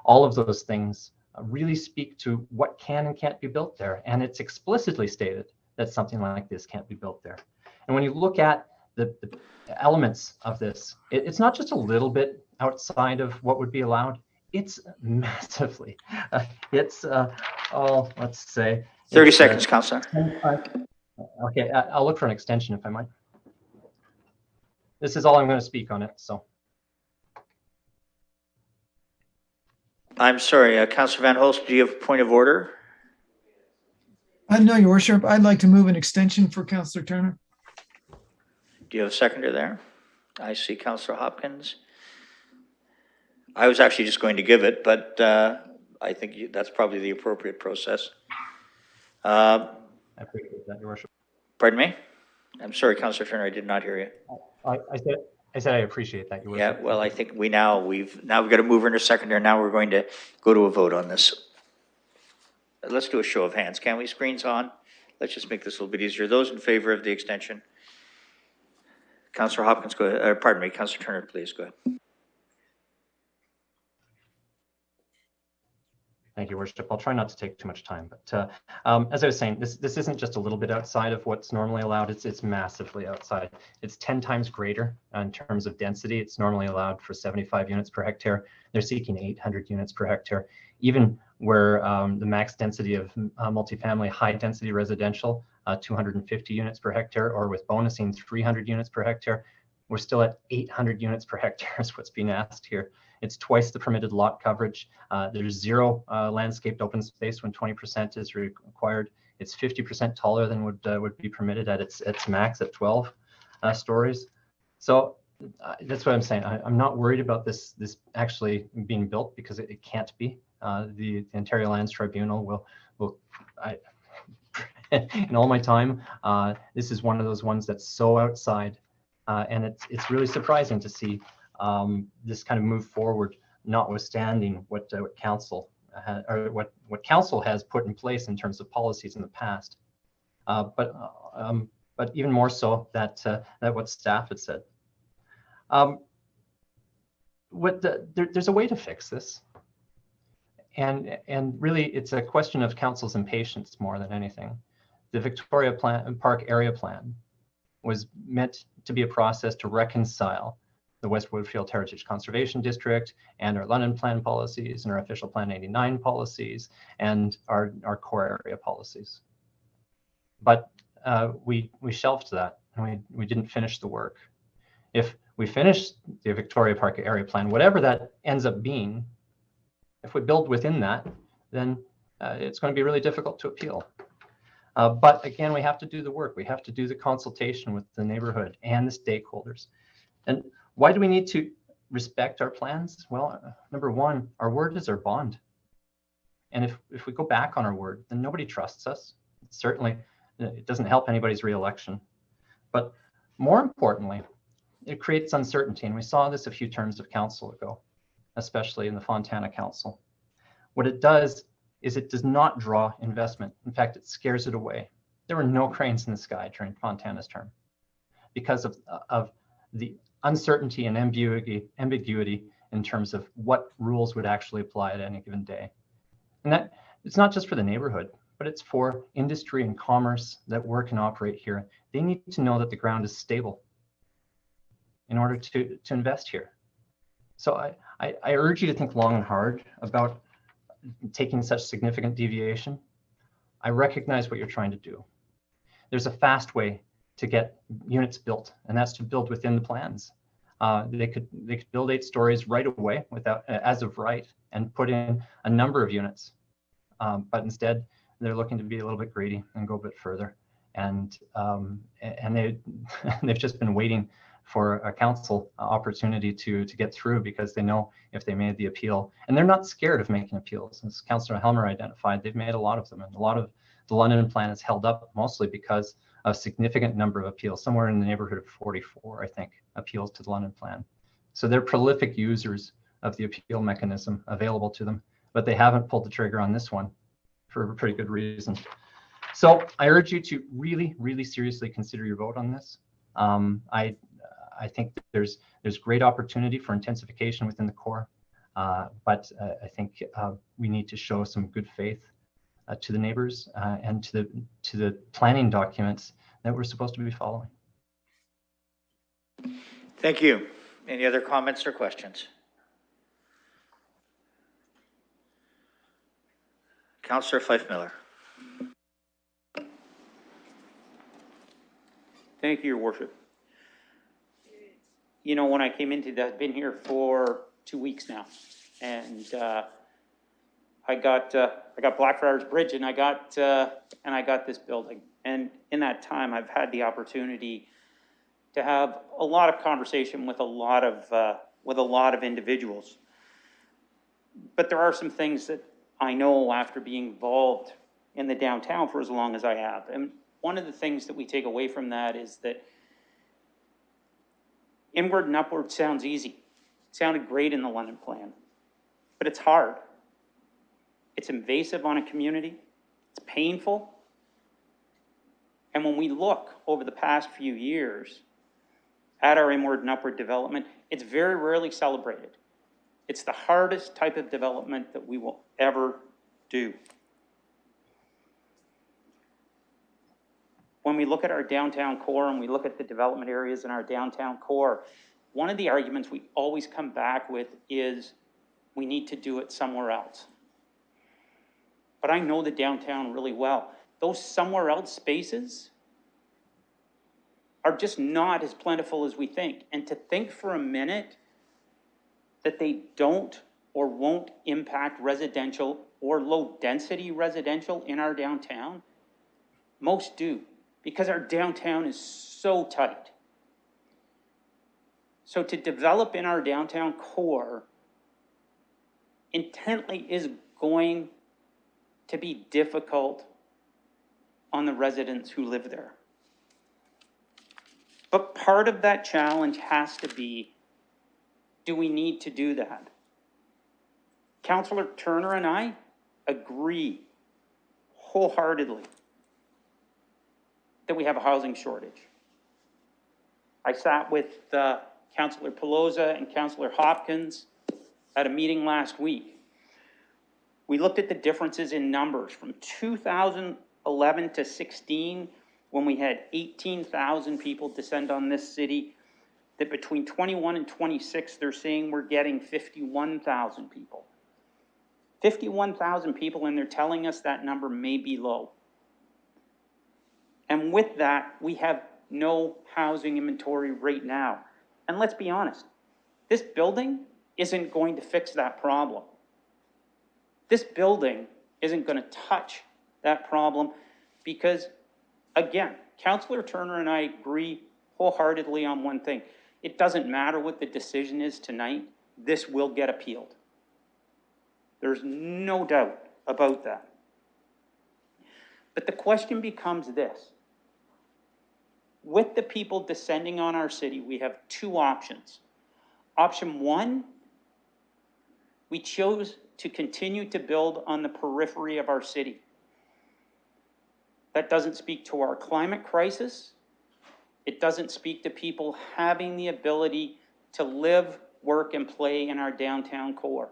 Speaker 6: All of those things really speak to what can and can't be built there. And it's explicitly stated that something like this can't be built there. And when you look at the elements of this, it's not just a little bit outside of what would be allowed. It's massively. Let's say.
Speaker 1: 30 seconds, Councillor.
Speaker 6: Okay, I'll look for an extension if I might. This is all I'm going to speak on it, so.
Speaker 1: I'm sorry, Councillor Van Holst, do you have a point of order?
Speaker 5: No, Your Worship. I'd like to move an extension for Councillor Turner.
Speaker 1: Do you have a seconder there? I see Councillor Hopkins. I was actually just going to give it, but I think that's probably the appropriate process.
Speaker 6: I appreciate that, Your Worship.
Speaker 1: Pardon me? I'm sorry, Councillor Turner, I did not hear you.
Speaker 6: I said I appreciate that, Your Worship.
Speaker 1: Yeah, well, I think we've got to move her into seconder. Now we're going to go to a vote on this. Let's do a show of hands. Can we? Screens on. Let's just make this a little bit easier. Those in favor of the extension. Councillor Hopkins, go ahead. Pardon me, Councillor Turner, please go ahead.
Speaker 6: Thank you, Worship. I'll try not to take too much time, but as I was saying, this isn't just a little bit outside of what's normally allowed. It's massively outside. It's 10 times greater in terms of density. It's normally allowed for 75 units per hectare. They're seeking 800 units per hectare. Even where the max density of multifamily high density residential, 250 units per hectare, or with bonusing 300 units per hectare, we're still at 800 units per hectare is what's being asked here. It's twice the permitted lot coverage. There's 0 landscaped open space when 20% is required. It's 50% taller than would be permitted at its max at 12 stories. So that's what I'm saying. I'm not worried about this actually being built, because it can't be. The Ontario Lands Tribunal will in all my time, this is one of those ones that's so outside, and it's really surprising to see this kind of move forward, notwithstanding what council or what council has put in place in terms of policies in the past, but even more so that what staff had said. There's a way to fix this, and really it's a question of council's impatience more than anything. The Victoria Park Area Plan was meant to be a process to reconcile the West Woodfield Heritage Conservation District and our London Plan policies and our official Plan 89 policies and our core area policies. But we shelved that, and we didn't finish the work. If we finish the Victoria Park Area Plan, whatever that ends up being, if we build within that, then it's going to be really difficult to appeal. But again, we have to do the work. We have to do the consultation with the neighborhood and the stakeholders. And why do we need to respect our plans? Well, number one, our word is our bond. And if we go back on our word, then nobody trusts us. Certainly, it doesn't help anybody's reelection. But more importantly, it creates uncertainty. And we saw this a few terms of council ago, especially in the Fontana Council. What it does is it does not draw investment. In fact, it scares it away. There were no cranes in the sky during Fontana's term because of the uncertainty and ambiguity in terms of what rules would actually apply at any given day. And that it's not just for the neighborhood, but it's for industry and commerce that work and operate here. They need to know that the ground is stable in order to invest here. So I urge you to think long and hard about taking such significant deviation. I recognize what you're trying to do. There's a fast way to get units built, and that's to build within the plans. They could build 8 stories right away without as of right and put in a number of units. But instead, they're looking to be a little bit greedy and go a bit further. And they've just been waiting for a council opportunity to get through, because they know if they made the appeal, and they're not scared of making appeals. As Councillor Helmer identified, they've made a lot of them, and a lot of the London plan is held up mostly because of a significant number of appeals, somewhere in the neighborhood of 44, I think, appeals to the London plan. So they're prolific users of the appeal mechanism available to them, but they haven't pulled the trigger on this one for a pretty good reason. So I urge you to really, really seriously consider your vote on this. I think that there's great opportunity for intensification within the core, but I think we need to show some good faith to the neighbors and to the planning documents that we're supposed to be following.
Speaker 1: Thank you. Any other comments or questions? Councillor Fife Miller.
Speaker 14: Thank you, Your Worship. You know, when I came into that, I've been here for 2 weeks now, and I got Blackfriars Bridge, and I got this building. And in that time, I've had the opportunity to have a lot of conversation with a lot of individuals. But there are some things that I know after being involved in the downtown for as long as I have. And one of the things that we take away from that is that inward and upward sounds easy. It sounded great in the London plan, but it's hard. It's invasive on a community. It's painful. And when we look over the past few years at our inward and upward development, it's very rarely celebrated. It's the hardest type of development that we will ever do. When we look at our downtown core and we look at the development areas in our downtown core, one of the arguments we always come back with is we need to do it somewhere else. But I know the downtown really well. Those somewhere else spaces are just not as plentiful as we think. And to think for a minute that they don't or won't impact residential or low density residential in our downtown, most do, because our downtown is so tight. So to develop in our downtown core intently is going to be difficult on the residents who live there. But part of that challenge has to be, do we need to do that? Councillor Turner and I agree wholeheartedly that we have a housing shortage. I sat with Councillor Pelosa and Councillor Hopkins at a meeting last week. We looked at the differences in numbers from 2011 to 16, when we had 18,000 people descend on this city, that between 21 and 26, they're saying we're getting 51,000 people. 51,000 people, and they're telling us that number may be low. And with that, we have no housing inventory right now. And let's be honest, this building isn't going to fix that problem. This building isn't going to touch that problem because, again, Councillor Turner and I agree wholeheartedly on one thing. It doesn't matter what the decision is tonight, this will get appealed. There's no doubt about that. But the question becomes this: With the people descending on our city, we have two options. Option one, we chose to continue to build on the periphery of our city. That doesn't speak to our climate crisis. It doesn't speak to people having the ability to live, work, and play in our downtown core.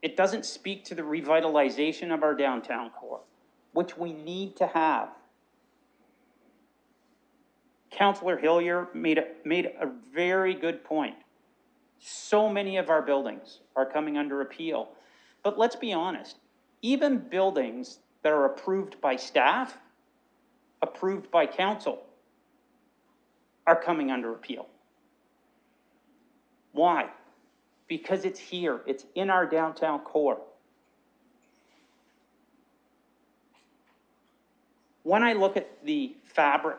Speaker 14: It doesn't speak to the revitalization of our downtown core, which we need to have. Councillor Hillier made a very good point. So many of our buildings are coming under appeal. But let's be honest, even buildings that are approved by staff, approved by council, are coming under appeal. Why? Because it's here, it's in our downtown core. When I look at the fabric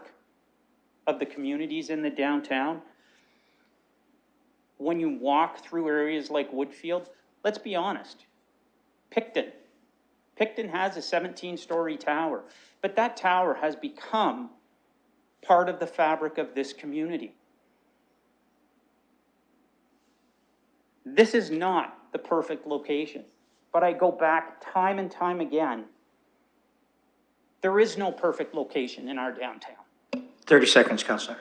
Speaker 14: of the communities in the downtown, when you walk through areas like Woodfield, let's be honest, Picton has a 17-story tower, but that tower has become part of the fabric of this community. This is not the perfect location, but I go back time and time again. There is no perfect location in our downtown.
Speaker 1: 30 seconds, Councillor.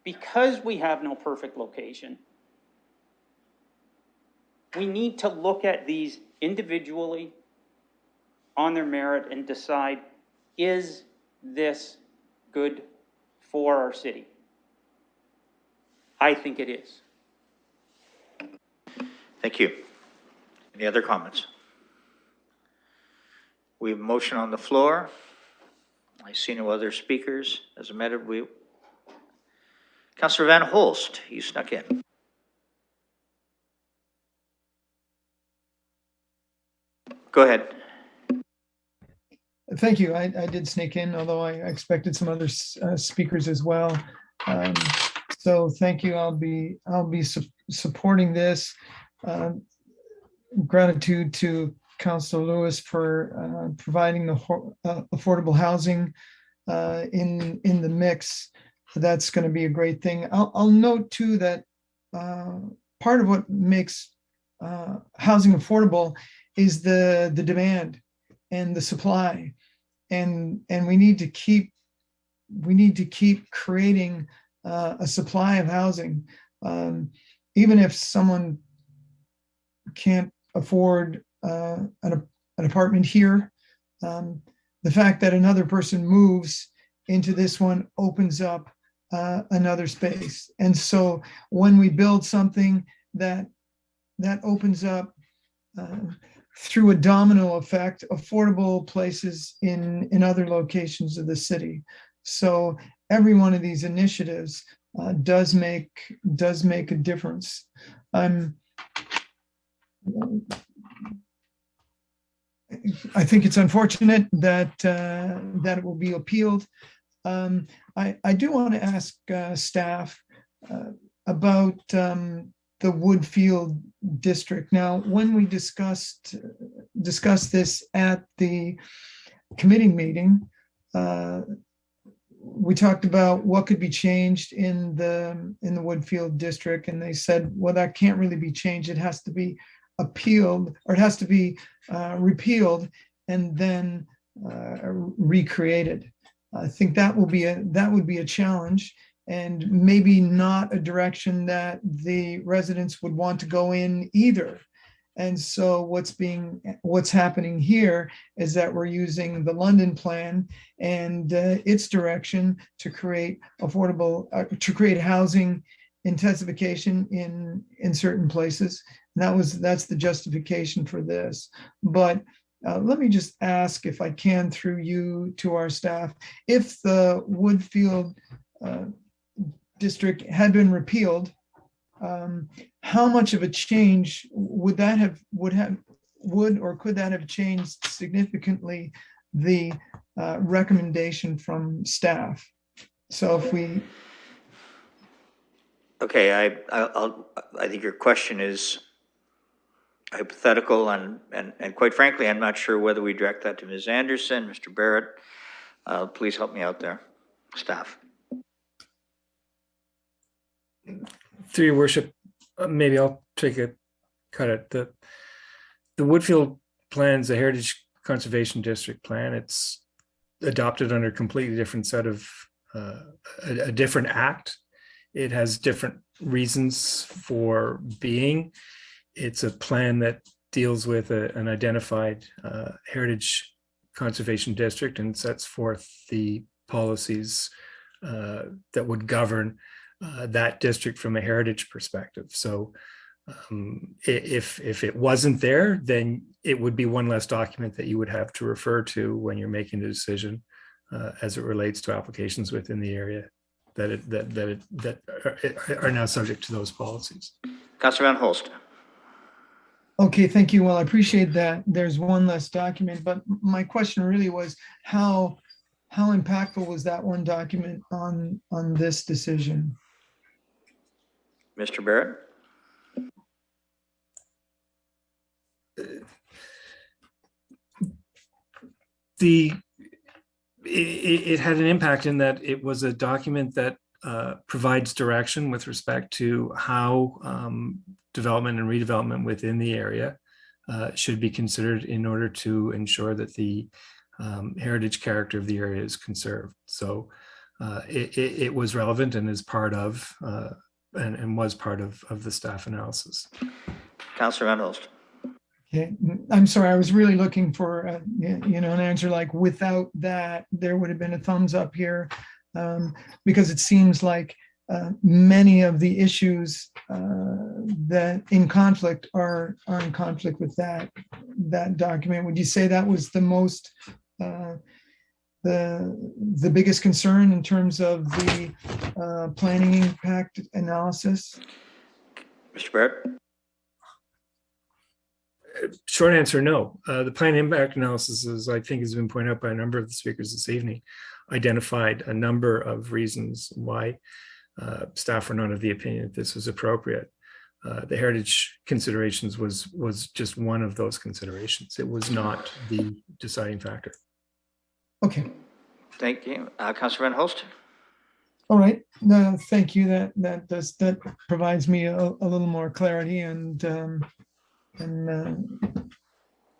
Speaker 14: Because we have no perfect location, we need to look at these individually on their merit and decide, is this good for our city? I think it is.
Speaker 1: Thank you. Any other comments? We have a motion on the floor. I see no other speakers. As a matter, Councillor Van Holst, you snuck in. Go ahead.
Speaker 5: Thank you. I did sneak in, although I expected some other speakers as well. So thank you. I'll be supporting this. Gratitude to Councillor Lewis for providing the affordable housing in the mix. That's going to be a great thing. I'll note too that part of what makes housing affordable is the demand and the supply, and we need to keep creating a supply of housing, even if someone can't afford an apartment here. The fact that another person moves into this one opens up another space, and so when we build something that opens up through a domino effect, affordable places in other locations of the city. So every one of these initiatives does make a difference. I think it's unfortunate that that it will be appealed. I do want to ask staff about the Woodfield district. Now, when we discussed this at the committee meeting, we talked about what could be changed in the Woodfield district, and they said, well, that can't really be changed. It has to be appealed, or it has to be repealed and then recreated. I think that would be a challenge, and maybe not a direction that the residents would want to go in either. And so what's happening here is that we're using the London plan and its direction to create affordable, to create housing intensification in certain places. And that's the justification for this. But let me just ask, if I can, through you to our staff, if the Woodfield district had been repealed, how much of a change would that could that have changed significantly the recommendation from staff? So if we.
Speaker 1: Okay, I think your question is hypothetical, and quite frankly, I'm not sure whether we direct that to Ms. Anderson, Mr. Barrett. Please help me out there. Staff.
Speaker 10: Through your worship, maybe I'll take a cut at the Woodfield plan's a Heritage Conservation District plan. It's adopted under a completely different set of a different act. It has different reasons for being. It's a plan that deals with an identified heritage conservation district and sets forth the policies that would govern that district from a heritage perspective. So if it wasn't there, then it would be one less document that you would have to refer to when you're making a decision as it relates to applications within the area that are now subject to those policies.
Speaker 1: Councillor Van Holst.
Speaker 5: Okay, thank you. Well, I appreciate that there's one less document, but my question really was how impactful was that one document on this decision?
Speaker 1: Mr. Barrett.
Speaker 10: It had an impact in that it was a document that provides direction with respect to how development and redevelopment within the area should be considered in order to ensure that the heritage character of the area is conserved. So it was relevant and is part of and was part of the staff analysis.
Speaker 1: Councillor Van Holst.
Speaker 5: Okay, I'm sorry, I was really looking for an answer like without that, there would have been a thumbs up here, because it seems like many of the issues that in conflict are in conflict with that document. Would you say that was the most the biggest concern in terms of the planning impact analysis?
Speaker 1: Mr. Barrett.
Speaker 10: Short answer, no. The plan impact analysis, as I think has been pointed out by a number of the speakers this evening, identified a number of reasons why staff were not of the opinion that this was appropriate. The heritage considerations was just one of those considerations. It was not the deciding factor.
Speaker 5: Okay.
Speaker 1: Thank you. Councillor Van Holst. All
Speaker 5: right. No, thank you. That provides me a little more clarity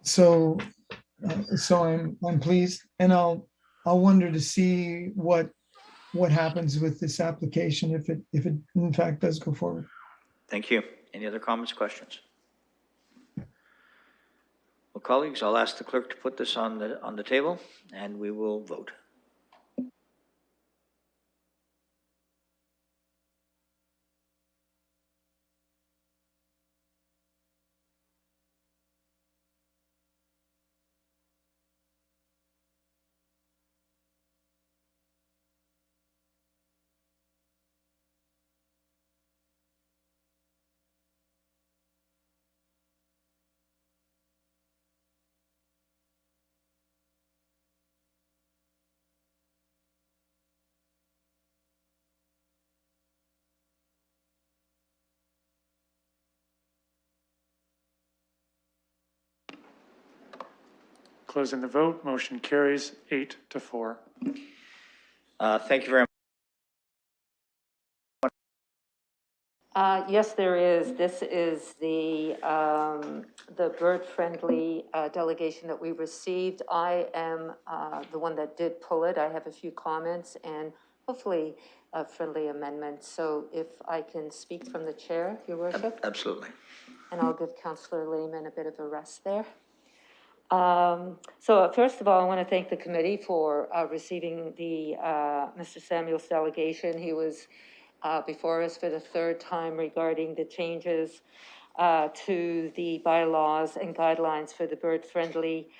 Speaker 5: so I'm pleased, and I'll wonder to see what happens with this application if it in fact does go forward.
Speaker 1: Thank you. Any other comments, questions? Well, colleagues, I'll ask the clerk to put this on the table, and we will vote.
Speaker 2: Closing the vote, motion carries 8-4.
Speaker 1: Thank you very much.
Speaker 7: Yes, there is. This is the bird-friendly delegation that we received. I am the one that did pull it. I have a few comments and hopefully a friendly amendment. So if I can speak from the chair, Your Worship.
Speaker 1: Absolutely.
Speaker 7: And I'll give Councillor Lehman a bit of a rest there. So first of all, I want to thank the committee for receiving the Mr. Samuel's delegation. He was before us for the third time regarding the changes to the bylaws and guidelines for the bird-friendly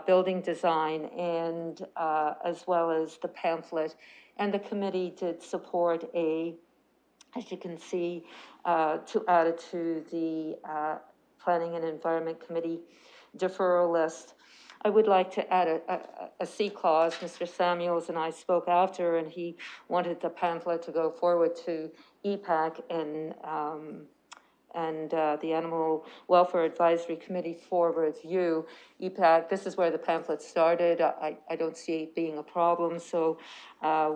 Speaker 7: building design, and as well as the pamphlet. And the committee did support as you can see, to add it to the Planning and Environment Committee deferral list. I would like to add a C clause. Mr. Samuels and I spoke after, and he wanted the pamphlet to go forward to EPAC and the Animal Welfare Advisory Committee for review. EPAC, this is where the pamphlet started. I don't see it being a problem. So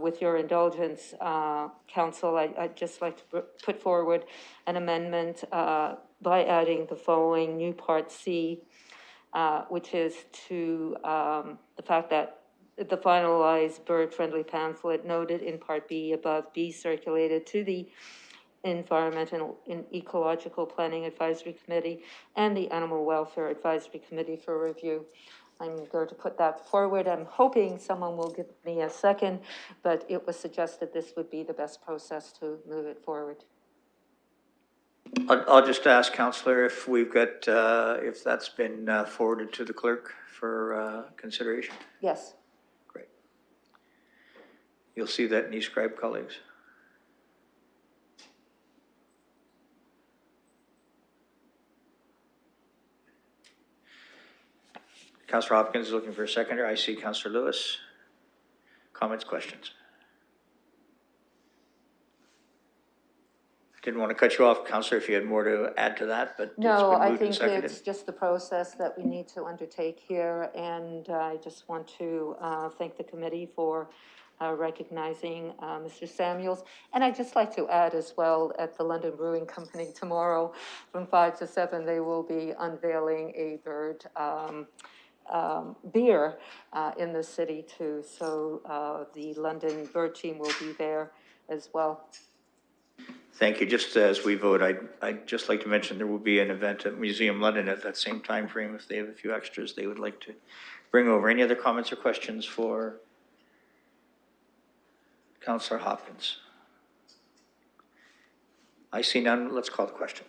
Speaker 7: with your indulgence, Council, I'd just like to put forward an amendment by adding the following new Part C, which is to the fact that the finalized bird-friendly pamphlet noted in Part B above be circulated to the Environmental and Ecological Planning Advisory Committee and the Animal Welfare Advisory Committee for review. I'm going to put that forward. I'm hoping someone will give me a second, but it was suggested this would be the best process to move it forward.
Speaker 1: I'll just ask Councillor if we've got, if that's been forwarded to the clerk for consideration.
Speaker 7: Yes.
Speaker 1: Great. You'll see that in e-scribe, colleagues. Councillor Hopkins is looking for a seconder. I see Councillor Lewis. Comments, questions? Didn't want to cut you off, Councillor, if you had more to add to that, but
Speaker 7: no,
Speaker 1: it's been
Speaker 7: I
Speaker 1: moved and
Speaker 7: think
Speaker 1: seconded.
Speaker 7: it's just the process that we need to undertake here, and I just want to thank the committee for recognizing Mr. Samuels. And I'd just like to add as well, at the London Brewing Company tomorrow from 5 to 7, they will be unveiling a bird beer in the city too. So the London Bird team will be there as well.
Speaker 1: Thank you. Just as we vote, I'd just like to mention there will be an event at Museum London at that same time frame if they have a few extras they would like to bring over. Any other comments or questions for Councillor Hopkins? I see none. Let's call the question.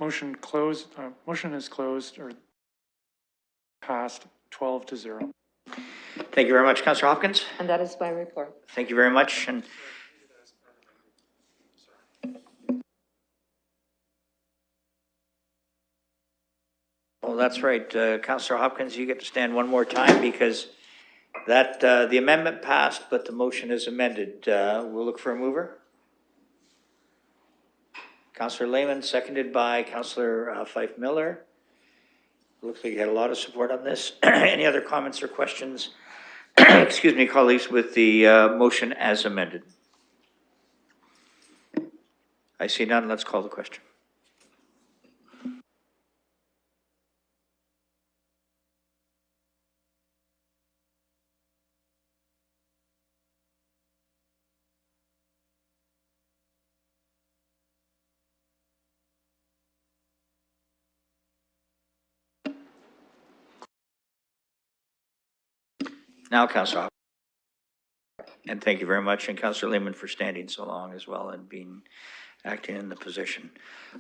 Speaker 2: Motion closed. Motion is closed or passed 12-0.
Speaker 1: Thank you very much, Councillor Hopkins.
Speaker 7: And that is my report.
Speaker 1: Thank you very much. And well, that's right, Councillor Hopkins, you get to stand one more time because that the amendment passed, but the motion is amended. We'll look for a mover. Councillor Lehman, seconded by Councillor Fife Miller. Looks like you had a lot of support on this. Any other comments or questions? Excuse me, colleagues, with the motion as amended. I see none. Let's call the question. Now, Councillor Hopkins. And thank you very much, and Councillor Lehman for standing so long as well and acting in the position.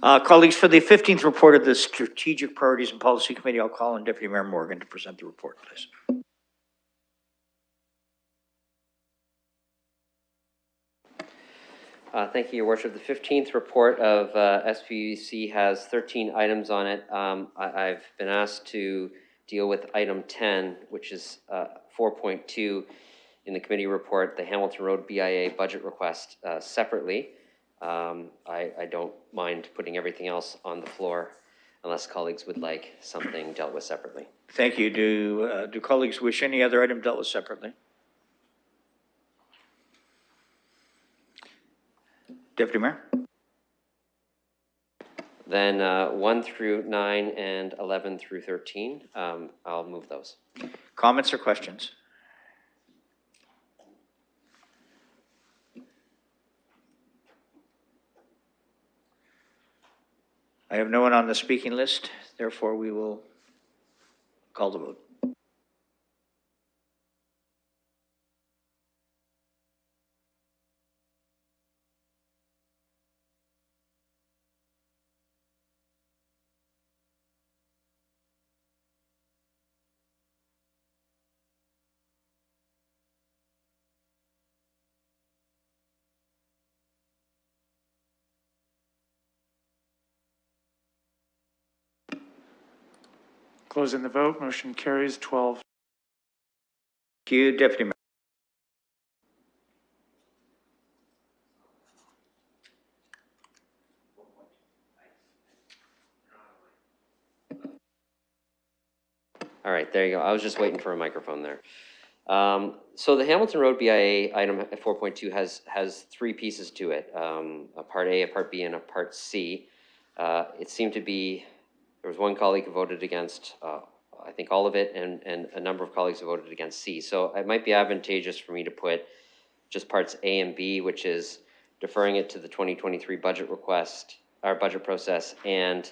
Speaker 1: Colleagues, for the 15th report of the Strategic Priorities and Policy Committee, I'll call on Deputy Mayor Morgan to present the report, please.
Speaker 4: Thank you, Your Worship. The 15th report of SPUC has 13 items on it. I've been asked to deal with item 10, which is 4.2 in the committee report, the Hamilton Road BIA budget request separately. I don't mind putting everything else on the floor unless colleagues would like something dealt with separately.
Speaker 1: Thank you. Do colleagues wish any other item dealt with separately? Deputy Mayor?
Speaker 4: Then 1 through 9 and 11 through 13, I'll move those.
Speaker 1: Comments or questions? I have no one on the speaking list, therefore we will call the vote.
Speaker 2: Closing the vote, motion carries 12.
Speaker 1: Thank you, Deputy Mayor.
Speaker 4: All right, there you go. I was just waiting for a microphone there. So the Hamilton Road BIA item 4.2 has three pieces to it, a part A, a part B, and a part C. It seemed to be, there was one colleague who voted against, I think all of it, and a number of colleagues who voted against C. So it might be advantageous for me to put just parts A and B, which is deferring it to the 2023 budget request, our budget process, and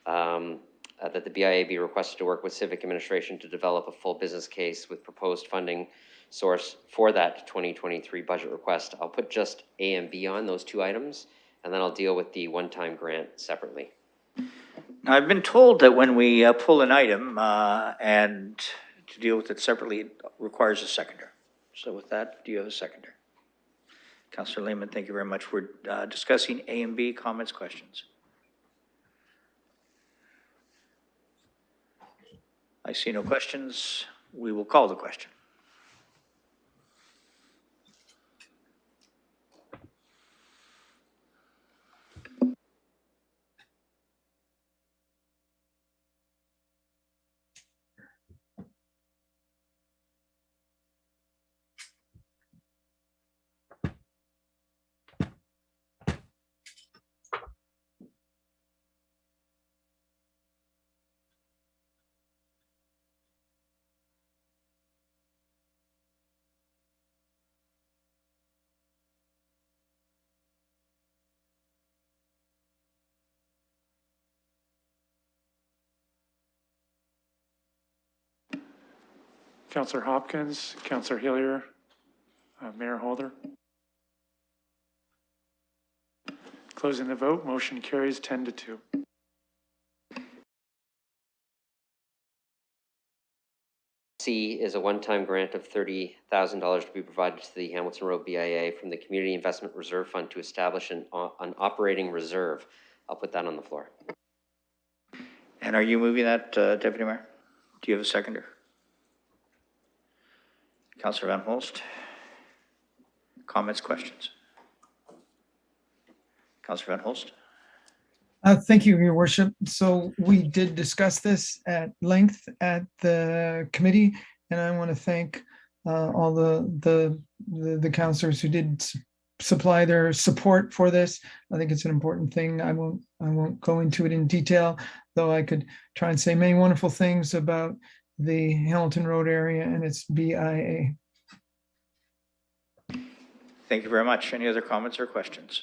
Speaker 4: that the BIA be requested to work with Civic Administration to develop a full business case with proposed funding source for that 2023 budget request. I'll put just A and B on those two items, and then I'll deal with the one-time grant separately.
Speaker 1: Now, I've been told that when we pull an item and to deal with it separately, it requires a seconder. So with that, do you have a seconder? Councillor Lehman, thank you very much. We're discussing A and B. Comments, questions? I see no questions. We will call the question.
Speaker 2: Councillor Hopkins, Councillor Hillier, Mayor Holder. Closing the vote, motion carries 10-2.
Speaker 4: C is a one-time grant of $30,000 to be provided to the Hamilton Road BIA from the Community Investment Reserve Fund to establish an operating reserve. I'll put that on the floor.
Speaker 1: And are you moving that, Deputy Mayor? Do you have a seconder? Councillor Van Holst. Comments, questions? Councillor Van Holst.
Speaker 5: Thank you, Your Worship. So we did discuss this at length at the committee, and I want to thank all the councillors who did supply their support for this. I think it's an important thing. I won't go into it in detail, though I could try and say many wonderful things about the Hamilton Road area and its BIA.
Speaker 1: Thank you very much. Any other comments or questions?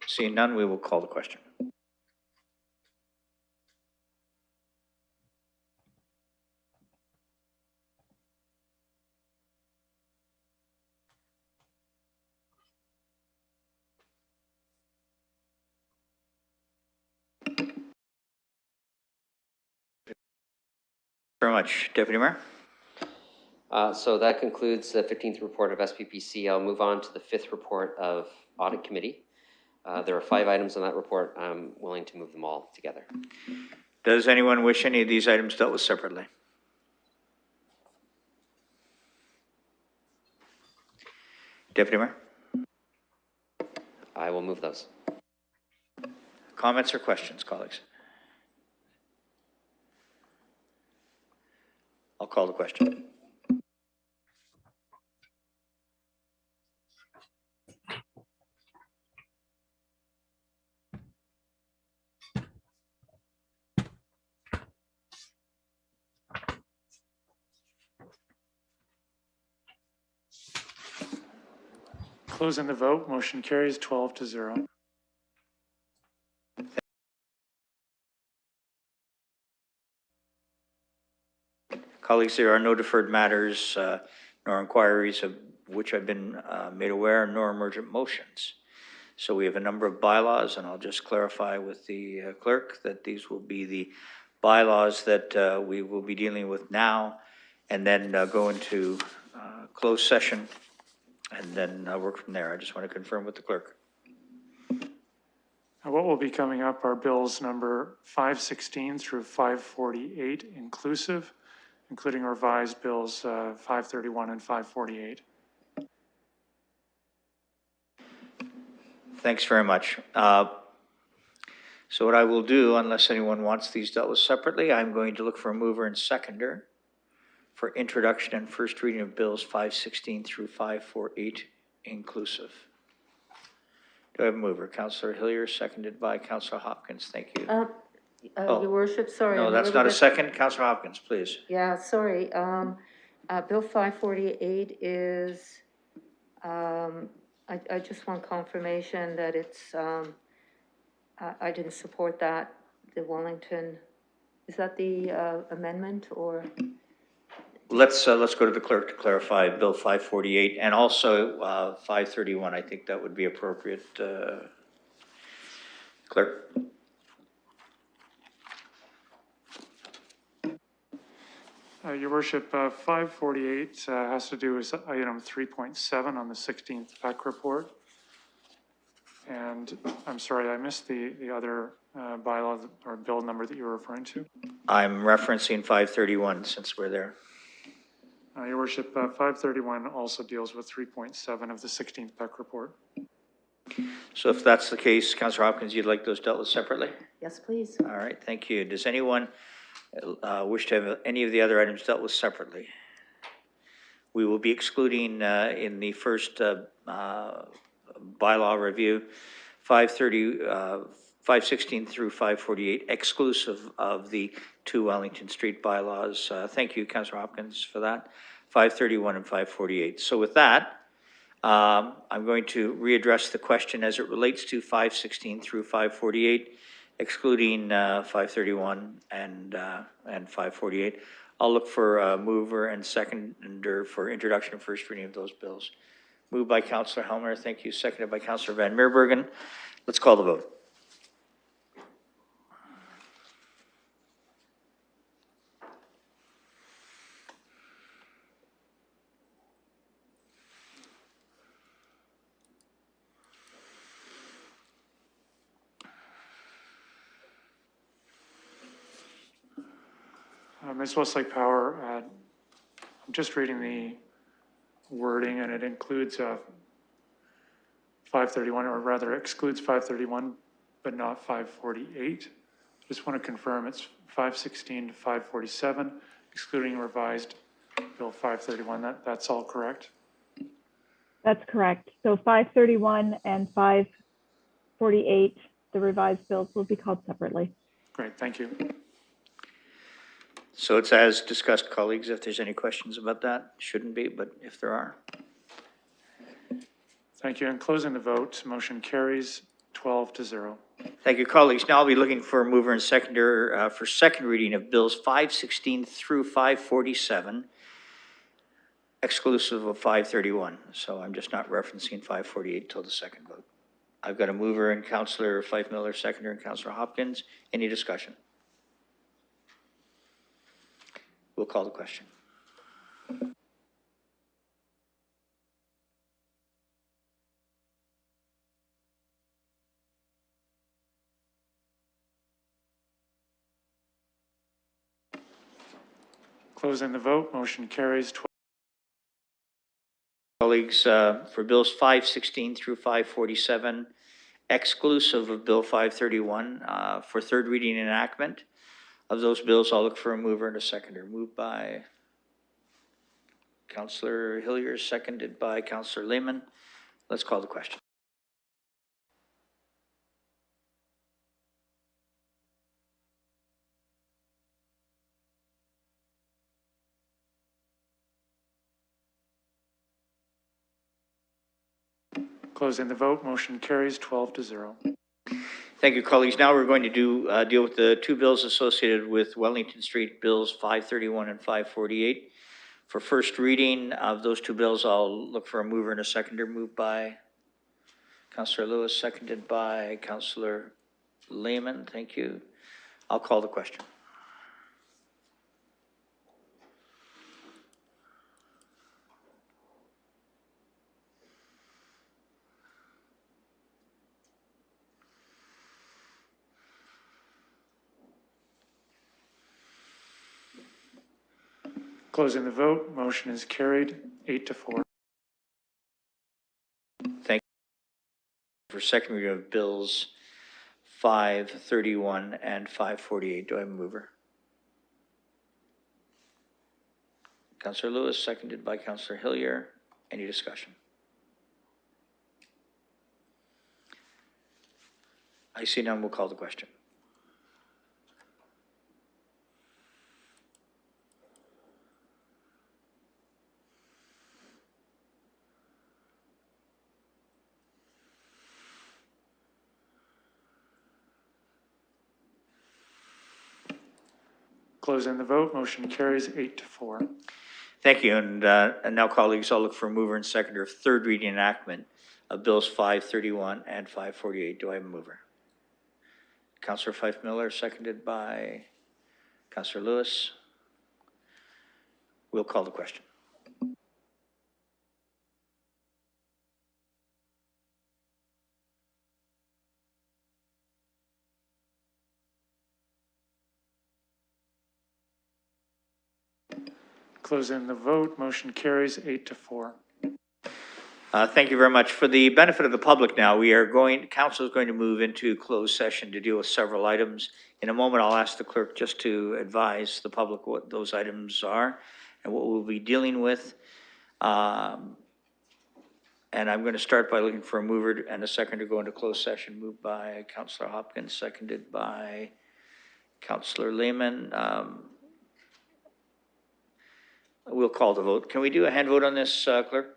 Speaker 1: Seeing none, we will call the question. Very much. Deputy Mayor.
Speaker 4: So that concludes the 15th report of SPPC. I'll move on to the 5th report of Audit Committee. There are 5 items on that report. I'm willing to move them all together.
Speaker 1: Does anyone wish any of these items dealt with separately? Deputy Mayor.
Speaker 4: I will move those.
Speaker 1: Comments or questions, colleagues? I'll call the question.
Speaker 2: Closing the vote, motion carries 12-0.
Speaker 1: Colleagues, there are no deferred matters nor inquiries of which I've been made aware, nor emergent motions. So we have a number of bylaws, and I'll just clarify with the clerk that these will be the bylaws that we will be dealing with now, and then go into closed session, and then work from there. I just want to confirm with the clerk.
Speaker 2: What will be coming up are bills number 516 through 548 inclusive, including revised bills 531 and 548.
Speaker 1: Thanks very much. So what I will do, unless anyone wants these dealt with separately, I'm going to look for a mover and seconder for introduction and first reading of bills 516 through 548 inclusive. Do I have a mover? Councillor Hillier, seconded by Councillor Hopkins. Thank you.
Speaker 7: Your worship, sorry.
Speaker 1: No,
Speaker 7: I'm
Speaker 1: that's
Speaker 7: little
Speaker 1: not a
Speaker 7: bit-
Speaker 1: second. Councillor Hopkins, please.
Speaker 7: Yeah, sorry. Bill 548 is, I just want confirmation that it's, I didn't support that, the Wellington, is that the amendment or?
Speaker 1: Let's go to the clerk to clarify Bill 548 and also 531. I think that would be appropriate. Clerk.
Speaker 2: Your worship, 548 has to do with item 3.7 on the 16th PEC report. And I'm sorry, I missed the other bylaw or bill number that you were referring to.
Speaker 1: I'm referencing 531 since we're there.
Speaker 2: Your worship, 531 also deals with 3.7 of the 16th PEC report.
Speaker 1: So if that's the case, Councillor Hopkins, you'd like those dealt with separately?
Speaker 7: Yes, please.
Speaker 1: All right, thank you. Does anyone wish to have any of the other items dealt with separately? We will be excluding in the first bylaw review 516 through 548, exclusive of the two Wellington Street bylaws. Thank you, Councillor Hopkins, for that. 531 and 548. So with that, I'm going to readdress the question as it relates to 516 through 548, excluding 531 and 548. I'll look for a mover and seconder for introduction and first reading of those bills. Moved by Councillor Helmer, thank you. Seconded by Councillor Van Meerbergen. Let's call the vote.
Speaker 2: Ms. Westlake Power, I'm just reading the wording and it includes 531, or rather excludes 531, but not 548. Just want to confirm it's 516 to 547, excluding revised Bill 531. That's all correct?
Speaker 12: That's correct. So 531 and 548, the revised bills will be called separately.
Speaker 2: Great, thank you.
Speaker 1: So it's as discussed, colleagues. If there's any questions about that, shouldn't be, but if there are.
Speaker 2: Thank you. In closing the vote, motion carries 12-0.
Speaker 1: Thank you, colleagues. Now I'll be looking for a mover and seconder for second reading of bills 516 through 547, exclusive of 531. So I'm just not referencing 548 till the second vote. I've got a mover and Councillor Fife Miller, seconder, and Councillor Hopkins. Any discussion? We'll call the question.
Speaker 2: Closing the vote, motion carries 12.
Speaker 1: Colleagues, for bills 516 through 547, exclusive of Bill 531, for third reading enactment of those bills, I'll look for a mover and a seconder. Moved by Councillor Hillier, seconded by Councillor Lehman. Let's call the question.
Speaker 2: Closing the vote, motion carries 12-0.
Speaker 1: Thank you, colleagues. Now we're going to deal with the two bills associated with Wellington Street, bills 531 and 548. For first reading of those two bills, I'll look for a mover and a seconder. Moved by Councillor Lewis, seconded by Councillor Lehman. Thank you. I'll call the question.
Speaker 2: Closing the vote, motion is carried 8-4.
Speaker 1: Thank you. For second reading of bills 531 and 548, do I have a mover? Councillor Lewis, seconded by Councillor Hillier. Any discussion? I see none, we'll call the question.
Speaker 2: Closing the vote, motion carries 8-4.
Speaker 1: Thank you. And now, colleagues, I'll look for a mover and seconder of third reading enactment of bills 531 and 548. Do I have a mover? Councillor Fife Miller, seconded by Councillor Lewis. We'll call the question.
Speaker 2: Closing the vote, motion carries 8-4.
Speaker 1: Thank you very much. For the benefit of the public now, council is going to move into closed session to deal with several items. In a moment, I'll ask the clerk just to advise the public what those items are and what we'll be dealing with. And I'm going to start by looking for a mover and a second to go into closed session. Moved by Councillor Hopkins, seconded by Councillor Lehman. We'll call the vote. Can we do a hand vote on this, clerk?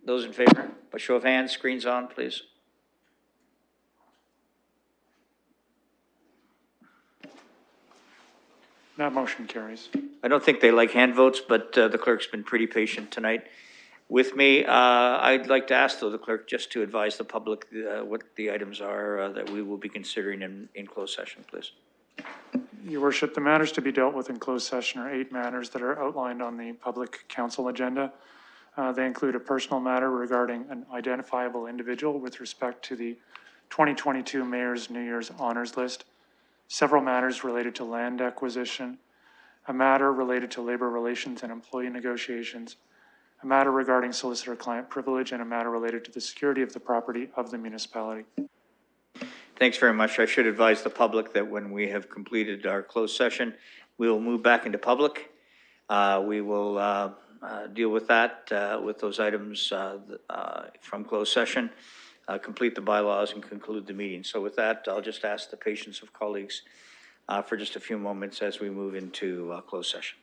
Speaker 1: Those in favor, by show of hands, screens on, please.
Speaker 2: That motion carries.
Speaker 1: I don't think they like hand votes, but the clerk's been pretty patient tonight with me. I'd like to ask, though, the clerk just to advise the public what the items are that we will be considering in closed session, please.
Speaker 2: Your Worship, the matters to be dealt with in closed session are 8 matters that are outlined on the public council agenda. They include a personal matter regarding an identifiable individual with respect to the 2022 Mayor's New Year's Honors List, several matters related to land acquisition, a matter related to labor relations and employee negotiations, a matter regarding solicitor-client privilege, and a matter related to the security of the property of the municipality.
Speaker 1: Thanks very much. I should advise the public that when we have completed our closed session, we will move back into public. We will deal with that, with those items from closed session, complete the bylaws, and conclude the meeting. So with that, I'll just ask the patience of colleagues for just a few moments as we move into closed session.